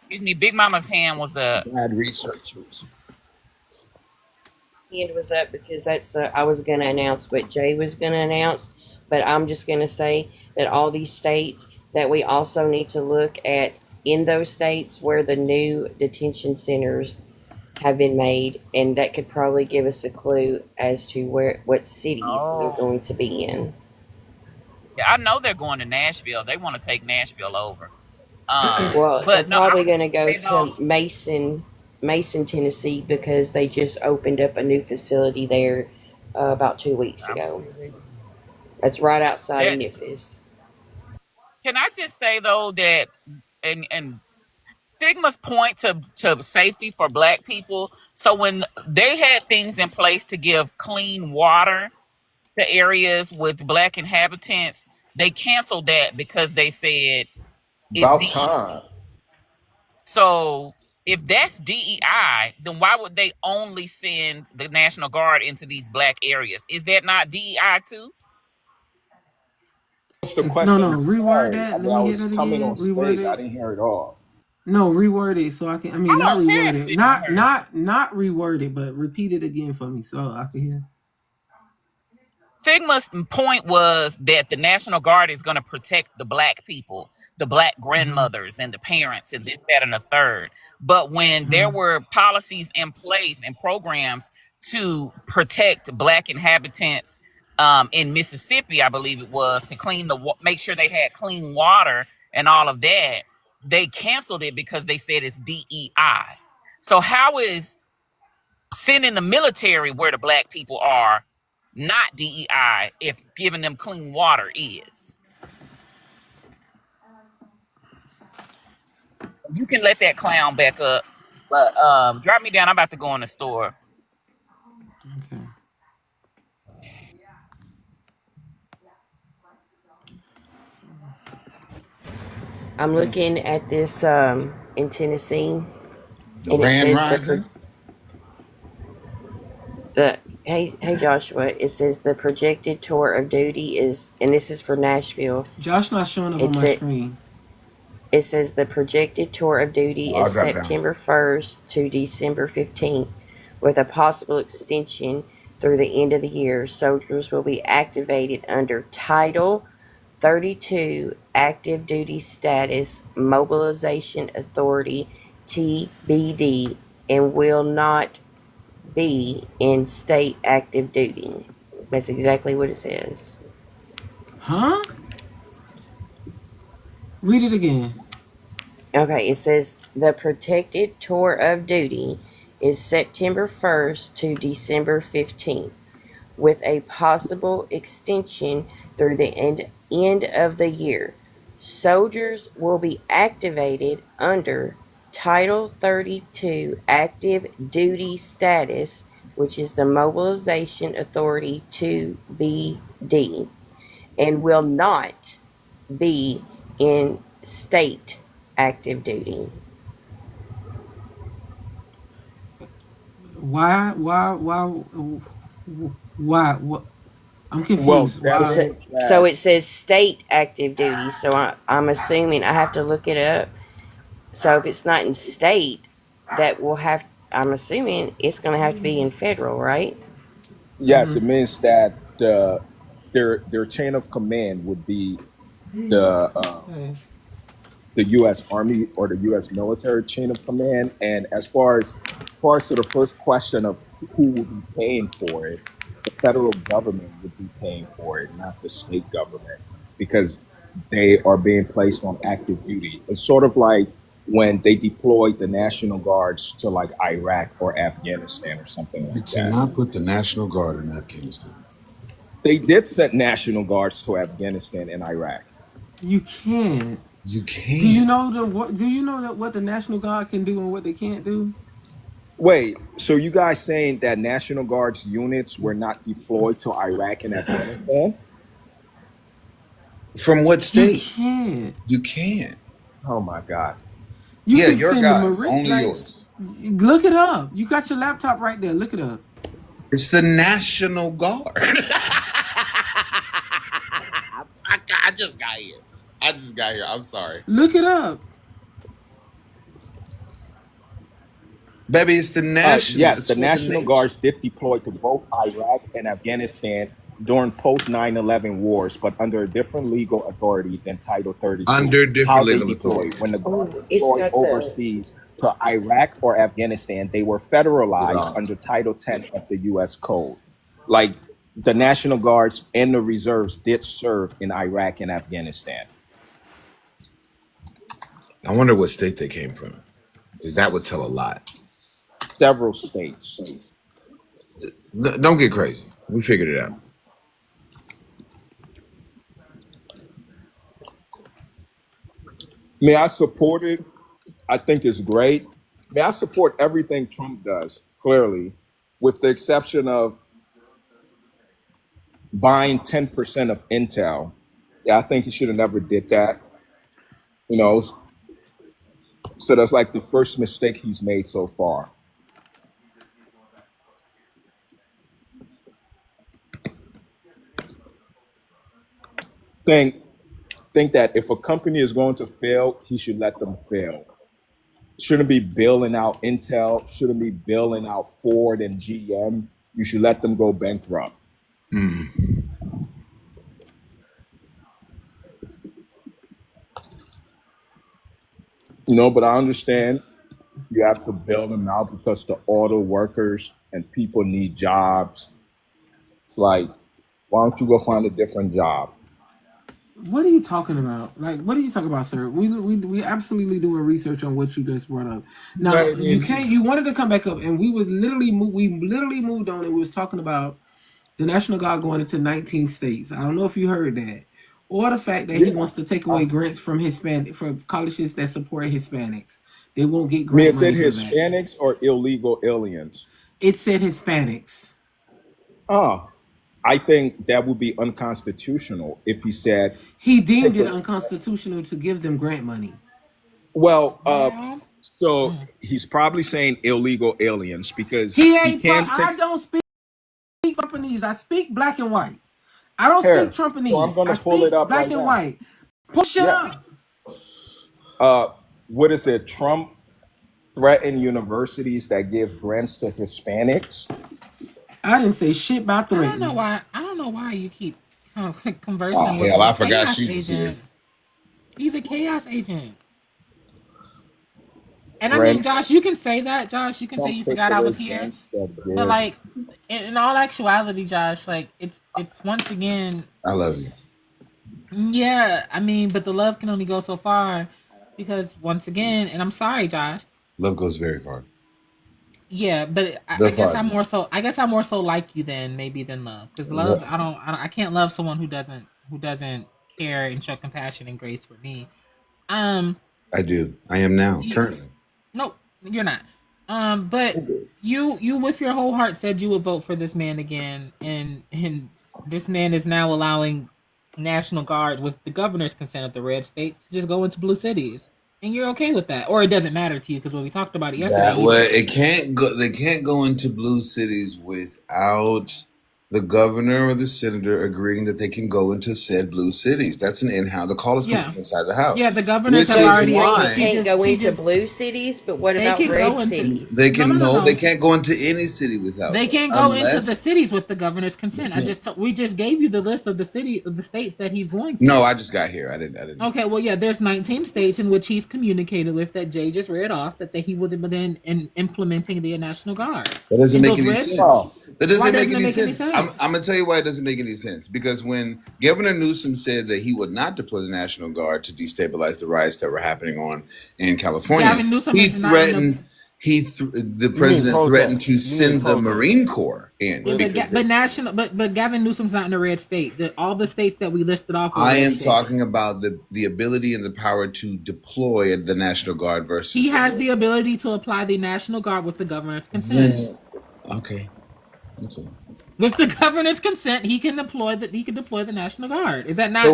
Excuse me. Big Mama's hand was up. Bad researchers. Hand was up because that's I was going to announce what Jay was going to announce, but I'm just going to say that all these states that we also need to look at in those states where the new detention centers have been made, and that could probably give us a clue as to what cities they're Oh. going to be in. Yeah, I know they're going to Nashville. They want to take Nashville over. Well, they're But no, I probably was going to gonna go say though. to Mason, Tennessee, because they just opened up a new facility there about 2 weeks ago. That's right outside of That, Memphis. can I just say though that and stigmas point to safety for black people. So when they had things in place to give clean water to areas with black inhabitants, they canceled that because they said it's About DEI. time. So if that's DEI, then why would they only send the National Guard into these black areas? Is that not DEI too? What's the No, question? no, reword Sorry, that. I Let mean, I me hear was that coming on again. Reword stage. I it. didn't hear it all. No, reword it so I can. I mean, I not don't care reword if it. you Not reword it, but repeat it again for me so I can hear. Sigma's point was that the National Guard is going to protect the black people, the black grandmothers and the parents and this, that, and the third. But when there were policies in place and programs to protect black inhabitants in Mississippi, I believe it was, to clean make sure they had clean water and all of that, they canceled it because they said it's DEI. So how is sending the military where the black people are not DEI if giving them clean water is? You can let that clown back up, but drop me down. I'm about to go in the store. Okay. I'm Yes. looking at this in Tennessee, The and it Rand says Rising. hey Joshua, it says the projected tour of duty is, and this is for Nashville. Josh not showing up on It my said screen. it says the projected tour of duty I'll is drop down. September 1st to December 15th, with a possible extension through the end of the year. Soldiers will be activated under Title 32 Active Duty Status Mobilization Authority TBD and will not be in state active duty. That's exactly what it says. Huh? Read it again. Okay, it says the protected tour of duty is September 1st to December 15th, with a possible extension through the end of the year. Soldiers will be activated under Title 32 Active Duty Status, which is the Mobilization Authority 2BD, and will not be in state active duty. Why? What? I'm Well, confused. that It's Why? a, means so that it says state active duty. So I'm assuming I have to look it up. So if it's not in state, that will have. I'm assuming it's going to have to be in federal, right? yes, it means that their chain of command would be the Hey. the U.S. Army or the U.S. military chain of command. And as far as to the first question of who will be paying for it, the federal government would be paying for it, not the state government, because they are being placed on active duty. It's sort of like when they deployed the National Guards to like Iraq or Afghanistan or something You like that. cannot put the National Guard in Afghanistan. They did send National Guards to Afghanistan and Iraq. You can't. You Do you can't. know Do you know that what the National Guard can do and what they can't do? Wait, so you guys saying that National Guards units were not deployed to Iraq and Afghanistan? From what You state? can't. You can't. Oh my God. You Yeah, can your send the guy. Marine. Only Like, yours. look it up. You got your laptop right there. Look it up. It's the National Guard. I just got here. I'm sorry. Look it up. Baby, it's the national. Yes, It's the for the National nation. Guards did deploy to both Iraq and Afghanistan during post 9/11 wars, but under a different legal authority than Title 32. Under How different they legal deployed. authority. When the Guard Oh, it's deployed got the. overseas to Iraq or Afghanistan, they were federalized Yeah. under Title 10 of the U.S. Code. Like the National Guards and the reserves did serve in Iraq and Afghanistan. I wonder what state they came from, because that would tell a lot. Several states. Don't get crazy. We figured it out. May I support it? I think it's great. May I support everything Trump does, clearly, with the exception of buying 10% of Intel. Yeah, I think he should have never did that. You know, so that's like the first mistake he's made so far. Think think that if a company is going to fail, he should let them fail. Shouldn't be bailing out Intel, shouldn't be bailing out Ford and GM. You should let them go bankrupt. But I understand you have to bail them out because the auto workers and people need jobs. Like, why don't you go find a different job? What are you talking about? Like, what are you talking about, sir? We absolutely doing research on what you just brought up. Now, Right, you can't. You wanted to come back up, and we literally moved on, and we was talking about the National Guard going into 19 states. I don't know if you heard that, or the fact that he wants to take away grants from colleges that support Hispanics. They won't get I mean, grant it said money for that. Hispanics or illegal aliens? It said Hispanics. I think that would be unconstitutional if he said he deemed it unconstitutional to give them grant money. Well, so he's probably saying illegal aliens because he ain't. I don't speak Trumpinese. I speak black and white. I don't speak Trumpinese. So I'm gonna pull it up black right and now. white. Push it up. What is it? Trump threatened universities that give grants to Hispanics. I didn't say shit about threatening. I don't know why you keep conversing with hell, I a forgot chaos she was here. agent. He's a chaos agent. And I mean, Josh, you can say that. Josh, you can say you forgot I was here. But like, in all actuality, Josh, like it's once again. I love you. Yeah, I mean, but the love can only go so far because once again, and I'm sorry, Josh. Love goes very far. Yeah, but I guess I'm more so. I guess I'm more so like you than love because love. I can't love someone who doesn't care and show compassion and grace for me. I do. I am now currently. No, you're not. But you with your whole heart said you would vote for this man again, and this man is now allowing National Guard with the governor's consent of the red states to just go into blue cities. And you're okay with that, or it doesn't matter to you because when we talked about it yesterday, it can't go. They can't go into blue cities without the governor or the senator agreeing that they can go into said blue cities. That's an in-house. The call is coming inside the house. Yeah, the governors have already. They can't go into blue cities, but what about red cities? They can They can't go into any city without. They can't go into the cities with the governor's consent. We just gave you the list of the states that he's going to. No, I just got here. I didn't. Okay, well, yeah, there's 19 states in which he's communicated with that Jay just read off that he would have been implementing the National Guard. That doesn't make any sense. That doesn't make any sense. I'm going to tell you why it doesn't make any sense. Because when Governor Newsom said that he would not deploy the National Guard to destabilize the riots that were happening in California, he threatened. The president threatened to send the Marine Corps in. But Gavin Newsom's not in a red state. All the states that we listed off. I am talking about the ability and the power to deploy the National Guard versus. He has the ability to apply the National Guard with the governor's consent. Okay. With the governor's consent, he can deploy the National Guard. Is that not?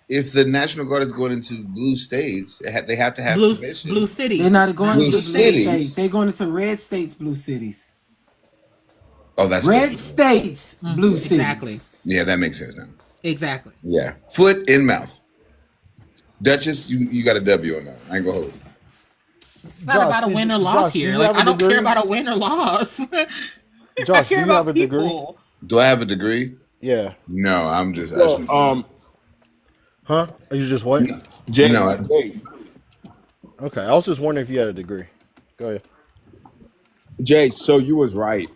If the National Guard is going into blue states, they have to have permission. Blue cities. They're not going into blue states. They're going into red states, blue cities. Oh, that's red states, blue cities. Exactly. Yeah, that makes sense now. Exactly. Yeah, foot in mouth. Duchess, you got a W on that. I ain't gonna hold it. It's not about a win or loss here. Like I don't care about a win or loss. Josh, do you have a degree? Do I have a degree? Yeah. No, I'm just. Huh? Are you just what? Jay. Okay, I was just wondering if you had a degree. Go ahead. Jay, so you was right,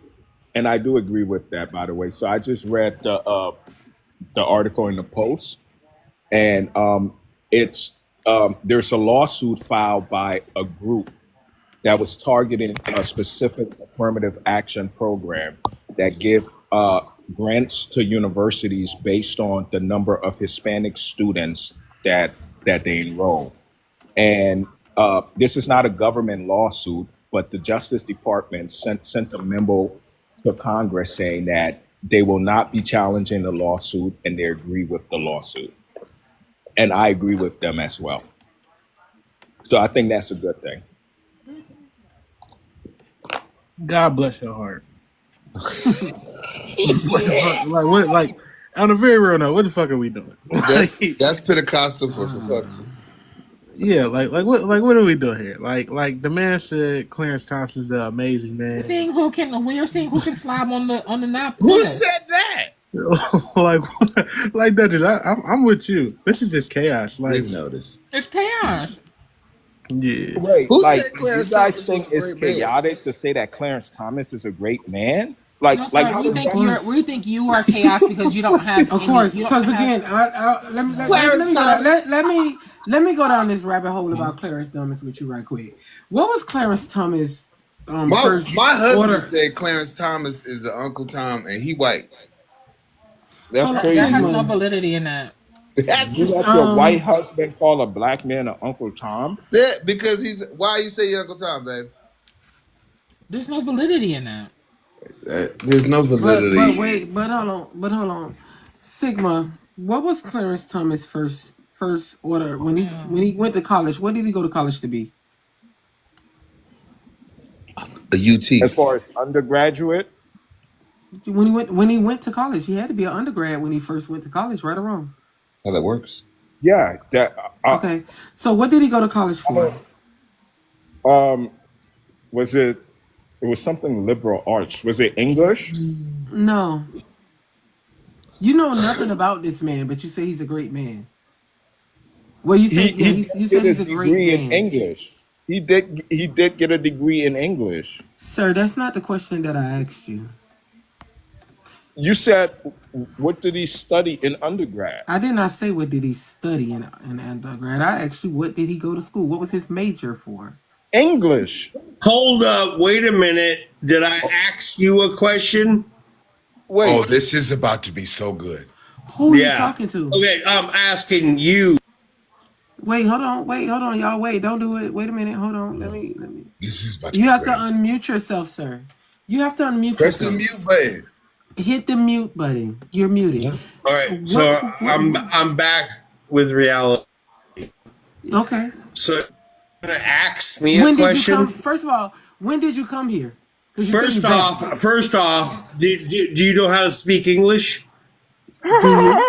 and I do agree with that. By the way, so I just read the article in the Post, and it's there's a lawsuit filed by a group that was targeting a specific affirmative action program that give grants to universities based on the number of Hispanic students that they enroll. And this is not a government lawsuit, but the Justice Department sent a memo to Congress saying that they will not be challenging the lawsuit and they agree with the lawsuit. And I agree with them as well. So I think that's a good thing. God bless your heart. Like what? Like On a very real note, what the fuck are we doing? That's Pentecostal for fuck you. Yeah, like what are we doing here? Like the man said Clarence Thompson's an amazing man. We're seeing who can slob on the knob. Who said that? like that. I'm with you. This is just chaos. Like We've noticed. It's chaos. Yeah. Wait, Who like said you Clarence guys Thomas think was a it's great man? chaotic to say that Clarence Thomas is a great man? Like, No, like sorry, how we does think that? we think you are chaos because you don't have Of any. course, You don't because have. again, let me go down this rabbit hole about Clarence Thomas with you right quick. What was Clarence Thomas first My husband order? said Clarence Thomas is an Uncle Tom and he white. That's That crazy. has no validity in that. You let your white husband call a black man an Uncle Tom? Yeah, because he's why you say Uncle Tom, babe? There's no validity in that. There's no validity. But hold on. Sigma, what was Clarence Thomas first order when he went to college? What did he go to college to be? A UT. As far as undergraduate? When he went to college, he had to be an undergrad when he first went to college, right or wrong? How that works? Yeah. Okay. So what did he go to college for? Was it? It was something liberal arts. Was it English? No. You know nothing about this man, but you say he's a great man. Well, you say you said he's a great man. In English. He did get a degree in English. Sir, that's not the question that I asked you. You said, what did he study in undergrad? I did not say what did he study in undergrad. I asked you what did he go to school? What was his major for? English. Hold up, wait a minute. Did I ask you a question? Wait. Oh, this is about to be so good. Who are you talking to? Okay, I'm asking you. Wait, hold on, y'all. Wait, don't do it. Wait a minute, hold on. Let me. This is about to You be have great. to unmute yourself, sir. You have to unmute Press yourself. the mute button. Hit the mute button. You're muted. All right, so I'm back with reality. Okay. So you're gonna ask me a question? First of all, when did you come here? First off, do you know how to speak English? Do you?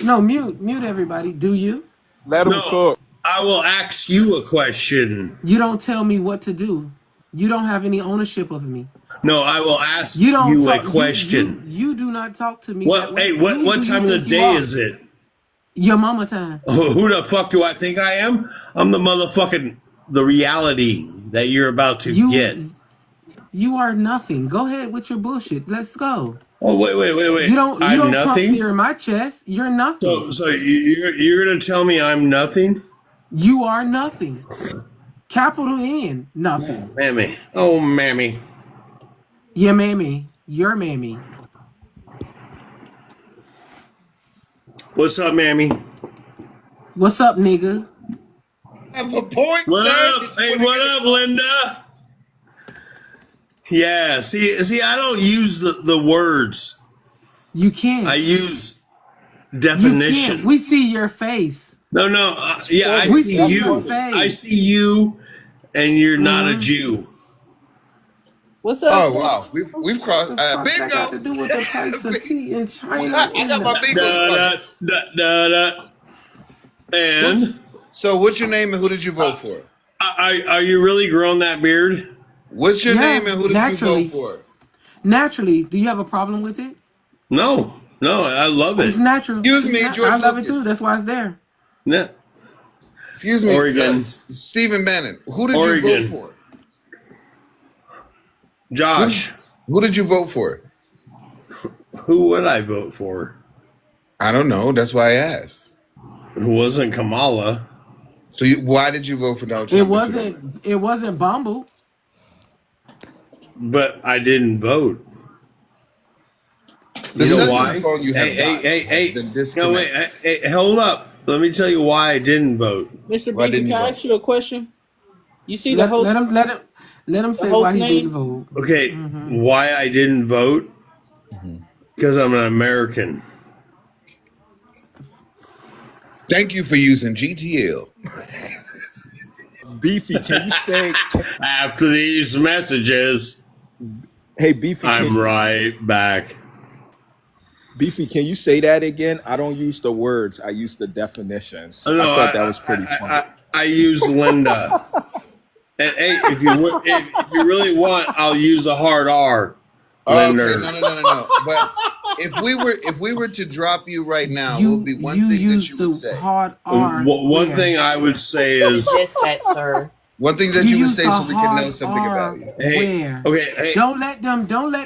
No, mute everybody. Do you? Let him cook. I will ask you a question. You don't tell me what to do. You don't have any ownership of me. No, I will ask you a question. You do not talk to me. What? Hey, what time of the day is it? Your mama time. Who the fuck do I think I am? I'm the reality that you're about to get. You are nothing. Go ahead with your bullshit. Let's go. Oh wait. You don't I'm pump nothing? fear in my chest. You're nothing. So you're gonna tell me I'm nothing? You are nothing. Capital N, nothing. Mammy. Oh, mammy. Yeah, mammy. Your mammy. What's up, mammy? What's up, nigga? I have a point. What up? Hey, what up, Linda? Yeah, see, I don't use the words. You can't. I use definition. You can't. We see your face. No. Yeah, I see you. I see you, and you're not a Jew. What's up? Oh wow, we've crossed. Bingo. That got to do with the price of tea in China. I got my bingo. And so, what's your name and who did you vote for? Are you really growing that beard? What's your name and who did you vote for? Naturally, do you have a problem with it? No, I love it. It's natural. Excuse me, George I love Lucas. it too. That's why it's there. Yeah. Excuse me, Oregon. Stephen Bannon. Who did you vote for? Josh. Who did you vote for? Who would I vote for? I don't know. That's why I asked. Who wasn't Kamala? So why did you vote for Donald Trump? It wasn't Bumble. But I didn't vote. The You know why? phone you have Hey. been No, disconnected. wait. Hey, hold up. Let me tell you why I didn't vote. Mr. Why B, didn't can you I vote? ask you a question? You see the Let host? him say host why he name? didn't vote. Okay, why I didn't vote? Because I'm an American. Thank you for using GTL. Beefy, can you say? After these messages, Hey, Beefy, I'm right back. Beefy, can you say that again? I don't use the words. I use the definitions. No, I thought that was pretty funny. I use Linda. And hey, if you really want, I'll use the hard R. Linda. Okay, no. But if we were to drop you right now, what would be one thing that you would say? Hard R. One thing I would say is just that, sir. One thing that you would say so we can know something about you. Hey, okay, hey. Don't let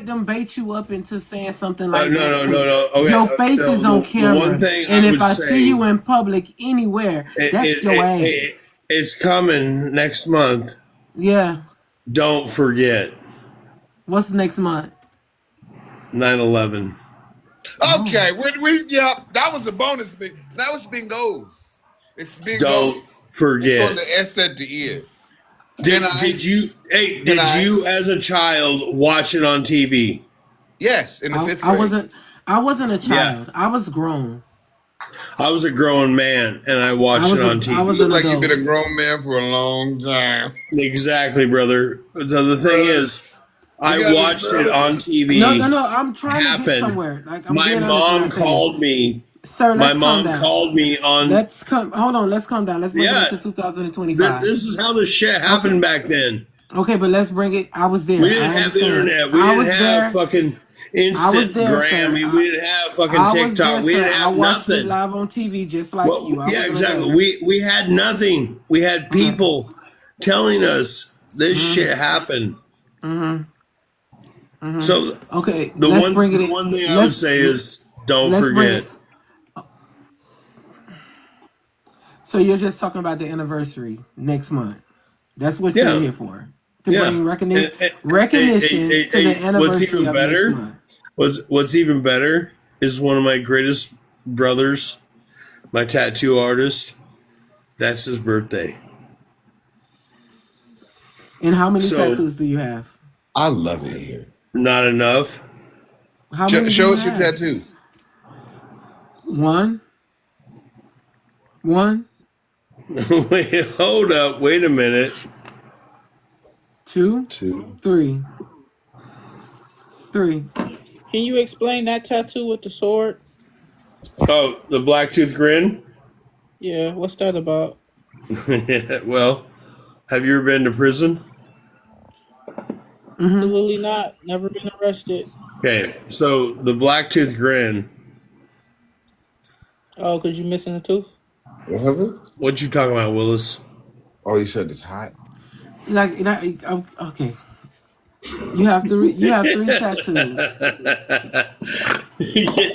them bait you up into saying something like that. No. Okay, your face is on camera. One thing and if I say, see you in public anywhere, that's your ass. It's coming next month. Yeah. Don't forget. What's next month? 9/11. Okay, that was a bonus. That was bingos. It's bingos. Don't forget. It's on the S at the end. Did you as a child watch it on TV? Yes, in the 5th grade. I wasn't a child. Yeah. I was grown. I was a grown man and I watched it on TV. You look like you've been a grown man for a long time. Exactly, brother. The thing is, I watched it on TV. No. I'm trying to get somewhere. Like, my mom called me. Sir, my mom called me on. Hold on. Let's calm down. Let's bring it to 2025. This is how the shit happened back then. Okay, but let's bring it. I was there. We didn't have internet. We didn't have fucking Instagram. We didn't have fucking TikTok. We didn't have nothing. I watched it nothing. live on TV, just like you. Yeah, exactly. We had nothing. We had people telling us this shit happened. So okay, the one thing I would say is don't forget. So you're just talking about the anniversary next month. That's what you're here for. To bring recognition to the anniversary of next month. What's even better is one of my greatest brothers, my tattoo artist. That's his birthday. And how many tattoos do you have? I love it here. Not enough. How many show us your tattoo. One. Wait, hold up. Wait a minute. Two. 3. Can you explain that tattoo with the sword? Oh, the black tooth grin? Yeah, what's that about? Well, have you ever been to prison? Absolutely not. Never been arrested. Okay, so the black tooth grin. Oh, because you're missing a tooth? What happened? What you talking about, Willis? Oh, you said it's hot. Okay. You have 3 tattoos.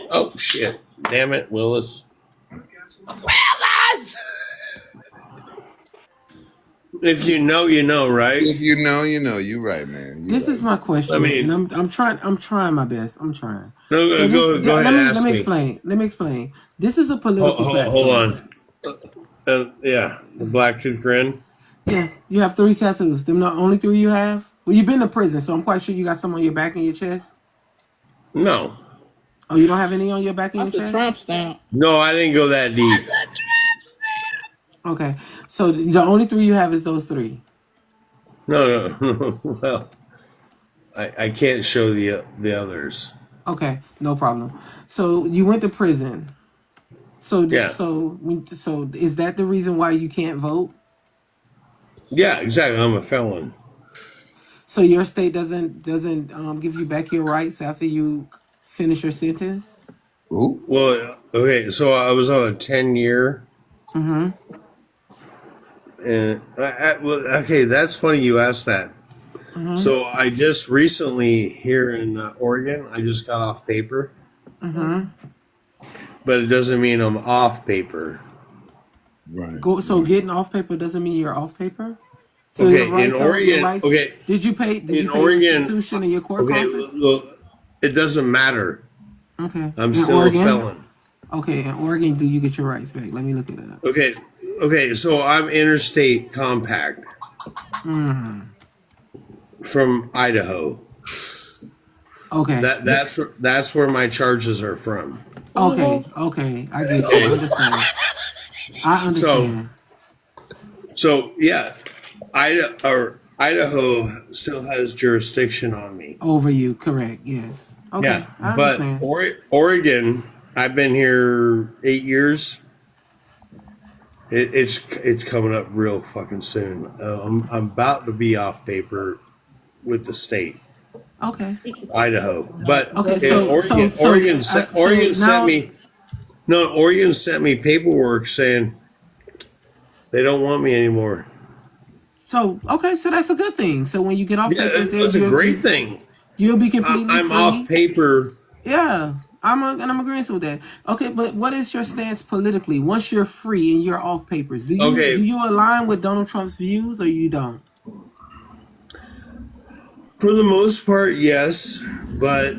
Oh shit! Damn it, Willis. If you know, you know, right? If you know, you know. You're right, man. This is my question. I mean, and I'm trying my best. I'm trying. No, go ahead. Let me explain. This is a political platform. Hold on. Yeah, the black tooth grin. Yeah, you have 3 tattoos. Them the only 3 you have? Well, you've been to prison, so I'm quite sure you got some on your back and your chest. No. Oh, you don't have any on your back and your chest? Trump stamp. No, I didn't go that deep. Okay, so the only 3 you have is those 3. No. Well, I can't show the others. Okay, no problem. So you went to prison. So yeah. So is that the reason why you can't vote? Yeah, exactly. I'm a felon. So your state doesn't give you back your rights after you finish your sentence? Ooh. Well, okay. So I was on a 10-year. Mm-hmm. And okay, that's funny you asked that. Mm-hmm. So I just recently here in Oregon, I just got off paper. Mm-hmm. But it doesn't mean I'm off paper. Right. So getting off paper doesn't mean you're off paper? So okay, in Oregon, okay. Did you pay Oregon, restitution in your court costs? Well, it doesn't matter. Okay. I'm still a felon. Okay, in Oregon, do you get your rights back? Let me look it up. Okay, so I'm interstate compact. Mm-hmm. From Idaho. Okay. That's where my charges are from. Okay. I get you. I understand. So yeah, Idaho still has jurisdiction on me. Over you, correct? Yes. Okay, I but understand. Oregon, I've been here 8 years. It's coming up real fucking soon. I'm about to be off paper with the state, Okay. Idaho, but Okay. Oregon sent now. me. No, Oregon sent me paperwork saying they don't want me anymore. So okay, so that's a good thing. So when you get off Yeah, papers, then it's a great thing. you'll be completely I'm free. off paper. Yeah, I'm agreeing with that. Okay, but what is your stance politically? Once you're free and you're off papers, do you align with Donald Trump's views or you don't? For the most part, yes, but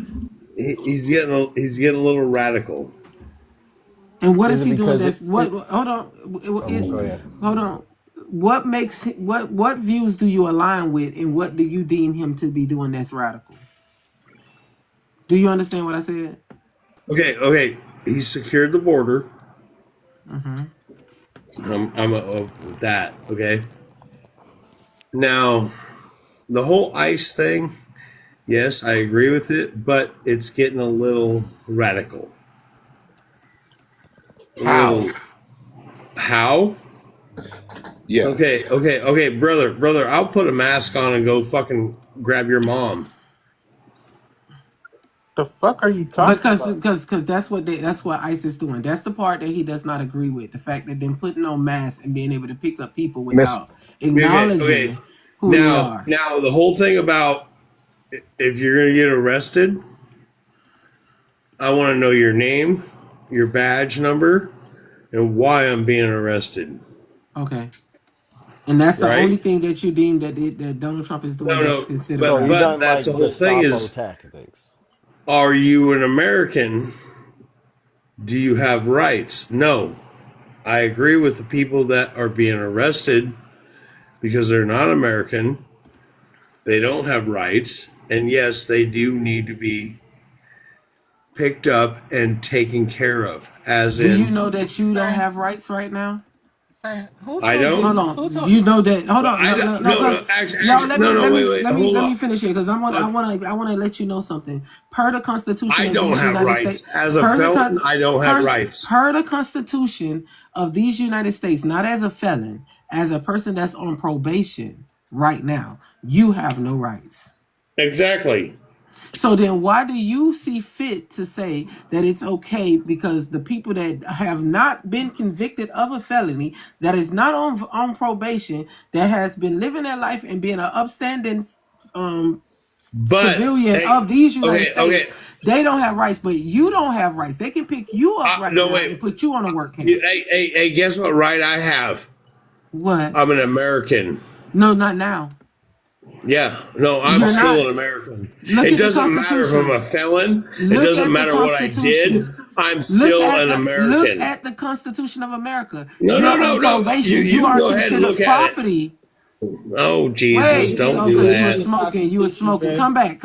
he's getting a little radical. And what is he doing? Hold on. Go ahead. Hold on. What makes what views do you align with, and what do you deem him to be doing that's radical? Do you understand what I said? Okay. He secured the border. Mm-hmm. I'm with that. Okay. Now, the whole ICE thing, yes, I agree with it, but it's getting a little radical. How? Yeah. Okay, brother. I'll put a mask on and go fucking grab your mom. The fuck are you talking about? Because that's what ICE is doing. That's the part that he does not agree with. The fact that them putting on masks and being able to pick up people without acknowledging who they are. Now the whole thing about if you're gonna get arrested, I want to know your name, your badge number, and why I'm being arrested. Okay. And that's the only thing that you deem that Donald Trump is doing that's considered. But that's the whole thing is, are you an American? Do you have rights? No. I agree with the people that are being arrested because they're not American. They don't have rights. And yes, they do need to be picked up and taken care of. Do you know that you don't have rights right now? I don't. Hold on. You know that. Hold on. Let me finish here because I want to let you know something. Per the Constitution, I don't have rights as a felon. I don't have rights. Per the Constitution of these United States, not as a felon, as a person that's on probation right now, you have no rights. Exactly. So then why do you see fit to say that it's okay because the people that have not been convicted of a felony, that is not on probation, that has been living their life and being an upstanding civilian of these United States, they don't have rights, but you don't have rights. They can pick you up and put you on a work camp. Hey, guess what right I have? What? I'm an American. No, not now. Yeah, no, I'm still an American. It doesn't matter if I'm a felon. It doesn't matter what I did. I'm still an American. Look at the Constitution of America. No. You are go ahead and look property. At it. Oh, Jesus, don't do that. You were smoking. Come back.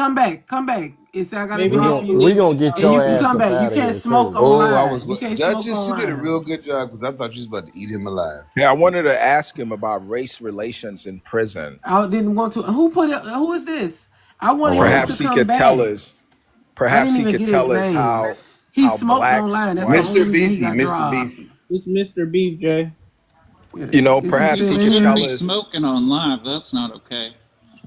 It's I gotta drop you. We gonna get your ass. You can come back. You can't smoke online. Judges, you did a real good job because I thought you was about to eat him alive. Yeah, I wanted to ask him about race relations in prison. I didn't want to. Who is this? I wanted him to come back. Perhaps he could tell us how he smoked online. That's Mr. Beefy, Mr. Beefy. It's Mr. Beef, Jay. You know, perhaps he could tell us. Smoking on live. That's not okay.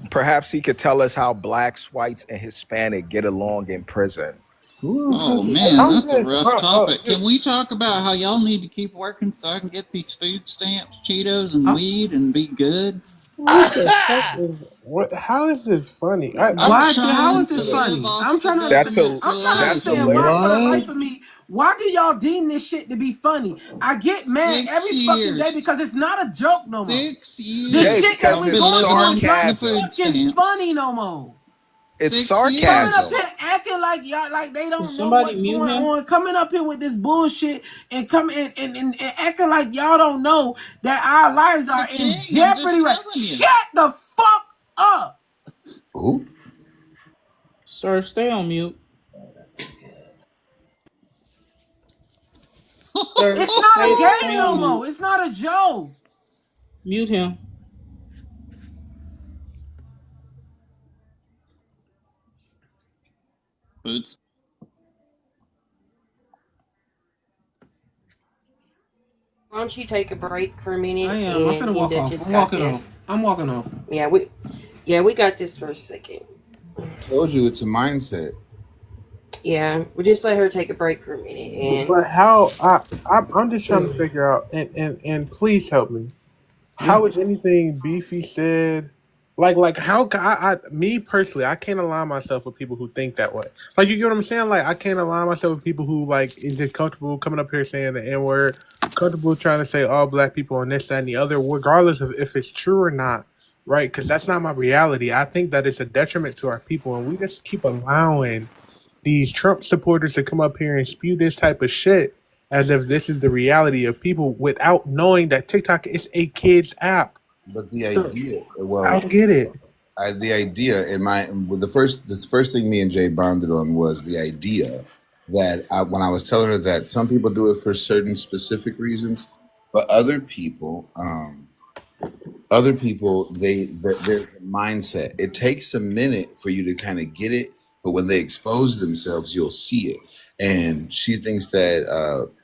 Perhaps he could tell us how blacks, whites, and Hispanic get along in prison. Oh man, that's a rough topic. Can we talk about how y'all need to keep working so I can get these food stamps, Cheetos, and weed and be good? What? How is this funny? How is this funny? I'm trying to understand. Why, for the life of me, why do y'all deem this shit to be funny? I get mad every fucking day because it's not a joke no more. 6 years. The shit that we're going through is not fucking funny no more. It's sarcasm. Coming up here acting like y'all, like they don't know what's going on. Coming up here with this bullshit and coming and acting like y'all don't know that our lives are in jeopardy. Right? Shut the fuck up. Ooh. Sir, stay on mute. Sir, it's not a game no more. It's not a joke. Mute him. Boots. Why don't you take a break for a minute? I am. I'm finna walk off. I'm walking off. I'm walking off. Yeah, we got this for a second. Told you it's a mindset. Yeah, we'll just let her take a break for a minute. And But how I'm just trying to figure out, and please help me. How is anything Beefy said? Like how me personally, I can't align myself with people who think that way. Like, you get what I'm saying? Like, I can't align myself with people who like is just comfortable coming up here saying the N word, comfortable trying to say all black people and this, that, and the other, regardless of if it's true or not, right? Because that's not my reality. I think that it's a detriment to our people, and we just keep allowing these Trump supporters to come up here and spew this type of shit as if this is the reality of people without knowing that TikTok is a kid's app. But the idea, I don't get it. The idea the first thing me and Jay bonded on was the idea that when I was telling her that some people do it for certain specific reasons, but other people, there's a mindset. It takes a minute for you to kind of get it, but when they expose themselves, you'll see it. And she thinks that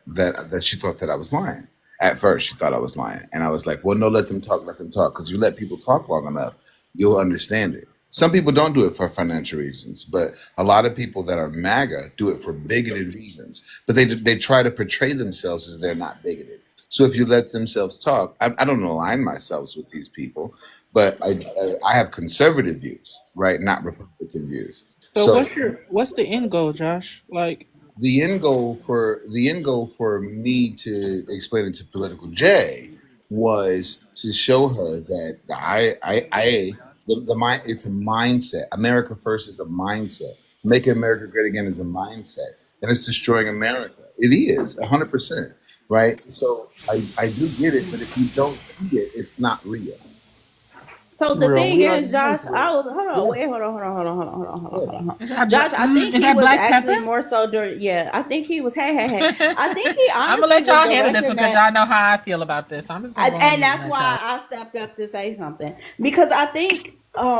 that she thought that I was lying. At first, she thought I was lying, and I was like, "Well, no, let them talk, because you let people talk long enough, you'll understand it." Some people don't do it for financial reasons, but a lot of people that are MAGA do it for bigoted reasons. But they try to portray themselves as they're not bigoted. So if you let themselves talk, I don't align myself with these people, but I have conservative views, right? Not Republican views. So what's the end goal, Josh? Like, the end goal for me to explain it to Political J was to show her that it's a mindset. America first is a mindset. Making America great again is a mindset, and it's destroying America. It is 100%, right? So I do get it, but if you don't see it, it's not real. So the thing is, Josh, hold on. Josh, I think he was actually more so during. Yeah, I think he was. I think he. I'm gonna let y'all handle this because y'all know how I feel about this. I'm just gonna and that's why I stepped up to say something, because I think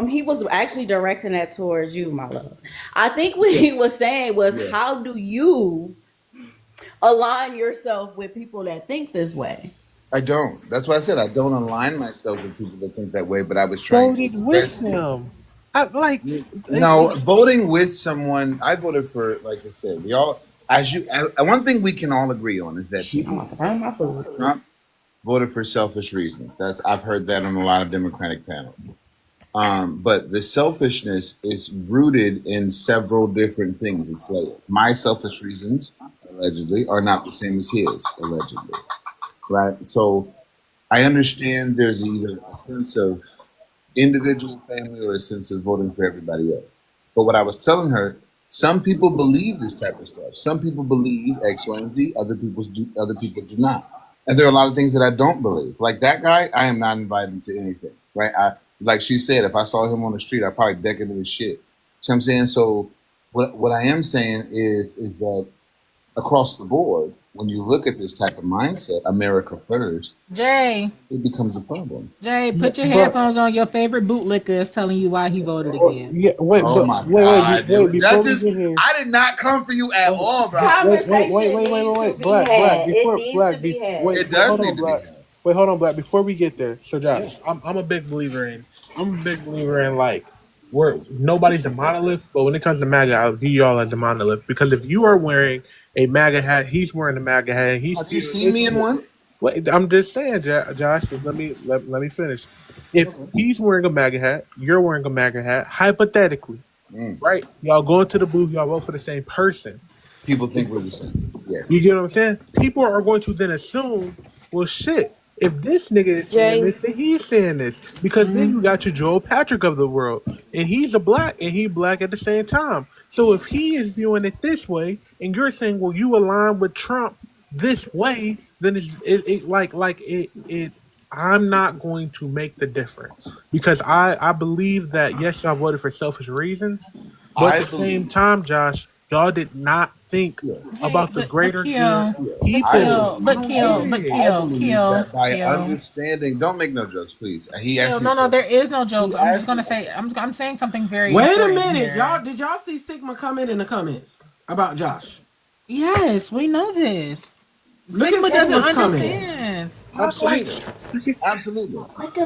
he was actually directing that towards you, my love. I think what he was saying was, how do you align yourself with people that think this way? I don't. That's why I said I don't align myself with people that think that way. But I was trying to with him. Voting with someone. I voted for, like I said, we all. One thing we can all agree on is that people Trump voted for selfish reasons. I've heard that on a lot of Democratic panels. But the selfishness is rooted in several different things. It's like my selfish reasons, allegedly, are not the same as his, allegedly. Right, so I understand there's either a sense of individual family or a sense of voting for everybody else. But what I was telling her, some people believe this type of stuff. Some people believe X, Y, and Z. Other people do not. And there are a lot of things that I don't believe. Like that guy, I am not invited to anything. Right? Like she said, if I saw him on the street, I'd probably deck him in his shit. So I'm saying, so what I am saying is that across the board, when you look at this type of mindset, America first, Jay, it becomes a problem. Jay, put your headphones on. Your favorite bootlicker is telling you why he voted again. Yeah, wait, oh my God, dude. I did not come for you at all, bro. Wait, Black. It does need to be had. Wait, hold on, Black. Before we get there, so Josh, I'm a big believer in like nobody's a monolith, but when it comes to MAGA, I'll view y'all as a monolith, because if you are wearing a MAGA hat, he's wearing a MAGA hat, and he's. Have you seen me in one? Wait, I'm just saying, Josh. Just let me finish. If he's wearing a MAGA hat, you're wearing a MAGA hat. Hypothetically, right? Y'all go into the booth, y'all vote for the same person. People think we're the same. Yeah. You get what I'm saying? People are going to then assume, well, shit. If this nigga is saying this, then he's saying this. Because then you got your Joel Patrick of the world. And he's a black, and he black at the same time. So if he is viewing it this way, and you're saying, well, you align with Trump this way, then I'm not going to make the difference. Because I believe that, yes, y'all voted for selfish reasons. But at the same time, Josh, Y'all did not think about the greater good people. I believe that by understanding, don't make no jokes, please. He asked me. No, there is no jokes. He I'm just asked gonna me. say I'm saying something very Wait a important minute, here. y'all. Did y'all see Sigma comment in the comments about Josh? Yes, we know this. Look Sigma at doesn't Sigma's understand. Absolutely. Absolutely.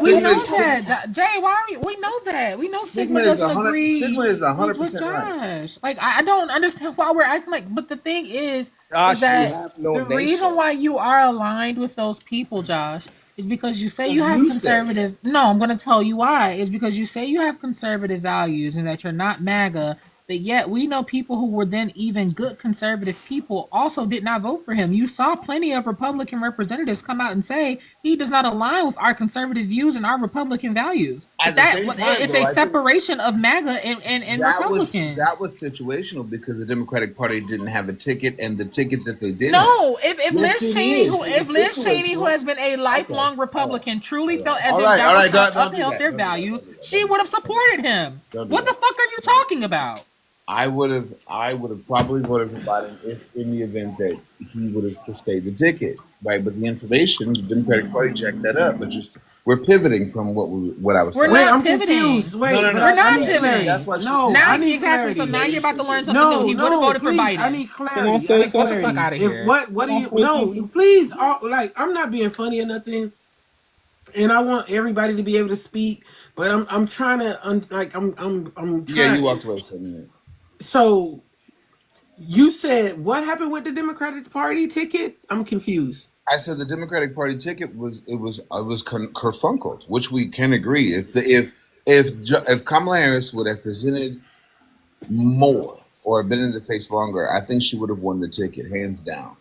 We know that, Jay. Why are we know that? We know Sigma doesn't agree Sigma is 100% with right. Josh. Like I don't understand why we're acting like. But the thing is Josh, you that have no the reason nation. why you are aligned with those people, Josh, is because you say you have You say. conservative. No, I'm going to tell you why. Is because you say you have conservative values and that you're not MAGA. But yet we know people who were then even good conservative people also did not vote for him. You saw plenty of Republican representatives come out and say he does not align with our conservative views and our Republican values. At the same time, It's though, a I think separation of MAGA and Republicans. that was situational because the Democratic Party didn't have a ticket, and the ticket that they did have. No, if Yes, Liz it Cheney, is. It if was Liz Cheney, who situational. has been a lifelong Republican, truly felt as All if right, Donald Trump don't do upheld that. their Don't do that. values, Don't do that. she would have supported him. Don't do What the that. fuck are you talking about? I would have probably voted for Biden if, in the event that he would have stayed the ticket, right? But the information, the Democratic Party checked that up. But just we're pivoting from what I was. We're saying. Wait, not I'm pivoting. confused. Wait, No. but We're not I need pivoting. clarity. That's why No, Now I need exactly. So clarity. now you're about to learn something new. He would have No, voted for please. I Biden. need He clarity. won't I say need Get the fuck clarity. out of If here. what do He you? won't say No, something. please. Like I'm not being funny or nothing, and I want everybody to be able to speak. But I'm trying to I'm trying. Yeah, you walked away from it. So you said what happened with the Democratic Party ticket? I'm confused. I said the Democratic Party ticket was kerfunkled, which we can agree. If Kamala Harris would have presented more or been in the face longer, I think she would have won the ticket hands down.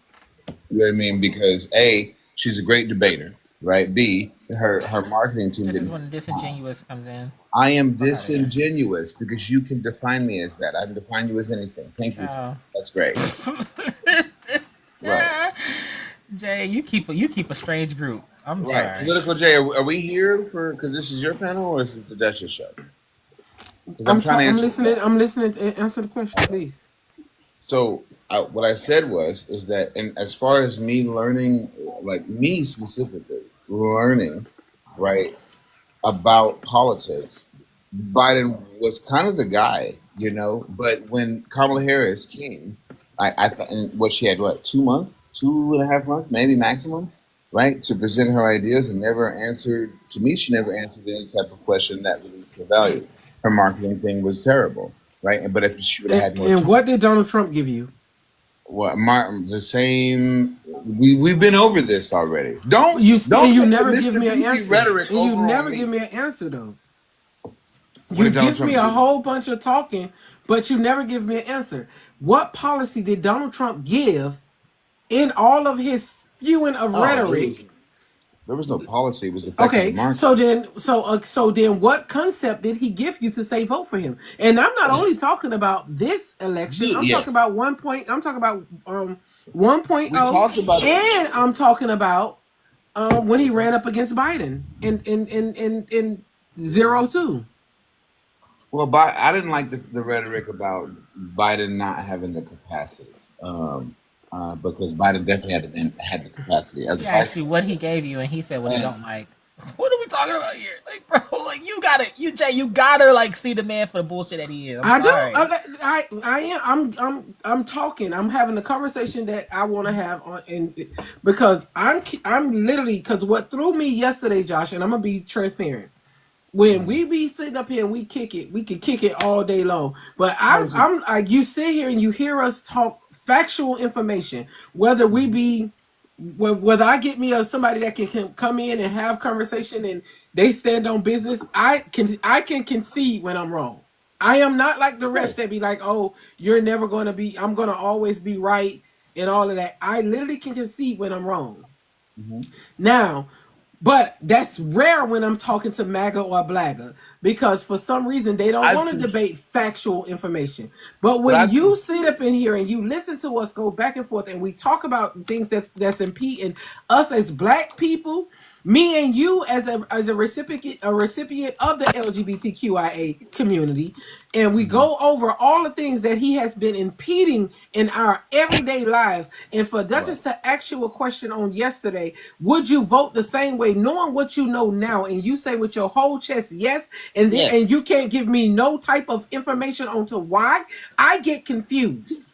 You know what I mean? Because A, she's a great debater, right? B, her marketing team This is didn't. when disingenuous comes in. I am disingenuous because you can define me as that. I can define you as anything. Thank you. Oh. That's great. Right. Jay, you keep a strange group. I'm sorry. Right. Political Jay, are we here for because this is your panel or is it the Duchess show? I'm listening. I'm listening to answer the question, please. So what I said is that, and as far as me learning, like me specifically learning, right, about politics, Biden was kind of the guy, you know. But when Kamala Harris came, I thought, and what she had, 2.5 months, maybe maximum, right, to present her ideas, and never answered. To me, she never answered any type of question that would be value. Her marketing thing was terrible, right? But if she would have had more, and what did Donald Trump give you? What the same? We've been over this already. Don't you never give me an answer. Rhetoric and you never give me an answer though. You give me a whole bunch of talking, but you never give me an answer. What policy did Donald Trump give in all of his spewing of rhetoric? There was no policy. It was effective marketing. So then, what concept did he give you to say vote for him? And I'm not only talking about this election. I'm talking about 1.0. I'm talking about 1.0, and I'm talking about when he ran up against Biden in 02. Well, I didn't like the rhetoric about Biden not having the capacity, because Biden definitely had the capacity. He asked you what he gave you, and he said what he don't like. What are we talking about here? Like, bro, like you gotta like see the man for the bullshit that he is. I'm talking. I'm having a conversation that I want to have because I'm literally, because what threw me yesterday, Josh, and I'm gonna be transparent. When we be sitting up here and we can kick it all day long. But I'm like, you sit here and you hear us talk factual information, whether I get me somebody that can come in and have conversation and they stand on business, I can concede when I'm wrong. I am not like the rest that be like, oh, you're never going to be, I'm going to always be right and all of that. I literally can concede when I'm wrong. Mm-hmm. Now, but that's rare when I'm talking to MAGA or Blagger. because for some reason they don't want to debate factual information. But when you sit up in here and you listen to us go back and forth and we talk about things that's impeding us as black people, me and you as a recipient of the LGBTQIA community, and we go over all the things that he has been impeding in our everyday lives. And for Duchess to ask you a question on yesterday, would you vote the same way, knowing what you know now, and you say with your whole chest yes, and then and you can't give me no type of information onto why? I get confused.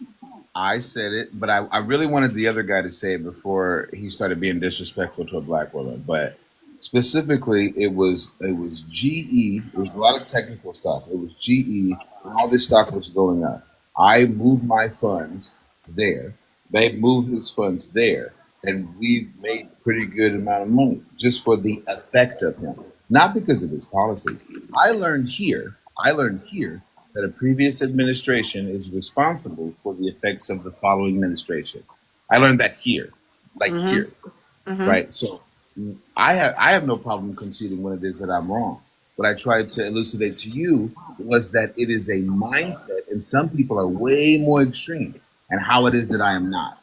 I said it, but I really wanted the other guy to say it before he started being disrespectful to a black woman. But specifically, it was GE. It was a lot of technical stuff. It was GE, and all this stock was going up. I moved my funds there. They moved his funds there, and we made a pretty good amount of money just for the effect of him, not because of his policies. I learned here that a previous administration is responsible for the effects of the following administration. I learned that here, here, right? So I have no problem conceding when it is that I'm wrong. What I tried to elucidate to you was that it is a mindset, and some people are way more extreme, and how it is that I am not.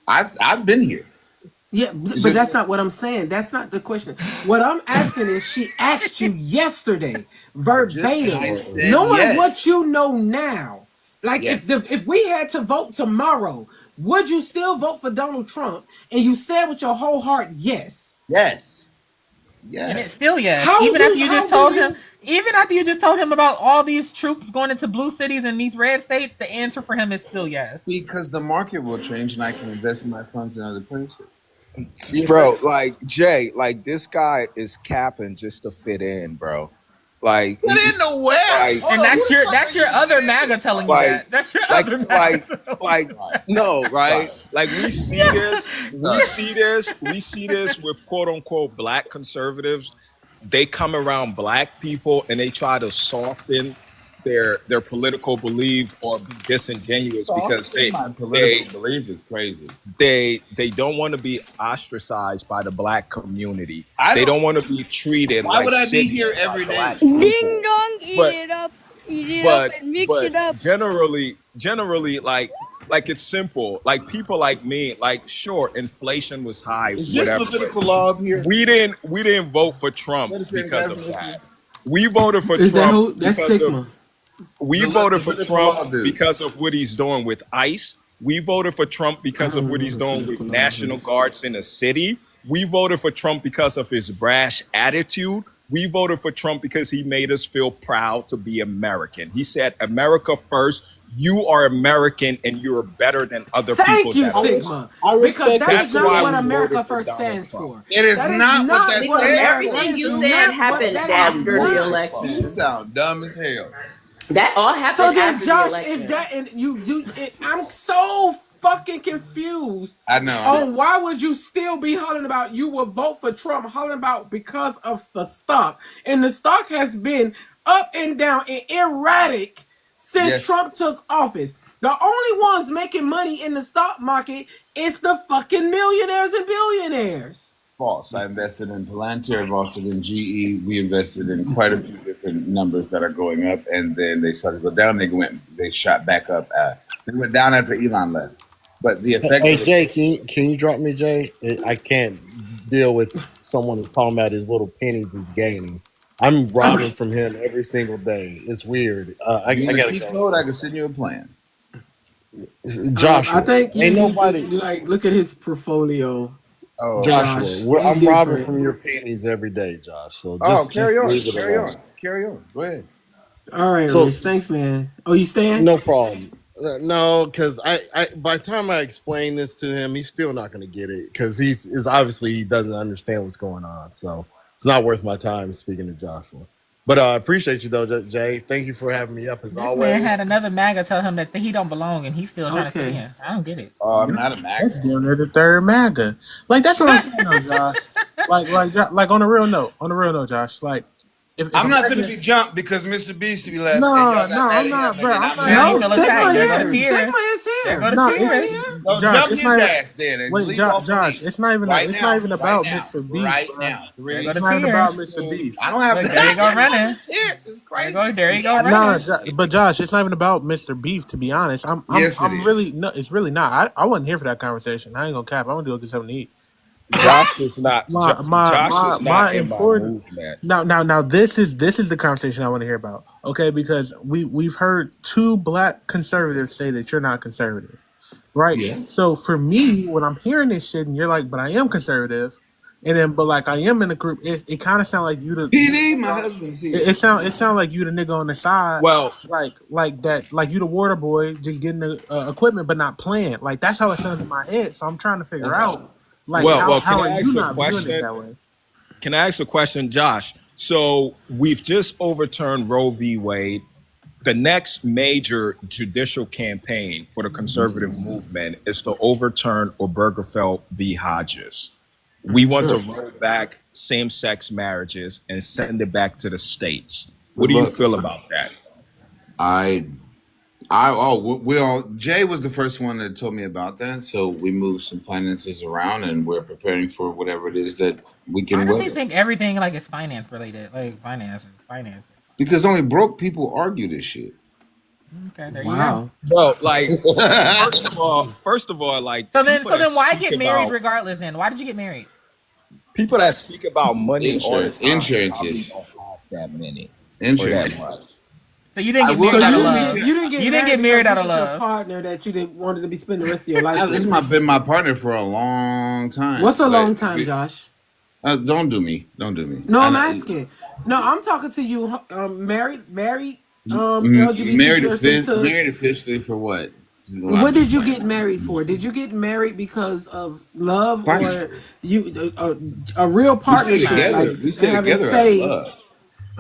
I've been here. Yeah, but that's not what I'm saying. That's not the question. What I'm asking is, she asked you yesterday, verbatim, knowing what you know now. Like, if we had to vote tomorrow, would you still vote for Donald Trump? And you said with your whole heart, yes. Yes. Yes. And it's still yes. Even after you just told him about all these troops going into blue cities and these red states, the answer for him is still yes. Because the market will change, and I can invest my funds in other places. Bro, like Jay, like this guy is capping just to fit in, bro. Like fit in nowhere. Like, and that's your other MAGA telling you that. That's your other MAGA. No, right? Like we see this with quote unquote black conservatives. They come around black people and they try to soften their political belief or be disingenuous because belief is crazy. They don't want to be ostracized by the black community. They don't want to be treated why like would I be here every day? Ding dong, eat it up and mix it up. Generally, like it's simple. Like people like me, like sure, inflation was high. Is this political law up here? We didn't vote for Trump because of that. We voted for Trump We voted for Trump because of what he's doing with ICE. We voted for Trump because of what he's doing with National Guards in the city. We voted for Trump because of his brash attitude. We voted for Trump because he made us feel proud to be American. He said, America first. You are American and you're better than other people. Thank you, Sigma. Because that's not what America First stands for. It is not what that says. Everything you said happened after the election. You sound dumb as hell. That all happened. So then, after Josh, the election. if that and I'm so fucking confused. I know. On why would you still be hollering about you will vote for Trump? Hollering about because of the stock, and the stock has been up and down and erratic since Trump took office. The only ones making money in the stock market is the fucking millionaires and billionaires. False. I invested in Palantir, I've invested in GE. We invested in quite a few different numbers that are going up, and then they started to go down. They shot back up. They went down after Elon left. But the effect. Hey Jay, can you drop me, Jay? I can't deal with someone who's talking about his little pennies he's gaining. I'm robbing from him every single day. It's weird. I gotta go. I can send you a plan. Joshua, I think ain't nobody like look at his portfolio. Oh, Joshua, I'm robbing from your pennies every day, Josh. So just carry on. Go ahead. All right, Rich. Thanks, man. Oh, you staying? No problem. No, because I by the time I explain this to him, he's still not going to get it because he's obviously he doesn't understand what's going on. So it's not worth my time speaking to Joshua. But I appreciate you though, Jay. Thank you for having me up as always. This man had another MAGA tell him that he don't belong, and he's still trying to fit in. I don't get it. Oh, I'm not a MAGA. That's damn near the third MAGA. Like that's what I'm saying, though, Josh. Like on a real note, Josh. Like I'm not going to be jumped because Mr. Beast be left. No, And y'all got no, mad I'm at him, not, and bro. then I'm I'm not. mad. Now he No, feel Sigma attacked. There go the here. tears. Sigma is There here. go the No, Sigma tears. here. Don't Josh, jump it's his not. ass then and Wait, leave off of Josh, me. it's not even. Right It's not now. even Right about now. Mr. Beef, Right bro. now. There go It's the not even tears. about Mr. Beef. I don't have Look, to. there you go There running. the tears. It's There crazy. you go Nah, running. but Josh, it's not even about Mr. Beef. To be honest, Yes, it I'm is. really no. It's really not. I wasn't here for that conversation. I ain't gonna cap. I want to go get something to eat. Josh is not. Josh is My not in my important. movement. Now this is the conversation I want to hear about. Okay, because we've heard two black conservatives say that you're not conservative, right? Yeah. So for me, when I'm hearing this shit and you're like, but I am conservative, and then but like I am in a group, it kind of sound like you the PD, my husband's here. it sound like you the nigga on the side, Well, like that, like you the water boy just getting the equipment but not playing. Like that's how it sounds in my head. So I'm trying to figure out like well, how can are I you ask a not viewing it question? that way? Can I ask a question, Josh? So we've just overturned Roe v. Wade. The next major judicial campaign for the conservative movement is to overturn Obergefell v. Hodges. We want to roll back same-sex marriages and send it back to the states. What do you feel about that? We all. Jay was the first one that told me about that. So we moved some finances around, and we're preparing for whatever it is that we I can honestly weather. think everything like is finance related. Like finances. Because only broke people argue this shit. Okay, there you Wow. Well, like first of all, like go. So then people that why speak get married about regardless then? Why did you get married? people that speak about money all the Insurance. time Insurances. probably don't have that many or Insurance. that much. So you didn't I get will married out of tell love. you. You didn't You didn't get married because out of this is your love. partner that you didn't wanted to be spending the rest of your life This with. has been my partner for a long time. What's a but long time, Josh? Don't do me. Don't do me. No, I'm asking. No, I'm talking to you. Married, LGBT Married person married officially for what? What did you get married for? Did you get married because of love, or you a real partnership, like We stay having together out of say? love.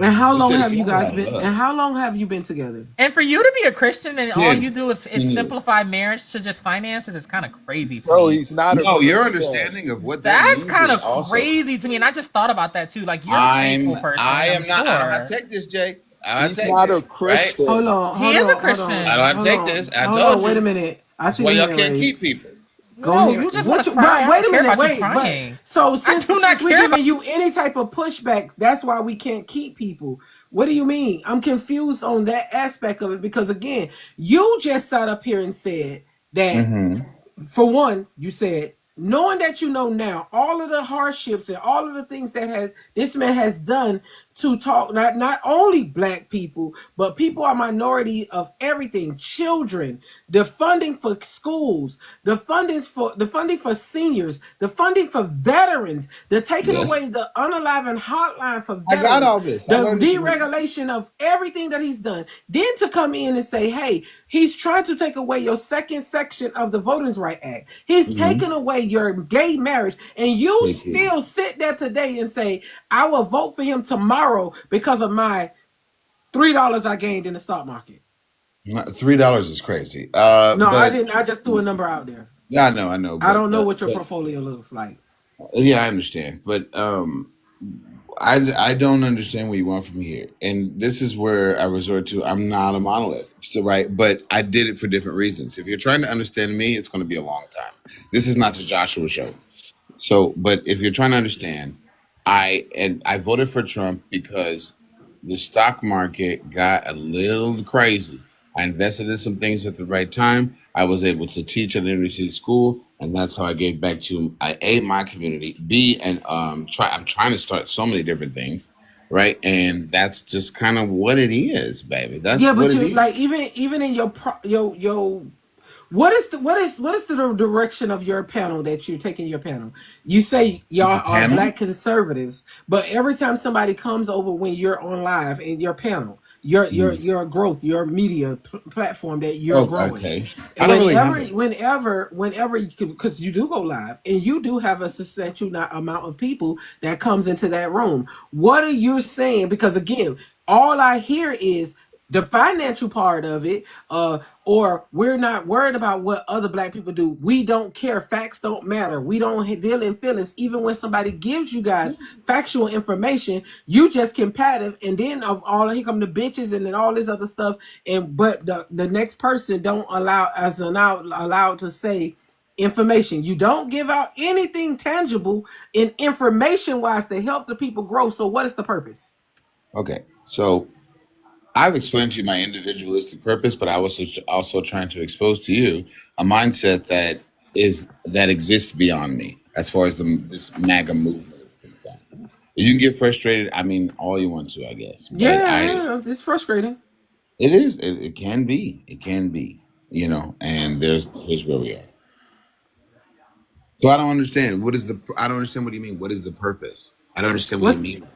And how We long stay have you together guys out of been? love. And how long have you been together? And for you to be a Christian and all 10 you do is years. simplify marriage to just finances is kind of crazy to Bro, me. he's not a No, your Christian. understanding of what that That's means kind is of also. crazy to me, and I just thought about that too. Like you're a faithful person. I am not. Sure. I don't have to take this, Jay. I don't He's have to take not a this. Christian. Right? He is a Christian. I don't have to take this. I Hold told on, you. wait a minute. I That's see why the y'all hand can't raised. keep people. Go No, ahead. you just want to cry. But I wait a don't care minute, about you wait. But crying. so I since do not we're care giving you any type of pushback, that's why we can't keep people. What do you mean? I'm confused on that aspect of it because again, you just sat up here and said that for one, you said knowing that you know now all of the hardships and all of the things that this man has done to talk not only black people but people are minority of everything, children, the funding for schools, the funding for seniors, the funding for veterans, the taking away the unalive hotline for I got veterans, all this. I the learned this. deregulation of everything that he's done, then to come in and say, hey, he's trying to take away your second section of the Voting Rights Act. He's taking away your gay marriage, and you still sit there today and say, I will vote for him tomorrow because of my $3 I gained in the stock market. $3 is crazy. No, but, I didn't. I just threw a number out there. Yeah, I know. I don't know what your portfolio looks like. Yeah, I understand, but I don't understand what you want from here, and this is where I resort to. I'm not a monolith, so right, but I did it for different reasons. If you're trying to understand me, it's going to be a long time. This is not the Joshua show. So, but if you're trying to understand, I voted for Trump because the stock market got a little crazy. I invested in some things at the right time. I was able to teach at an inner city school, and that's how I gave back to my community. B, and I'm trying to start so many different things, right? And that's just kind of what it is, baby. That's yeah, but what you it is. like even in your what is the direction of your panel that you're taking your panel? You say y'all are black conservatives, but every time somebody comes over when you're on live in your panel, your growth, your media platform that you're growing. Okay. Whenever, because you do go live and you do have a substantial amount of people that comes into that room. What are you saying? Because again, all I hear is the financial part of it, or we're not worried about what other black people do. We don't care. Facts don't matter. We don't deal in feelings. Even when somebody gives you guys factual information, you just combative, and then of all here come the bitches and then all this other stuff. And but the next person don't allow as an out allowed to say information. You don't give out anything tangible in information wise to help the people grow. So what is the purpose? Okay, so I've explained to you my individualistic purpose, but I was also trying to expose to you a mindset that exists beyond me as far as this MAGA movement. You can get frustrated. I mean, all you want to, I guess. But Yeah, it's frustrating. It is. It can be. It can be. And here's where we are. So I don't understand. I don't understand what you mean. What is the purpose? I don't understand what you mean.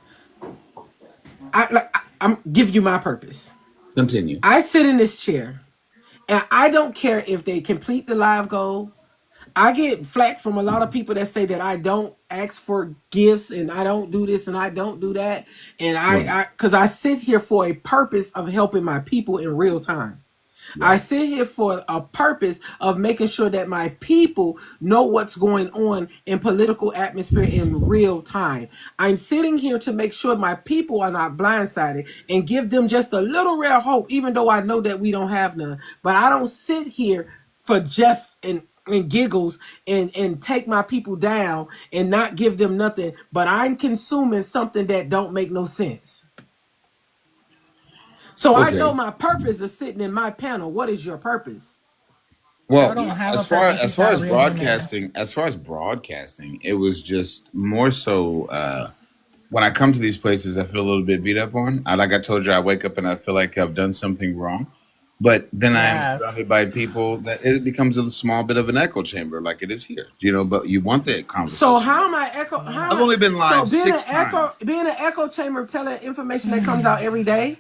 I'm give you my purpose. Continue. I sit in this chair, and I don't care if they complete the live goal. I get flack from a lot of people that say that I don't ask for gifts and I don't do this and I don't do that. And because I sit here for a purpose of helping my people in real time. I sit here for a purpose of making sure that my people know what's going on in political atmosphere in real time. I'm sitting here to make sure my people are not blindsided and give them just a little rare hope, even though I know that we don't have none. But I don't sit here for just and giggles and take my people down and not give them nothing. But I'm consuming something that don't make no sense. So I know my purpose is sitting in my panel. What is your purpose? Well, as far as broadcasting, it was just more so when I come to these places, I feel a little bit beat up on. Like I told you, I wake up and I feel like I've done something wrong. But then I am surrounded by people that it becomes a small bit of an echo chamber, like it is here. But you want that conversation. So how am I echo? I've only been live six times. Being an echo chamber, telling information that comes out every day,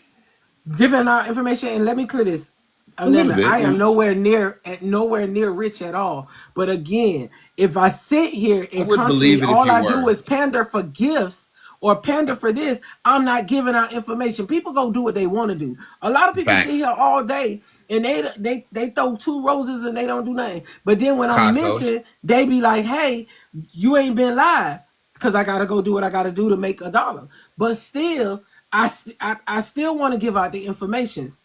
giving out information, and let me clear this. I am nowhere near rich at all. But again, if I sit here and constantly all I do is pander for gifts or pander for this, I'm not giving out information. People go do what they want to do. A lot of people sit here all day and they throw 2 roses and they don't do nothing. But then when I'm missing, they be like, "Hey, you ain't been live because I gotta go do what I gotta do to make $1." But still, I still want to give out the information.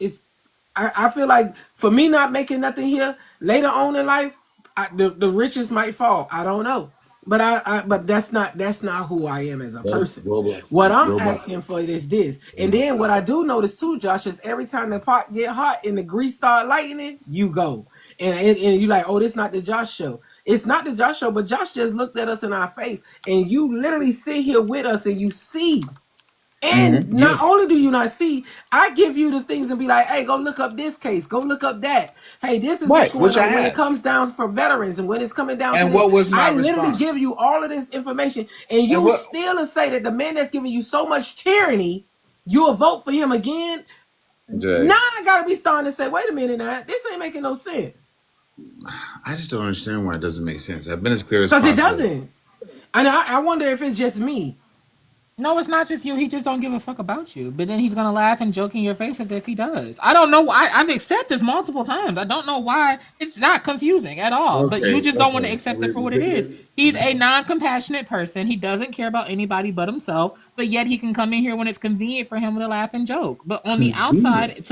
I feel like for me not making nothing here later on in life, the richest might fall. I don't know, but that's not who I am as a person. What I'm asking for is this, and then what I do notice too, Josh, is every time the pot get hot and the grease start lightening, you go and you like, oh, this not the Josh show. It's not the Josh show, but Josh just looked at us in our face, and you literally sit here with us, and you see. And not only do you not see, I give you the things and be like, hey, go look up this case. Go look up that. Hey, this is what's going on when it comes down for veterans and when it's coming down to this. I literally give you all of this information, and you still say that the man that's giving you so much tyranny, you will vote for him again. Now I got to be starting to say, wait a minute now, this ain't making no sense. I just don't understand why it doesn't make sense. I've been as clear as possible. Because it doesn't. And I wonder if it's just me. No, it's not just you. He just don't give a fuck about you. But then he's gonna laugh and joke in your face as if he does. I don't know why. I've accepted this multiple times. I don't know why it's not confusing at all. But you just don't want to accept it for what it is. He's a non-compassionate person. He doesn't care about anybody but himself. But yet he can come in here when it's convenient for him to laugh and joke. But on the outside,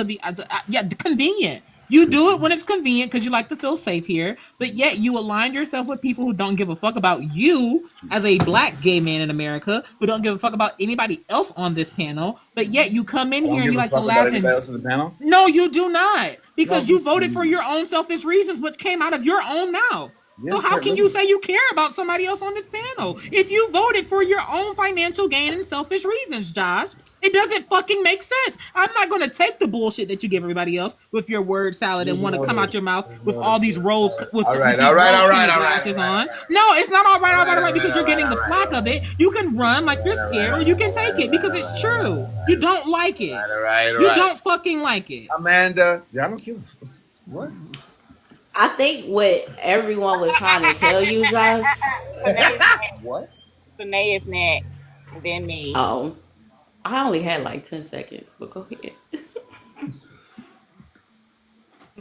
convenient. You do it when it's convenient because you like to feel safe here, but yet you align yourself with people who don't give a fuck about you as a black gay man in America, who don't give a fuck about anybody else on this panel, but yet you come in here and you like to laugh. Anybody else in the panel? No, you do not, because you voted for your own selfish reasons, which came out of your own mouth. So how can you say you care about somebody else on this panel if you voted for your own financial gain and selfish reasons, Josh? It doesn't fucking make sense. I'm not going to take the bullshit that you give everybody else with your word salad and want to come out your mouth with all these rolls with all right on. No, it's not all right, because you're getting the flack of it. You can run like you're scared, or you can take it because it's true. You don't like it. You don't fucking like it. Amanda, I don't care. What? I think what everyone was trying to tell you, Josh. What? Danae is next, and then me. Oh, I only had like 10 seconds, but go ahead.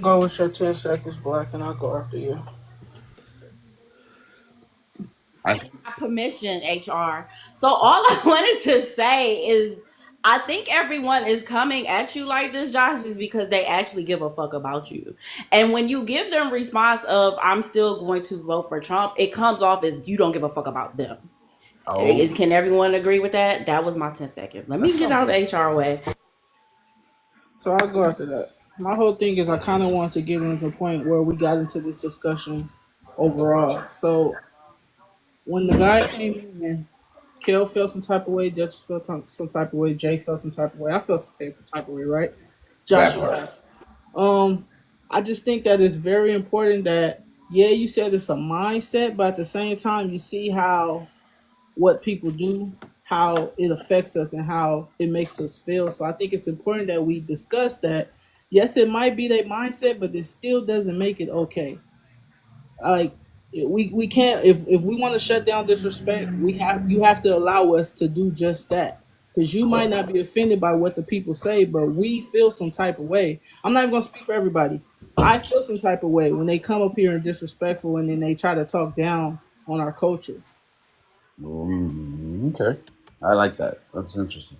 Go with your 10 seconds, Black, and I'll go after you. Permission, HR. So all I wanted to say is I think everyone is coming at you like this, Josh, is because they actually give a fuck about you. And when you give them response of I'm still going to vote for Trump, it comes off as you don't give a fuck about them. Can everyone agree with that? That was my 10 seconds. Let me get out of the HR way. So I'll go after that. My whole thing is I kind of want to get into a point where we got into this discussion overall. So when the guy came in, Kel felt some type of way, Dutch felt some type of way, Jay felt some type of way, I felt some type of way, right? Josh, I just think that it's very important that, yeah, you said it's a mindset, but at the same time, you see how what people do, how it affects us, and how it makes us feel. So I think it's important that we discuss that. Yes, it might be their mindset, but it still doesn't make it okay. Like we can't if we want to shut down disrespect, you have to allow us to do just that. Because you might not be offended by what the people say, but we feel some type of way. I'm not even gonna speak for everybody. I feel some type of way when they come up here and disrespectful and then they try to talk down on our culture. Okay, I like that. That's interesting.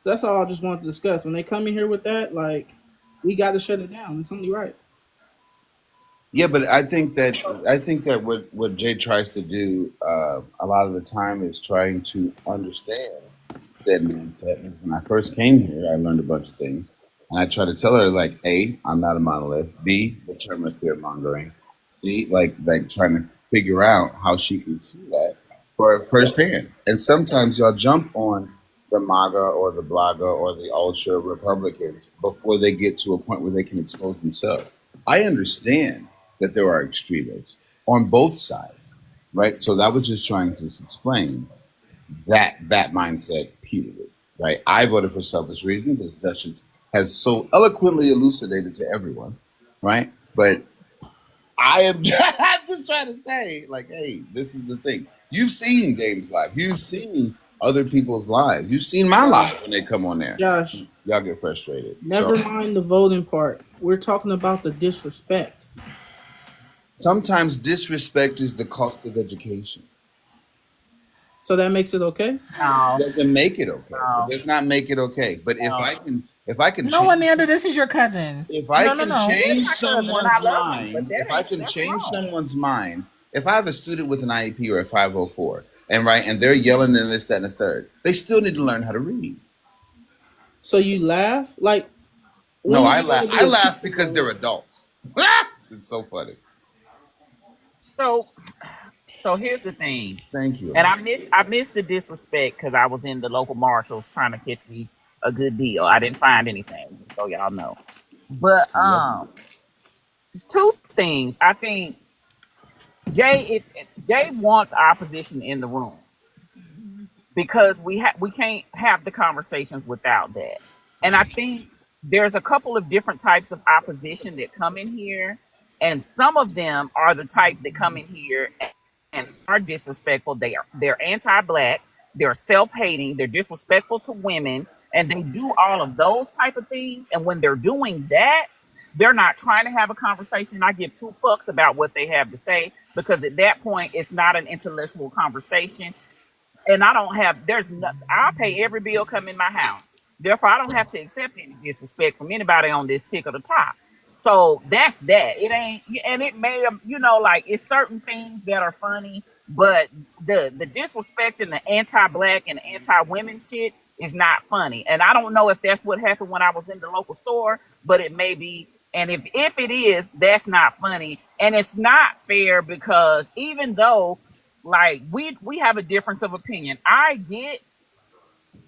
That's all I just wanted to discuss. When they come in here with that, like, we got to shut it down. It's only right. Yeah, but I think that what Jay tries to do a lot of the time is trying to understand that mindset. Because when I first came here, I learned a bunch of things, and I try to tell her like, A, I'm not a monolith. B, the term of fear mongering. C, like trying to figure out how she can see that for firsthand. And sometimes y'all jump on the MAGA or the blogger or the ultra Republicans before they get to a point where they can expose themselves. I understand that there are extremists on both sides, right? So that was just trying to explain that mindset, period, right? I voted for selfish reasons, as Duchess has so eloquently elucidated to everyone, right? But I am I'm just trying to say, like, hey, this is the thing. You've seen Games Live. You've seen other people's lives. You've seen my live when they come on there. Josh, y'all get frustrated. Never mind the voting part. We're talking about the disrespect. Sometimes disrespect is the cost of education. So that makes it okay? No. Doesn't make it okay. No. It does not make it okay. But if I can No, Amanda, this is your cousin. If I No. change someone's mind, if I can change someone's mind, if I have a student with an IEP or a 504, and they're yelling and this, that, and the third, they still need to learn how to read. So you laugh? Like, no, I laugh. I laugh because they're adults. It's so funny. So here's the thing. Thank you. And I missed the disrespect because I was in the local marshals trying to catch me a good deal. I didn't find anything, so y'all know. But two things. I think Jay wants opposition in the room because we can't have the conversations without that. And I think there's a couple of different types of opposition that come in here, and some of them are the type that come in here and are disrespectful. They're anti-black, they're self-hating, they're disrespectful to women, and they do all of those type of things. And when they're doing that, they're not trying to have a conversation. I give two fucks about what they have to say, because at that point, it's not an intellectual conversation. And I pay every bill come in my house. Therefore, I don't have to accept any disrespect from anybody on this tick of the top. So that's that. It ain't, and it may, like, it's certain things that are funny, but the disrespect and the anti-black and anti-women shit is not funny. And I don't know if that's what happened when I was in the local store, but it may be. And if it is, that's not funny. And it's not fair, because even though, like, we have a difference of opinion,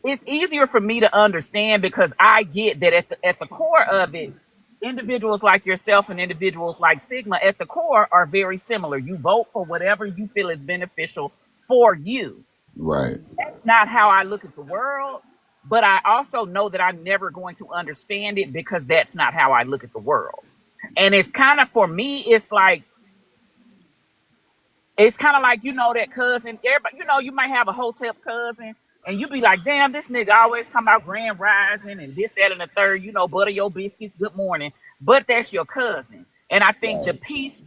it's easier for me to understand, because I get that at the core of it, individuals like yourself and individuals like Sigma at the core are very similar. You vote for whatever you feel is beneficial for you. Right. That's not how I look at the world, but I also know that I'm never going to understand it, because that's not how I look at the world. And it's kind of, for me, it's kind of like, that cousin, everybody, you might have a hotel cousin, And you be like, damn, this nigga always talking about grand rising and this, that, and the third, butter your biscuits, good morning. But that's your cousin. And I think the piece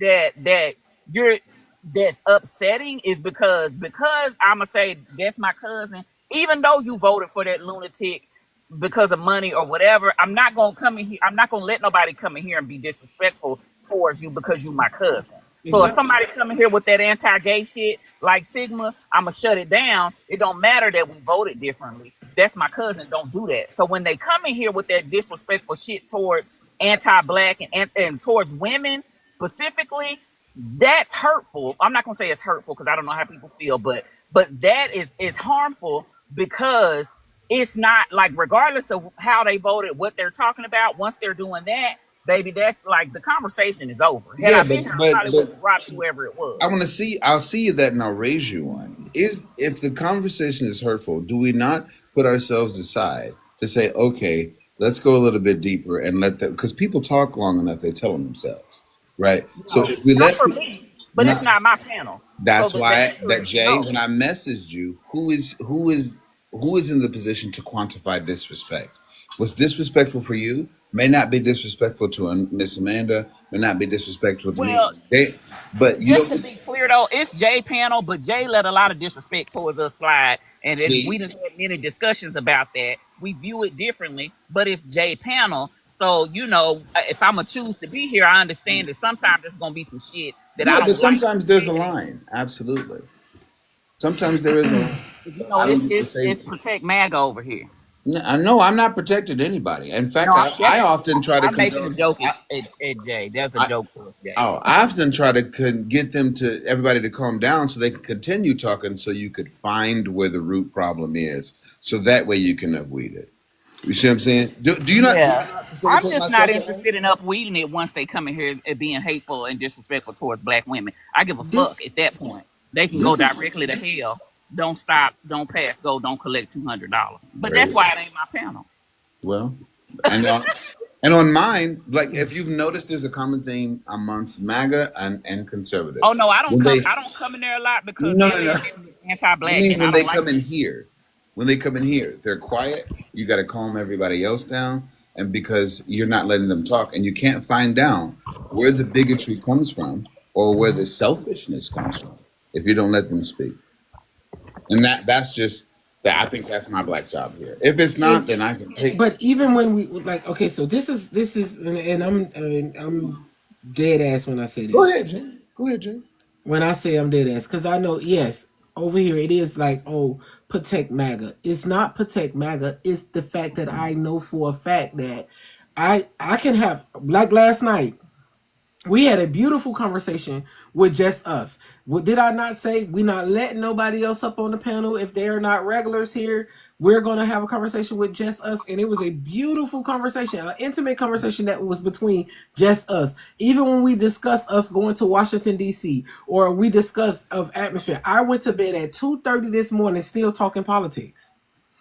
that's upsetting is because I'ma say that's my cousin, even though you voted for that lunatic because of money or whatever, I'm not gonna come in here, I'm not gonna let nobody come in here and be disrespectful towards you because you my cousin. So if somebody come in here with that anti-gay shit like Sigma, I'ma shut it down. It don't matter that we voted differently. That's my cousin. Don't do that. So when they come in here with that disrespectful shit towards anti-black and towards women specifically, that's hurtful. I'm not gonna say it's hurtful because I don't know how people feel, but that is harmful because it's not like, regardless of how they voted, what they're talking about, once they're doing that, baby, that's like the conversation is over. Had I been here, I probably would have dropped whoever it was. I'll see you that and I'll raise you one. If the conversation is hurtful, do we not put ourselves aside to say, okay, let's go a little bit deeper and let them, because people talk long enough, they tell them themselves, right? No, so if we not let for me, but it's not my panel. That's So why that Jay, no. when I messaged you, who is in the position to quantify disrespect? What's disrespectful for you may not be disrespectful to Miss Amanda, may not be disrespectful to Well, me. But you just don't to be clear though, it's Jay panel, but Jay let a lot of disrespect towards us slide, and we done had many discussions about that. We view it differently, but it's Jay panel. So if I'm gonna choose to be here, I understand that sometimes there's gonna be some shit that I yeah, but don't like. sometimes there's a line. Absolutely. Sometimes there is a line. I don't get to say. It's protect MAGA over here. No, I'm not protecting anybody. In fact, No, I often try to I'm making a condone. joke at Jay. That's a joke to Jay. I often try to get everybody to calm down so they can continue talking, so you could find where the root problem is, so that way you can upweed it. You see what I'm saying? Do you not? Yeah. I'm just not interested in upweeding it once they come in here and being hateful and disrespectful towards black women. I give a fuck at that point. They can go directly to hell. Don't stop, don't pass go, don't collect $200. But that's why it ain't my panel. Well, and on mine, like, if you've noticed, there's a common theme amongst MAGA and conservatives. Oh no, I don't come in there a lot because they're anti-black. When they come in here, they're quiet. You got to calm everybody else down, and because you're not letting them talk, and you can't find out where the bigotry comes from or where the selfishness comes from if you don't let them speak. And that's just that. I think that's my black job here. If it's not, then I can take. But even when we like, okay, so this is, and I'm dead ass when I say this. Go ahead, Jay. When I say I'm dead ass, because I know, yes, over here it is like, oh, protect MAGA. It's not protect MAGA. It's the fact that I know for a fact that I can have, like last night, we had a beautiful conversation with just us. Did I not say we're not letting nobody else up on the panel if they are not regulars here? We're going to have a conversation with just us. And it was a beautiful conversation, an intimate conversation that was between just us. Even when we discussed us going to Washington, D.C., or we discussed of atmosphere. I went to bed at 2:30 this morning still talking politics.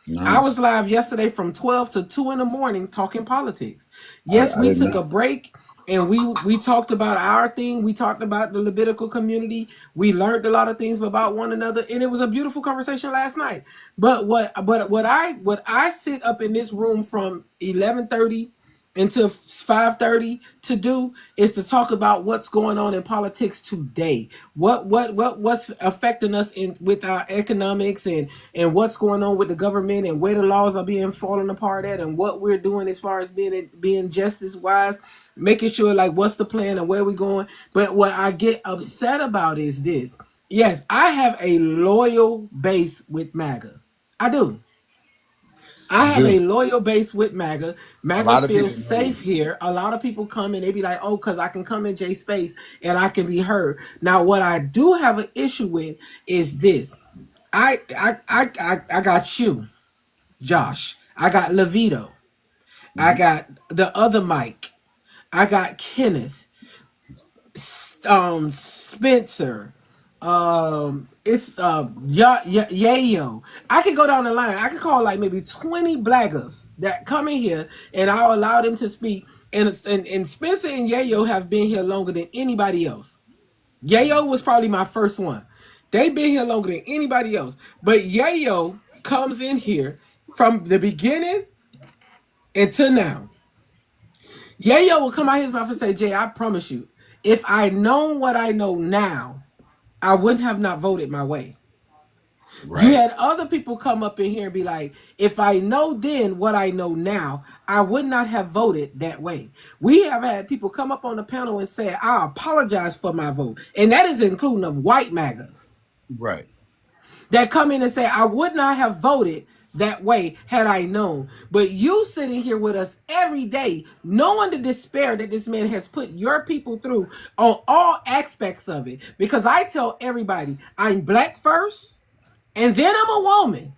Nice. I was live yesterday from 12 to 2 in the morning talking politics. Yes, we took a break. And we talked about our thing. We talked about the Levitical community. We learned a lot of things about one another, and it was a beautiful conversation last night. But what I sit up in this room from 11:30 until 5:30 to do is to talk about what's going on in politics today. What's affecting us with our economics and what's going on with the government and where the laws are being falling apart at and what we're doing as far as being justice wise, making sure like what's the plan and where we're going. But what I get upset about is this. Yes, I have a loyal base with MAGA. I do. I have a loyal base with MAGA. MAGA feels safe here. A lot of people come and they be like, oh, because I can come in Jay Space and I can be heard. Now, what I do have an issue with is this. I got you, Josh. I got Levito. I got the other Mike. I got Kenneth. Spencer. It's Yayo. I could go down the line. I could call like maybe 20 blaggers that come in here and I'll allow them to speak. And Spencer and Yayo have been here longer than anybody else. Yayo was probably my first one. They've been here longer than anybody else. But Yayo comes in here from the beginning until now. Yayo will come out his mouth and say, Jay, I promise you, if I known what I know now, I wouldn't have not voted my way. Right. You had other people come up in here and be like, if I know then what I know now, I would not have voted that way. We have had people come up on the panel and say, I apologize for my vote. And that is including of white MAGA. Right. That come in and say, I would not have voted that way had I known. But you sitting here with us every day, knowing the despair that this man has put your people through on all aspects of it. Because I tell everybody, I'm black first. And then I'm a woman.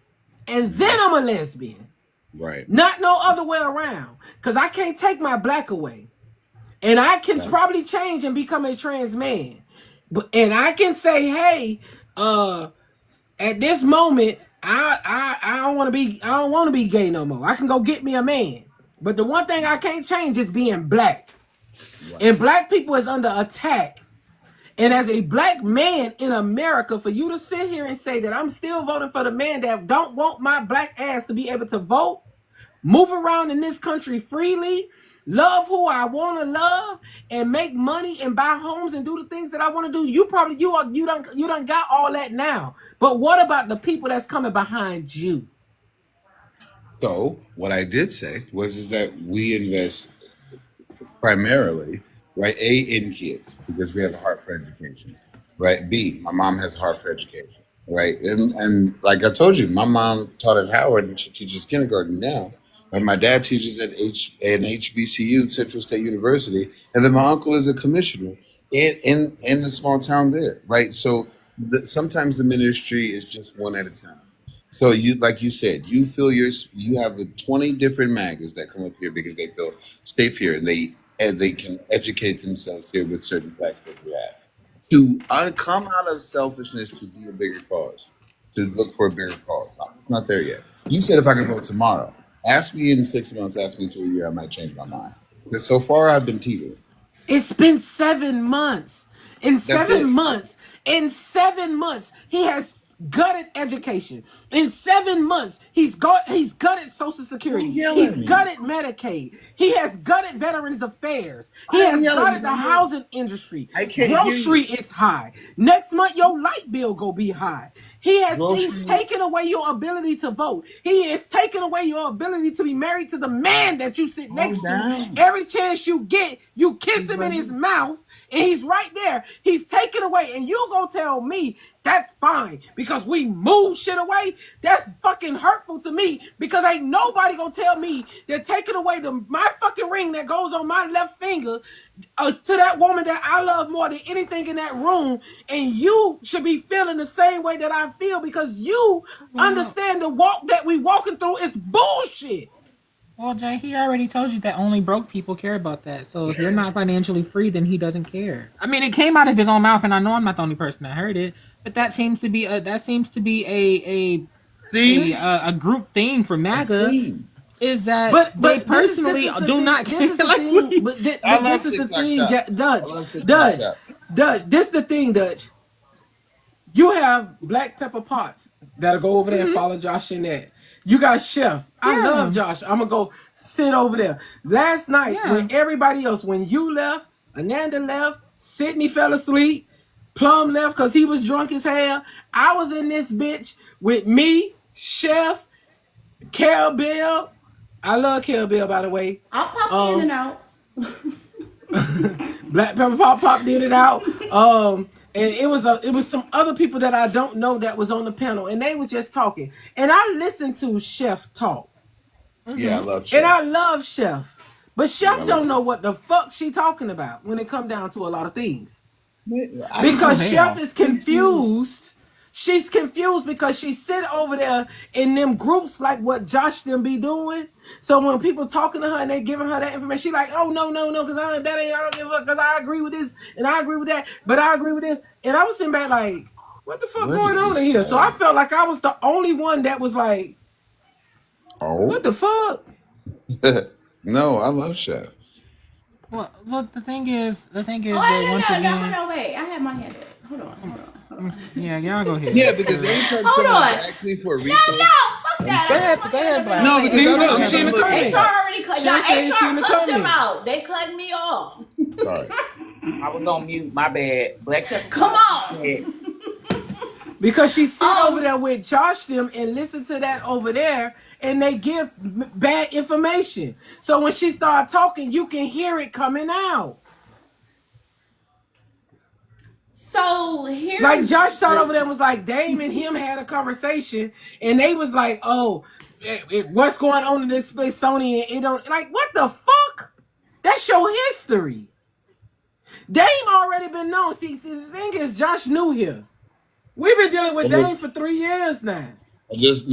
And then I'm a lesbian. Right. Not no other way around. Because I can't take my black away. And I can probably change and become a trans man. And I can say, hey, at this moment, I don't want to be gay no more. I can go get me a man. But the one thing I can't change is being black. Right. And black people is under attack. And as a black man in America, for you to sit here and say that I'm still voting for the man that don't want my black ass to be able to vote, move around in this country freely, love who I want to love, and make money and buy homes and do the things that I want to do, you done got all that now. But what about the people that's coming behind you? So what I did say is that we invest primarily, right, A, in kids, because we have a heart for education, right? B, my mom has a heart for education, right? And like I told you, my mom taught at Howard and she teaches kindergarten now. And my dad teaches at an HBCU, Central State University, and then my uncle is a commissioner in the small town there, right? So sometimes the ministry is just one at a time. So you, like you said, you have the 20 different MAGAs that come up here because they feel safe here and they can educate themselves here with certain facts that we have. To come out of selfishness to be a bigger cause, to look for a bigger cause. I'm not there yet. You said if I could vote tomorrow, ask me in 6 months, ask me to a year, I might change my mind. But so far, I've been teetering. It's been 7 months. In 7 months, he has gutted education. In 7 months, he's gutted Social Security. He's gutted Medicaid. He has gutted Veterans Affairs. He has gutted the housing industry. Grocery is high. Next month, your light bill go be high. He's taken away your ability to vote. He is taking away your ability to be married to the man that you sit next to. Every chance you get, you kiss him in his mouth. And he's right there. He's taken away. And you gonna tell me that's fine because we move shit away? That's fucking hurtful to me because ain't nobody gonna tell me they're taking away my fucking ring that goes on my left finger to that woman that I love more than anything in that room. And you should be feeling the same way that I feel because you understand the walk that we walking through is bullshit. Well, Jay, he already told you that only broke people care about that. So if you're not financially free, then he doesn't care. I mean, it came out of his own mouth, and I know I'm not the only person that heard it, but that seems to be a theme, a group theme for MAGA. Is that but they personally do not care? This is the thing, Dutch. This is the thing, Dutch. You have Black Pepper Potts that'll go over there and follow Josh Jeanette. You got Chef. I love Josh. I'm going to go sit over there. Last night, when everybody else, when you left, Ananda left, Sydney fell asleep, Plum left because he was drunk as hell, I was in this bitch with me, Chef, Carol Bill. I love Carol Bill, by the way. I'll pop in and out. Black Pepper Pop did it out. And it was some other people that I don't know that was on the panel, and they were just talking. And I listened to Chef talk. Yeah, I love Chef. And I love Chef. But Chef don't know what the fuck she talking about when it come down to a lot of things. Because Chef is confused. She's confused because she sit over there in them groups like what Josh them be doing. So when people talking to her and they giving her that information, she like, oh no, because I don't give up because I agree with this and I agree with that, but I agree with this. And I was sitting back like, what the fuck going on in here? So I felt like I was the only one that was like, what the fuck? No, I love Chef. Well, the thing is no, wait, I have my hand up. Hold on. Yeah, y'all go ahead. Yeah, because every time someone asks me for a resource, that. Go ahead, Black. No, because she in the comments. HR already cut. Now She in the HR cussed him comments. out. They cut me off. Sorry. I was on mute. My bad. Black. Come on. Because she sit over there with Josh them and listen to that over there, and they give bad information. So when she start talking, you can hear it coming out. So here, like Josh sat over there and was like, Dame and him had a conversation, and they was like, "Oh, what's going on in this Smithsonian? It don't like what the fuck? That's your history. Dame already been known. See, the thing is, Josh knew here. We've been dealing with Dame for 3 years now. I just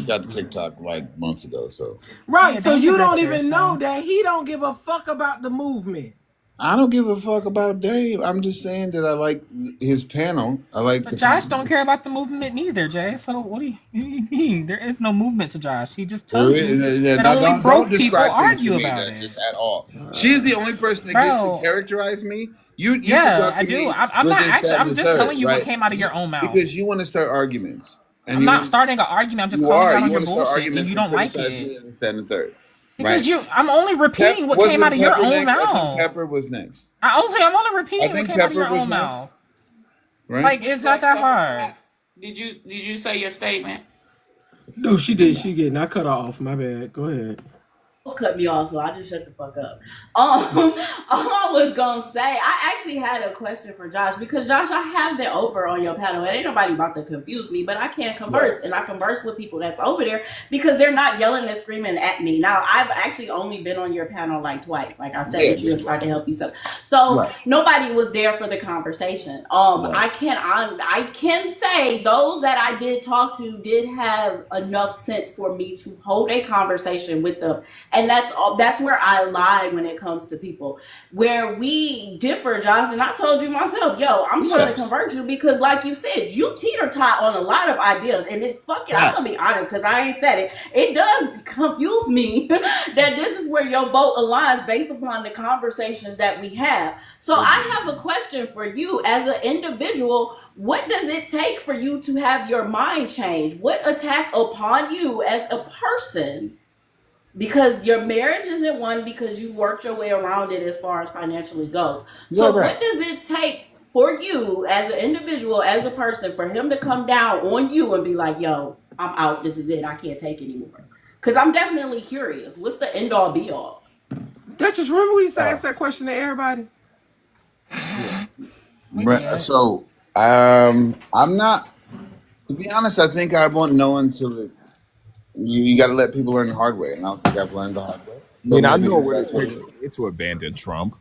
got TikTok like months ago. So right, so you don't even know that he don't give a fuck about the movement. I don't give a fuck about Dave. I'm just saying that I like his panel. I like. But Josh don't care about the movement neither, Jay. So what do you mean? There is no movement to Josh. He just told you that only broke people argue about it. At all. She's the only person that gets to characterize me. You I do. I'm not actually. I'm just telling you what came out of your own mouth. Because you want to start arguments. And I'm not starting an argument. I'm just calling out on your bullshit, and you don't like it. And that and the third. Because I'm only repeating what came out of your own mouth. I think Pepper was next. I'm only repeating what came out of your own mouth. Right? Like it's not that hard. Did you say your statement? No, she did. She did. I cut her off. My bad. Go ahead. Cut me off, so I just shut the fuck up. All I was gonna say, I actually had a question for Josh, because Josh, I have been over on your panel, and ain't nobody about to confuse me, but I can't converse, and I converse with people that's over there because they're not yelling and screaming at me. Now, I've actually only been on your panel like twice, like I said, with you and tried to help you. So nobody was there for the conversation. I can say those that I did talk to did have enough sense for me to hold a conversation with them. And that's where I lie when it comes to people. Where we differ, Jonathan, I told you myself, I'm trying to convert you because, like you said, you teeter-tot on a lot of ideas. And I'm going to be honest, because I ain't said it. It does confuse me that this is where your vote aligns based upon the conversations that we have. So I have a question for you as an individual. What does it take for you to have your mind change? What attack upon you as a person? Because your marriage isn't one, because you worked your way around it as far as financially goes. So what does it take for you as an individual, as a person, for him to come down on you and be like, I'm out, this is it, I can't take anymore? Because I'm definitely curious. What's the end all be all? Duchess, remember we used to ask that question to everybody? So I'm not, to be honest, I think I won't know until you got to let people learn the hard way, and I don't think I've learned the hard way. I know what it takes for me to abandon Trump.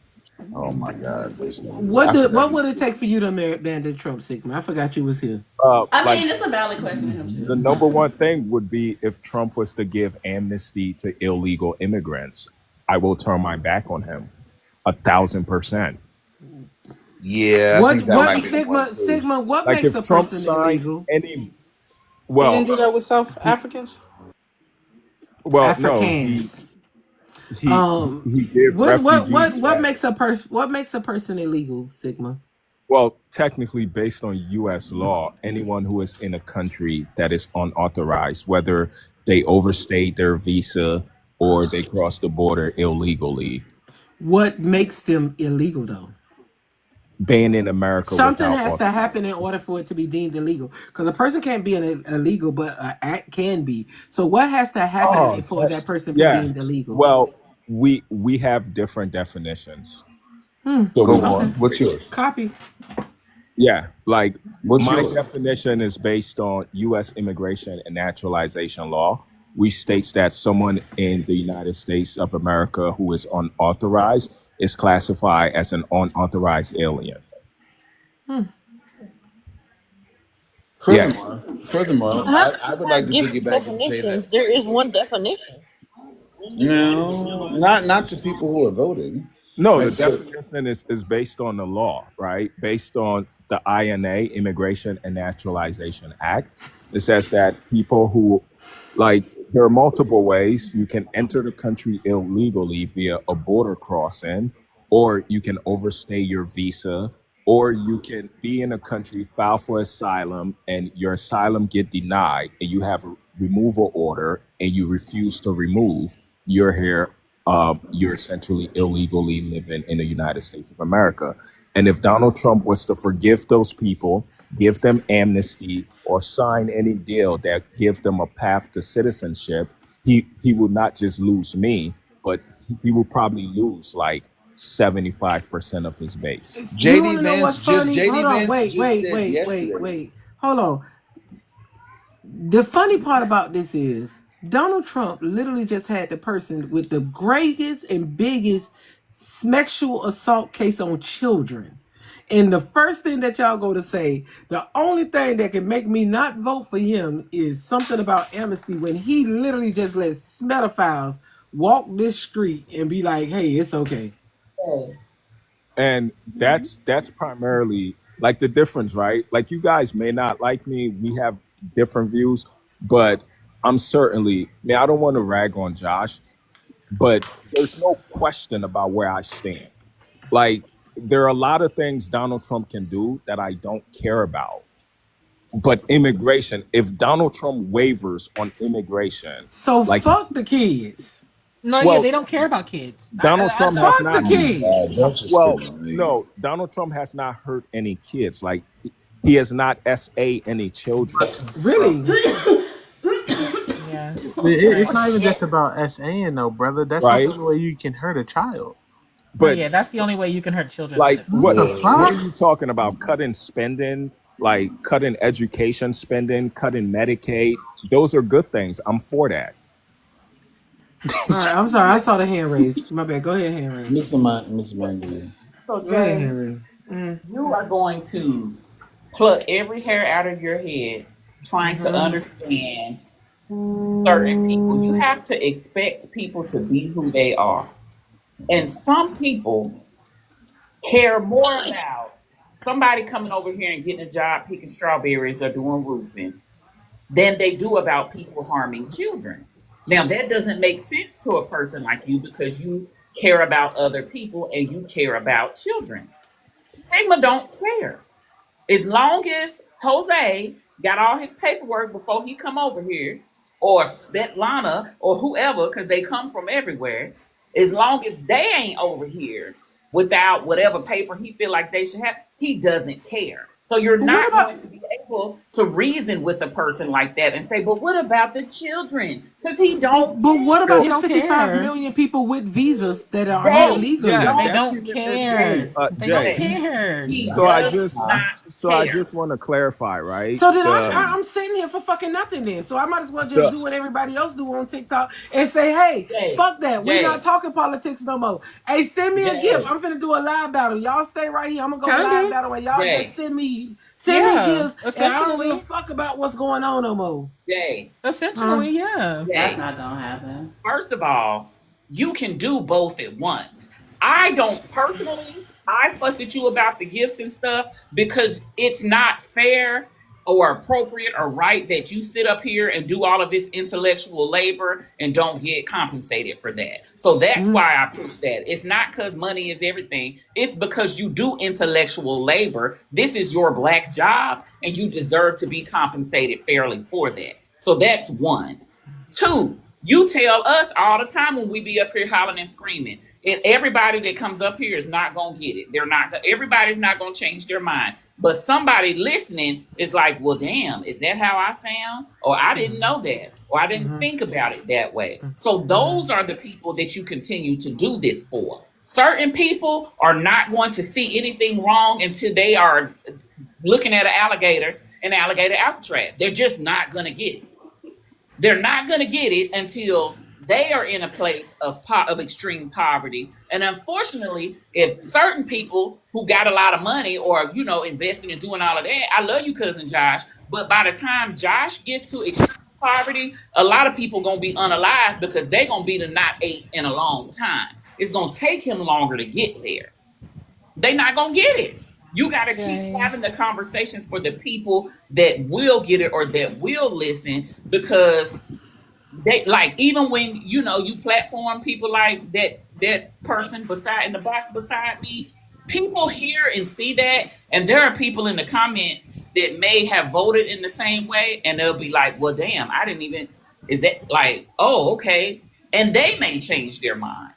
Oh my God! What would it take for you to abandon Trump, Sigma? I forgot you was here. I mean, it's a valid question. The number one thing would be if Trump was to give amnesty to illegal immigrants. I will turn my back on him 1,000%. Yeah. Sigma? What like makes if a Trump person illegal? Well, he didn't do that with South Africans. Well, Africans. No, he gave refugees. What makes a person illegal, Sigma? Well, technically, based on U.S. law, anyone who is in a country that is unauthorized, whether they overstayed their visa or they crossed the border illegally. What makes them illegal, though? Being in America. Something has to happen in order for it to be deemed illegal. Because a person can't be illegal, but an act can be. So what has to happen for that person to be deemed illegal? Well, we have different definitions. So what's yours? Copy. Yeah, like my definition is based on U.S. immigration and naturalization law, which states that someone in the United States of America who is unauthorized is classified as an unauthorized alien. Furthermore, I would like to take it back and say that there is one definition. No, not to people who are voting. No, the definition is based on the law, right? Based on the INA, Immigration and Naturalization Act. It says that people who, there are multiple ways you can enter the country illegally via a border crossing, or you can overstay your visa, or you can be in a country, file for asylum, and your asylum get denied, and you have removal order and you refuse to remove, you're here. You're essentially illegally living in the United States of America. And if Donald Trump was to forgive those people, give them amnesty, or sign any deal that gives them a path to citizenship, he will not just lose me, but he will probably lose like 75% of his base. You want to know what's funny? Hold on, wait. Hold on. The funny part about this is Donald Trump literally just had the person with the greatest and biggest sexual assault case on children. And the first thing that y'all go to say, the only thing that can make me not vote for him is something about amnesty, when he literally just lets smedophiles walk this street and be like, hey, it's okay. And that's primarily like the difference, right? Like, you guys may not like me, we have different views, but I'm certainly, man, I don't want to rag on Josh, but there's no question about where I stand. Like, there are a lot of things Donald Trump can do that I don't care about. But immigration, if Donald Trump wavers on immigration, so like, fuck the kids. No, yeah, they don't care about kids. Donald Trump has fuck not. The kids. Well, no, Donald Trump has not hurt any kids. Like, he has not SA any children. Really? Yeah. It's not even just about SAing though, brother. That's not the only way you can hurt a child. But yeah, that's the only way you can hurt children. Like, what are you talking about? Cutting spending, like cutting education spending, cutting Medicaid. Those are good things. I'm for that. All right, I'm sorry. I saw the hand raised. My bad. Go ahead, hand raised. Miss Mandy. So, Go ahead, Jay, hand raised. you are going to pluck every hair out of your head trying to understand certain people. You have to expect people to be who they are. And some people care more about somebody coming over here and getting a job picking strawberries or doing roofing than they do about people harming children. Now, that doesn't make sense to a person like you because you care about other people and you care about children. Sigma don't care. As long as Jose got all his paperwork before he come over here, or Svetlana or whoever, because they come from everywhere, as long as they ain't over here without whatever paper he feel like they should have, he doesn't care. So you're not going to be able to reason with a person like that and say, but what about the children? Because he don't. But what about the 55 million people with visas that are here legally? They don't care. They don't care. So I just want to clarify, right? So then I'm sitting here for fucking nothing then. So I might as well just do what everybody else do on TikTok and say, hey, fuck that. We're not talking politics no more. Hey, send me a gift. I'm finna do a live battle. Y'all stay right here. I'm gonna go live battle and y'all just send me gifts, and I don't give a fuck about what's going on no more. Essentially, yeah. That's not gonna happen. First of all, you can do both at once. I don't personally, I fuss at you about the gifts and stuff because it's not fair or appropriate or right that you sit up here and do all of this intellectual labor and don't get compensated for that. So that's why I push that. It's not because money is everything. It's because you do intellectual labor. This is your Black job and you deserve to be compensated fairly for that. So that's one. Two, you tell us all the time when we be up here hollering and screaming, and everybody that comes up here is not going to get it. Everybody's not going to change their mind. But somebody listening is like, well, damn, is that how I sound? Or I didn't know that. Or I didn't think about it that way. So those are the people that you continue to do this for. Certain people are not going to see anything wrong until they are looking at an alligator in alligator Alcatraz. They're just not going to get it. They're not going to get it until they are in a place of extreme poverty. And unfortunately, if certain people who got a lot of money or, investing and doing all of that, I love you, cousin Josh, but by the time Josh gets to extreme poverty, a lot of people going to be unalive because they're going to be the not ate in a long time. It's going to take him longer to get there. They're not going to get it. You got to keep having the conversations for the people that will get it or that will listen, because they, like, even when you platform people like that person in the box beside me, people hear and see that, and there are people in the comments that may have voted in the same way, and they'll be like, well, damn, I didn't even, is that like, oh, okay. And they may change their mind.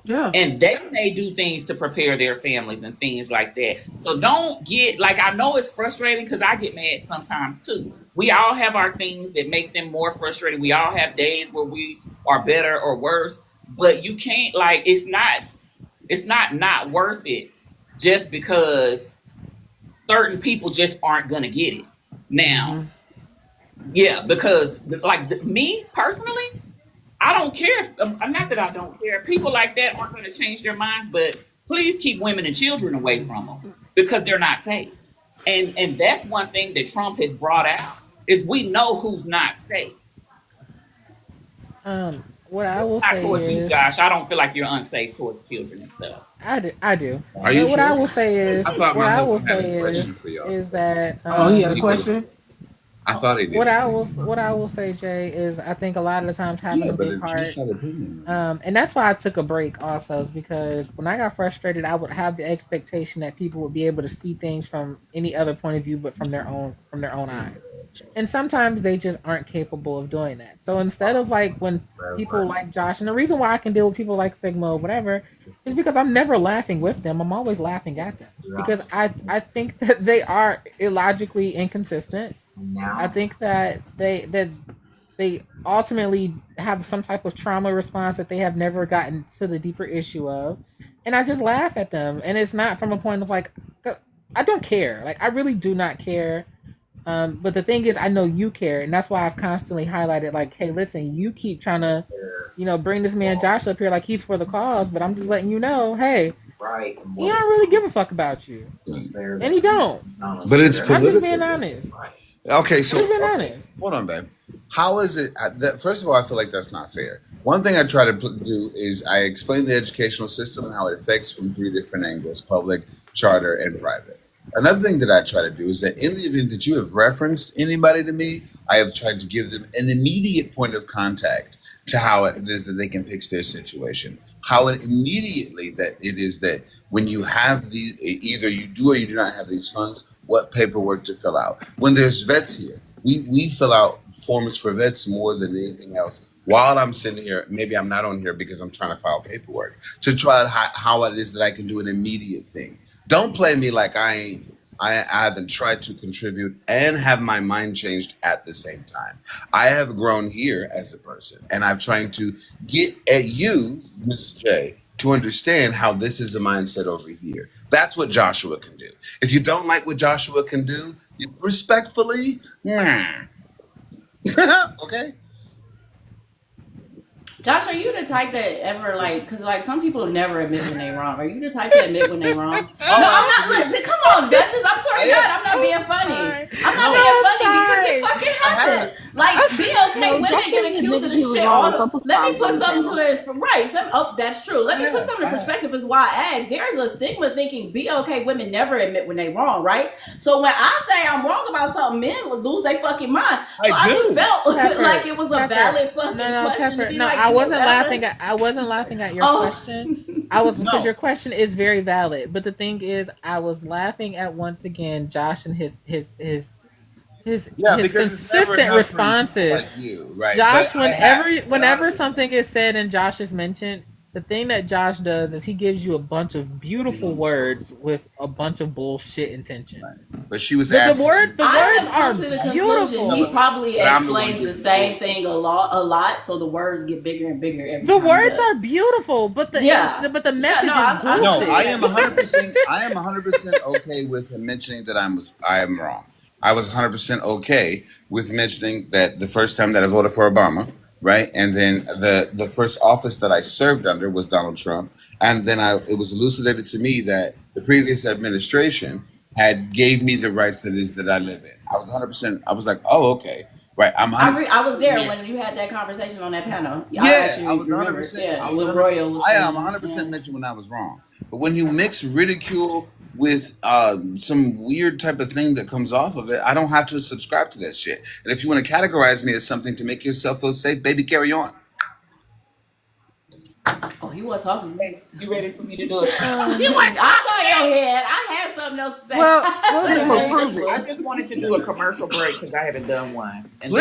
Yeah. And they may do things to prepare their families and things like that. So don't get, like, I know it's frustrating because I get mad sometimes too. We all have our things that make them more frustrating. We all have days where we are better or worse, but you can't, like, it's not worth it just because certain people just aren't going to get it. Now, yeah, because like me personally, I don't care. Not that I don't care. People like that aren't going to change their minds, but please keep women and children away from them because they're not safe. And that's one thing that Trump has brought out is we know who's not safe. What I will say towards is, you, Josh, I don't feel like you're unsafe towards children and stuff. I do. Are you What sure? I will say is, I thought what my I will husband had say a question for y'all. is that Oh, he had a question. I thought he did. What I will say, Jay, is I think a lot of the times having a big heart, and that's why I took a break also, is because when I got frustrated, I would have the expectation that people would be able to see things from any other point of view, but from their own eyes. And sometimes they just aren't capable of doing that. So instead of like when people like Josh, and the reason why I can deal with people like Sigma or whatever, is because I'm never laughing with them. I'm always laughing at them because I think that they are illogically inconsistent. I think that they ultimately have some type of trauma response that they have never gotten to the deeper issue of, and I just laugh at them. And it's not from a point of like, I don't care. Like I really do not care. But the thing is, I know you care, and that's why I've constantly highlighted, like, hey, listen, you keep trying to, bring this man Josh up here like he's for the cause, but I'm just letting you know, hey, he don't really give a fuck about you, and he don't. But it's I'm political. just being honest. Okay, so Just being honest. hold on, babe. How is it that? First of all, I feel like that's not fair. One thing I try to do is I explain the educational system and how it affects from 3 different angles: public, charter, and private. Another thing that I try to do is that in the event that you have referenced anybody to me, I have tried to give them an immediate point of contact to how it is that they can fix their situation. How it immediately that it is that when you have these, either you do or you do not have these funds, what paperwork to fill out. When there's vets here, we fill out forms for vets more than anything else. While I'm sitting here, maybe I'm not on here because I'm trying to file paperwork to try how it is that I can do an immediate thing. Don't play me like I haven't tried to contribute and have my mind changed at the same time. I have grown here as a person, and I'm trying to get at you, Ms. J, to understand how this is a mindset over here. That's what Joshua can do. If you don't like what Joshua can do, respectfully, okay? Josh, are you the type that ever like, because like some people never admit when they're wrong. Are you the type that admit when they're wrong? No, I'm not. Look, come on, Duchess. I'm sorry, God. I'm not being funny. I'm not being funny because it fucking happens. Like, be okay. Women get accused of this shit. Let me put something to this. Right. That's true. Let me put something in perspective is why I asked. There's a stigma thinking be okay. Women never admit when they're wrong, right? So when I say I'm wrong about something, men will lose their fucking mind. So I just felt like it was a valid fucking question. To be like, I wasn't laughing at your question. I was because your question is very valid. But the thing is, I was laughing at once again Josh and his consistent responses. Like you, right? Josh, whenever something is said and Josh is mentioned, the thing that Josh does is he gives you a bunch of beautiful words with a bunch of bullshit intention. Right. But she was the words are to the beautiful. He probably explains the same thing a lot, so the words get bigger and bigger every time. The words are beautiful, but the message is bullshit. No, I am 100%. I am 100% okay with him mentioning that I am wrong. I was 100% okay with mentioning that the first time that I voted for Obama, right, and then the first office that I served under was Donald Trump, and then it was elucidated to me that the previous administration gave me the rights that I live in. I was 100%. I was like, oh, okay, right. I was there when you had that conversation on that panel. I was 100%. Yeah, I am 100% mentioned when I was wrong, but when you mix ridicule with some weird type of thing that comes off of it, I don't have to subscribe to that shit. And if you want to categorize me as something to make yourself feel safe, baby, carry on. Oh, you want talking? You ready for me to do it? I saw your head. I had something else to say. I just wanted to do a commercial break because I haven't done one, and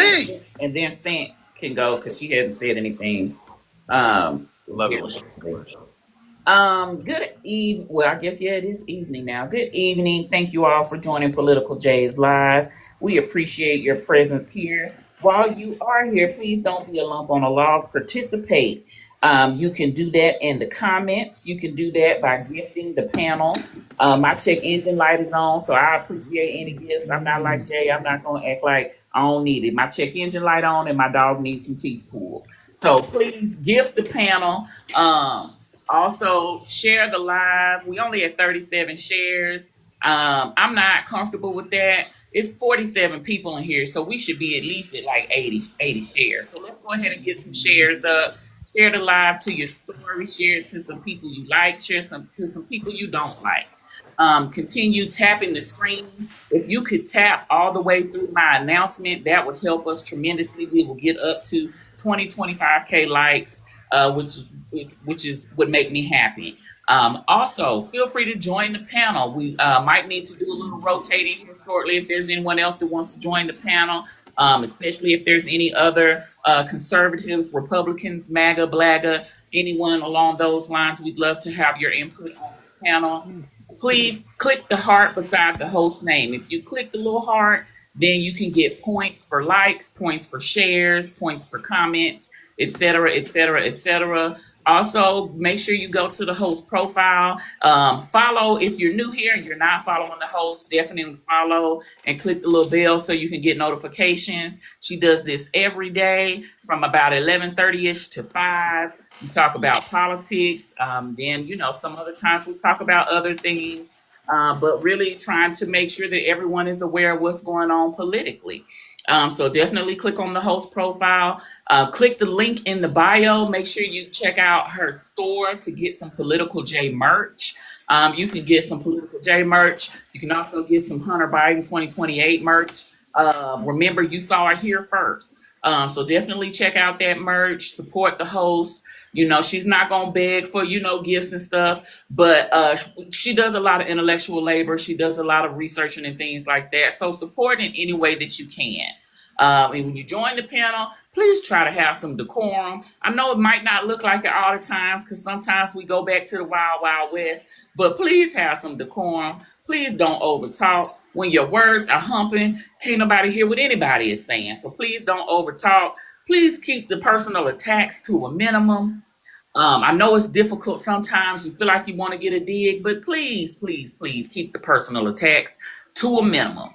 then Sant can go because she hasn't said anything. Lovely. Good evening. Well, I guess it is evening now. Good evening. Thank you all for joining Political J's Live. We appreciate your presence here. While you are here, please don't be a lump on a log. Participate. You can do that in the comments. You can do that by gifting the panel. My check engine light is on, so I appreciate any gifts. I'm not like Jay. I'm not going to act like I don't need it. My check engine light on, and my dog needs some teeth pulled. So please gift the panel. Also, share the live. We only had 37 shares. I'm not comfortable with that. It's 47 people in here, so we should be at least at like 80 shares. So let's go ahead and get some shares up. Share the live to your story. Share it to some people you like. Share some to some people you don't like. Continue tapping the screen. If you could tap all the way through my announcement, that would help us tremendously. We will get up to 25K likes, which would make me happy. Also, feel free to join the panel. We might need to do a little rotating here shortly if there's anyone else that wants to join the panel, especially if there's any other conservatives, Republicans, MAGA, BLAGA, anyone along those lines. We'd love to have your input on the panel. Please click the heart beside the host name. If you click the little heart, then you can get points for likes, points for shares, points for comments, etc., etc., etc. Also, make sure you go to the host profile. Follow if you're new here and you're not following the host. Definitely follow and click the little bell so you can get notifications. She does this every day from about 11:30ish to 5. We talk about politics. Then, some other times we talk about other things. But really trying to make sure that everyone is aware of what's going on politically. So definitely click on the host profile. Click the link in the bio. Make sure you check out her store to get some Political J merch. You can get some Political J merch. You can also get some Hunter Biden 2028 merch. Remember, you saw it here first. So definitely check out that merch. Support the host. She's not going to beg for, gifts and stuff, but she does a lot of intellectual labor. She does a lot of researching and things like that. So support in any way that you can. And when you join the panel, please try to have some decorum. I know it might not look like it all the times because sometimes we go back to the wild, wild west, but please have some decorum. Please don't overtalk. When your words are humping, can't nobody hear what anybody is saying. So please don't overtalk. Please keep the personal attacks to a minimum. I know it's difficult sometimes. You feel like you want to get a dig, but please, please, please keep the personal attacks to a minimum.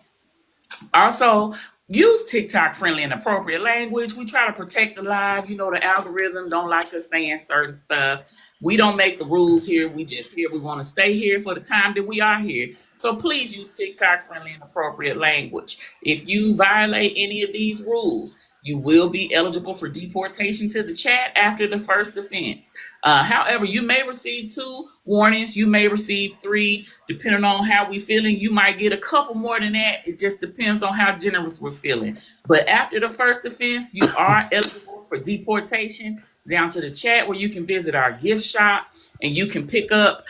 Also, use TikTok friendly and appropriate language. We try to protect the live. The algorithm don't like us saying certain stuff. We don't make the rules here. We just here. We want to stay here for the time that we are here. So please use TikTok friendly and appropriate language. If you violate any of these rules, you will be eligible for deportation to the chat after the first offense. However, you may receive 2 warnings. You may receive 3, depending on how we're feeling. You might get a couple more than that. It just depends on how generous we're feeling. But after the first offense, you are eligible for deportation down to the chat where you can visit our gift shop and you can pick up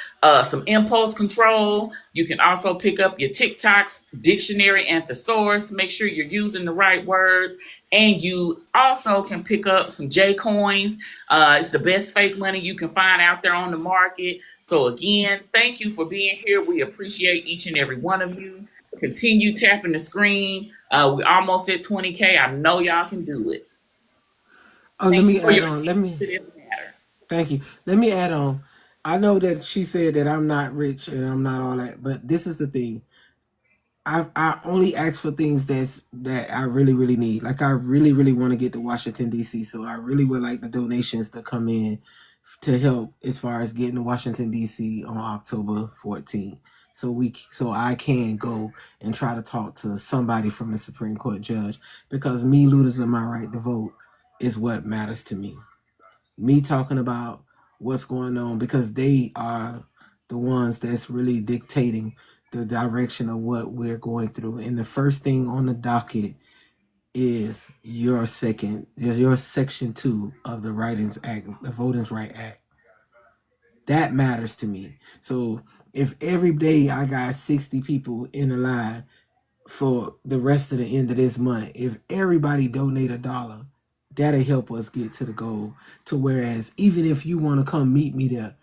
some impulse control. You can also pick up your TikTok dictionary and thesaurus to make sure you're using the right words. And you also can pick up some J coins. It's the best fake money you can find out there on the market. So again, thank you for being here. We appreciate each and every one of you. Continue tapping the screen. We're almost at 20K. I know y'all can do it. Oh, let me add on. Thank you. Let me add on. I know that she said that I'm not rich and I'm not all that, but this is the thing. I only ask for things that I really, really need. Like I really, really want to get to Washington, D.C. So I really would like the donations to come in to help as far as getting to Washington, D.C. on October 14th. So I can go and try to talk to somebody from the Supreme Court judge, because me losing my right to vote is what matters to me. Me talking about what's going on, because they are the ones that's really dictating the direction of what we're going through. And the first thing on the docket is your section 2 of the Writings Act, the Voting Rights Act. That matters to me. So if every day I got 60 people in a line for the rest of the end of this month, if everybody donate $1, that'll help us get to the goal. To whereas even if you want to come meet me there,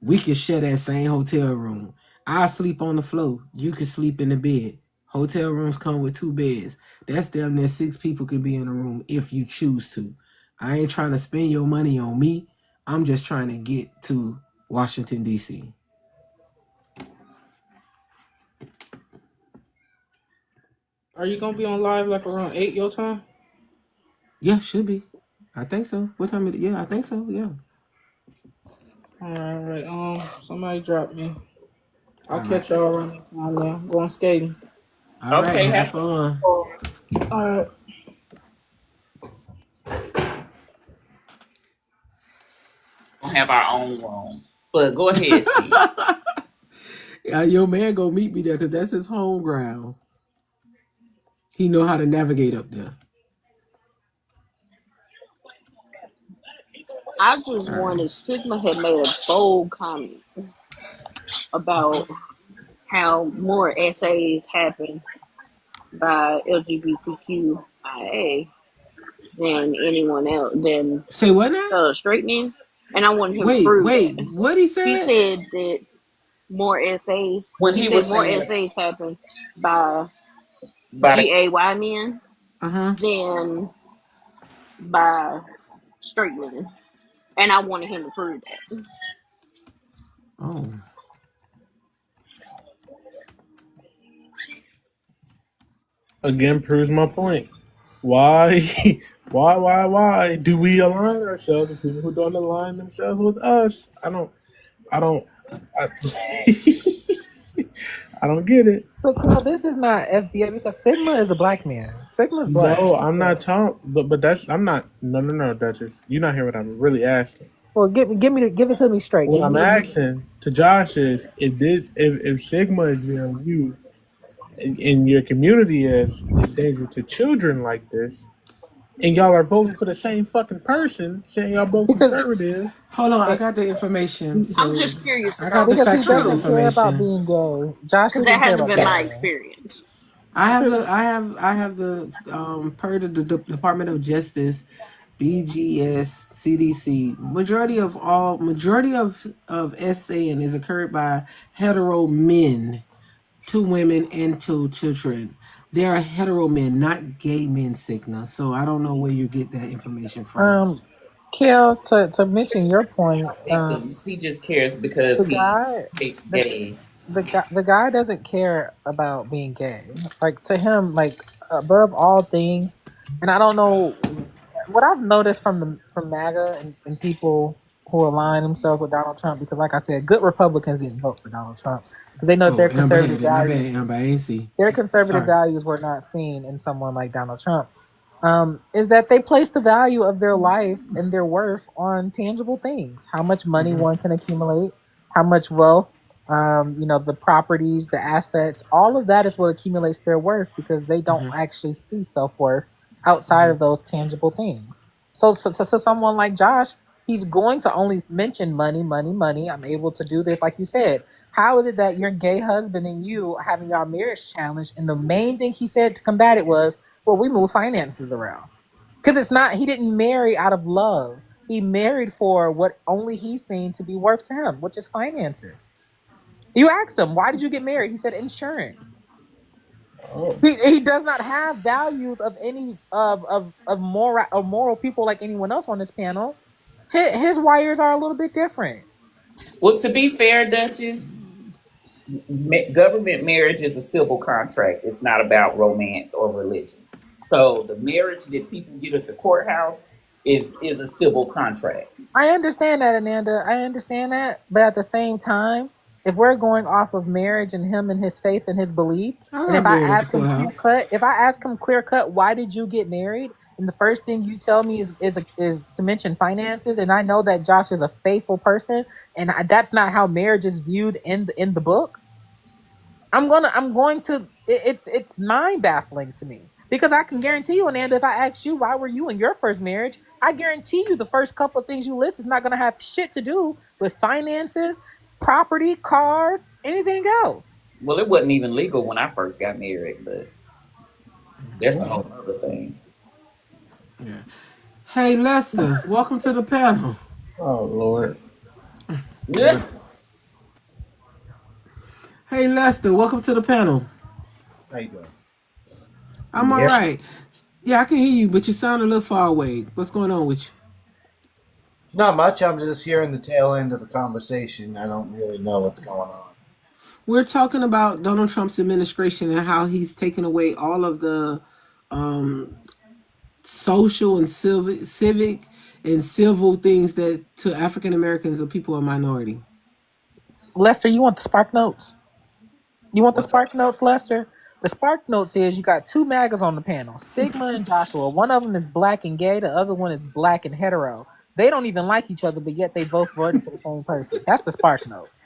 we can share that same hotel room. I sleep on the floor. You can sleep in the bed. Hotel rooms come with 2 beds. That's damn near 6 people can be in a room if you choose to. I ain't trying to spend your money on me. I'm just trying to get to Washington, D.C. Are you gonna be on live like around 8 your time? Yeah, should be. I think so. What time is it? Yeah, I think so. Yeah. All right. Somebody drop me. I'll All right. catch y'all around that time now. Going skating. All right. Have fun. All right. We'll have our own room. But go ahead, Steve. Yeah, your man go meet me there because that's his home ground. He know how to navigate up there. I just wanted Sigma had made a bold comment about how more essays happen by LGBTQIA than anyone else than Say what now? straight men, and I wanted him to Wait, prove that. what he said? He said that more essays. When He he said was more saying essays happen by by GAY men Uh-huh. than by straight men, and I wanted him to prove that. Oh. Again, proves my point. Why, why do we align ourselves with people who don't align themselves with us? I don't I don't get it. But Carl, this is not FBA because Sigma is a black man. Sigma's black. No, I'm not talking. But that's I'm not. No, Duchess. You're not hearing what I'm really asking. Well, give it to me straight. What I'm asking to Josh is, if Sigma is viewing you in your community as dangerous to children like this, and y'all are voting for the same fucking person, saying y'all both conservative. Hold on, I got the information. So I'm just curious to I know got the if because he it's factual doesn't true, care about information. being gay. Josh because doesn't that care hasn't about been being my gay. experience. I have the per the Department of Justice, BGS, CDC. Majority of SAing is occurred by hetero men, 2 women and 2 children. They are hetero men, not gay men, Signa. So I don't know where you get that information from. Kel, to mention your point, victims, he just cares because the he guy, hates the gays. the guy doesn't care about being gay. Like to him, like above all things, and I don't know what I've noticed from MAGA and people who align themselves with Donald Trump because, like I said, good Republicans didn't vote for Donald Trump because they know Oh, their Amber conservative had it. My values. bad, Amber. I ain't see. Their conservative Sorry. values were not seen in someone like Donald Trump. Is that they place the value of their life and their worth on tangible things. How much money one can accumulate, how much wealth, the properties, the assets, all of that is what accumulates their worth because they don't actually see self-worth outside of those tangible things. So someone like Josh, he's going to only mention money, money, money. I'm able to do this, like you said. How is it that your gay husband and you are having your marriage challenged? And the main thing he said to combat it was, well, we move finances around. Because it's not, he didn't marry out of love. He married for what only he's seen to be worth to him, which is finances. You asked him, why did you get married? He said, insurance. Oh. He does not have values of any of moral people like anyone else on this panel. His wires are a little bit different. Well, to be fair, Duchess, government marriage is a civil contract. It's not about romance or religion. So the marriage that people get at the courthouse is a civil contract. I understand that, Ananda. I understand that. But at the same time, if we're going off of marriage and him and his faith and his belief, and if I ask him clear cut, why did you get married? And the first thing you tell me is to mention finances, and I know that Josh is a faithful person, and that's not how marriage is viewed in the book. I'm going to. It's mind baffling to me Because I can guarantee you, Ananda, if I ask you why were you in your first marriage, I guarantee you the first couple of things you list is not going to have shit to do with finances, property, cars, anything else. Well, it wasn't even legal when I first got married, but that's a whole other thing. Yeah. Hey, Lester, welcome to the panel. Oh, Lord. Yeah. Hey, Lester, welcome to the panel. How you doing? I'm all right. Yeah, I can hear you, but you sound a little far away. What's going on with you? Not much. I'm just hearing the tail end of the conversation. I don't really know what's going on. We're talking about Donald Trump's administration and how he's taken away all of the social and civic and civil things that to African Americans or people of minority. Lester, you want the Spark Notes? You want the Spark Notes, Lester? The Spark Notes is you got two MAGAs on the panel, Sigma and Joshua. One of them is black and gay. The other one is black and hetero. They don't even like each other, but yet they both voted for the same person. That's the Spark Notes.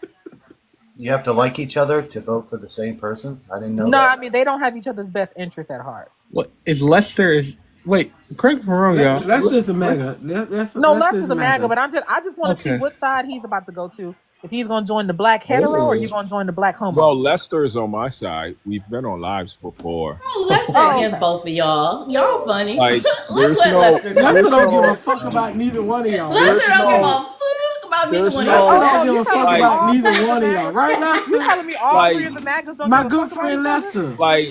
You have to like each other to vote for the same person? I didn't know No, that. I mean, they don't have each other's best interests at heart. What is Lester? Wait, correct me if I'm wrong, y'all. Lester's a MAGA. Lester's a MAGA, but I just want to see what side he's about to go to. If he's going to join the black hetero or he's going to join the black homo. Well, Lester is on my side. We've been on lives before. Lester against both of y'all. Y'all funny. Like, Let's let Lester. Lester don't give a fuck about neither one of y'all. Lester don't give a fuck about neither one of y'all. Lester don't give a fuck about neither one of y'all. Right, Lester? You telling me all three of the MAGAs don't my give a good fuck friend about each other? Like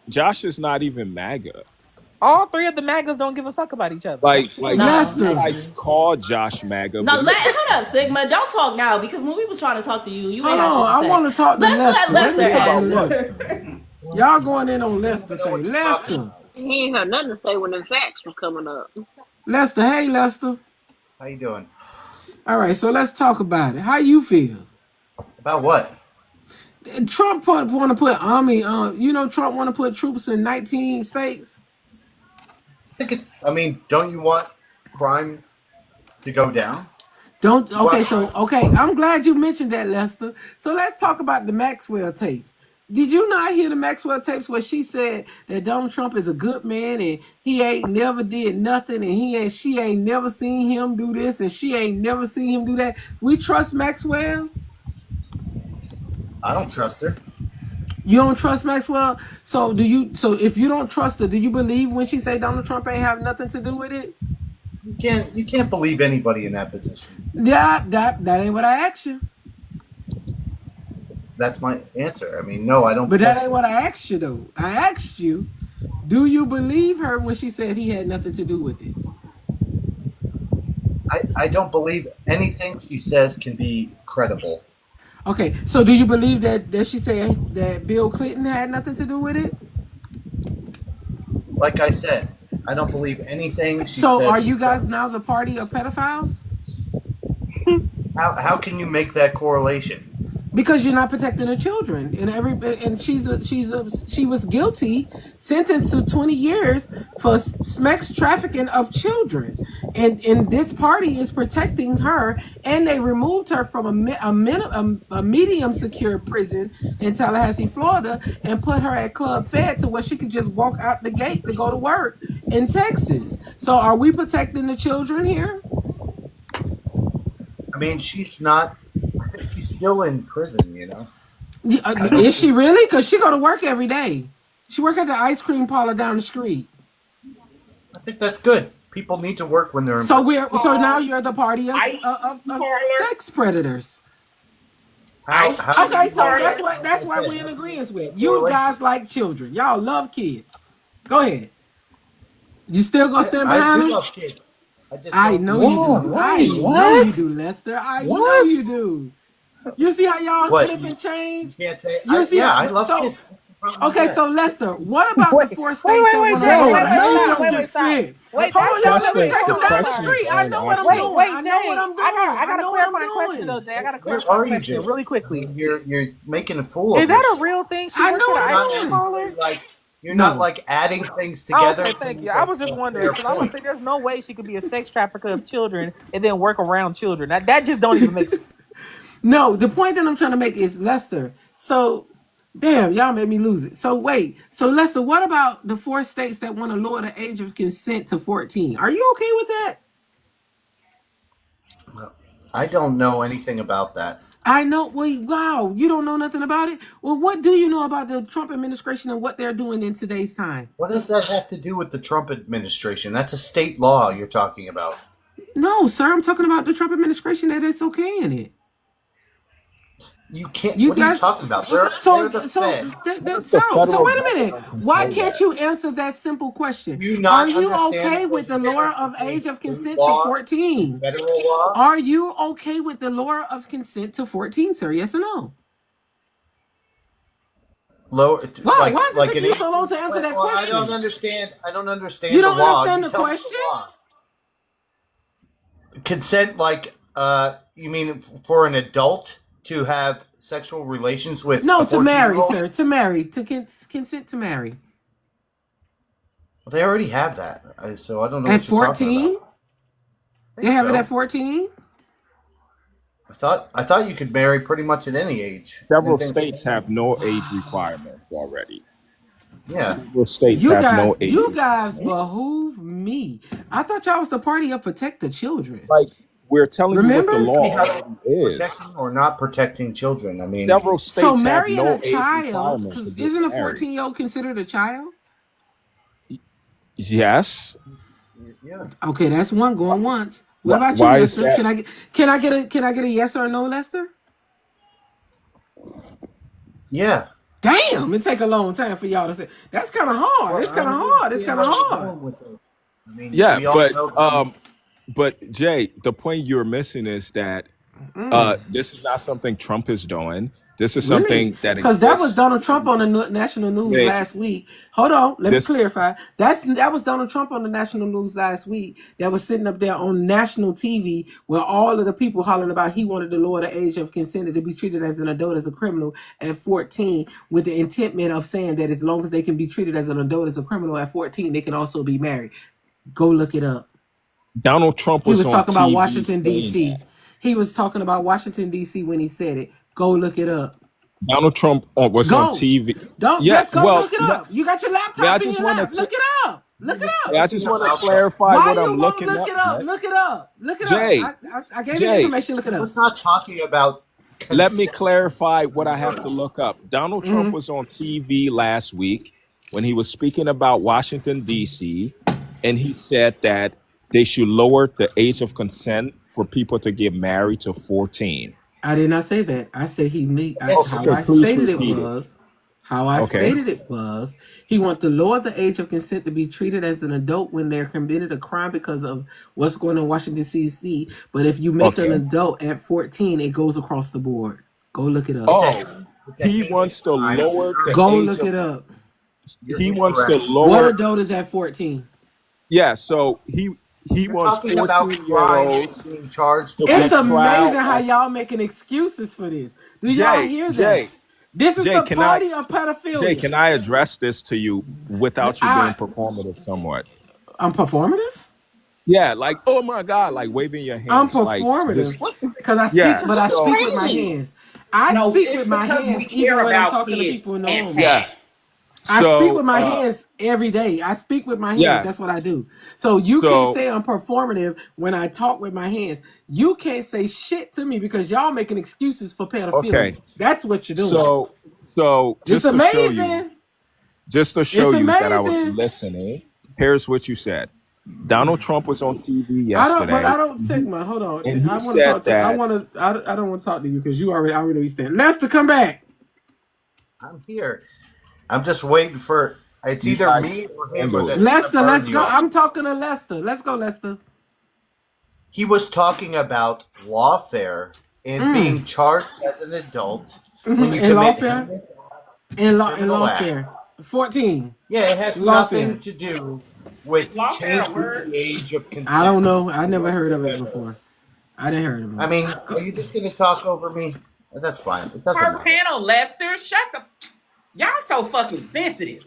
Josh is not even MAGA. All three of the MAGAs don't give a fuck about each other. Lester. I call Josh MAGA. No, hold up, Sigma. Don't talk now because when we was trying to talk to you, you ain't had shit to I say. want to talk to Lester. Let Lester answer. Y'all going in on Lester thing. Lester. He ain't had nothing to say when the facts was coming up. Lester, hey Lester. How you doing? All right, so let's talk about it. How you feel? About what? Trump want to put army Trump want to put troops in 19 states. I mean, don't you want crime to go down? I'm glad you mentioned that, Lester. So let's talk about the Maxwell tapes. Did you not hear the Maxwell tapes where she said that Donald Trump is a good man and he ain't never did nothing and she ain't never seen him do this and she ain't never seen him do that? We trust Maxwell? I don't trust her. You don't trust Maxwell? So if you don't trust her, do you believe when she say Donald Trump ain't have nothing to do with it? You can't believe anybody in that position. Yeah, that ain't what I asked you. That's my answer. I mean, no, I don't. But that ain't what I asked you though. I asked you, do you believe her when she said he had nothing to do with it? I don't believe anything she says can be credible. Okay, so do you believe that she said that Bill Clinton had nothing to do with it? Like I said, I don't believe anything she says. So are you guys now the party of pedophiles? How can you make that correlation? Because you're not protecting the children, and she was guilty, sentenced to 20 years for sex trafficking of children, and this party is protecting her, and they removed her from a medium secure prison in Tallahassee, Florida, and put her at Club Fed to where she could just walk out the gate to go to work in Texas. So are we protecting the children here? I mean, she's not. She's still in prison, you know. Is she really? Because she go to work every day. She work at the ice cream parlor down the street. I think that's good. People need to work when they're in prison. So now you're the party of sex predators. Okay, so that's what we're in agreement with. You guys like children. Y'all love kids. Go ahead. You still gonna stand behind them? Love kids. I know you do. I know you do, Lester. I know you do. You see how y'all flip and change? You can't say. I love kids. Okay, so Lester, what about the 4 states that want to vote? Hold on, y'all. Let me take them down the street. I know what I'm doing. I know what I'm doing. I got a clarifying question though, Jay. I got a clarifying question really quickly. You're making a fool of yourself. Is that a real thing? I know what I'm doing. You're not like adding things together. Okay, thank you. I was just wondering because I was thinking there's no way she could be a sex trafficker of children and then work around children. That just don't even make sense. No, the point that I'm trying to make is Lester. So Damn, y'all made me lose it. So wait, so Lester, what about the 4 states that want to lower the age of consent to 14? Are you okay with that? I don't know anything about that. I know. Wait, wow, you don't know nothing about it? Well, what do you know about the Trump administration and what they're doing in today's time? What does that have to do with the Trump administration? That's a state law you're talking about. No, sir, I'm talking about the Trump administration that it's okay in it. You can't. You what guys, are you talking about? They're the Fed. So wait a minute. Why can't you answer that simple question? Do you Are not you understand okay the with the lower of age of consent to law, 14? federal law? Are you okay with the lower of consent to 14, sir? Yes or no? Low, Wow, why is it taking you so long to answer that question? I don't understand. I don't understand You the don't law. understand You the tell me question? law. Consent, like, you mean for an adult to have sexual relations with No, a to marry, 14-year-old? sir. To marry. To consent to marry. Well, they already have that, so I don't know At what you're talking 14? about. They have it so. at 14? I thought you could marry pretty much at any age. Several states have no age requirements already. Yeah. Several states have no age. You guys behoove me. I thought y'all was the party of protect the children. Like, we're telling you what the law is. Protecting or not protecting children. I mean, several states So have marrying no a child, age requirements. isn't a 14-year-old considered a child? Yes. Yeah. Okay, that's one going once. What about why you, is Lester? that? Can I get a yes or no, Lester? Yeah. Damn, it take a long time for y'all to say. That's kind of hard. It's kind of hard. It's kind of hard. I mean, Yeah, we all know but Jay, the point you're missing is that this is not something Trump is doing. This is something that because that was Donald Trump on the national news last week. Hold on, let me clarify. That was Donald Trump on the national news last week. That was sitting up there on national TV where all of the people hollering about he wanted to lower the age of consent to be treated as an adult as a criminal at 14, with the intent of saying that as long as they can be treated as an adult as a criminal at 14, they can also be married. Go look it up. Donald Trump was talking about TV Washington D.C. He was talking about Washington D.C. when he said it. Go look it up. Donald Trump was on TV. Just go look it up. You got your laptop in your lap. Look it up. Look it up. I just want to clarify what I'm looking look it up. Look it up. Look it Jay, up. I gave you the information. Look it up. Let's not talking about consent. Let me clarify what I have to look up. Donald Trump was on TV last week when he was speaking about Washington, D.C., and he said that they should lower the age of consent for people to get married to 14. I did not say that. I said how I stated it was he wants to lower the age of consent to be treated as an adult when they're committed a crime because of what's going on in Washington, D.C. But if you make an adult at 14, it goes across the board. Go look it up. Oh, he wants to lower the Go age look it up. He wants to lower. What adult is at 14? Yeah, so he wants 14-year-olds being charged. It's amazing how y'all making excuses for this. Do y'all hear that? This is the party of pedophilia. Jay, can I address this to you without you being performative somewhat? I'm performative? Yeah, like, oh my God, like waving your hands. I'm performative because I speak, but I speak with my hands. I speak with my hands even when I'm talking to people in the room. Yeah. I speak with my hands every day. I speak with my hands. Yeah. That's what I do. So you can't say I'm performative when I talk with my hands. You can't say shit to me because y'all making excuses for pedophilia. Okay. That's what you're doing. So it's amazing. Just to show you that I was listening, here's what you said. Donald Trump was on TV yesterday. I don't Sigma. Hold on. And I want to talk to. I don't want to talk to you because you already stand. Lester, come back. I'm here. I'm just waiting for it's either me or him. Lester, let's go. I'm talking to Lester. Let's go, Lester. He was talking about lawfare and being charged as an adult when you commit lawfare. 14. Yeah, it has nothing to do with changing the age of consent. I don't know. I never heard of it before. I didn't hear of it. I mean, are you just going to talk over me? That's fine. It doesn't matter. Panel, Lester, shut the. Y'all so fucking sensitive.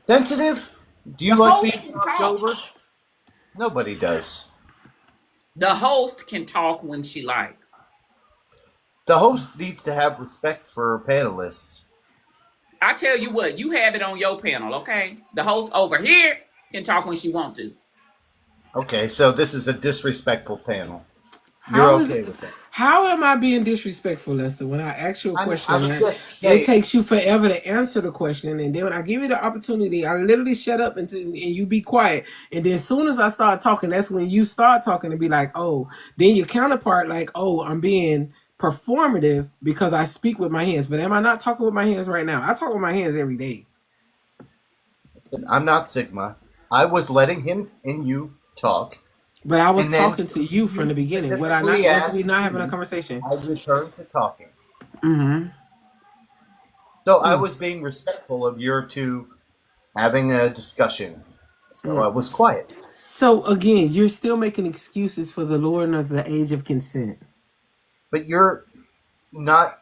Sensitive? Do you like being talked over? Nobody does. The host can talk when she likes. The host needs to have respect for panelists. I tell you what, you have it on your panel, okay? The host over here can talk when she wants to. Okay, so this is a disrespectful panel. How You're is okay it? with that? How am I being disrespectful, Lester? When I ask you a question, I'm just it saying. takes you forever to answer the question, and then when I give you the opportunity, I literally shut up and you be quiet. And then as soon as I start talking, that's when you start talking and be like, "Oh." Then your counterpart, like, "Oh, I'm being performative because I speak with my hands." But am I not talking with my hands right now? I talk with my hands every day. I'm not Sigma. I was letting him and you talk. But I was and then talking to you from the beginning. Would I specifically not? Was we asked not having a me, conversation? I returned to talking. Mm-hmm. So I was being respectful of your two having a discussion. So I was quiet. So again, you're still making excuses for the lowering of the age of consent. But you're not.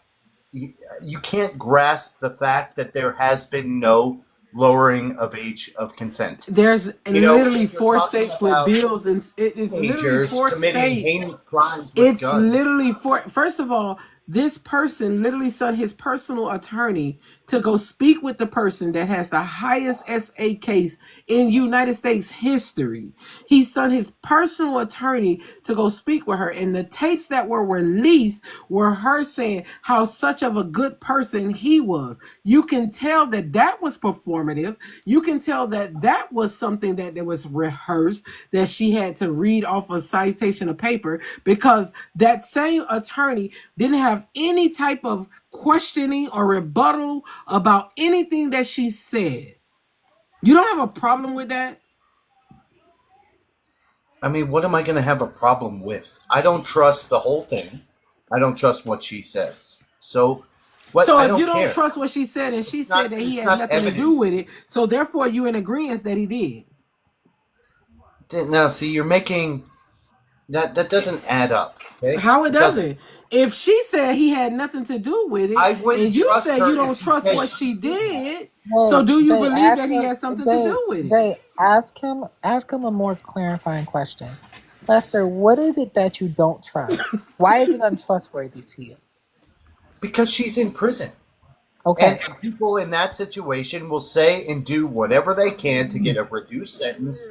You can't grasp the fact that there has been no lowering of age of consent. There's literally If you're 4 talking states with about bills, and it's literally teenagers 4 committing states. heinous crimes with It's guns. literally for. First of all, this person literally sent his personal attorney to go speak with the person that has the highest SA case in United States history. He sent his personal attorney to go speak with her, and the tapes that were released were her saying how such of a good person he was. You can tell that that was performative. You can tell that that was something that was rehearsed, that she had to read off a citation of paper, because that same attorney didn't have any type of questioning or rebuttal about anything that she said. You don't have a problem with that? I mean, what am I going to have a problem with? I don't trust the whole thing. I don't trust what she says. So, So I if don't you don't care. trust what she said, and she said that he It's had not nothing to do evident. with it, so therefore you in agreement that he did. Now, see, you're making that doesn't add up. Okay? How it doesn't? If she said he had nothing to do with it, I wouldn't and you trust said her you if don't she trust said what she she did that. did, so do you Jay, believe ask that he him. had something to do with it? Jay, ask him a more clarifying question. Lester, what is it that you don't trust? Why is it untrustworthy to you? Because she's in prison. Okay. And people in that situation will say and do whatever they can to get a reduced sentence.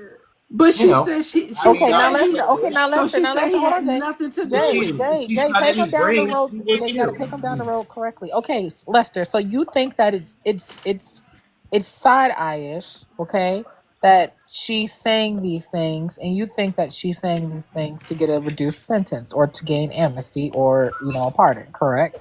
But she said she Okay, now said he. Lester. Okay, now So Lester. she Now said Lester. he Hold had on, Jay. nothing to do Jay, with it. She's Jay, got take any him down the brains, road. she would Jay, you got to too. take him down the road correctly. Okay, Lester. So you think that it's side eye-ish, okay? That she's saying these things, and you think that she's saying these things to get a reduced sentence or to gain amnesty or a pardon, correct?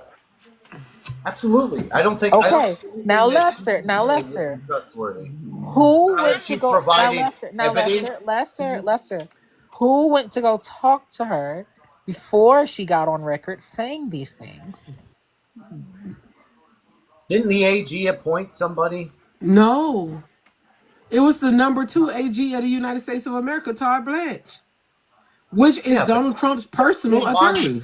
Absolutely. I don't think Okay. Now anything that she Lester. Now said is Lester. untrustworthy. Who went to She go now, provided Lester? Now, evidence. Lester. Who went to go talk to her before she got on record saying these things? Didn't the AG appoint somebody? No, it was the number 2 AG of the United States of America, Todd Blanche, which is Donald Trump's personal attorney.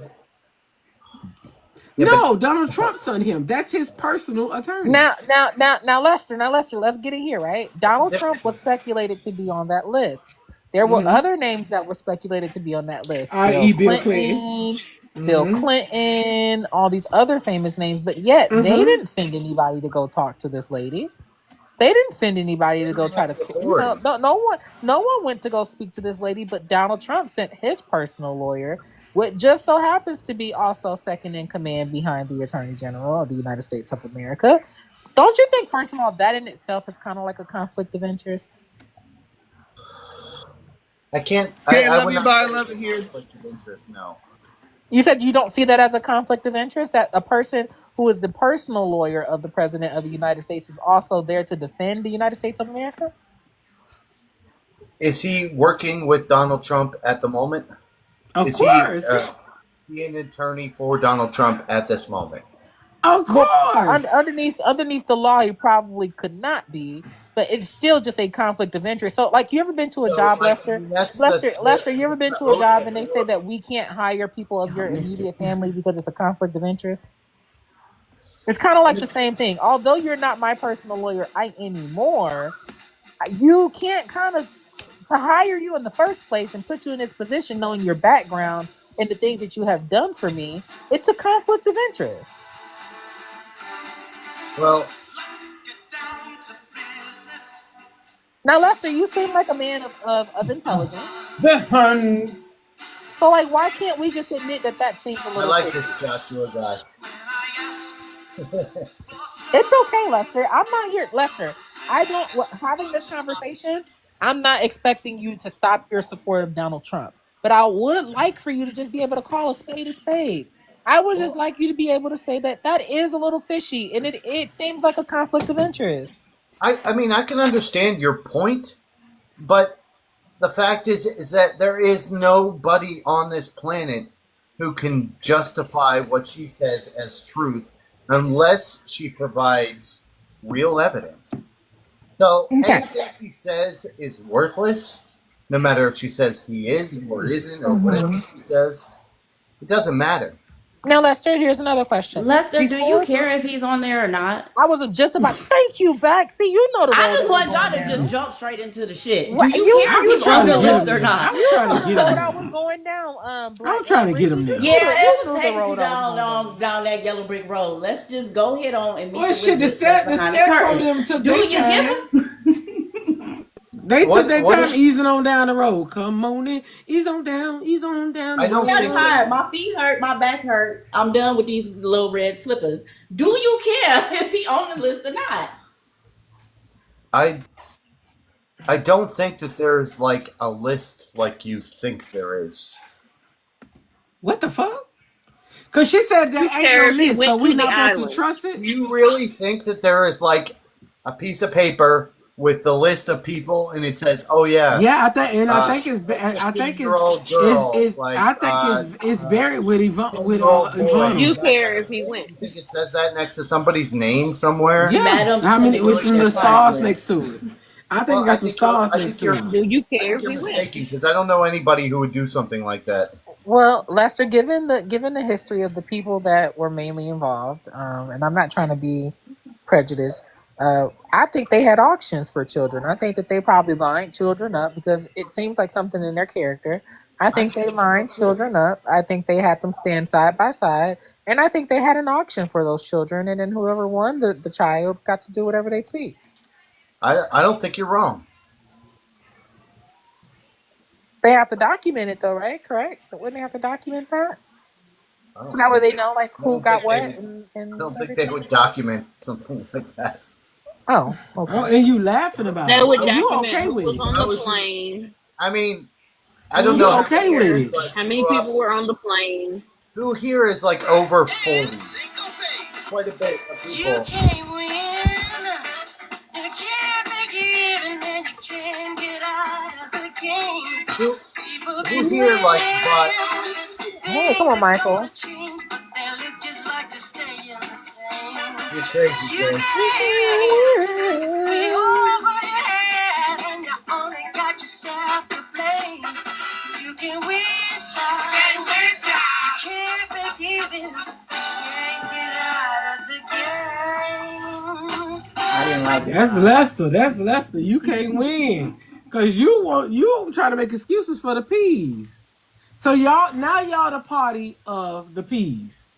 No, Donald Trump sent him. That's his personal attorney. Now, Lester. Now, Lester. Let's get it here, right? Donald Trump was speculated to be on that list. There were other names that were speculated to be on that list. I.e. Bill Clinton. Bill Clinton, all these other famous names, but yet they didn't send anybody to go talk to this lady. They didn't send anybody to go try to, no one went to go speak to this lady, but Donald Trump sent his personal lawyer, what just so happens to be also second in command behind the Attorney General of the United States of America. Don't you think, first of all, that in itself is kind of like a conflict of interest? I can't. Can't I love would you, not but I say love it's it a here. conflict of interest. No. You said you don't see that as a conflict of interest, that a person who is the personal lawyer of the President of the United States is also there to defend the United States of America? Is he working with Donald Trump at the moment? Of course. Is he an attorney for Donald Trump at this moment? Of course. Underneath the law, he probably could not be, but it's still just a conflict of interest. So, like, you ever been to a job, Lester? Lester, you ever been to a job and they say that we can't hire people of your immediate family because it's a conflict of interest? It's kind of like the same thing. Although you're not my personal lawyer anymore, you can't to hire you in the first place and put you in this position knowing your background and the things that you have done for me. It's a conflict of interest. Well, Now, Lester, you seem like a man of intelligence. The Huns. So, like, why can't we just admit that seems a I little like fishy? this Joshua guy. It's okay, Lester. I'm not here, Lester. I don't having this conversation. I'm not expecting you to stop your support of Donald Trump, but I would like for you to just be able to call a spade a spade. I would just like you to be able to say that is a little fishy, and it seems like a conflict of interest. I mean, I can understand your point, but the fact is that there is nobody on this planet who can justify what she says as truth unless she provides real evidence. So anything she says is worthless, no matter if she says he is or isn't or whatever she says. It doesn't matter. Now, Lester, here's another question. Lester, do you care if he's on there or not? I was just about to thank you, back. See, you know the I role just that want we're y'all to going just down. jump straight into the shit. What- Do you care if you he's on the list or I not? was trying to get him. I was going down. I'm trying to get him there. Yeah, it was taking you down that yellow brick road. Let's just go ahead on and meet Well, shit, the step for them took Do their you time. give him? They took their time easing on down the road. Come on in, ease on down, ease on down. I don't got tired. My feet hurt. My back hurt. I'm done with these little red slippers. Do you care if he on the list or not? I don't think that there's like a list like you think there is. What the fuck? Because she said there ain't no list, so we're not supposed to trust it. You really think that there is like a piece of paper with the list of people, and it says, "Oh yeah, yeah." I think it's buried with Yvonne. You care if he wins. You think it says that next to somebody's name somewhere? Yeah, I mean, it was some the stars next to it. I think got some stars next to it. Do you care if You're he wins? mistaken because I don't know anybody who would do something like that. Well, Lester, given the history of the people that were mainly involved, and I'm not trying to be prejudiced, I think they had auctions for children. I think that they probably lined children up because it seems like something in their character. I think they lined children up. I think they had them stand side by side, and I think they had an auction for those children, and then whoever won the child got to do whatever they pleased. I don't think you're wrong. They have to document it though, right? Correct? Wouldn't they have to document that? So that way they know like who got what. I don't think they would document something like that. Oh, okay. Oh, and you laughing about They it? would So you document okay who with was it? on the plane. I mean, I don't You know. okay with it? How many people were on the plane? Who here is like over 40? Quite a bit of people. You can't win. You can't make it, and then you can't get out of the game. People Who here like bought? Hey, come on, Michael. You're crazy, Jay. You can win time. You can't break even. Can't get out of the game. I didn't like it. That's Lester. That's Lester. You can't win because you trying to make excuses for the peas. So y'all the party of the peas.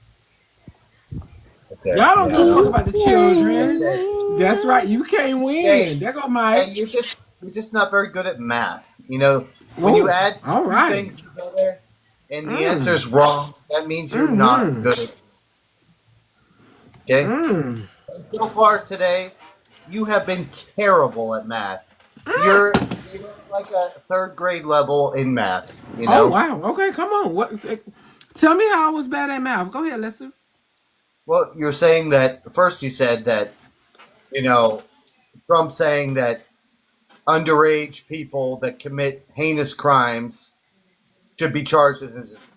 Okay. Y'all don't give a fuck about the children. That's right. You can't win. Hey, There go Mike. Hey, you're just not very good at math. You know, when you add two things together and the answer's wrong, that means you're not good at it. Okay? So far today, you have been terrible at math. You're like a third grade level in math. You know? Oh wow. Okay, come on. What? Tell me how I was bad at math. Go ahead, Lester. Well, you're saying that first. You said that, Trump saying that underage people that commit heinous crimes should be charged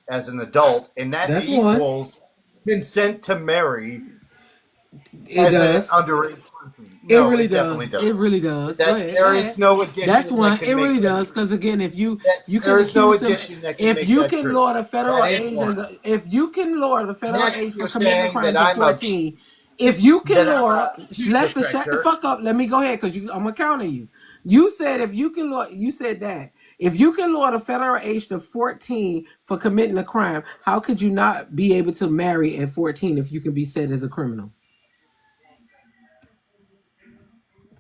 as an adult, and that equals consent to marry. It does. Underage. It No, really definitely does. doesn't. It really does. There is no addition. That's one. that can It make really that- does because again, if you can there is no accuse them, addition that can if make you that can true. lower the federal That is age, one. if you can lower the federal Next, age for you're committing a saying crime that to I'm a 14, if you can that I'm lower, a cheat Lester, shut the detector. fuck up. Let me go ahead because I'm gonna counter you. You said if you can lower, you said that if you can lower the federal age to 14 for committing a crime, how could you not be able to marry at 14 if you can be set as a criminal?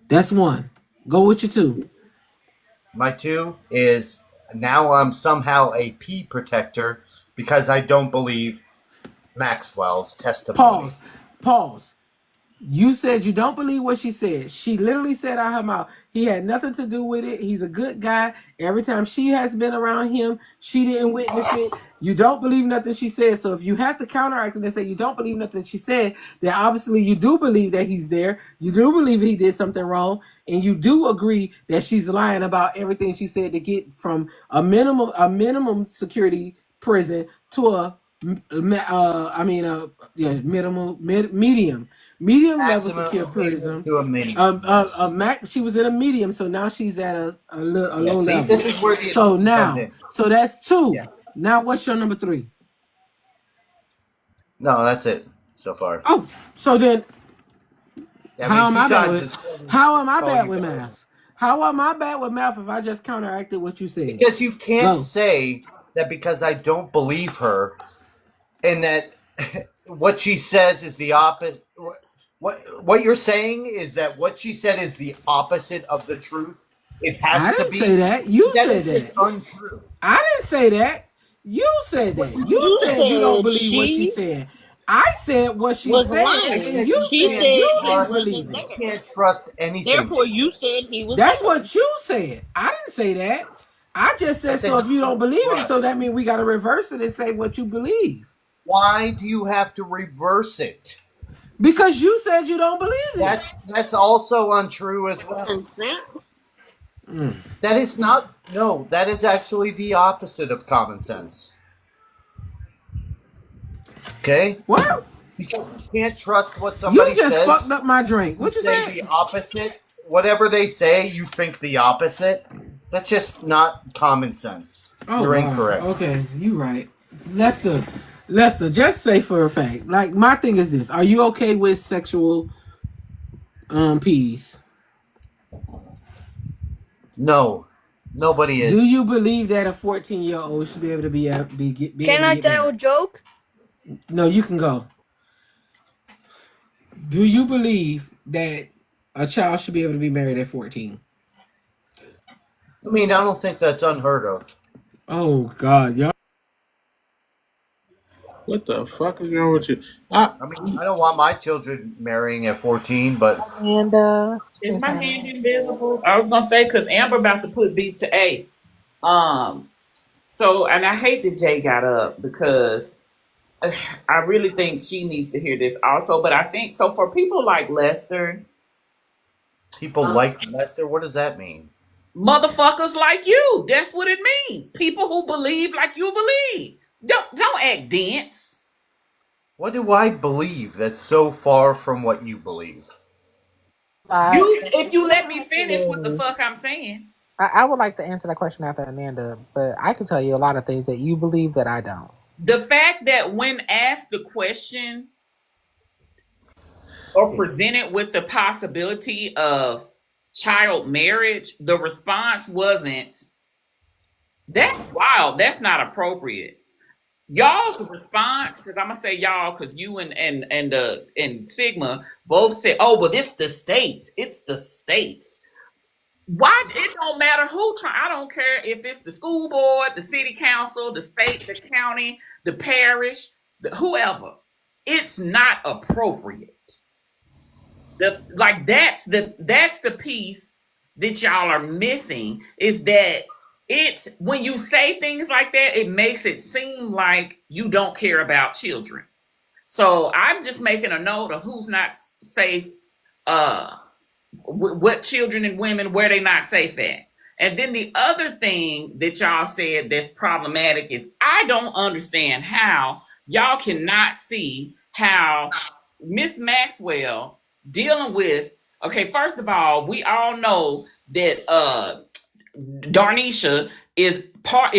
That's one. Go with your two. My 2 is now I'm somehow a pea protector because I don't believe Maxwell's testimony. Pause. You said you don't believe what she said. She literally said out her mouth, he had nothing to do with it. He's a good guy. Every time she has been around him, she didn't witness it. You don't believe nothing she said. So if you have to counteract it and say you don't believe nothing she said, then obviously you do believe that he's there. You do believe he did something wrong. And you do agree that she's lying about everything she said to get from a minimum security prison to medium level secure prison. To a medium. She was in a medium, so now she's at a low level. This is where the so now, comes in. so that's 2. Yeah. Now, what's your number 3? No, that's it so far. Oh, so then, how am I bad with math? How am I bad with math if I just counteracted what you said? Because you can't say that because I don't believe her, and that what she says is the opposite. What you're saying is that what she said is the opposite of the truth. It has to be. I didn't say that. You said that. It's untrue. I didn't say that. You said that. You said you don't believe what she said. I said what she said, and you said you didn't believe it. You can't trust anything. Therefore, you said he was. That's what you said. I didn't say that. I just said so. If you don't believe it, so that means we got to reverse it and say what you believe. Why do you have to reverse it? Because you said you don't believe it. That's also untrue as well. That is not. No, that is actually the opposite of common sense. Okay? What? Because you can't trust what somebody says. You just fucked up my drink. What you say? The opposite. Whatever they say, you think the opposite. That's just not common sense. You're incorrect. Okay, you right. Lester, just say for a fact. Like, my thing is this. Are you okay with sexual peas? No. Nobody is. Do you believe that a 14-year-old should be able to be Can I tell a joke? No, you can go. Do you believe that a child should be able to be married at 14? I mean, I don't think that's unheard of. Oh, God, y'all. What the fuck is wrong with you? I mean, I don't want my children marrying at 14, but... And is my hand invisible? I was gonna say because Amber about to put B to A. So, and I hate that Jay got up because I really think she needs to hear this also. But I think so for people like Lester. People like Lester? What does that mean? Motherfuckers like you. That's what it means. People who believe like you believe. Don't act dense. What do I believe that's so far from what you believe? If you let me finish what the fuck I'm saying. I would like to answer that question after Amanda, but I can tell you a lot of things that you believe that I don't. The fact that when asked the question or presented with the possibility of child marriage, the response wasn't, that's wild, that's not appropriate. Y'all's response, because I'm gonna say y'all, because you and Sigma both said, "Oh, but it's the states. It's the states." Why? It don't matter who try. I don't care if it's the school board, the city council, the state, the county, the parish, whoever. It's not appropriate. That's the piece that y'all are missing. Is that it's when you say things like that, it makes it seem like you don't care about children. So I'm just making a note of who's not safe, what children and women, where they not safe at. And then the other thing that y'all said that's problematic is I don't understand how y'all cannot see how Miss Maxwell dealing with, okay, first of all, we all know that Darnisha is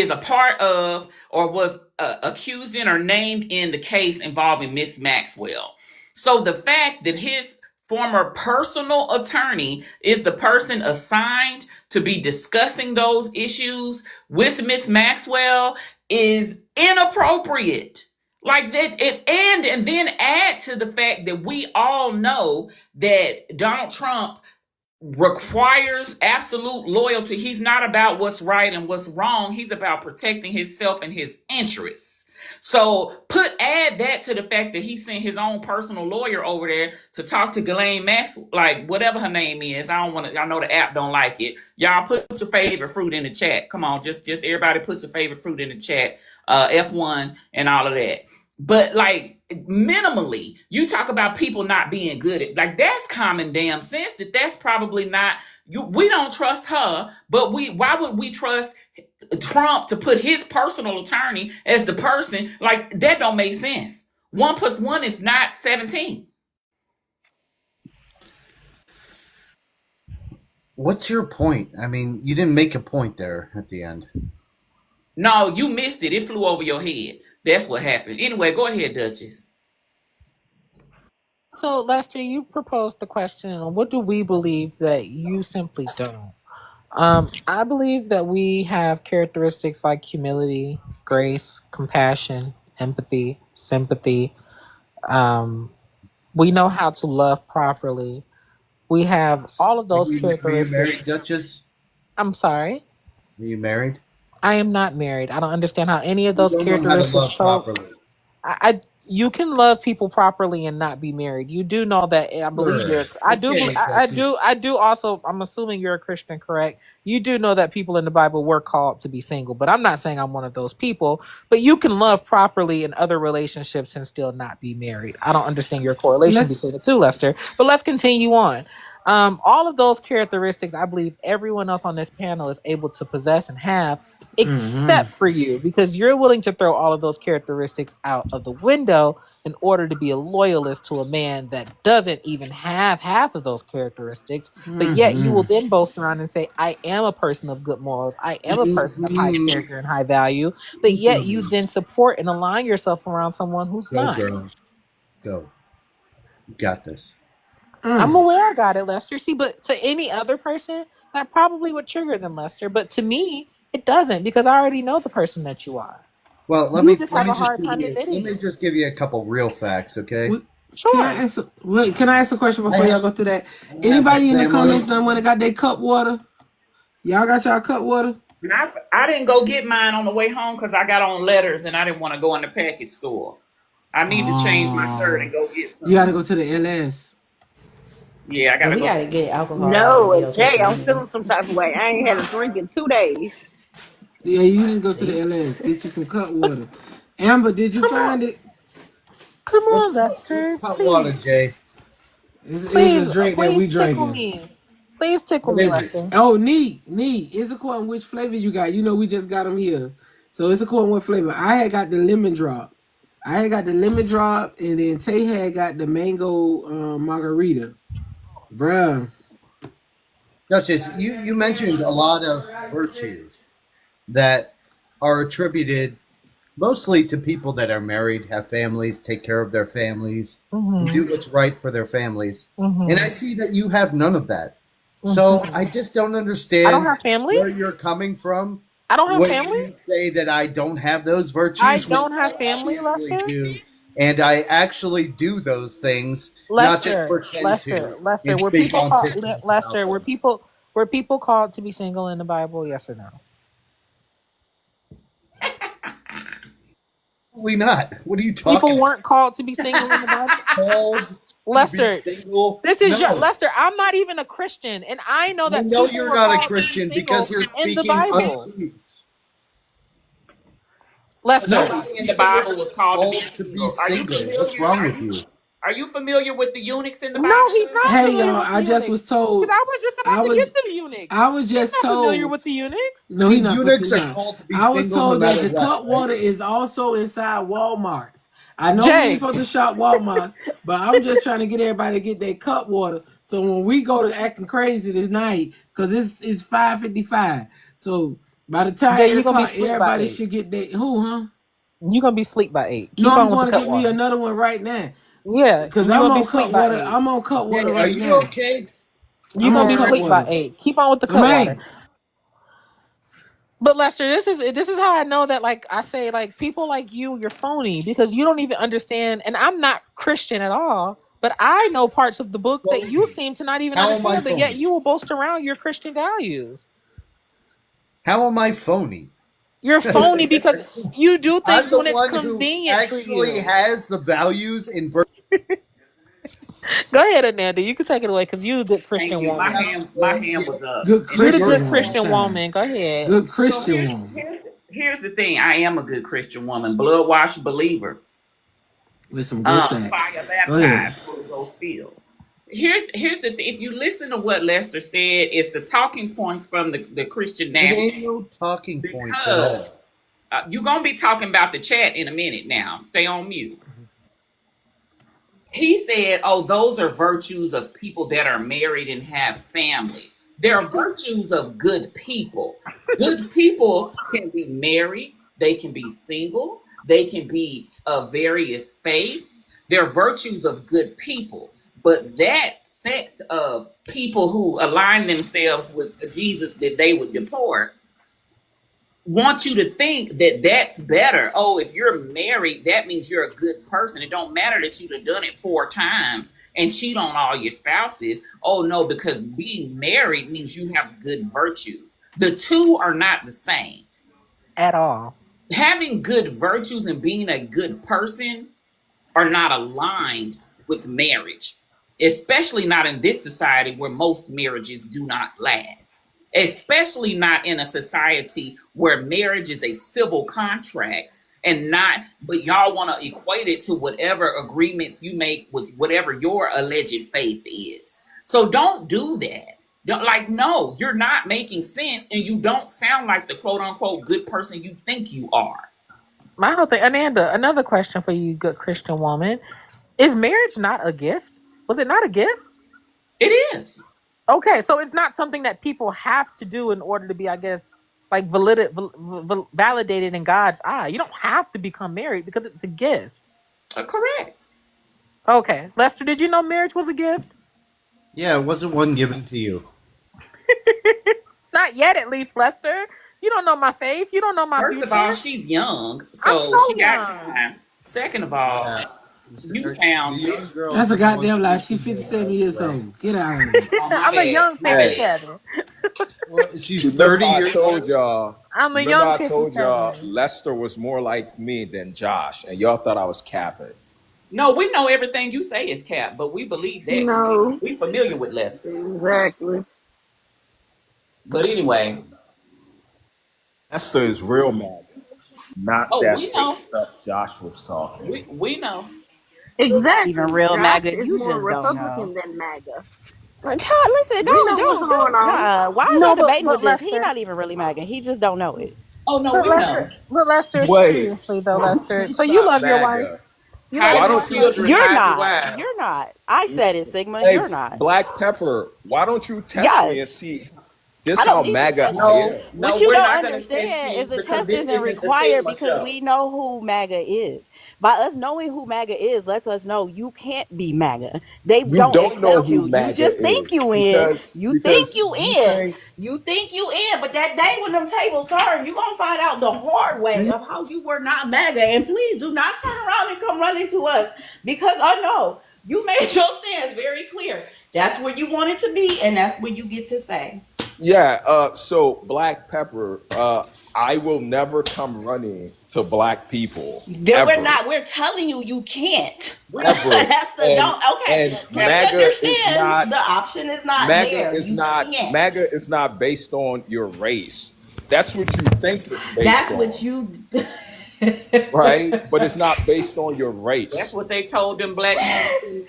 a part of or was accused in or named in the case involving Miss Maxwell. So the fact that his former personal attorney is the person assigned to be discussing those issues with Miss Maxwell is inappropriate. Like that, and then add to the fact that we all know that Donald Trump requires absolute loyalty. He's not about what's right and what's wrong. He's about protecting himself and his interests. So add that to the fact that he sent his own personal lawyer over there to talk to Ghislaine Max, like whatever her name is. I know the app don't like it. Y'all put your favorite fruit in the chat. Come on, just everybody put your favorite fruit in the chat. F1 and all of that. But like minimally, you talk about people not being good at, like, that's common damn sense that's probably not you. We don't trust her, but why would we trust Trump to put his personal attorney as the person? Like, that don't make sense. 1 + 1 is not 17. What's your point? I mean, you didn't make a point there at the end. No, you missed it. It flew over your head. That's what happened. Anyway, go ahead, Duchess. So, Lester, you proposed the question, what do we believe that you simply don't? I believe that we have characteristics like humility, grace, compassion, empathy, sympathy. We know how to love properly. We have all of those characteristics. Are you married, Duchess? I'm sorry? Are you married? I am not married. I don't understand how any of those characteristics show. You can love people properly and not be married. You do know that. I believe you're. I do also. I'm assuming you're a Christian, correct? You do know that people in the Bible were called to be single, but I'm not saying I'm one of those people. But you can love properly in other relationships and still not be married. I don't understand your correlation between the two, Lester. But let's continue on. All of those characteristics, I believe everyone else on this panel is able to possess and have, except for you, because you're willing to throw all of those characteristics out of the window in order to be a loyalist to a man that doesn't even have half of those characteristics. But yet you will then boast around and say, I am a person of good morals. I am a person of high character and high value. But yet you then support and align yourself around someone who's not. Girl. Go. You got this. I'm aware I got it, Lester. See, but to any other person, that probably would trigger them, Lester. But to me, it doesn't, because I already know the person that you are. Well, let me just give you a couple real facts, okay? Sure. Can I ask a question before y'all go through that? Anybody in the comments done when they got their cup water? Y'all got y'all cup water? I didn't go get mine on the way home because I got on letters and I didn't want to go in the package store. I need to change my shirt and go get some. You got to go to the LS. Yeah, I We gotta get alcohol. No, Jay, I'm feeling some type of way. I ain't had a drink in 2 days. Yeah, you didn't go to the LS. Get you some cut water. Amber, did you find it? Come on, Lester. Hot water, Jay. It's a drink that we drinking. Me. Please tickle me, Lester. Oh, neat. It's according which flavor you got. You know, we just got them here. So it's according what flavor. I had got the lemon drop. And then Tay had got the mango margarita. Bruh. Duchess, you mentioned a lot of virtues that are attributed mostly to people that are married, have families, take care of their families, do what's right for their families. And I see that you have none of that. So I just don't understand I don't have families? where you're coming from. I don't have family? You say that I don't have those virtues. I don't have family, Lester. And I actually do those things, Lester, not just pretend to. Lester, were people called to be single in the Bible? Yes or no? Probably not. What are you talking? People weren't called to be single in the Bible. Lester, this is your Lester. I'm not even a Christian, and I know that. No, you're not a Christian because you're speaking untruths. Lester, nobody in the Bible was called to be single. What's wrong with you? Are you familiar with the eunuchs in the Bible? No, he's not. Hey, y'all, I just was told. I was just about to get to the eunuchs. I was just he's not told. familiar with the eunuchs? No, he's not. Eunuchs are called to be I was single told no that the matter cut what, water is also inside Walmart's. I know Jay. we ain't supposed to shop Walmart's, but I'm just trying to get everybody to get their cut water. So when we go to acting crazy this night, because it's 5:55. So by the time Jay, 8 o'clock, asleep by everybody 8. should get their huh? You're gonna be asleep by 8. Keep No, on I'm with going the to cut get water. me another one right now. Yeah, because you're I'm gonna on be asleep cut by water. 8. I'm on cut water Are right you now. okay? You're gonna be asleep by 8. Keep on with the cut water. But Lester, this is how I know that, like I say, like people like you're phony because you don't even understand. And I'm not Christian at all. But I know parts of the book that you seem to not even How am I understand, but yet phony? you will boast around your Christian values. How am I phony? You're phony because you do I'm things the when it's one who convenient for actually you. has the values in Go ahead, Ananda. You can take it away because you're a good Thank Christian you. My woman. hand was up. Good In the You're the Christian good first woman. Christian Child. woman. Go ahead. Good So Christian woman. here's the thing. I am a good Christian woman, blood washed believer, With some good sex. fire Go ahead. baptized, Holy Ghost filled. Here's the thing. If you listen to what Lester said, it's the talking points from the Christian It National. ain't no talking points at all. Because you're gonna be talking about the chat in a minute. Now, stay on mute. He said, "Oh, those are virtues of people that are married and have families. There are virtues of good people. Good people can be married, they can be single, they can be of various faiths. There are virtues of good people. But that sect of people who align themselves with Jesus that they would deport want you to think that that's better. Oh, if you're married, that means you're a good person. It don't matter that you'd have done it 4 times and cheat on all your spouses. Oh no, because being married means you have good virtues. The two are not the same at all. Having good virtues and being a good person are not aligned with marriage, especially not in this society where most marriages do not last. Especially not in a society where marriage is a civil contract and not, but y'all want to equate it to whatever agreements you make with whatever your alleged faith is. So don't do that. No, you're not making sense and you don't sound like the quote unquote good person you think you are. My whole thing, Ananda, another question for you, good Christian woman. Is marriage not a gift? Was it not a gift? It is. Okay, so it's not something that people have to do in order to be, I guess, like validated in God's eye. You don't have to become married because it's a gift. Correct. Okay. Lester, did you know marriage was a gift? Yeah, it wasn't one given to you. Not yet, at least, Lester. You don't know my faith. You don't know my First future. of all, she's young, I'm so so she got young. time. Second of all, you found That's a goddamn life. She's 57 years old. Get out of here. I'm a young 57. She's 30 years old. Y'all. I'm a Remember young I told 57. y'all Lester was more like me than Josh, and y'all thought I was capping. No, we know everything you say is cap, but we believe that No. we familiar with Lester. Exactly. But anyway, Lester is real mad, not Oh, that we fake know. stuff Josh was talking. We know. Exactly. Even real Josh MAGA, is you more just don't know. Republican than MAGA. Child, listen, We know what's going on. why is No, y'all but debating with this? He Lester, not even really MAGA. He just don't know it. Oh no, but we know. Lester, Wait. seriously though, Lester. So Who's you not love your wife? MAGA? You Hide love Why your your don't you? children, You're hide your not. wives. You're not. I said it, Sigma. Hey, You're not. Black Pepper, why don't you test me and Yes. see this I how don't need to MAGA test I you. am? No, What you we're don't not gonna test understand you is the because test this isn't isn't the required Sigma because show. we know who MAGA is. By us knowing who MAGA is, lets us know you can't be MAGA. They You don't don't know accept who you. You MAGA just think is you in. You think because you you in. think You think you in. But that day when them tables turn, you're going to find out the hard way of how you were not MAGA. And please do not turn around and come running to us because I know you made your stance very clear. That's where you want it to be, and that's where you get to stay. yeah. So Black Pepper, I will never come running to black people We're ever. not. We're telling you you can't. Ever. That's the don't. Okay, And please MAGA is understand. not The option is not MAGA there. is You not can't. MAGA is not based on your race. That's what you think it's based That's on. what you. Right? But it's not based on your race. That's what they told them black men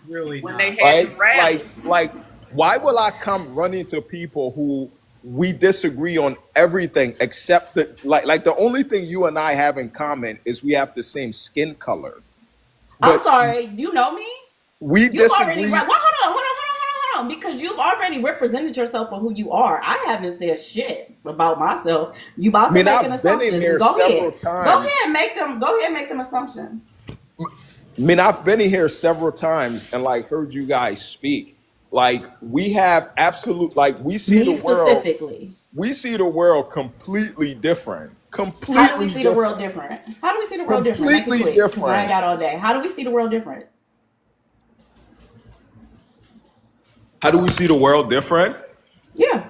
really when not. they had Right? them rallies. Like why will I come running to people who we disagree on everything except that like the only thing you and I have in common is we have the same skin color. I'm But sorry. You know me. we You've already. disagree. Hold on. Because you've already represented yourself for who you are. I haven't said shit about myself. You about to I mean, make an I've been assumption. in here Go several ahead. times. Go ahead. Make them assumptions. I mean, I've been in here several times and like heard you guys speak. Like we have absolute like we see Me the world. specifically. We see the world completely different. Completely How do we see the world different? How do we see the world different? Make it Completely quick, 'cause I different. ain't got all day. How do we see the world different? How do we see the world different? Yeah.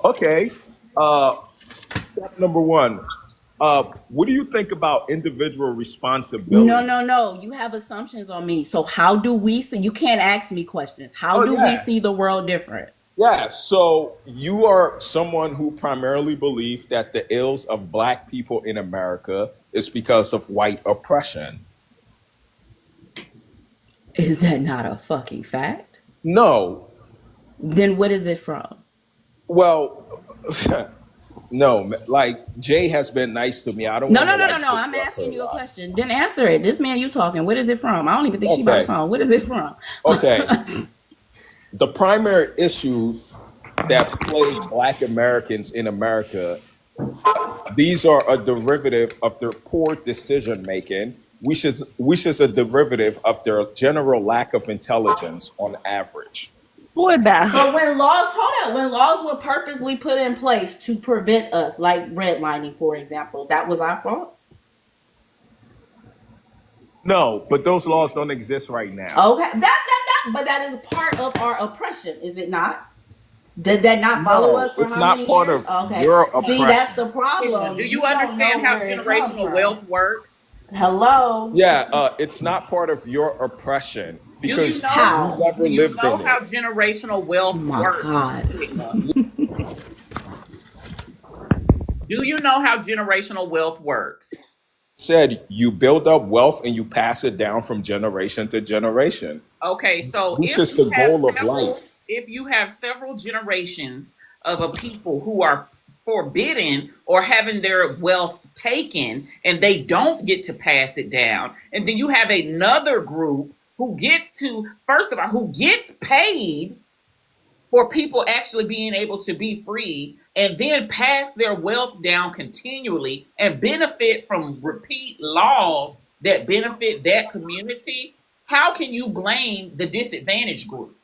Okay. Step number one. What do you think about individual responsibility? No. You have assumptions on me. So how do we see? You can't ask me questions. How do we see the world different? Yeah, so you are someone who primarily believes that the ills of Black people in America is because of white oppression. Is that not a fucking fact? No. Then what is it from? Well, no, like Jay has been nice to me. I don't No. want I'm asking you a question. Then answer it. This man you talking. What is it from? I don't even think she by the phone. What is it from? Okay. The primary issues that plague Black Americans in America, these are a derivative of their poor decision making, which is a derivative of their general lack of intelligence on average. So when laws were purposely put in place to prevent us, like redlining, for example, that was our fault? No, but those laws don't exist right now. Okay, but that is part of our oppression, is it not? Did that not follow us for it's how not many part years? of Okay. your See, oppression. that's the problem. Do you understand how generational wealth works? Hello? Yeah, it's not part of your oppression because you never Do you lived know in how it. generational wealth works? God. Do you know how generational wealth works? Said you build up wealth and you pass it down from generation to generation. Okay, so This is the goal of life. if you have several generations of a people who are forbidden or having their wealth taken and they don't get to pass it down, and then you have another group who gets to, first of all, who gets paid for people actually being able to be free and then pass their wealth down continually and benefit from repeat laws that benefit that community, how can you blame the disadvantaged group?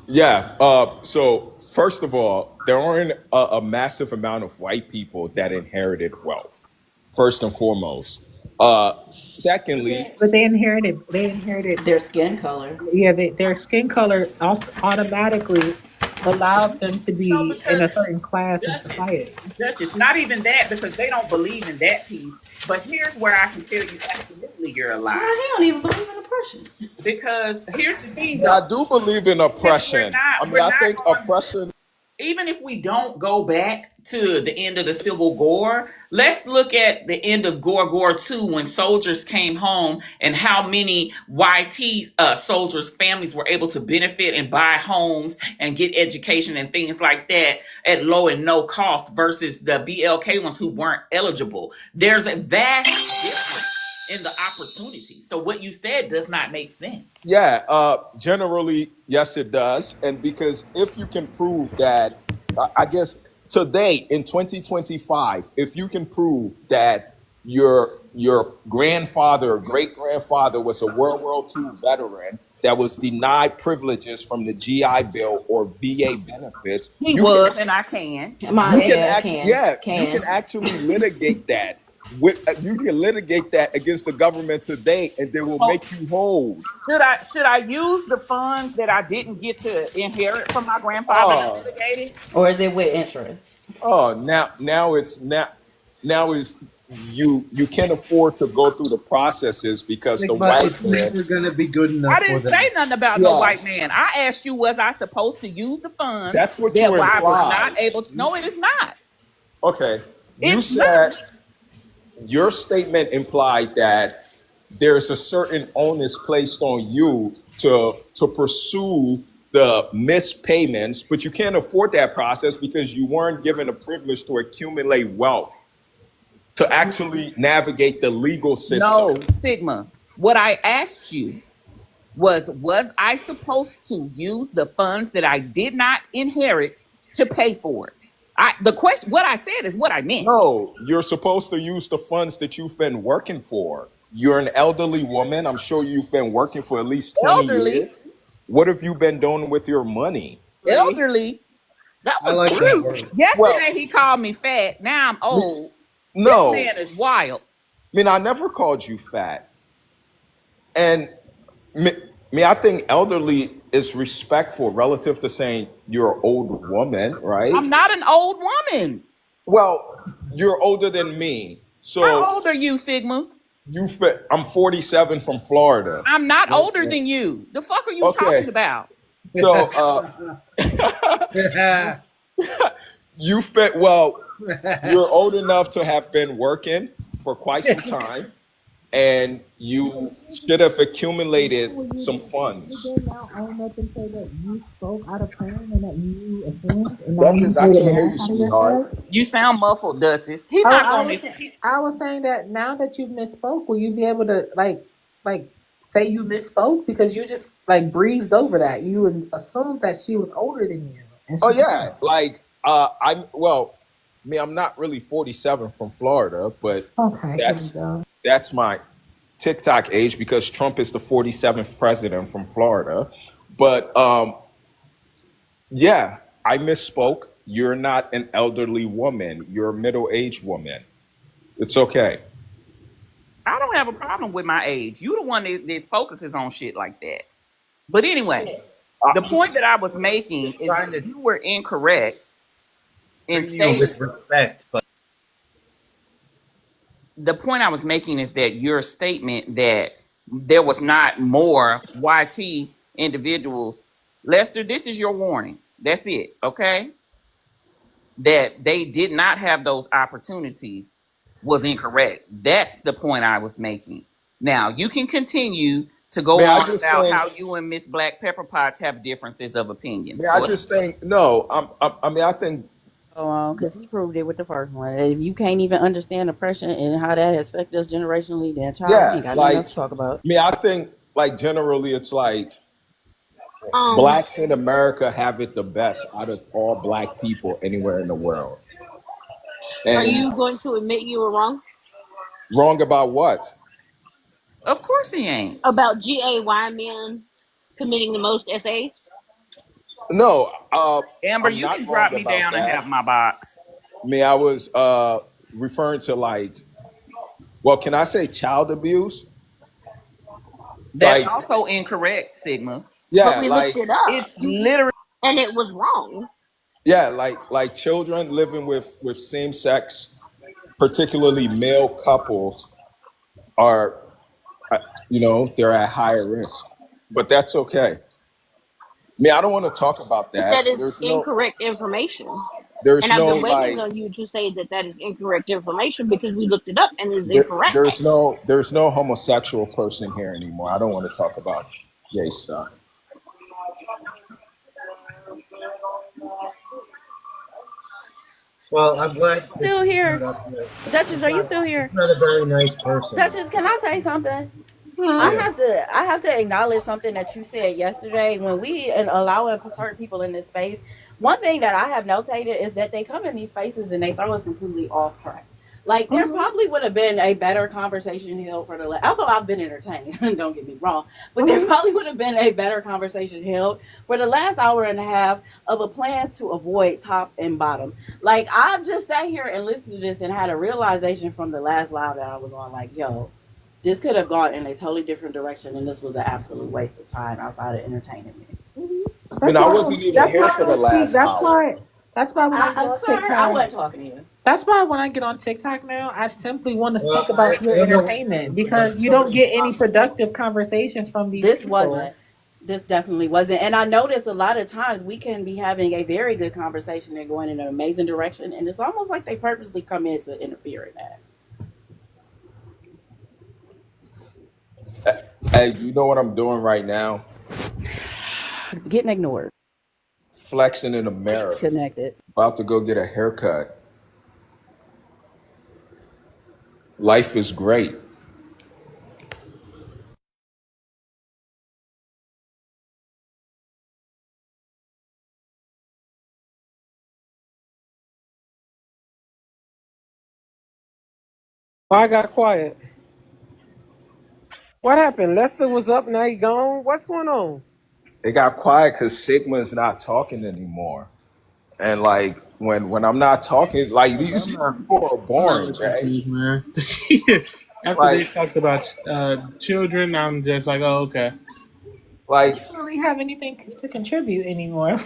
Yeah. So first of all, there aren't a massive amount of white people that inherited wealth. First and foremost. Secondly, But they inherited their skin color. Yeah, their skin color also automatically allowed them to be in a certain class in society. It's not even that, because they don't believe in that piece. But here's where I can tell you absolutely you're a liar. He don't even believe in oppression. Because here's the thing. I do believe in oppression. I think oppression. Even if we don't go back to the end of the Civil War, let's look at the end of World War II when soldiers came home and how many YT soldiers' families were able to benefit and buy homes and get education and things like that at low and no cost versus the BLK ones who weren't eligible. There's a vast difference in the opportunity. So what you said does not make sense. Yeah, generally, yes, it does. And because if you can prove that, I guess today in 2025, if you can prove that your grandfather or great grandfather was a World War II veteran that was denied privileges from the GI Bill or VA benefits, and I can. You can actually litigate that. You can litigate that against the government today, and they will make you whole. Should I use the funds that I didn't get to inherit from my grandfather to litigate it? Or is it with interest? Oh, now you can't afford to go through the processes because the white man. We're gonna be good enough. I didn't say nothing about no white man. I asked you, was I supposed to use the funds? That's what that you I was implied. not able to. No, it is not. Okay, you It's said not. your statement implied that there's a certain onus placed on you to pursue the missed payments, but you can't afford that process because you weren't given a privilege to accumulate wealth to actually navigate the legal system. No, Sigma. What I asked you was I supposed to use the funds that I did not inherit to pay for it? The question, what I said is what I meant. No, you're supposed to use the funds that you've been working for. You're an elderly woman. I'm sure you've been working for at least 20 years. What have you been doing with your money? Elderly. That was like that word. Yesterday he called me fat. Now I'm old. No. This man is wild. I mean, I never called you fat. And mean, I think elderly is respectful relative to saying you're an old woman, right? I'm not an old woman. Well, you're older than me. So How old are you, Sigma? I'm 47 from Florida. I'm not older than you. The fuck are you talking about? So you fit well, you're old enough to have been working for quite some time, and you should have accumulated some funds. Now own up and say that you spoke out of turn and that you assumed and now you Duchess, I made a can't hear you, mess out of sweetheart. yourself? You sound muffled, Duchess. He's Oh, not I going was, to. I was saying that now that you misspoke, will you be able to like say you misspoke because you just like breezed over that? You would assume that she was older than you. And Oh she yeah, like I'm not really 47 from Florida, but okay, that's my TikTok age because Trump is the 47th president from Florida. But yeah, I misspoke. You're not an elderly woman. You're a middle-aged woman. It's okay. I don't have a problem with my age. You the one that focuses on shit like that. But anyway, the point that I was making is that you were incorrect in stating with respect, but the point I was making is that your statement that there was not more YT individuals, Lester, this is your warning. That's it, okay? That they did not have those opportunities was incorrect. That's the point I was making. Now, you can continue to go on about how you and Miss Black Pepper Potts have differences of opinions. Yeah, I just think no. I think because he proved it with the first one. If you can't even understand oppression and how that has affected us generationally, then child, we ain't got nothing else to talk about. I think like generally it's like blacks in America have it the best out of all black people anywhere in the world. And are you going to admit you were wrong? Wrong about what? Of course he ain't. About GAY men committing the most essays? No, Amber, I'm you not can drop wrong me about down and that. have my box. I was referring to like, well, can I say child abuse? That's also incorrect, Sigma. Yeah, but we looked it up. It's literally, and it was wrong. Yeah, like children living with same sex, particularly male couples, are, they're at higher risk. But that's okay. I don't want to talk about that. That is incorrect information. There's and I've no been waiting on you to say that is incorrect information because we looked it up and it's incorrect. There's no homosexual person here anymore. I don't want to talk about gay stuff. Well, I'm glad Still here. Duchess, are you still here? Not a very nice person. Duchess, can I say something? I have to acknowledge something that you said yesterday when we allow certain people in this space. One thing that I have notated is that they come in these spaces and they throw us completely off track. Like there probably would have been a better conversation held for although I've been entertained, don't get me wrong, but there probably would have been a better conversation held for the last hour and a half of a plan to avoid top and bottom. Like I've just sat here and listened to this and had a realization from the last live that I was on, like, yo, this could have gone in a totally different direction, and this was an absolute waste of time outside of entertaining me. I wasn't even here for the last hour. That's why when I get on TikTok, I wasn't talking to you. That's why when I get on TikTok now, I simply want to speak about your entertainment because you don't get any productive conversations from these people. This definitely wasn't. And I noticed a lot of times we can be having a very good conversation and going in an amazing direction, and it's almost like they purposely come in to interfere in that. Hey, you know what I'm doing right now? Getting ignored. Flexing in a mirror. Connected. About to go get a haircut. Life is great. I got quiet. What happened? Lester was up, now he gone. What's going on? It got quiet because Sigma's not talking anymore. And like when I'm not talking, like these people are boring, right? Man. After they talked about children, I'm just like, oh, okay. You don't really have anything to contribute anymore.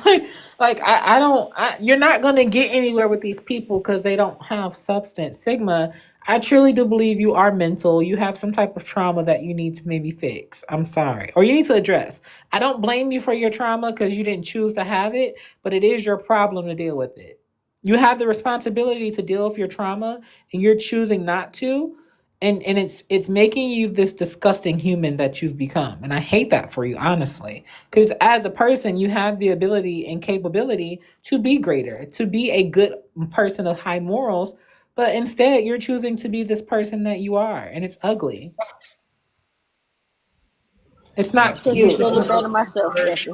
I don't. You're not gonna get anywhere with these people because they don't have substance. Sigma, I truly do believe you are mental. You have some type of trauma that you need to maybe fix. I'm sorry, or you need to address. I don't blame you for your trauma because you didn't choose to have it, but it is your problem to deal with it. You have the responsibility to deal with your trauma, and you're choosing not to, and it's making you this disgusting human that you've become, and I hate that for you, honestly, because as a person you have the ability and capability to be greater, to be a good person of high morals, but instead you're choosing to be this person that you are, and it's ugly. It's not Couldn't have He's cute. said a it better myself, Jesse.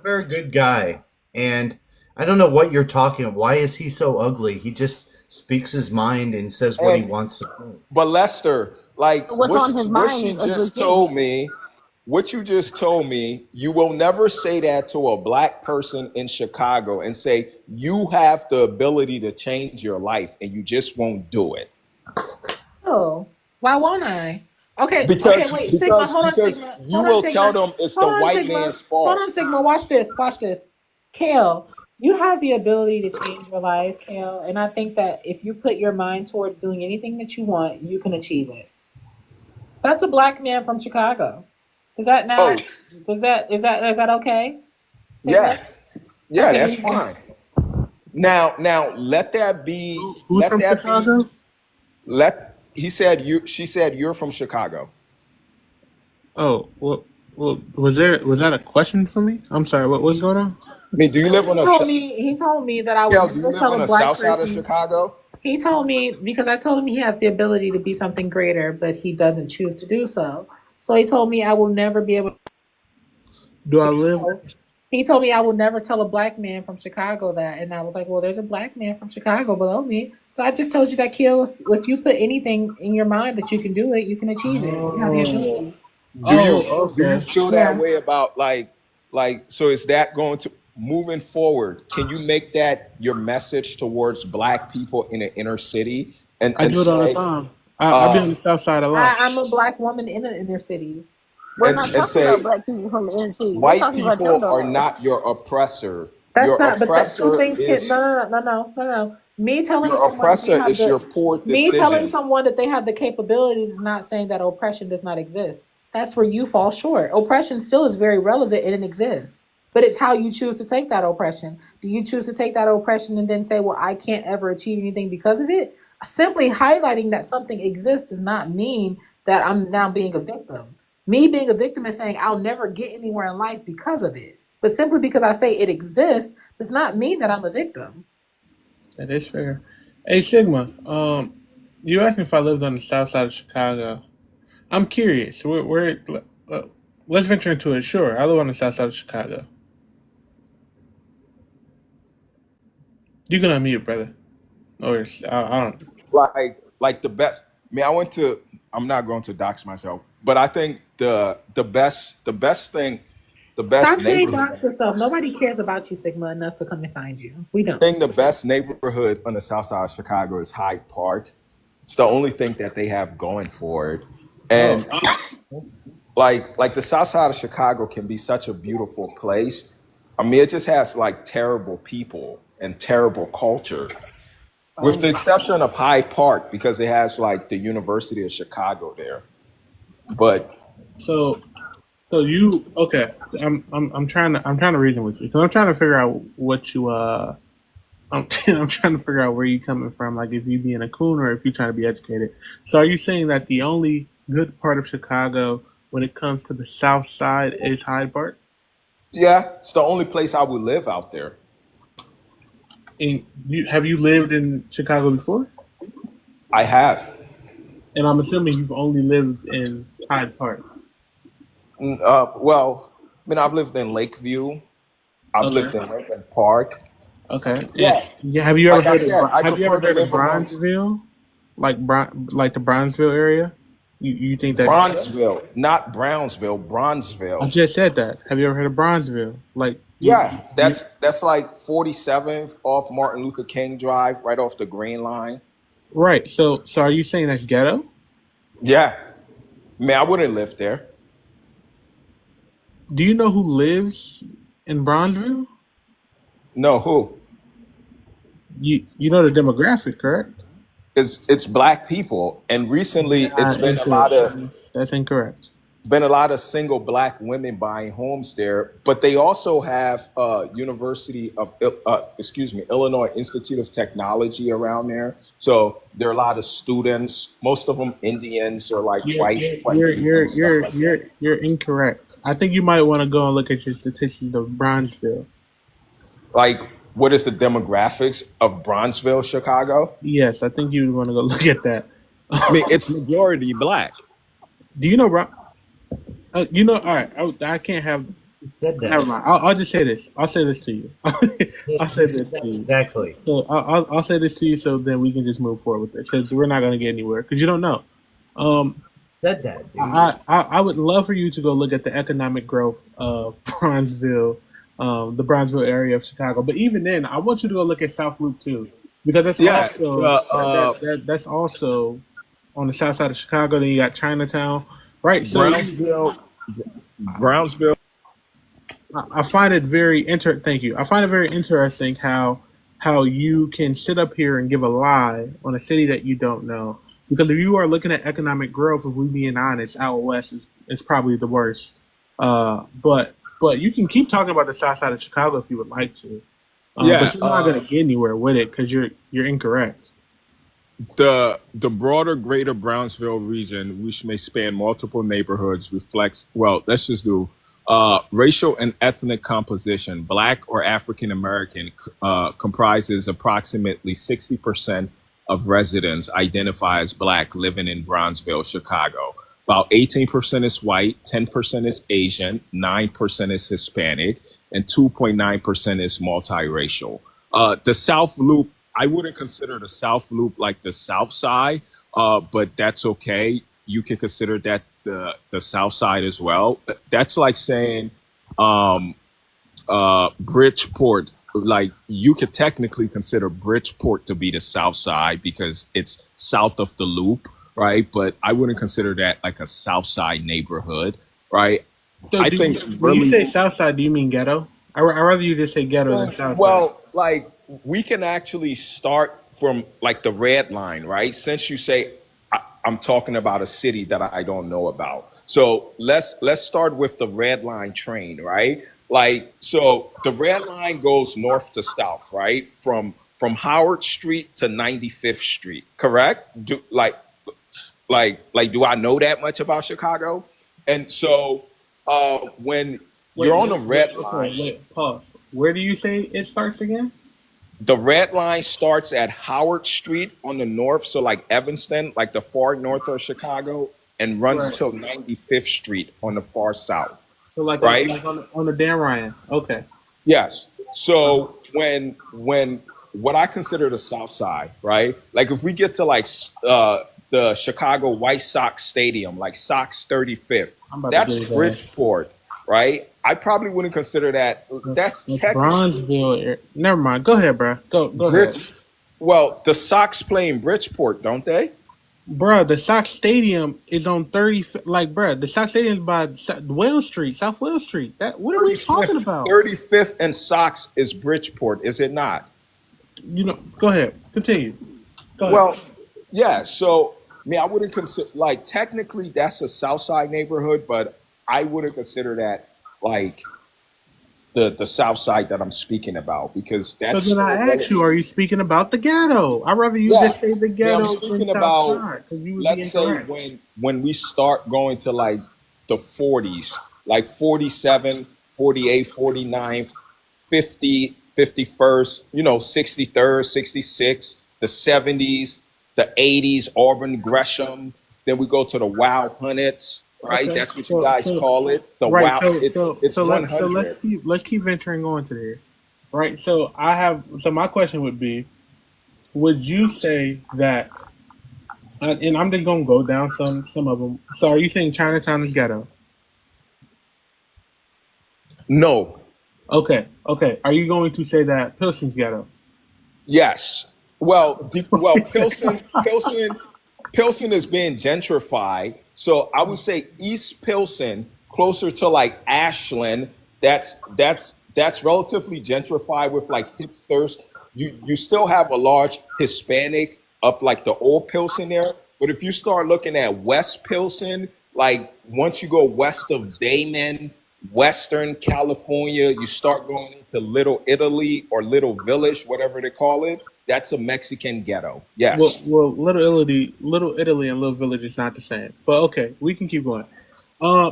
very good guy, and I don't know what you're talking. Why is he so ugly? He just speaks his mind and says what he And wants to say. but Lester, like What's on his what mind she is ugly just too. told me, what you just told me, you will never say that to a black person in Chicago and say you have the ability to change your life and you just won't do it. Oh, why won't I? Okay, okay, Because wait, Sigma, because hold on, because Sigma, you hold on, will tell Sigma, them it's the hold on, white Sigma, man's hold fault. on, Sigma. Watch this. Kale, you have the ability to change your life, Kale, and I think that if you put your mind towards doing anything that you want, you can achieve it. That's a black man from Chicago. Is that Oh, not? Is that okay, Sigma? yeah. Yeah, Okay, that's there you go. fine. Now Who's from Chicago? let he said you she said you're from Chicago. Oh, well, was that a question for me? I'm sorry. What's going on? I mean, do you live on a He told me that I would Kel, do you never live tell on a the black south side of person. Chicago? He told me because I told him he has the ability to be something greater, but he doesn't choose to do so. So he told me I will never be able Do I live? to. He told me I will never tell a black man from Chicago that, and I was like, well, there's a black man from Chicago below me. So I just told you that, Kill. If you put anything in your mind that you can do it, you can achieve it. You have the Oh, ability. Do you okay. feel that Yeah. way about like so is that going to moving forward, can you make that your message towards black people in the inner city I and do it all the say time. I've been on the south side a lot. I'm a black woman in the inner cities. We're not and talking about say black people from the NC. We're white talking about your people are dumbass. not your oppressor. That's Your not, but that two oppressor things can is no. Me telling your someone that they oppressor have is your the poor me telling decisions. someone that they have the capabilities is not saying that oppression does not exist. That's where you fall short. Oppression still is very relevant and it exists. But it's how you choose to take that oppression. Do you choose to take that oppression and then say, well, I can't ever achieve anything because of it? Simply highlighting that something exists does not mean that I'm now being a victim. Me being a victim is saying I'll never get anywhere in life because of it. But simply because I say it exists does not mean that I'm a victim. That is fair. Hey Sigma, you asked me if I lived on the south side of Chicago. I'm curious. Uh, let's venture into it. Sure, I live on the south side of Chicago. You can unmute, brother. Or I don't. Like the best. I mean, I'm not going to dox myself, but I think the best Stop saying neighborhood dox yourself. Nobody cares about you, Sigma, enough to come and find you. We don't. the best neighborhood on the south side of Chicago is Hyde Park. It's the only thing that they have going for it. Oh, And like the south side of Chicago can be such a beautiful place. I mean, it just has like terrible people and terrible culture, with the exception of Hyde Park because it has like the University of Chicago there. But so you okay? I'm trying to reason with you because I'm trying to figure out what you I'm trying to figure out where you coming from. Like if you being a coon or if you trying to be educated. So are you saying that the only good part of Chicago when it comes to the south side is Hyde Park? yeah, it's the only place I would live out there. And have you lived in Chicago before? I have. And I'm assuming you've only lived in Hyde Park. Well, I mean, I've lived in Lakeview. I've Okay. lived in Lincoln Park. Okay. Yeah, Yeah. Have you ever like I heard of said, I Have you ever prefer to heard of live amongst Bronzeville? Like the Bronzeville area? You think that's ghetto? Bronzeville, not Brownsville, I Bronzeville. just said that. Have you ever heard of Bronzeville? Like Yeah, you that's like 47th off Martin Luther King Drive, right off the Green Line. right. So are you saying that's ghetto? Yeah, man, I wouldn't live there. Do you know who lives in Bronzeville? No, who? You know the demographic, correct? It's black people, and recently it's been Incorrect. That's incorrect. been a lot of single black women buying homes there, but they also have Illinois Institute of Technology around there. So there are a lot of students, most of them Indians or like white and stuff like that. You're incorrect. I think you might want to go and look at your statistics of Bronzeville. Like, what is the demographics of Bronzeville, Chicago? Yes, I think you want to go look at that. I mean, it's majority black. Do you know? You know. All right, I can't have. Said that. Never mind. I'll just say this. I'll say this to you. I'll say this to you. Exactly. So I'll say this to you, so then we can just move forward with this, because we're not going to get anywhere, because you don't know. Said that. Dude. I would love for you to go look at the economic growth of Bronzeville, the Bronzeville area of Chicago. But even then, I want you to go look at South Loop too, because that's that's also on the south side of Chicago. Then you got Chinatown, right? So Brownsville. I find it very Thank you. I find it very interesting how you can sit up here and give a lie on a city that you don't know. Because if you are looking at economic growth, if we're being honest, out west is probably the worst. But you can keep talking about the south side of Chicago if you would like to. But you're not going to get anywhere with it, because you're incorrect. The broader greater Brownsville region, which may span multiple neighborhoods, reflects, well, let's just do racial and ethnic composition. Black or African American comprises approximately 60% of residents identify as black living in Brownsville, Chicago. About 18% is white, 10% is Asian, 9% is Hispanic, and 2.9% is multiracial. The South Loop, I wouldn't consider the South Loop like the South Side, but that's okay. You can consider that the South Side as well. That's like saying Bridgeport. Like, you could technically consider Bridgeport to be the South Side because it's south of the Loop, right? But I wouldn't consider that like a South Side neighborhood, right? So when you say South Side, do you mean ghetto? I'd rather you just say ghetto than South Side. Well, like, we can actually start from like the red line, right? Since you say I'm talking about a city that I don't know about. So let's start with the red line train, right? Like, so the red line goes north to south, right? From Howard Street to 95th Street, correct? Do I know that much about Chicago? And so when you're on the red line, pause. Where do you say it starts again? The red line starts at Howard Street on the north, so like Evanston, like the far north of Chicago, and runs till 95th Street on the far south. So like, right? Like on the Dan Ryan. Okay. Yes. So when what I consider the South Side, right? Like, if we get to like the Chicago White Sox Stadium, like Sox 35th, that's Bridgeport, right? I probably wouldn't consider that. That's Bronzeville. Never mind. Go ahead, bro. Go ahead. Well, the Sox play in Bridgeport, don't they? Bro, the Sox Stadium is on 30. Like, bro, the Sox Stadium is by Wales Street, South Wales Street. What are we talking about? 35th and Sox is Bridgeport, is it not? You know, go ahead. Continue. Go ahead. Well, yeah. So, I mean, I wouldn't consider, like, technically that's a South Side neighborhood, but I wouldn't consider that like the South Side that I'm speaking about, because that's. So then I ask you, are you speaking about the ghetto? I'd rather you just say the ghetto. I'm speaking about, let's say when we start going to like the 40s, like 47, 48, 49, 50, 51st, 63rd, 66, the 70s, the 80s, Auburn, Gresham. Then we go to the Wild Hunnets. Right, okay. That's what you guys call it. The right. Wow. So let's keep venturing on to there. Right. So my question would be, would you say that? And I'm just gonna go down some of them. So are you saying Chinatown is ghetto? No. Okay. Are you going to say that Pilsen's ghetto? Yes. Well, Pilsen is being gentrified. So I would say East Pilsen, closer to like Ashland, that's relatively gentrified with like hipsters. You still have a large Hispanic of like the old Pilsen there, but if you start looking at West Pilsen, like once you go west of Damon, Western California, you start going into Little Italy or Little Village, whatever they call it. That's a Mexican ghetto. Yes. Well, Little Italy, and Little Village is not the same. But okay, we can keep going.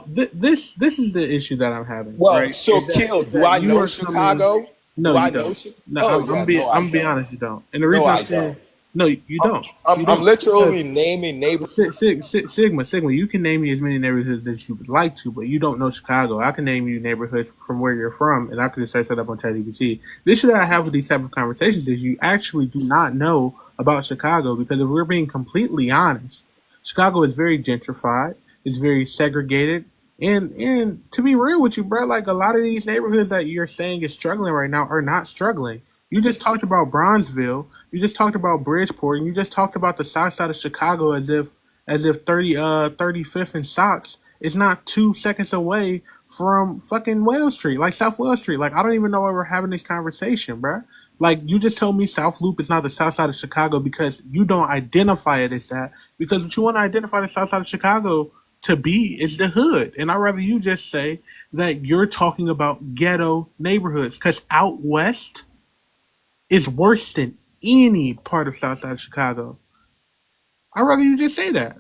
This is the issue that I'm having. Well, right? so Is that- Kill, is do that I you know are Chicago? coming- No, Do you I know don't. Chicago? No, Oh, I'm yeah, being no, I'm I being don't. honest. You don't. And the reason No, I'm I saying don't. no, you don't. I'm You don't. literally naming neighborhoods. Sigma, you can name me as many neighborhoods as you would like to, but you don't know Chicago. I can name you neighborhoods from where you're from, and I could just search that up on ChatGPT. The issue that I have with these type of conversations is you actually do not know about Chicago, because if we're being completely honest, Chicago is very gentrified. It's very segregated. And to be real with you, bro, like a lot of these neighborhoods that you're saying is struggling right now are not struggling. You just talked about Bronzeville, you just talked about Bridgeport, and you just talked about the south side of Chicago as if 35th and Sox is not 2 seconds away from fucking Wales Street, like South Wales Street. Like I don't even know why we're having this conversation, bro. Like you just told me South Loop is not the south side of Chicago because you don't identify it as that. Because what you want to identify the south side of Chicago to be is the hood. And I'd rather you just say that you're talking about ghetto neighborhoods, because out west is worse than any part of south side of Chicago. I'd rather you just say that.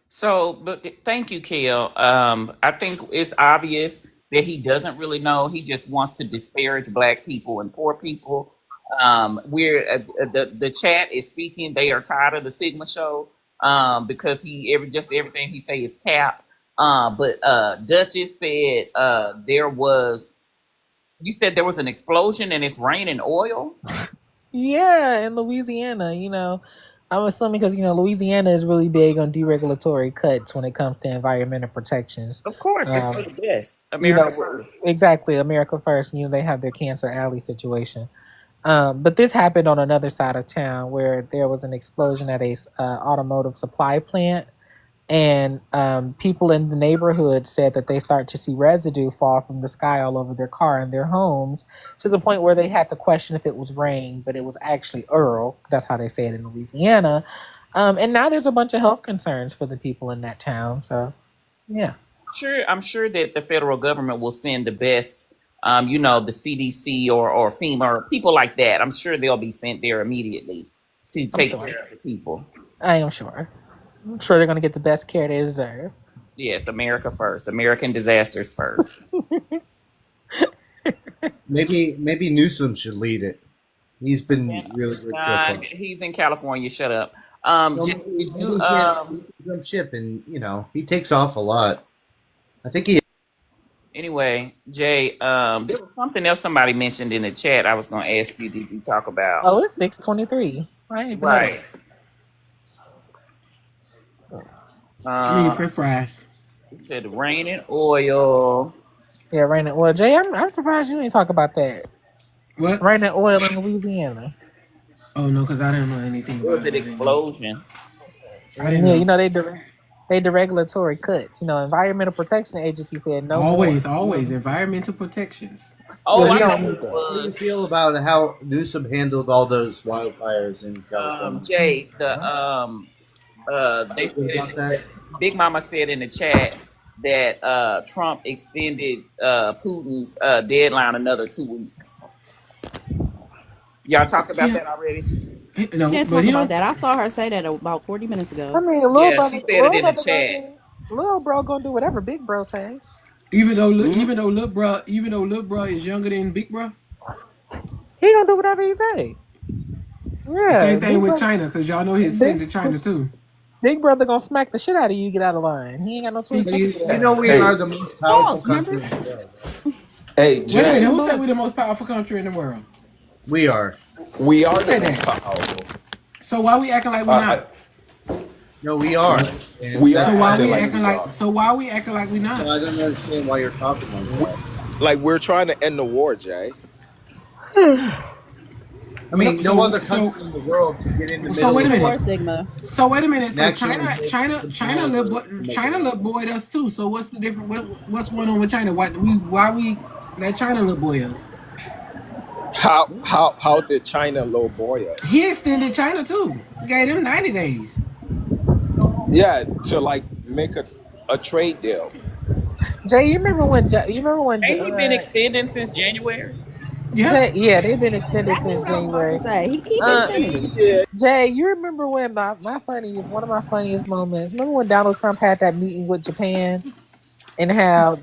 So, but thank you, Kel. I think it's obvious that he doesn't really know. He just wants to disparage black people and poor people. We're the chat is speaking. They are tired of the Sigma show because everything he say is cap. But Duchess said there was. You said there was an explosion and it's raining oil. Yeah, in Louisiana, I'm assuming because Louisiana is really big on deregulatory cuts when it comes to environmental protections. Of course, it's for the best. America first. Exactly, America first. They have their Cancer Alley situation. But this happened on another side of town where there was an explosion at a automotive supply plant. And people in the neighborhood said that they start to see residue fall from the sky all over their car and their homes, to the point where they had to question if it was rain, but it was actually Earl. That's how they say it in Louisiana. And now there's a bunch of health concerns for the people in that town. So, yeah. Sure, I'm sure that the federal government will send the best, the CDC or FEMA or people like that. I'm sure they'll be sent there immediately to take care of the people. I am sure. I'm sure they're going to get the best care they deserve. Yes, America first. American disasters first. Maybe Newsom should lead it. He's been really good so far. He's in California. Shut up. Jump ship, and he takes off a lot. I think he. Anyway, Jay, there was something else somebody mentioned in the chat. I was going to ask you. Did you talk about? Oh, it's 6:23. Right. French fries. He said rain and oil. Yeah, rain and oil. Jay, I'm surprised you ain't talk about that. What? Rain and oil in Louisiana. Oh no, because I didn't know anything about it. Explosion. I didn't know. They deregulatory cuts. Environmental Protection Agency said no. Always environmental protections. Oh, How do you feel about how Newsom handled all those wildfires in California? Jay, they said, Big Mama said in the chat that Trump extended Putin's deadline another 2 weeks. Y'all talked about that already? No, can't talk about that. I saw her say that about 40 minutes ago. I mean, she said it in the chat. Little bro gonna do whatever big bro say. Even though little bro is younger than big bro, he gonna do whatever he say. Yeah. Same thing with China, because y'all know he's friend to China too. Big brother gonna smack the shit out of you. Get out of line. He ain't got no choice. We are the most powerful country in the world. Hey, Jay. Wait a minute, who said we're the most powerful country in the world? We are. We are the most powerful. So why we acting like we're not? No, we are. We are. So why we acting like? So why we acting like we not? I don't understand why you're talking like that. Like we're trying to end the war, Jay. I mean, no other country in the world can get in the So middle wait a of minute. Before something Sigma. So wait a minute. and So actually make China control little to make China it little happen. boy us too. So what's the difference? What's going on with China? Why we let China little boy us? How did China lowboy us? He extended China too. Gave them 90 days. Yeah, to like make a trade deal. Jay, you remember when? Ain't he been extending since January? Yeah. Jay, yeah, they've been extended Exactly since what I was about to January. say. He keep Uh, extending it. Jay, you remember when one of my funniest moments? Remember when Donald Trump had that meeting with Japan, and how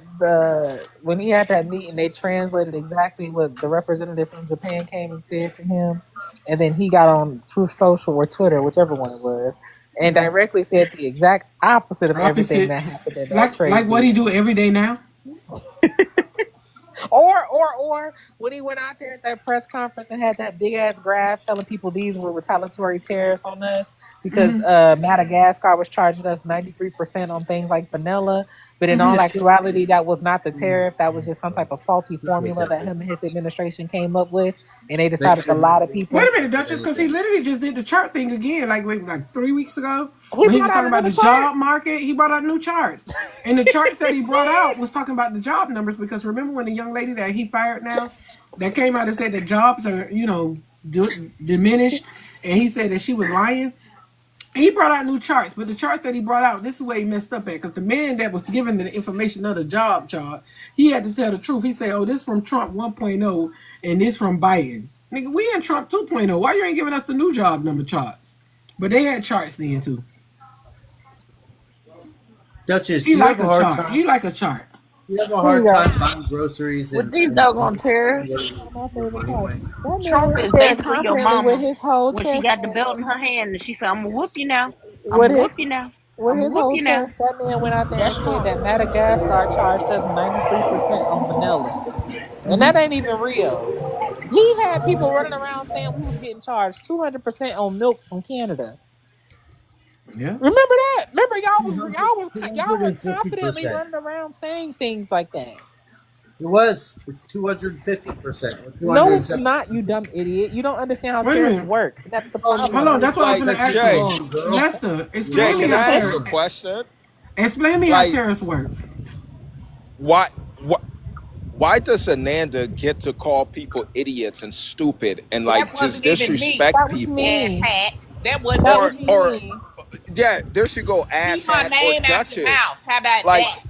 when he had that meeting, they translated exactly what the representative from Japan came and said to him, and then he got on Truth Social or Twitter, whichever one it was, and directly said the exact opposite of everything Opposite. that happened in that Like trade what he deal. do every day now. Or when he went out there at that press conference and had that big ass graph telling people these were retaliatory tariffs on us because Madagascar was charging us 93% on things like vanilla, but in all actuality that was not the tariff. That was just some type of faulty formula that him and his administration came up with, and they They decided to should lie to Wait people. a minute, Duchess, because he literally just did the chart thing again, like 3 weeks ago, He when he brought was out talking about another the chart. job market. He brought out new charts, and the charts that he brought out was talking about the job numbers. Because remember when the young lady that he fired now, that came out and said that jobs are diminished, and he said that she was lying. He brought out new charts, but the charts that he brought out, this is where he messed up at, because the man that was given the information of the job chart, he had to tell the truth. He said, "Oh, this from Trump 1.0, and this from Biden." Nigga, we in Trump 2.0. Why you ain't giving us the new job number charts? But they had charts then too. Duchess, He do you like have a a hard chart. time? He like a chart. Do you have a Here you hard go. time buying groceries With and, these and doggone tariffs, One of my favorite parts. anyway? That man Trump was is there basically your confidently with mama his whole when she chest got the out. belt in her hand and she said, "I'm gonna whoop you now. I'm With gonna his whoop you now. with I'm gonna his whoop whole you now." chest, that man went out there and That's said Trump. that Madagascar charged us 93% on vanilla. And that ain't even real. He had people running around saying we was getting charged 200% on milk from Canada. Yeah. Remember that? Remember y'all were confidently 250%. running around saying things like that. It was. It's 250% or No, it's 270. not, you dumb idiot. You don't understand how Wait a tariffs minute. work. That's the Oh Hold on. problem. no, That's what I was Like gonna that's ask just Jay, you, wrong, girl. Lester. You're Jay, Explain me can wrong. how I That's ask you a tariffs. wrong. question? Explain me how Like, tariffs work. why why does Ananda get to call people idiots and stupid and That like just wasn't even me. disrespect That was people? Ass me. hat. That wasn't That Or was even me. or me. yeah, there should go Keep my asshat or name out your Duchess. mouth. How about Like, that?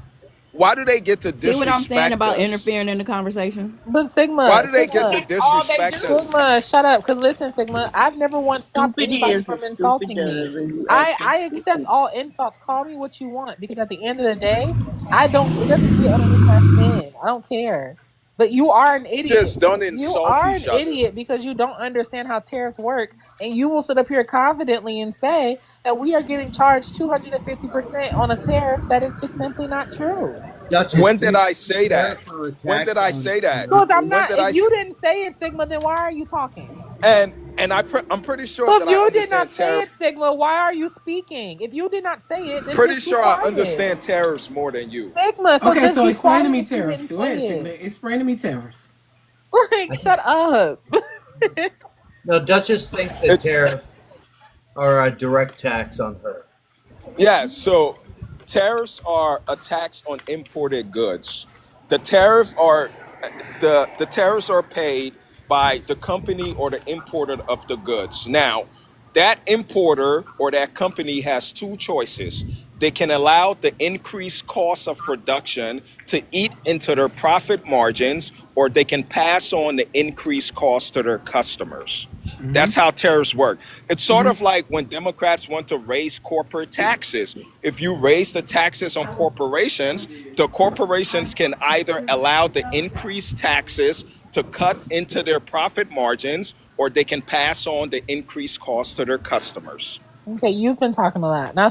why do they get to See what I'm saying disrespect about us? interfering in the conversation? But Why Sigma, do they get Sigma, to That's all they disrespect us? do. Sigma, shut up. Because listen, Sigma, I've never once stopped Stupid anybody is and from stupid insulting does, me. and you acting I accept stupid. all insults. Call me what you want. Because at the end of the day, I don't, it doesn't get underneath my skin. I don't care. But you are an idiot. Just don't You insult are an each other. idiot because you don't understand how tariffs work. And you will sit up here confidently and say that we are getting charged 250% on a tariff that is just simply not true. Duchess, When did tariffs I say that? are a When did tax I on say that? Because I'm vehicles. When not, did if I? you didn't say it, Sigma, then why are you talking? I'm pretty sure So if that I you did understand not say tariff. it, Sigma, why are you speaking? If you did not say it, then Pretty just be sure I quiet. understand tariffs more than you. Sigma, so Okay, just so be explain to quiet me if you tariffs. didn't Go say ahead, Sigma. it. Explain to me tariffs. Like, shut up. No, Duchess thinks that It's tariffs are a direct tax on her. Yeah, so tariffs are a tax on imported goods. The tariff are the tariffs are paid by the company or the importer of the goods. Now, that importer or that company has two choices. They can allow the increased cost of production to eat into their profit margins, or they can pass on the increased cost to their customers. That's how tariffs work. It's sort of like when Democrats want to raise corporate taxes. If you raise the taxes on corporations, the corporations can either allow the increased taxes to cut into their profit margins, or they can pass on the increased cost to their customers. Okay, you've been talking a lot. Now,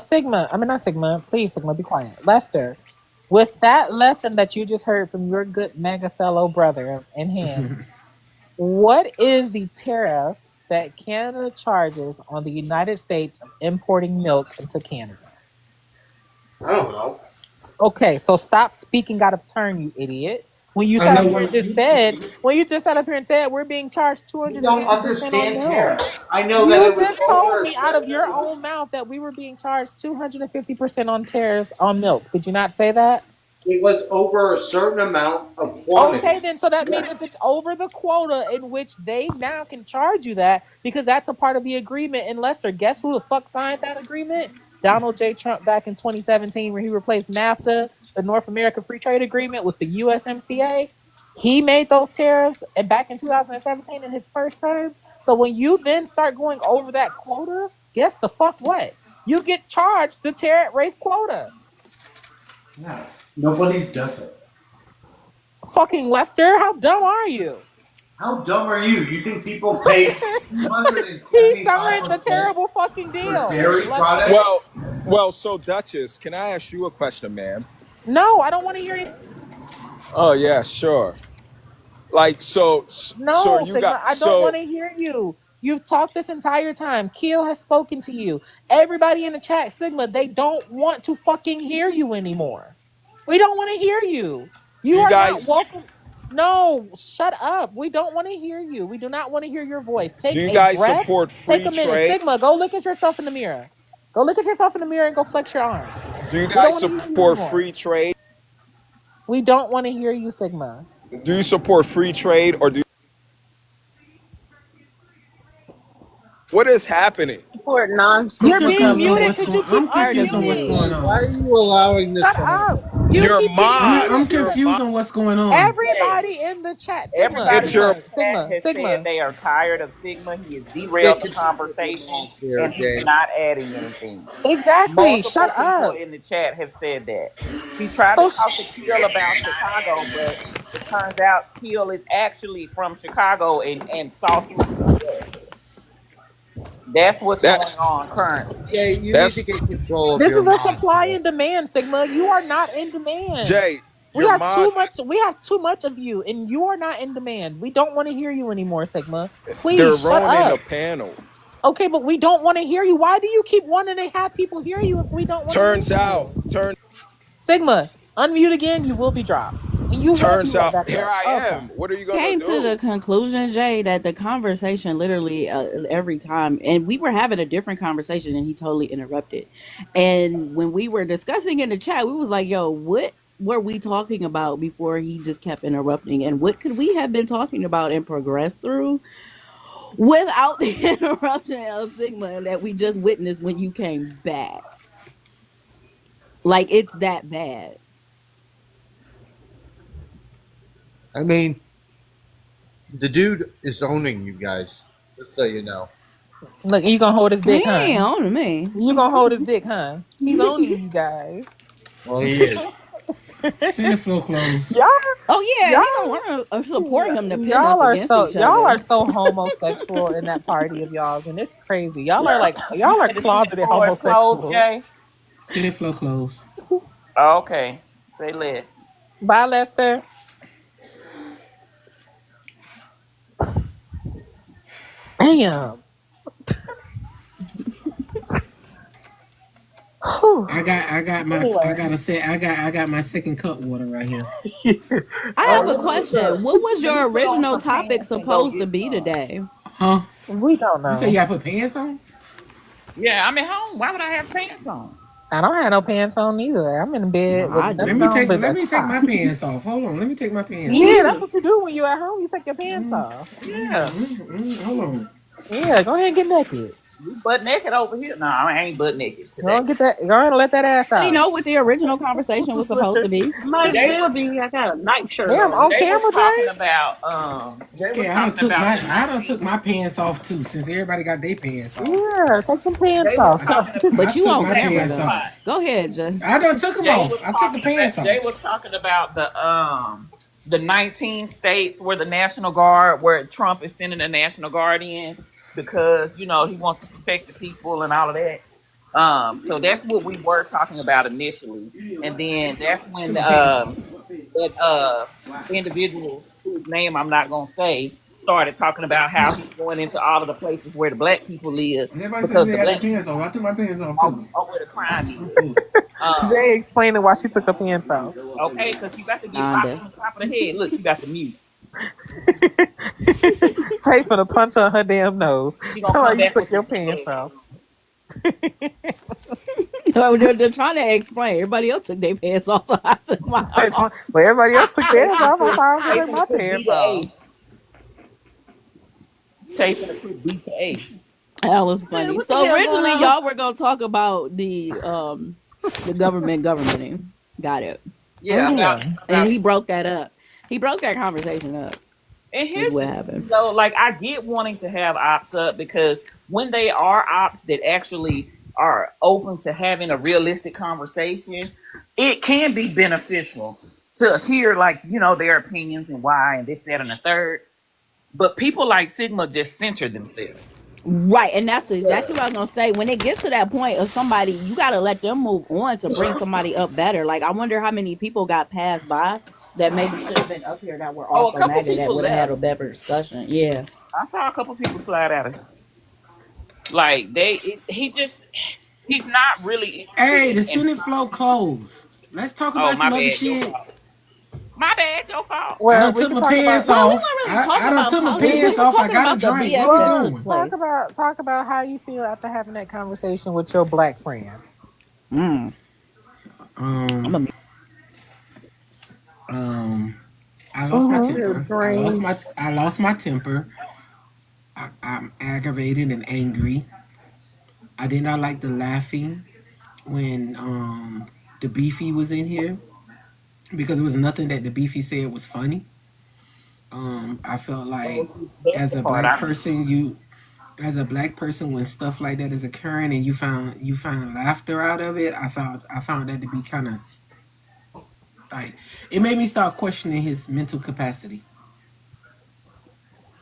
not Sigma, please, Sigma, be quiet. Lester, with that lesson that you just heard from your good mega fellow brother in hands, what is the tariff that Canada charges on the United States of importing milk into Canada? I don't know. Okay, so stop speaking out of turn, you idiot. When you I sat know up here and what just said, we're being charged You don't 250% on understand milk. tariffs. I know that You it was just over told a me out of certain your amount. own mouth that we were being charged 250% on tariffs on milk. Did you not say that? It was over a certain amount of Okay, quantity. then so that means Yes. if it's over the quota in which they now can charge you that because that's a part of the agreement. And Lester, guess who the fuck signed that agreement? Donald J. Trump back in 2017, where he replaced NAFTA, the North America Free Trade Agreement, with the USMCA. He made those tariffs and back in 2017 in his first term. So when you then start going over that quota, guess the fuck what? You get charged the tariff rate quota. Yeah. Nobody does it. Fucking Lester, how dumb are you? How dumb are you? You think people pay He signed the $275 terrible fucking for deal. dairy Lester. products? Well, so Duchess, can I ask you a question, ma'am? No, I don't want to hear it. Oh yeah, sure. Like so No, you got Sigma, I don't want to hear you. You've talked this entire time. Keel has spoken to you. Everybody in the chat, Sigma, they don't want to fucking hear you anymore. We don't want to hear you. You you are not guys welcome. No, shut up. We don't want to hear you. We do not want to hear your voice. do Take you a guys breath. support Take free a minute. trade? Sigma, go look at yourself in the mirror. Go look at yourself in the mirror and go flex your arms. Do you We don't guys want to hear you support anymore. free trade? We don't want to hear you, Sigma. Do you support free trade or do what is happening? Support I'm You're non-stick being confused on muted what's because going. you keep I'm confused on what's unmuting. going Why on. are you allowing this Shut to happen? up. You Your keep getting I'm mods, muted. your confused mod, on what's going on. Everybody in the chat, Sigma, Everybody it's in your the Sigma, chat Sigma, has said Sigma. they are tired of Sigma. He has Get derailed the control of your conversation mouth there, and he's Jay. not adding anything. Exactly. Shut Multiple people up. in the chat have said that. He tried to So talk to Keel about Chicago, but it turns out Keel is actually from Chicago and saw through the BS. That's what's going that's on currently. Jay, you need to that's get control of this your is a mouth, supply bro. and demand, Sigma. You are not in demand. Jay, We your have mod too much. We have too much of you, and you are not in demand. We don't want to hear you anymore, Sigma. they're Please shut ruining the up. panel. Okay, but we don't want to hear you. Why do you keep wanting to have people hear you if we don't want to hear you? Turns Sigma, unmute again. You will be dropped, and you won't be turns let out back here up. I Okay. am. What are you gonna Came to the do? conclusion, Jay, that the conversation literally every time, and we were having a different conversation, and he totally interrupted. And when we were discussing in the chat, we was like, "Yo, what were we talking about before he just kept interrupting? And what could we have been talking about and progressed through without the interruption of Sigma that we just witnessed when you came back? Like it's that bad." I mean, the dude is owning you guys, just so you know. Look, you gonna hold his He dick, huh? ain't on me. You gonna hold his dick, huh? He's owning you guys. Well, he is. Send the floor closed. Y'all, Oh yeah, y'all, he gonna want to support him to pin us y'all are against so each other. homosexual in that party of y'all's, and it's crazy. Y'all are The closeted floor is closed, homosexuals. Jay. Send the floor closed. Okay, say less. Bye, Lester. Damn. I got my second cup water right here. I have a question. What was your original topic supposed to be today? Huh? We don't know. You say you got to put pants on? Yeah, I'm at home. Why would I have pants on? I don't have no pants on either. I'm in bed with Let nothing me on take but let a me take my top. pants off. Hold on. Let me take my pants Yeah, off. that's what you do when you at home. You take your pants off. Yeah. Hold on. Yeah, go ahead and get naked. You butt naked over here? No, I ain't butt naked Go today. and get that. Go ahead and let that ass I didn't out. know what the original conversation was supposed to be. Might as well be. I got a night shirt Damn, on. on Jay was camera, talking Jay? about Jay was Okay, talking about I done took my pants off too, since everybody got their pants off. Yeah, take some pants Jay was off. talking about But you took on my camera pants though. off. Go ahead, just. I done took them off. I took the pants off. Jay was talking about the 19 states where the National Guard, where Trump is sending the National Guard in because he wants to protect the people and all of that. So that's what we were talking about initially, and then that's when that individual whose name I'm not gonna say started talking about how he's going into all of the places where the black people live Everybody says because they the got their black pants off. I took my pants off are, too. are where the crime is. I'm full. Jay explaining why she took her pants off. Okay, because she about to get bopped Nanda. on the top of the head. Look, she got the mute. Tay finna punch her in her damn nose. She gonna Tell her come you back took with your some pants flash. off. They're trying to explain. Everybody else took their pants off, so I took mine off. Well, everybody else took theirs off. I thought I was Tay gonna take my finna put B pants to A. off. Tay finna put B to A. That was Man, funny. what the So hell going originally, on? y'all were gonna talk about the governmenting. Got it. Yeah, about And he broke that up. He broke that conversation up. and Is here's what the happened. so like I get wanting to have ops up because when they are ops that actually are open to having a realistic conversation, it can be beneficial to hear like, you know, their opinions and why and this, that, and the third. But people like Sigma just center themselves. Right, and that's exactly what I was gonna say. When it gets to that point of somebody, you gotta let them move on to bring somebody up better. Like I wonder how many people got passed by that maybe should have been up here that were Oh, a also couple MAGA that people would have had left. a better discussion. Yeah. I saw a couple people slide out of here. Like he's not really Hey, interested the in Senate flow closed. Let's talk oh, about my some other bad, your shit. fault. My bad, your fault. I Well, done we took can my talk pants about. Well, we off. weren't really talking I done about took my politics. We pants were off. I talking got a about the drink. BS What we that Well, took doing? place. talk about how you feel after having that conversation with your black friend. Mm. I'm a I lost my Your temper. drink. I lost my temper. I'm aggravated and angry. I did not like the laughing when the beefy was in here because it was nothing that the beefy said was funny. I felt like That's as the a part black I mean. person, when stuff like that is occurring and you find laughter out of it, I found that to be kind of like it made me start questioning his mental capacity.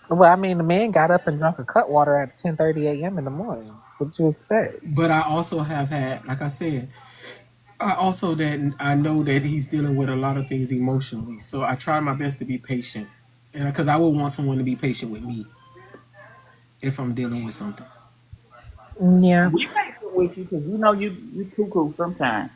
Well, I mean, the man got up and drank a cut water at 10:30 a.m. in the morning. What you expect? But I also have had, like I said, I know that he's dealing with a lot of things emotionally. So I try my best to be patient, and because I would want someone to be patient with me if I'm dealing with something. Yeah. We patient with you because you know you cuckoo sometimes.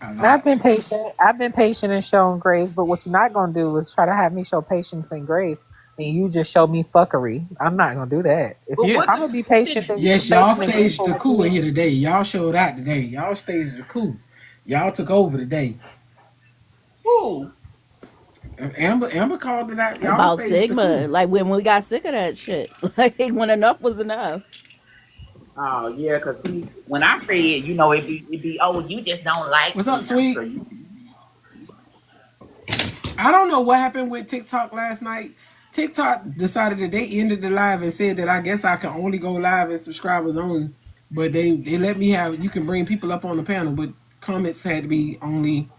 A lot. I've been patient. I've been patient and shown grace, but what you're not gonna do is try to have me show patience and grace, and you just show me fuckery. I'm not gonna do that. But If I'm gonna be patient and Yes, y'all patient and staged grateful the with coup in you, here today. Y'all showed out today. Y'all staged the coup. Y'all took over today. Who? Amber called it out. Y'all about staged the Sigma. coup. Like when we got sick of that shit. Like when enough was enough. Oh yeah, because when I said, you know, it be oh, you just don't like What's up, me. sweet? So you, I don't know what happened with TikTok last night. TikTok decided that they ended the live and said that I guess I can only go live and subscribers only. But they let me have, you can bring people up on the panel, but comments had to be only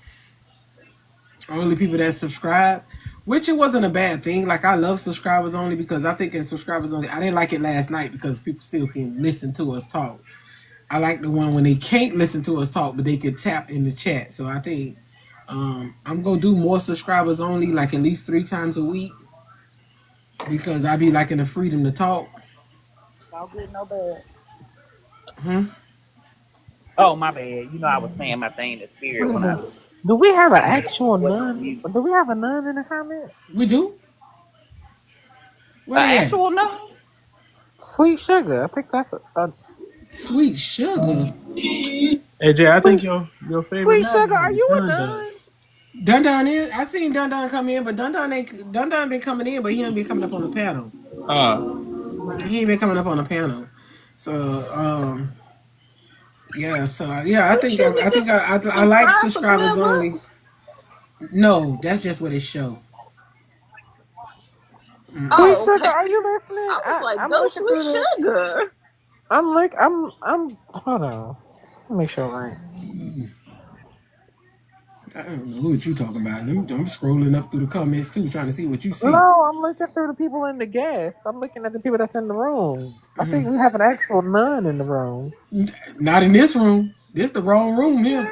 people that subscribe, which it wasn't a bad thing. Like I love subscribers only because I think in subscribers only, I didn't like it last night because people still can listen to us talk. I like the one when they can't listen to us talk, but they could tap in the chat. So I think I'm gonna do more subscribers only, like at least 3 times a week, because I be liking the freedom to talk. all good, no bad. Hmm? Oh my bad. You know I was saying my thing in what spirit is when I this? Do we have an when actual I wasn't on nun? mute. Do we have a nun in the comments? We do. Where An they at? actual no? Sweet sugar. I think that's a Sweet sugar. Hey Jay, I think sweet, your favorite sweet MAGA sugar. Are is you a Dun Dun. nun? Dun Dun is. I seen Dun Dun come in, but Dun Dun been coming in, but he ain't been coming up on the panel. He ain't been coming up on the panel. So yeah. So yeah, I like Subscribe for subscribers 12 only. months. No, that's just what it show. Sweet Oh, sugar. okay. Are you listening? I was like, I'm go looking sweet through the. sugar. I'm. Hold on. Let me make sure right. I don't know what you talking about. I'm scrolling up through the comments too, trying to see what you see. No, I'm looking through the people in the guests. I'm looking at the people that's in the room. I think we have an actual nun in the room. Not in this room. This the wrong room here.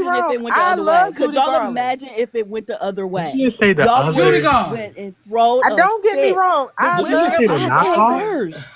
imagine if it went the I other way? love Could Judy y'all Garland. imagine if it went the other way? You didn't say the Y'all other. would Judy have Garland. went and thrown a Don't get me fit. wrong. The I Did you Will just say love the Smith Judy came knockoff? Garland. first.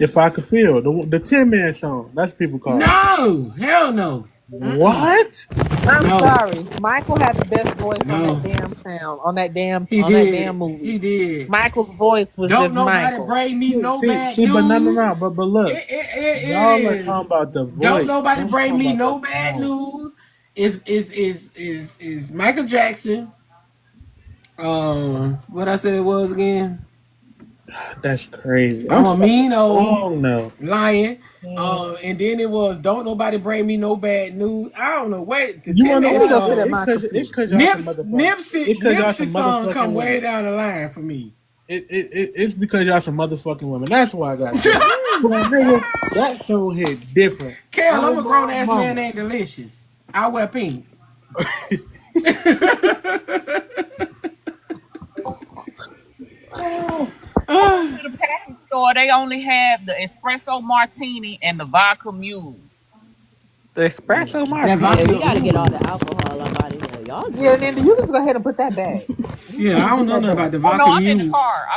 If I Could Feel, the Tin Man song. That's what people call it. No, hell no. What? I'm No. sorry. Michael had the best voice on No. that damn sound, on that damn He that did. damn movie. He did. Michael's voice was Don't just nobody Michael. bring me no bad See, but news. no. But look, It y'all are is. talking about the voice. Don't nobody I'm bring talking me about no the bad song. news. Is Michael Jackson What I said it was again? That's crazy. I'm a mean old no. lion. And then it was "Don't Nobody Bring Me No Bad News." I don't know what to You tell wanna that know song. what? It's because y'all some motherfuckers. Nipsey song come way down the line for me. It's because y'all some motherfucking women. That's why I got nigga, that song hit different. Kel, I'm a grown ass man, ain't delicious. I wear pink. To the package store, they only have the espresso martini and the vodka mule. The espresso martini. Yeah, we gotta get all the alcohol up out of here. Y'all Yeah, Linda, you just go ahead and put that back. Yeah, I don't know nothing about the vodka Oh no, I'm in the mule. car.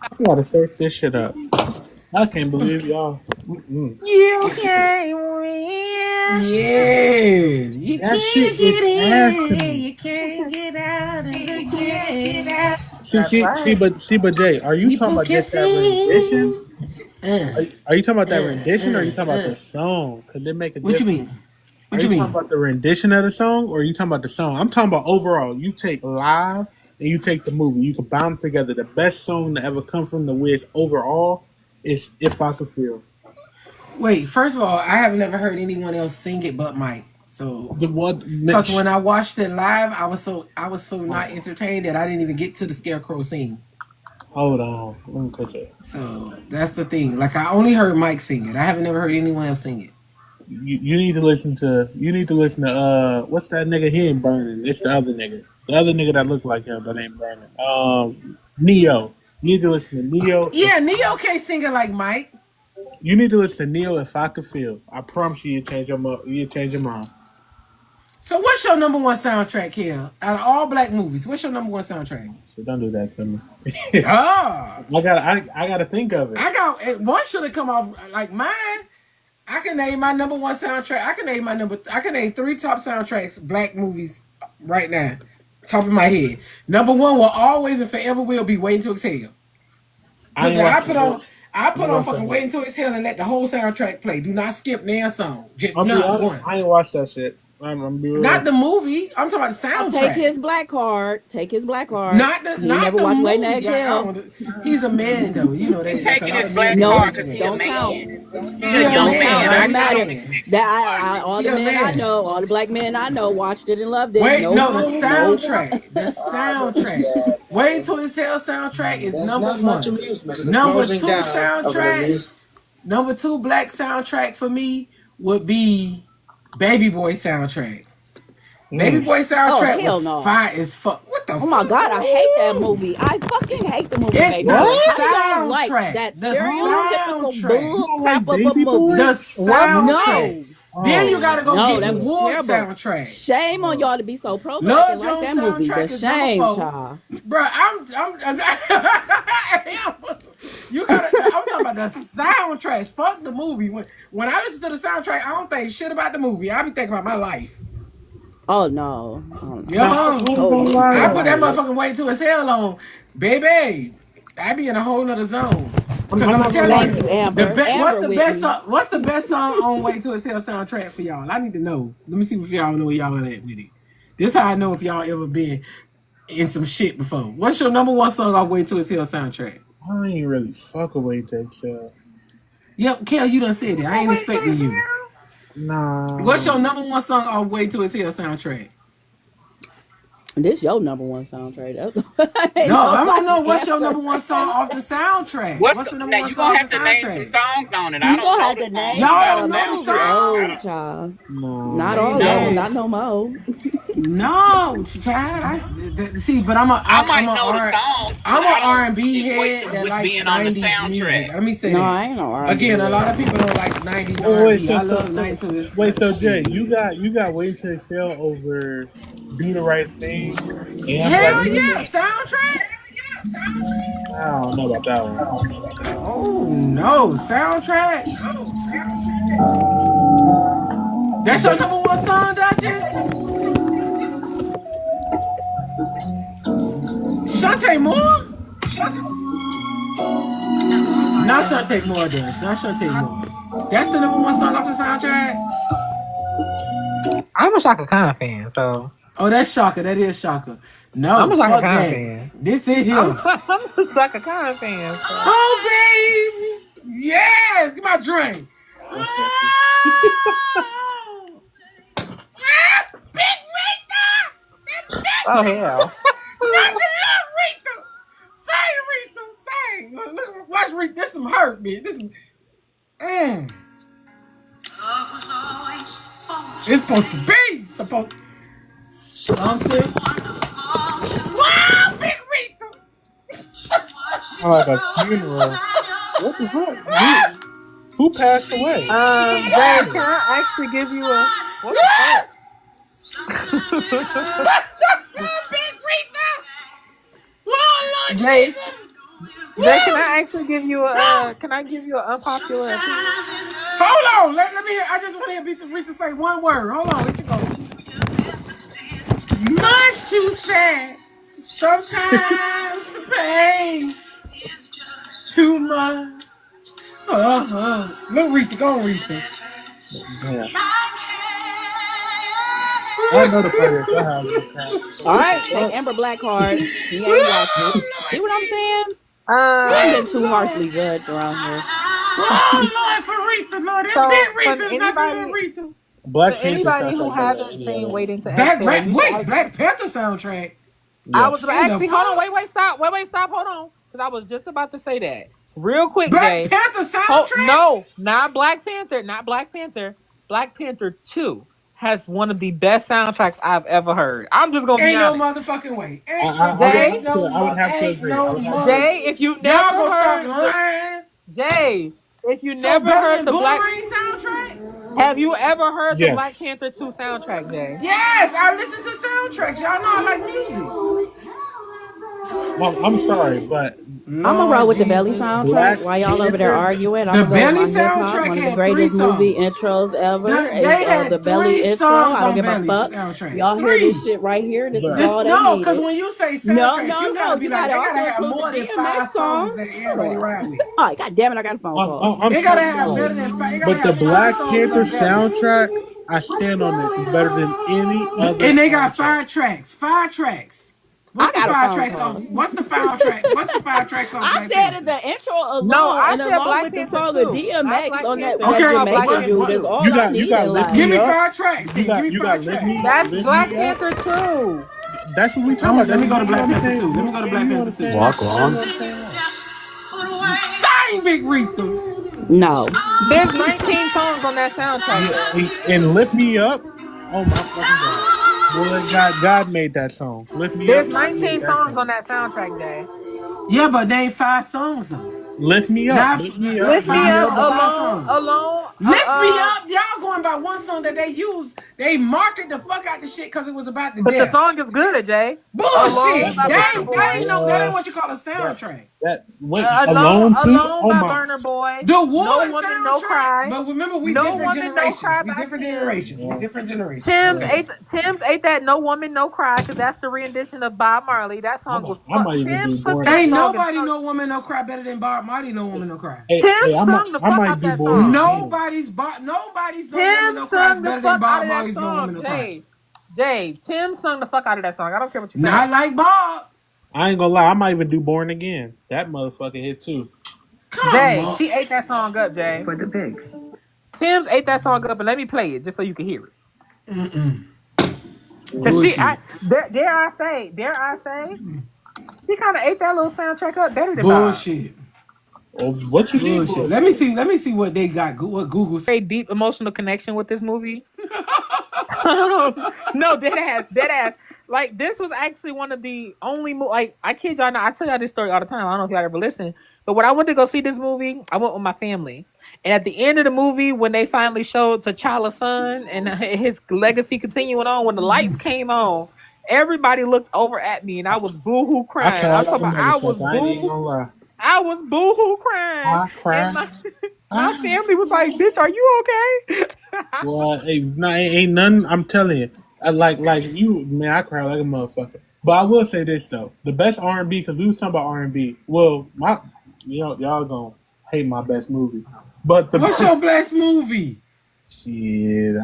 I gotta search this shit up. I can't believe y'all. You can't win. Yes, you That can't shit get is ass to in, me. you can't get out of the game. But Jay, are you talking People about can just that rendition? sing. Are you talking about that rendition, or are you talking about the song? Because they make a What you difference. mean? Are you talking about the rendition of the song, or are you talking about the song? I'm talking about overall. You take live and you take the movie. You combine them together. The best song to ever come from the Wiz overall is "If I Could Feel." Wait, first of all, I have never heard anyone else sing it but Mike. So because when I watched it live, I was so not entertained that I didn't even get to the Scarecrow scene. Hold on, let me put it. So that's the thing. Like I only heard Mike sing it. I haven't never heard anyone else sing it. You need to listen to what's that nigga? He ain't burning. It's the other nigga. The other nigga that looked like him but ain't burning. Neo. You need to listen to Neo. Yeah, Neo can't sing it like Mike. You need to listen to Neo. If I Could Feel. I promise you, change your mind. So what's your number one soundtrack here? Out of all black movies, what's your number one soundtrack? So don't do that to me. I gotta think of it. One should have come off like mine. I can name my number one soundtrack. I can name 3 top soundtracks, black movies, right now. Top of my head. Number 1 will always and forever will be Waiting to Exhale. I put on fucking Waiting to Exhale and let the whole soundtrack play. Do not skip their song. Just not one. I ain't watched that shit. Not the movie. I'm talking about the soundtrack. Take his black card. Not the never watched Waiting to Exhale. He's a man though. You know that. He's taking his black card because he's a man. He's a young man. All the men I know, all the black men I know watched it and loved it. Wait, no, the soundtrack. The soundtrack. Waiting to Exhale soundtrack is number 1. Number 2 soundtrack. Number 2 black soundtrack for me would be Baby Boy soundtrack. Baby Boy soundtrack was fire as fuck. What the fuck? Oh my god, I hate that movie. I fucking hate the movie. It's Baby. the How do you like soundtrack. that The stereotypical soundtrack. bull crap of a movie? The soundtrack. No. Then you gotta go get that the was Wood terrible. soundtrack. Shame on y'all to be so pro Love black and like Jones that movie. soundtrack The is shame, number 4. child. Bro, I'm talking about the soundtrack. Fuck the movie. When I listen to the soundtrack, I don't think shit about the movie. I be thinking about my life. Oh no. I put that motherfucking Waiting to Exhale on, baby. I be in a whole nother zone. Because I'm telling you, what's the best song on Waiting to Exhale soundtrack for y'all? I need to know. Let me see if y'all know where y'all are at with it. This how I know if y'all ever been in some shit before. What's your number 1 song on Waiting to Exhale soundtrack? I ain't really fuck with Waiting to Exhale. Yep, Kel, you done said it. I ain't expecting you. Nah. What's your number 1 song on Waiting to Exhale soundtrack? This your number 1 soundtrack. I don't know what's your number 1 song off the soundtrack. What's the number 1 song off the soundtrack? You gonna have to name some songs on it. You gonna have to name. Y'all don't know the songs. Oh, child. No. Not all of them. Not no more. No, child. See, but I'm an R&B head that likes 90s music. Let me say that. I ain't no R&B. Again, a lot of people don't like 90s R&B. I love 90s. Wait, so Jay, you got Waiting to Exhale over Do the Right Thing? Hell yeah, soundtrack. I don't know about that one. Oh no, soundtrack. That's your number 1 song, Duchess? Shantae Moore? Not Shantae Moore, does. Not Shantae Moore. That's the number 1 song off the soundtrack? I'm a Shaka Khan fan, so. Oh, that's Shaka. That is Shaka. No, I'm a Shaka fuck Khan that. fan. This is him. I'm a Shaka Khan fan. So. Oh, baby. Yes. Give my drink. Big Rita. Oh, hell. Not the little Rita. Say, Rita. Say. Look, watch Rita. This some hurt, man. This some... It's supposed to be. Something. Wow, Big Rita. Like a funeral. What the fuck? Who passed away? Jay, can I actually give you a... What the fuck? Big Rita. Oh, Lord Jay, Jesus. Jay, can I actually give you a... can I give you an unpopular opinion? Hold on. Let me hear. I just want to hear Rita say one word. Hold on. Let you go. Much too sad. Sometimes the pain too much. Look, Rita, go on, Rita. Yeah. I know the players. All right, take Amber Blackheart. She ain't watching it. See what I'm saying? I'm getting too harshly judged around here. Oh, Lord, for Rita, Lord. That's Big Rita, not little Rita. Black For Panther anybody who soundtrack hasn't seen Waiting to Exhale, Black Panther soundtrack. Yeah. I was actually hold on, wait, stop, hold on, because I was just about to say that real quick. Black Jay. Panther soundtrack? No, not Black Panther, Black Panther 2 has one of the best soundtracks I've ever heard. I'm just gonna be honest. Ain't no motherfucking way. I would have to agree. Jay, if you never heard, Jay, if you never heard the Black soundtrack, have you ever heard the Black Panther 2 soundtrack, Jay? Yes, I listen to soundtracks. Y'all know I like music. Well, I'm sorry, but I'm gonna roll with the Belly soundtrack while y'all over there arguing. I'm The Belly go soundtrack one of had the greatest 3 songs. movie intros ever. They had the Belly 3 intro. songs I don't on give a Belly fuck. soundtrack. Y'all hear this shit right here? This is all they No, needed. because when you say soundtracks, you gotta be you like, they gotta gotta have also more than include 5 DMX songs that everybody ride with. Oh, god damn it! I got a phone call. They gotta have better than 5. But the Black Panther soundtrack, I stand on it, is better than any other. And they got 5 tracks. 5 tracks. What's the 5 tracks off? What's the 5 tracks? What's the 5 tracks off? I said in the intro alone, and along with the song of DMX on that Jamaican dude is all I need in life. Give me 5 tracks. Give me 5 tracks. That's Black Panther 2. That's what we talking about. Let me go to Black Panther 2. Let me go to Black Panther 2. Walk on. Sing, Big Rita. No. There's 19 songs on that soundtrack. And Lift Me Up. Oh my fucking god. Boy, God made that song. Lift Me There's Up. 19 songs on that soundtrack, Jay. Yeah, but they ain't 5 songs though. Lift Me Up. Lift Me Up. Lift Me Up alone. Lift Me Up. Y'all going by one song that they used. They marketed the fuck out the shit because it was about the But death. the song is good, Jay. Bullshit. That ain't what you call a soundtrack. Alone too? Oh my. Burner Boy. The one No Woman, soundtrack. No Cry. But remember, we No different Woman, No Cry generations. We different generations. Tim's ate that No Woman, No Cry because that's the rendition of Bob Marley. That song was fun. Ain't nobody No Woman, No Cry better than Bob Marley. No Woman, No Cry. I might be bored. Nobody's No Woman, No Cry is better than Bob Marley's No Woman, No Cry. Jay, Tim sung the fuck out of that song. I don't care what you say. Not like Bob. I ain't gonna lie, I might even do Born Again. That motherfucker hit too. Jay, she ate that song up, Jay. For the pigs. Tim's ate that song up, and let me play it just so you can hear it. Dare I say, she kind of ate that little soundtrack up better than Bullshit. Oh, what you mean? Let me see what they got. What Google said. A deep emotional connection with this movie. No, dead ass. Like, this was actually one of the only like, I kid y'all not, I tell y'all this story all the time. I don't know if y'all ever listen, but when I went to go see this movie, I went with my family. And at the end of the movie, when they finally showed T'Challa's son and his legacy continuing on, when the lights came on, everybody looked over at me and I was boo-hoo crying. I was boo-hoo crying. I cried. My family was like, bitch, are you okay? Well, ain't nothing. I'm telling you. Like you, man, I cry like a motherfucker. But I will say this though, the best R&B, because we was talking about R&B. Well, y'all gonna hate my best movie. But what's your best movie? Shit,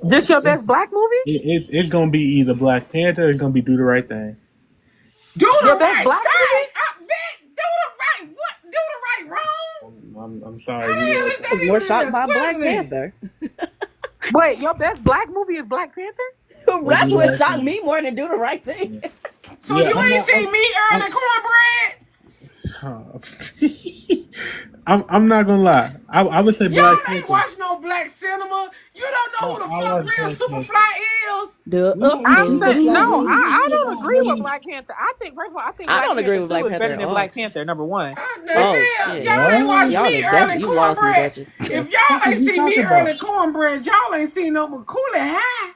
This your best black movie? it's gonna be either Black Panther or it's gonna be Do the Right Thing. Do the Your best right black thing. I bet. Do the right what? Do the right wrong. I'm sorry. How the hell is I that was even more a shocked by Black question? Panther. Wait, your best black movie is Black Panther? That's what shocked me more than Do the Right Thing. So you ain't seen me earning cornbread? I'm not gonna lie. I would say Y'all Black ain't Panther. watch no black cinema. You don't know who the fuck real Superfly is. I don't agree with Black Panther. I think first of all, I think I Black don't Panther agree with 2 Black is Panther better at than all. Black Panther, number one. Oh, shit. Y'all ain't watch Y'all me done earning you lost me, cornbread. Duchess. If y'all ain't seen me earning cornbread, y'all ain't seen no Macaulay High.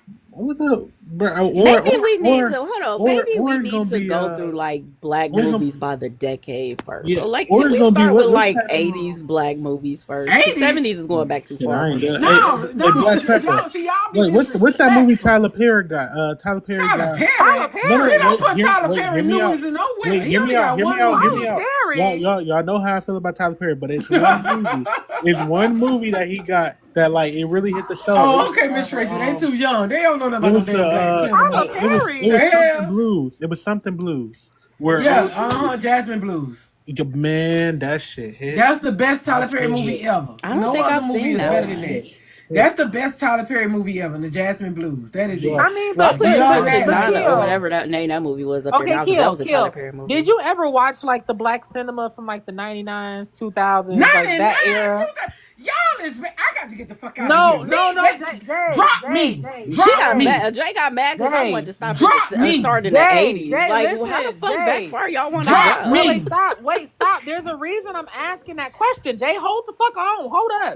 Maybe we need to hold on. Maybe we need gonna to be, go through like black or it's gonna- movies by the decade first. Yeah, So like, or can it's we gonna be start with what like type of- 80s black movies first? 80s? 70s is going back too far. I ain't done- No, Hey, no. Black Panther. Y'all see, y'all be Wait, what's that movie Tyler Perry got? Tyler Perry Tyler got. Perry. Tyler Perry. We don't put hear- Tyler wait, Perry hear me out. movies in nowhere. Wait, He hear only me out. got Hear one me out. Hear movie. me out. Perry. Y'all know how I feel about Tyler Perry, but it's one movie. It's one movie that he got that like it really hit the show. Oh, okay, Miss Tracy. They too young. They don't know nothing It about no was damn black cinema. it was something blues. It was something blues. Where Jasmine Blues. Man, that shit hit. That's the best Tyler Perry movie ever. I don't No think other I've movie seen is that better one. than that. That's the best Tyler Perry movie ever, the Jasmine Blues. That is it. I mean, Well, I but put Beyond Twisted that, Nine or whatever that name that movie was up there now because that was a Tyler Perry movie. Did you ever watch like the black cinema from like the 99s, 2000s, like that era? Y'all is. I got to get the fuck out of here. No, Drop me. She got mad. Jay got mad because I wanted to stop it starting in the 80s. Like, well, how the fuck back far y'all want to go? Wait, stop. There's a reason I'm asking that question. Jay, hold the fuck on. Hold up.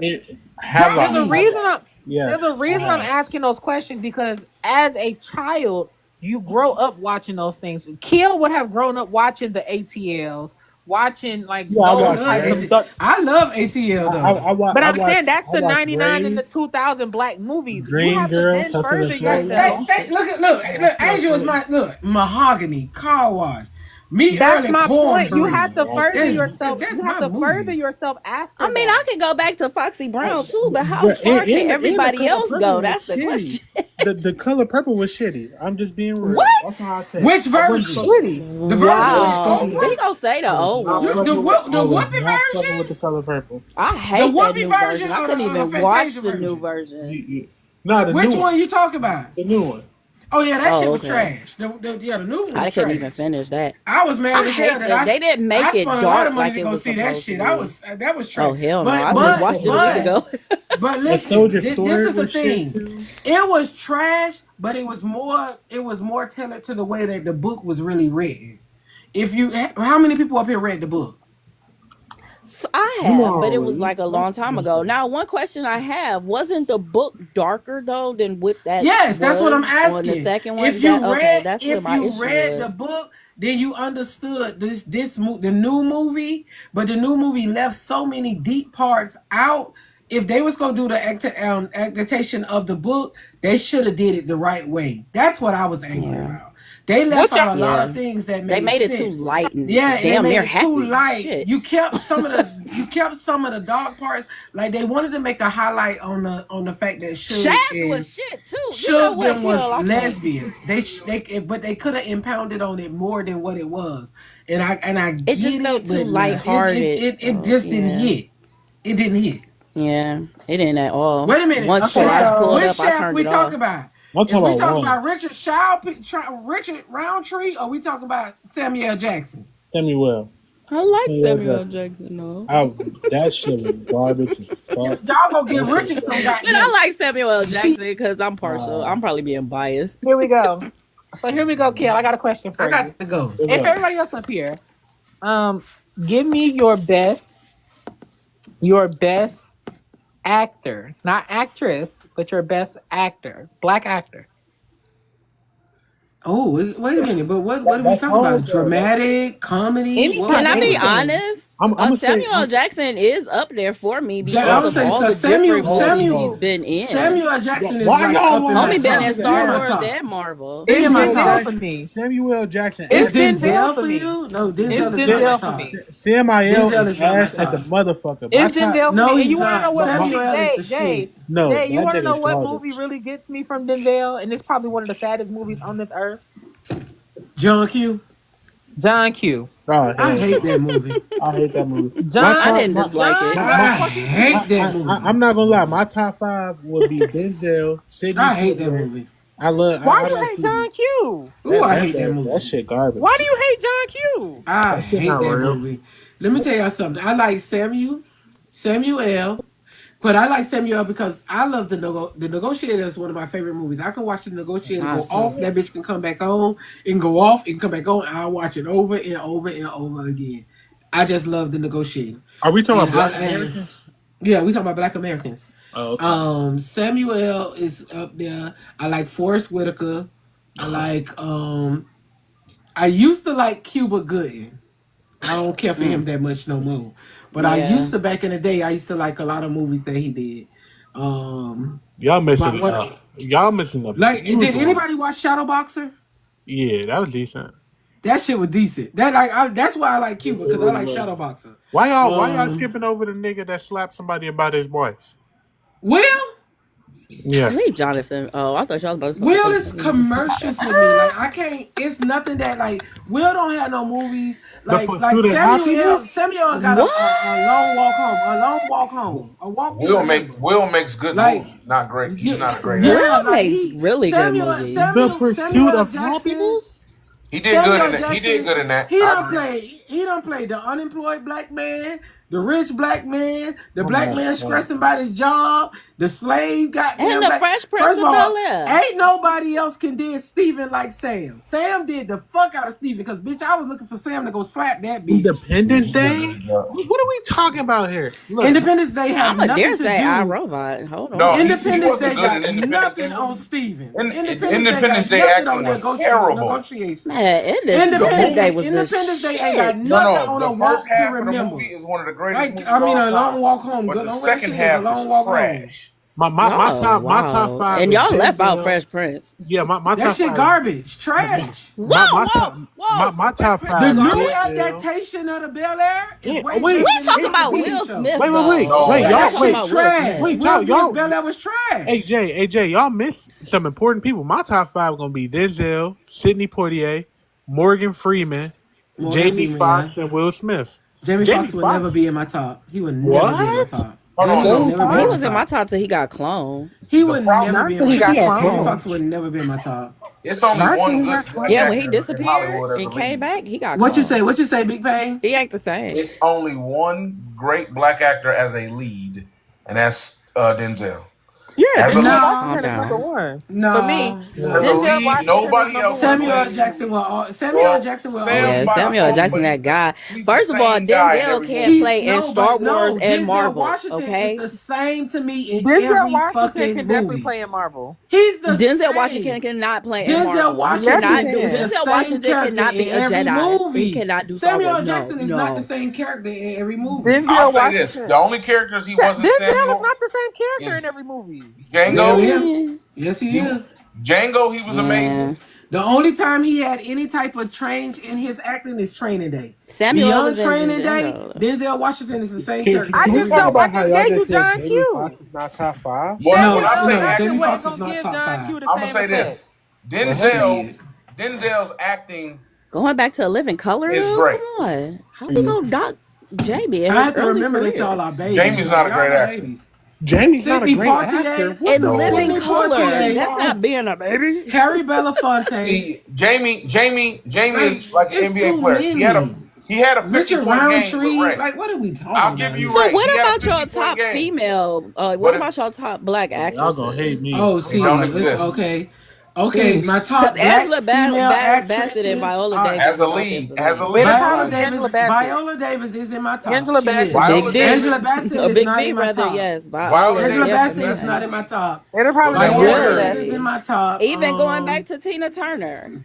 There's a reason I'm asking those questions because as a child, you grow up watching those things. Kiel would have grown up watching the ATLs, watching like I love ATL though. But I'm saying that's the 99 and the 2000 black movies. You have to then further yourself. Look, Angel is Mahogany, Car Wash. That's my point. You have to further yourself. You have to further yourself after. I mean, I could go back to Foxy Brown too, but how far can everybody else go? That's the question. The Color Purple was shitty. I'm just being real. What? Which version? The version they gonna say the old one. The Whoopi version? With the Color Purple. I hate the new version. I couldn't even watch the new version. Which one you talking about? The new one. Oh yeah, that shit was trash. The new one. I couldn't even finish that. I was mad as hell that they didn't make it dark. dark I like to it go was see that shit. That was trash. Oh hell no! I just watched it a week ago. But listen, this is the thing. It was trash, but it was more tailored to the way that the book was really written. How many people up here read the book? I have, but it was like a long time ago. Now, one question I have: wasn't the book darker though than what that? Yes, that's what I'm asking. On the second one, if you read read the book, then you understood the new movie. But the new movie left so many deep parts out. If they was gonna do the adaptation of the book, they should have did it the right way. That's what I was angry about. They left out a lot of things that made it sense. too light and damn near happy. Too light. Shit. You kept some of the dark parts. Like they wanted to make a highlight on the fact that Shaz was shit too. Suge them was lesbians. But they could have impounded on it more than what it was. And I it just felt too lighthearted. It just didn't hit. It didn't hit. Yeah, it didn't at all. Wait a minute. Once which Shaft we talking about? Is we talking about Richard Roundtree, or we talking about Samuel Jackson? Samuel. I like Samuel Jackson, though. That shit was garbage as fuck. Y'all gonna give Richard some goddamn. I like Samuel Jackson because I'm partial. I'm probably being biased. Here we go. Here we go, Kiel. I got a question for you. I got to go. If everybody else up here, give me your best actor, not actress, but your best actor, black actor. Oh, wait a minute. But what are we talking about? Dramatic, comedy? Can I be honest? I'm gonna say Samuel L. Jackson is up there for me I because would of say all so the different movies Samuel he's been in. Samuel L. Jackson is why like y'all up in want my Homie been in top. Star In my Wars top. and Marvel. He in my Denzel top. for me. Samuel L. Jackson. It's It's Denzel for for me. you? No, It's Denzel is not my Denzel for top. me. Samuel Denzel is is not my ass as a top. motherfucker. My It's top. Denzel for No, me. And he's you want to know not. what Samuel L. is the Jay, shit. No, Jay, you that want to know nigga's what garbage. movie really gets me from Denzel? And it's probably one of the saddest movies on this earth. John Q. John Q. Oh, I hell hate no. that movie. I hate that movie. John, I didn't dislike it. I hate that movie. I'm not gonna lie. My top 5 would be Denzel, Sidney I hate that Poitier. movie. I Why like you hate Sidney. John Q? Ooh, I hate that movie. That shit garbage. Why do you hate John Q? I That shit hate not that real. movie. Let me tell y'all something. I like Samuel, but I like Samuel because I love The Negotiator is one of my favorite movies. I can watch The Negotiator go off, that bitch can come back on, and go off, and come back on. I'll watch it over and over and over again. I just love The Negotiator. Are we talking about Black Americans? Yeah, we talking about Black Americans. Oh, okay. Samuel is up there. I like Forrest Whitaker. I like I used to like Cuba Gooding. I don't care for him that much no more. But I used to back in the day. I used to like a lot of movies that he did. Y'all missing up. Y'all missing up. Like, did anybody watch Shadowboxer? Yeah, that was decent. That shit was decent. That's why I like Cuba, because I like Shadowboxer. Why y'all skipping over the nigga that slapped somebody about his wife? Will? Yeah. Leave Jonathan. Oh, I thought y'all was about to Will is commercial for me. Like, I can't. It's nothing that like Will don't have no movies. Like Samuel got a long walk home. A long walk home. A walk. Will makes good movies. Not great. He's not a great actor. Will makes really good movies. The Pursuit of Happiness. He did good in that. He did good in that. He don't play the unemployed black man, the rich black man, the black man stressing about his job, the slave and the Fresh Prince First of of all, Bel-Air. ain't nobody else can did Steven like Sam. Sam did the fuck out of Steven because bitch, I was looking for Sam to go slap that bitch. Independence Day? What are we talking about here? Look, Independence Day have I'm nothing dare to say do. iRobot. Hold on. No, Independence Day got Independence nothing Day. on Steven. Independence Day got acting nothing on was terrible. negotiation. Man, Independence Day was the Independence Day shit. ain't got nothing on the a walk first half to of the remember. movie is one of the greatest movies I mean, of a all long time. walk home. But Good. the Long second is half a long was walk trash. my top 5 and is y'all left out Denzel. Fresh Prince. Yeah, my that top shit 5. garbage, trash. My top 5. The new is adaptation of the Bel Air is way We better than talking the about TV Will show. Smith. Wait, though. That y'all, shit trash. wait, Will y'all, Smith Bel Air was trash. AJ, y'all missed some important people. My top 5 are gonna be Denzel, Sidney Poitier, Morgan Freeman, Jamie Foxx, and Will Smith. Jamie Foxx would never be in my top. He would never be in my top. He was in my top till he got cloned. He would never be in my top. Jamie cloned. Foxx would never be in my top. It's only one good black Yeah, when he actor in disappeared Hollywood as and a came lead. back, he got What you cloned. say? What you say, Big Bang? He ain't the same. It's only one great black actor as a lead, and that's Denzel. Yeah, As a Denzel lead. Washington is number one. No. For me, As a Denzel lead, Washington nobody is number else. one. Samuel L. Jackson will. Samuel L. Jackson will. Yeah, Samuel L. Jackson, that guy. First of all, Denzel can't play in Star Wars and Marvel. Washington Okay, is the same to me in Denzel every Washington fucking can definitely movie. play in Marvel. He's the Denzel same. Washington cannot play in Denzel Marvel. Washington Cannot is do. the Denzel same Washington character cannot be in a every Jedi. movie. He cannot do Star Samuel Wars. L. Jackson is no. not the same character in every movie. Denzel I'll say Washington. this: the only characters he wasn't Denzel Samuel is not the same character in every movie. Django. Yeah. Yes, he is. Django, he was amazing. The only time he had any type of change in his acting is Training Day. Samuel Beyond was in Training Day, Django. Denzel Washington is the same Can character. I we just talk don't about like how it. y'all Gave you just said John Jamie Q. Foxx is not top 5? Well, No, when I say that, Jamie Imagine Foxx what is he not gonna give top John 5. Q the I'm gonna same say this: effect. Denzel's acting Going back to A Living Color, is though? great. Come on. How we gonna dock Jamie? I have to remember that y'all are babies. Jamie's not a Y'all great are actor. babies. Jamie's not a Sidney great Poitier actor. What In the Living Sidney Color, Poitier. that's not being a baby. Harry Belafonte. See, Jamie is like an it's NBA too player. many. He had a 50-point Richard game Roundtree. with Ray. Like, what are we talking I'll about? give you here? So Ray. what He had a about your 50-point top game. female? But What if- about your top black Y'all actresses? gonna hate me. Oh, see, don't it's exist. okay. Okay, my top Because black Angela female Bassett actresses and Viola are- Davis. As a lead, as a lead. Viola Angela Davis. Bassett. Viola Davis is in my top. Angela She Bassett. is. Viola Big Davis. D. Angela Bassett A is big not D, in my rather, top. yes. Viola Angela Davis Bassett is is not in my top. It'll probably Like be what? Viola Angela Davis Bassett. is in my top. Even going back to Tina Turner.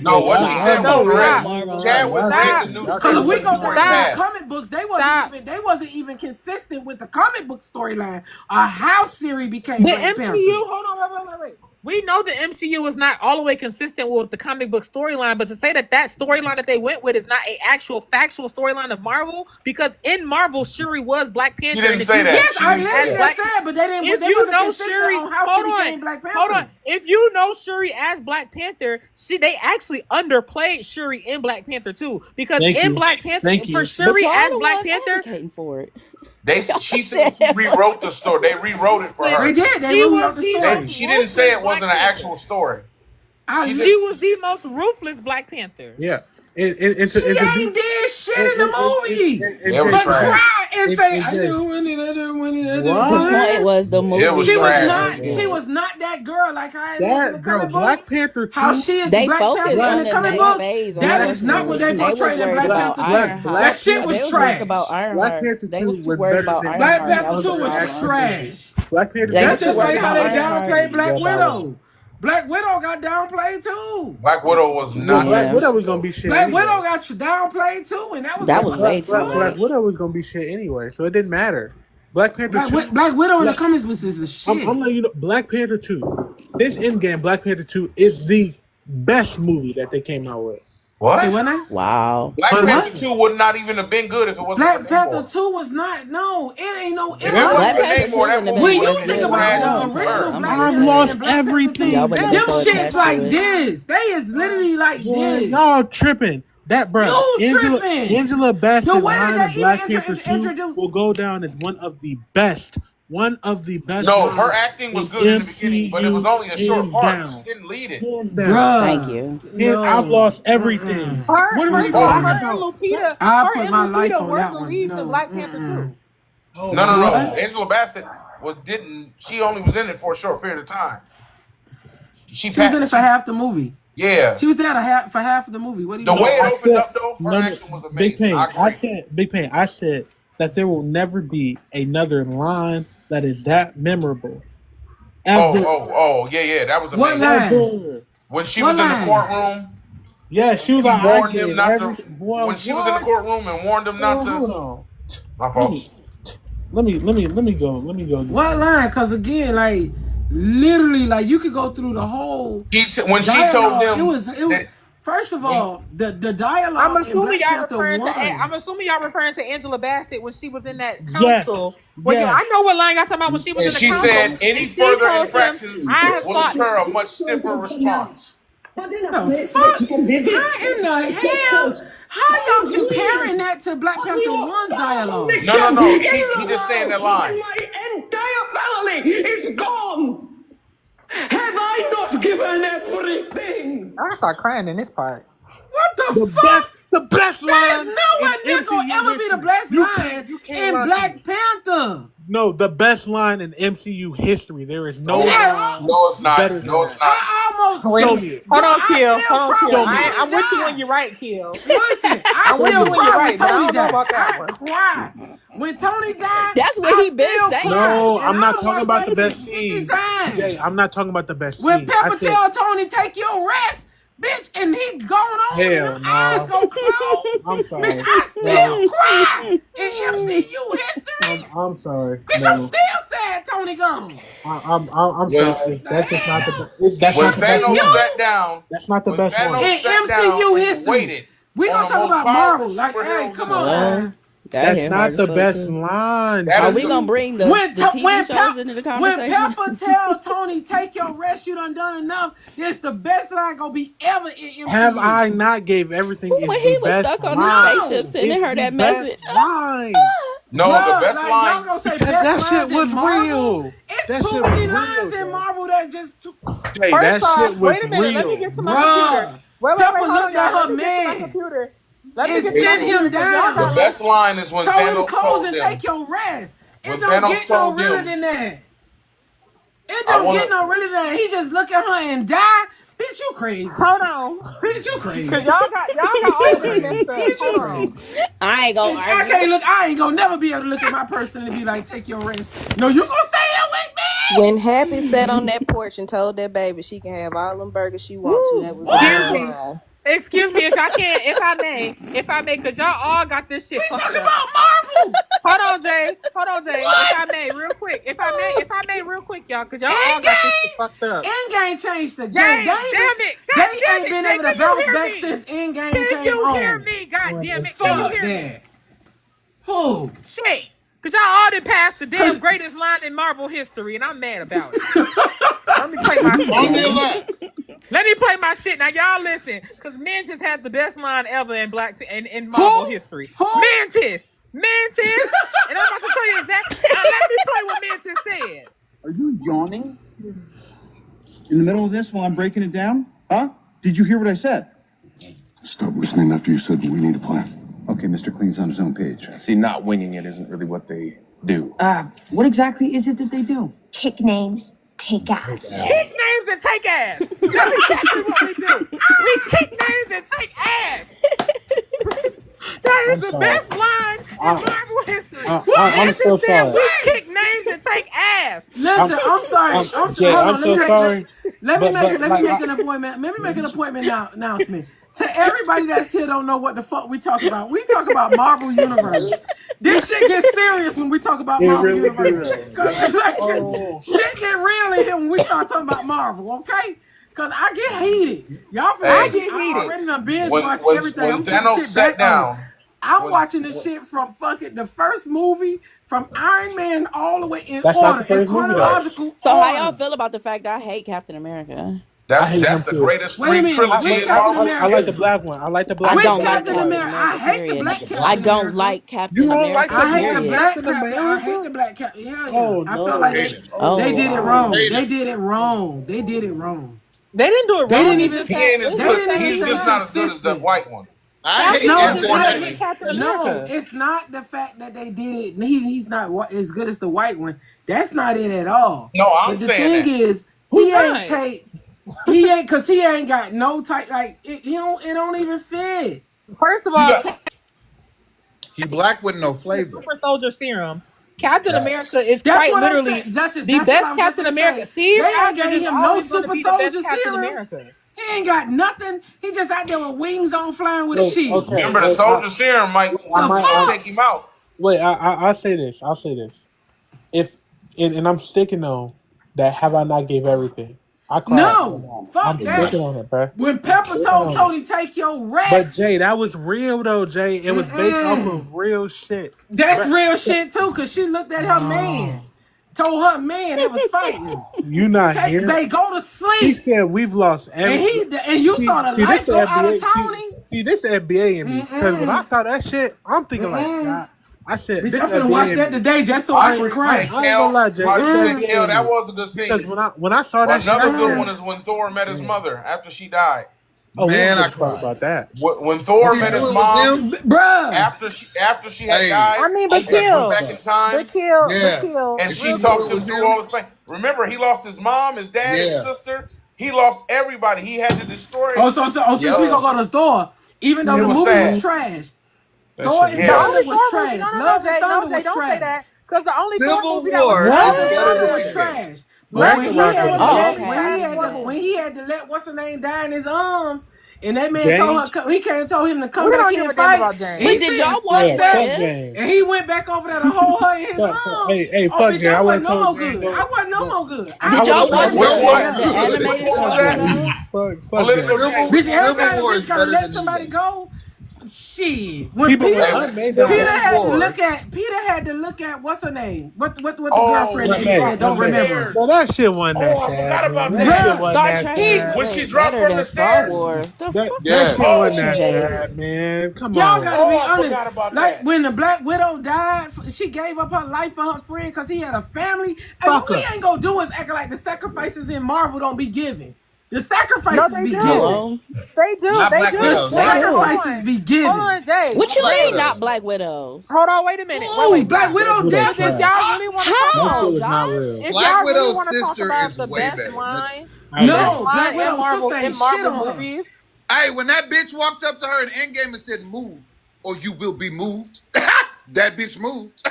No, what she said was correct. Chad would read the Because newspaper if we go before down it to the passed. comic books, they wasn't even consistent with the comic book storyline. How Siri became The Black MCU, Panther. hold on, wait. we know the MCU is not all the way consistent with the comic book storyline, but to say that storyline that they went with is not a actual factual storyline of Marvel, because in Marvel, Shuri was Black Panther. She didn't say that. Yes, I literally just said, but they didn't. If They you wasn't know consistent Shuri, on how she became Black Panther. hold on. If you know Shuri as Black Panther, they actually underplayed Shuri in Black Panther too, because Black Panther for Shuri as Black Panther, advocating for it. She said she rewrote the story. They rewrote it for her. They did. They rewrote the story. She didn't say it wasn't an actual story. She was the most ruthless Black Panther. Yeah. She ain't did shit in the movie. But cry and say, I do when it. It was the movie. She was not that girl like I had in the comic book. Black Panther 2. How she is Black Panther in the comic books. That is not what they portrayed in Black Panther 2. That shit was trash. Black Panther 2 was better than Black Panther 2 was trash. Black Panther. That's just like how they downplayed Black Widow. Black Widow got downplayed too. Black Widow was not. Black Widow was gonna be shit. Black Widow got downplayed too, and that was way too. Black Widow was gonna be shit anyway, so it didn't matter. Black Panther 2. Black Widow in the comics was the shit. I'm letting you know, Black Panther 2. This Endgame, Black Panther 2 is the best movie that they came out with. What? Wow. Black Panther 2 would not even have been good if it wasn't. Black Panther 2 was not. No, it ain't no. Black Panther 2 when you think about the original Black Panther, I've lost everything. Them shits like this. They is literally like this. Y'all tripping. That bro, Angela Bassett line of Black Panther 2 will go down as one of the best. No, her acting was good in the beginning, but it was only a short part. She didn't lead it. Thank you. I've lost everything. What are we talking about? Lupita, I put my life on were that the one. leads of Black Panther 2. No. Angela Bassett didn't. She only was in it for a short period of time. She was in it for half the movie. Yeah. She was there for half of the movie. What do you The mean? way it opened up, though, her action was amazing. Big Pain. I said that there will never be another line that is that memorable. Yeah, that was amazing. What line? When she was in the courtroom. Yeah, she was like, warned him not to. When she was in the courtroom and warned him not to. Hold on. My fault. Let me go. What line? Because again, like literally, like you could go through the whole. When she told him, it was. First of all, the dialogue. I'm assuming y'all referring to Angela Bassett when she was in that council. Yes. I know what line y'all talking about when she was in the council. She said any further infractions will incur a much stiffer response. What in the hell? How y'all comparing that to Black Panther 1's dialogue? No. He just saying that line. My entire family is gone. Have I not given everything? I start crying in this part. What the fuck? The best line. There's nowhere near gonna ever be the best line in Black Panther. No, the best line in MCU history. There is no line. No, it's not. No, it's not. I almost hold on, Kill. I'm with you when you're right, Kill. Listen, I still cry when Tony died. I cried. When Tony died, that's what he been saying. No, I'm not talking about the best scene. I'm not talking about the best scene. When Pepper tell Tony, take your rest, bitch, and he going on and them eyes go close. I'm sorry. Bitch, I still cry in MCU history. I'm sorry. Bitch, I'm still sad Tony gone. I'm sorry. That's just not the best. When Thanos sat down. That's not the best one. In MCU history. We gonna talk about Marvel. Like, hey, come on, man. That's not the best line. Are we gonna bring the TV shows into the conversation? When Pepper tell Tony, take your rest, you done enough, it's the best line gonna be ever in MCU. Have I not gave everything? When he was stuck on the spaceship sending her that message. Line. No, the best line. Y'all gonna say best that shit was real. It's too many lines in Marvel that just too. Hey, that shit was wait a minute, real. Let me get to my computer. Wait, Pepper hold looked on, at y'all. her man. It sent him down. The best line is when Tell him Thanos close told and him. take your rest. It When don't Thanos get no told realer him, than that. It don't get no realer than that. He just look at her and die. Bitch, you crazy. Hold on. Bitch, you crazy. Cause y'all got all this messed up. Bitch, you crazy. I ain't gonna argue. I ain't gonna never be able to look at my person and be like, take your rest. No, you gonna stay here with me. When Happy sat on that porch and told that baby she can have all them burgers she wants to, that was Excuse me, if I may, because y'all all got this shit fucked up. About Marvel. Hold on, Jay. If I may, real quick, y'all, because y'all all got this shit fucked up. Endgame changed the game. James, damn it. God They damn ain't it. been Jay, able can to you bounce hear back me? since Endgame Can came you on. hear me? God damn it. Can you Fuck hear me? that. Who? Shit. Because y'all all done passed the damn greatest line in Marvel history, and I'm mad about it. Let me play my shit. Let me play my shit. Now, y'all listen, because Mantis has the best line ever in in Marvel history. Mantis. And I'm about to tell you exactly. Let me play what Mantis said. Are you yawning in the middle of this while I'm breaking it down? Huh? Did you hear what I said? Stop listening after you said we need a plan. Okay, Mr. Clean's on his own page. See, not winging it isn't really what they do. What exactly is it that they do? Kick names, take ass. Kick names and take ass. That's exactly what we do. We kick names and take ass. That is the best line in Marvel history. I'm so sorry. We kick names and take ass. Listen, I'm sorry. Jay, Hold I'm on. so sorry. Let me make an appointment. Let me make an appointment announcement. To everybody that's here don't know what the fuck we talk about. We talk about Marvel Universe. This shit gets serious when we talk about Marvel Universe. Shit get real in here when we start talking about Marvel, okay? Because I get heated. Y'all forget I already done binge watched everything. When I'm putting Thanos shit sat back on. down, I'm watching this shit from fucking the first movie, from Iron Man all the way in order, in chronological So order. how y'all feel about the fact that I hate Captain America? That's the greatest trilogy in Marvel. I like the black one. I like the black one. Which don't like Captain America? I hate the black Captain I don't like Captain America. I hate the black Captain. I hate the black Captain. Hell yeah. I feel like they did it wrong. They did it wrong. They did it wrong. They didn't do it wrong. They didn't even He's just not as good as the white one. No, it's not the fact that they did it. He's not as good as the white one. That's not it at all. No, I'm but the saying thing is, he ain't because he ain't got no type like it don't even fit. First of all, he black with no flavor. Super Soldier Serum. Captain America is That's quite what literally I'm saying. the best Captain America. Steve They ain't Rogers gave is him no always going to Super be the best Soldier Captain Serum. America. He ain't got nothing. He just out there with wings on, flying with a shield. Okay. Remember, the Soldier Serum might take him out. Wait, I'll say this. I'll say this. If and I'm sticking on that. Have I not gave everything? I cried. No, fuck I'm that. sticking on it, bro. When Pepper told Tony take your rest, but Jay, that was real though. Jay, it was based off of real shit. That's real shit too, cause she looked at her man, told her man it was fighting. You not here? Babe, go to sleep. He said we've lost everything. And you saw the light go out of Tony. See, this NBA in me. Because when I saw that shit, I'm thinking like, God, I said, bitch, I'm finna watch that today just so I can cry. I ain't gonna lie, Jay. That was a good scene. Because when I saw that shit, another good one is when Thor met his mother after she died. Oh man, I cried about that. When Thor met his mom, bruh, after she had died, I mean, but she went back in time. And she talked him through all his pain. Remember, he lost his mom, his dad, his sister. He lost everybody. He had to destroy. So since we gonna go to Thor, even though the movie was trash. Thor and Thunder was trash. Love and Thunder was trash. Because the only Thor movie that was trash. But when he had to let what's her name die in his arms, and that man told him to come back here and fight. Did y'all watch that? And he went back over there to hold her in his arms. Hey, fuck bitch, I wasn't no more good. I wasn't no more good. Did y'all watch the animated show? Bitch, every time a bitch gotta let somebody go. Shit. When Peter had to look at what's her name? What the girlfriend said? Don't remember. Well, that shit wasn't that sad. I forgot about that. Star Trek. When she dropped from the stairs. That shit wasn't that sad, man. Come on. Y'all gotta be honest. Like when the Black Widow died, she gave up her life for her friend because he had a family. And what we ain't gonna do is act like the sacrifices in Marvel don't be given. The sacrifices be given. They do. The sacrifices be given. Hold on, Jay. What you mean, not Black Widows? Hold on, wait a minute. Wait, Black Widow death. If y'all really want to talk about Black Widow's sister is way better. No, Black Widow's sister ain't shit on movies. Hey, when that bitch walked up to her in Endgame and said, "Move, or you will be moved," that bitch moved.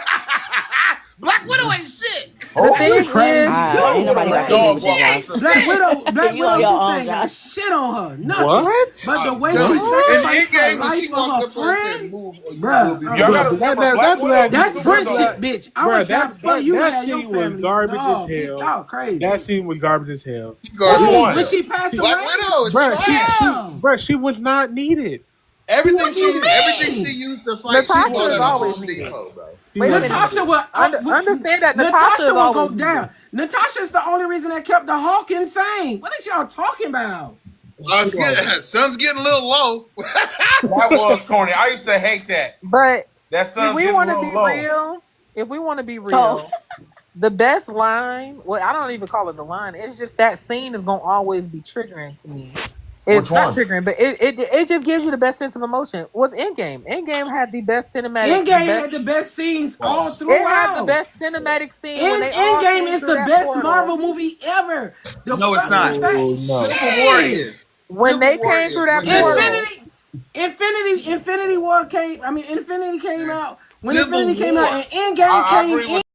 Black Widow ain't shit. The thing crazy. is, Ain't nobody got dog you, walk. Josh. Black Widow, You on your own, sister ain't got Josh. shit on her. Nothing. What? But the way No, she in sacrificed her Endgame, when life she for walked her up there and said, friend, "Move, or you will be bruh. Y'all gotta But remember, Black Widow. That's super friendship, soldier. bitch. I would die for you to that have your scene was family. garbage as Bitch, hell. y'all crazy. That scene was garbage as hell. Which Who? one? When she passed Black away? Widow is Bruh, trash. she was not needed. Everything What do you everything mean? she used to fight, she Natasha bought is at a always Home needed. Depot, bro. Wait a minute. Natasha will Understand that Natasha is will always go down. needed. Natasha's the only reason that kept the Hulk insane. What is y'all talking about? Sun's getting a little low. That was corny. I used to hate that. But That if sun's we getting a want to little be low. real, the best line, well, I don't even call it the line. It's just that scene is gonna always be triggering to me. It's Which not one? triggering, but it just gives you the best sense of emotion. Was Endgame? Endgame had the best cinematic. Endgame had the best scenes all It had the throughout. best cinematic scene when they all Endgame came is through the that best portal. Marvel movie ever. The No, it's not. Civil War Shit. is. When Civil they War came through is. that When they portal. Infinity War came. I mean, Infinity came out. When Civil Infinity came out War. and Endgame I came agree in. with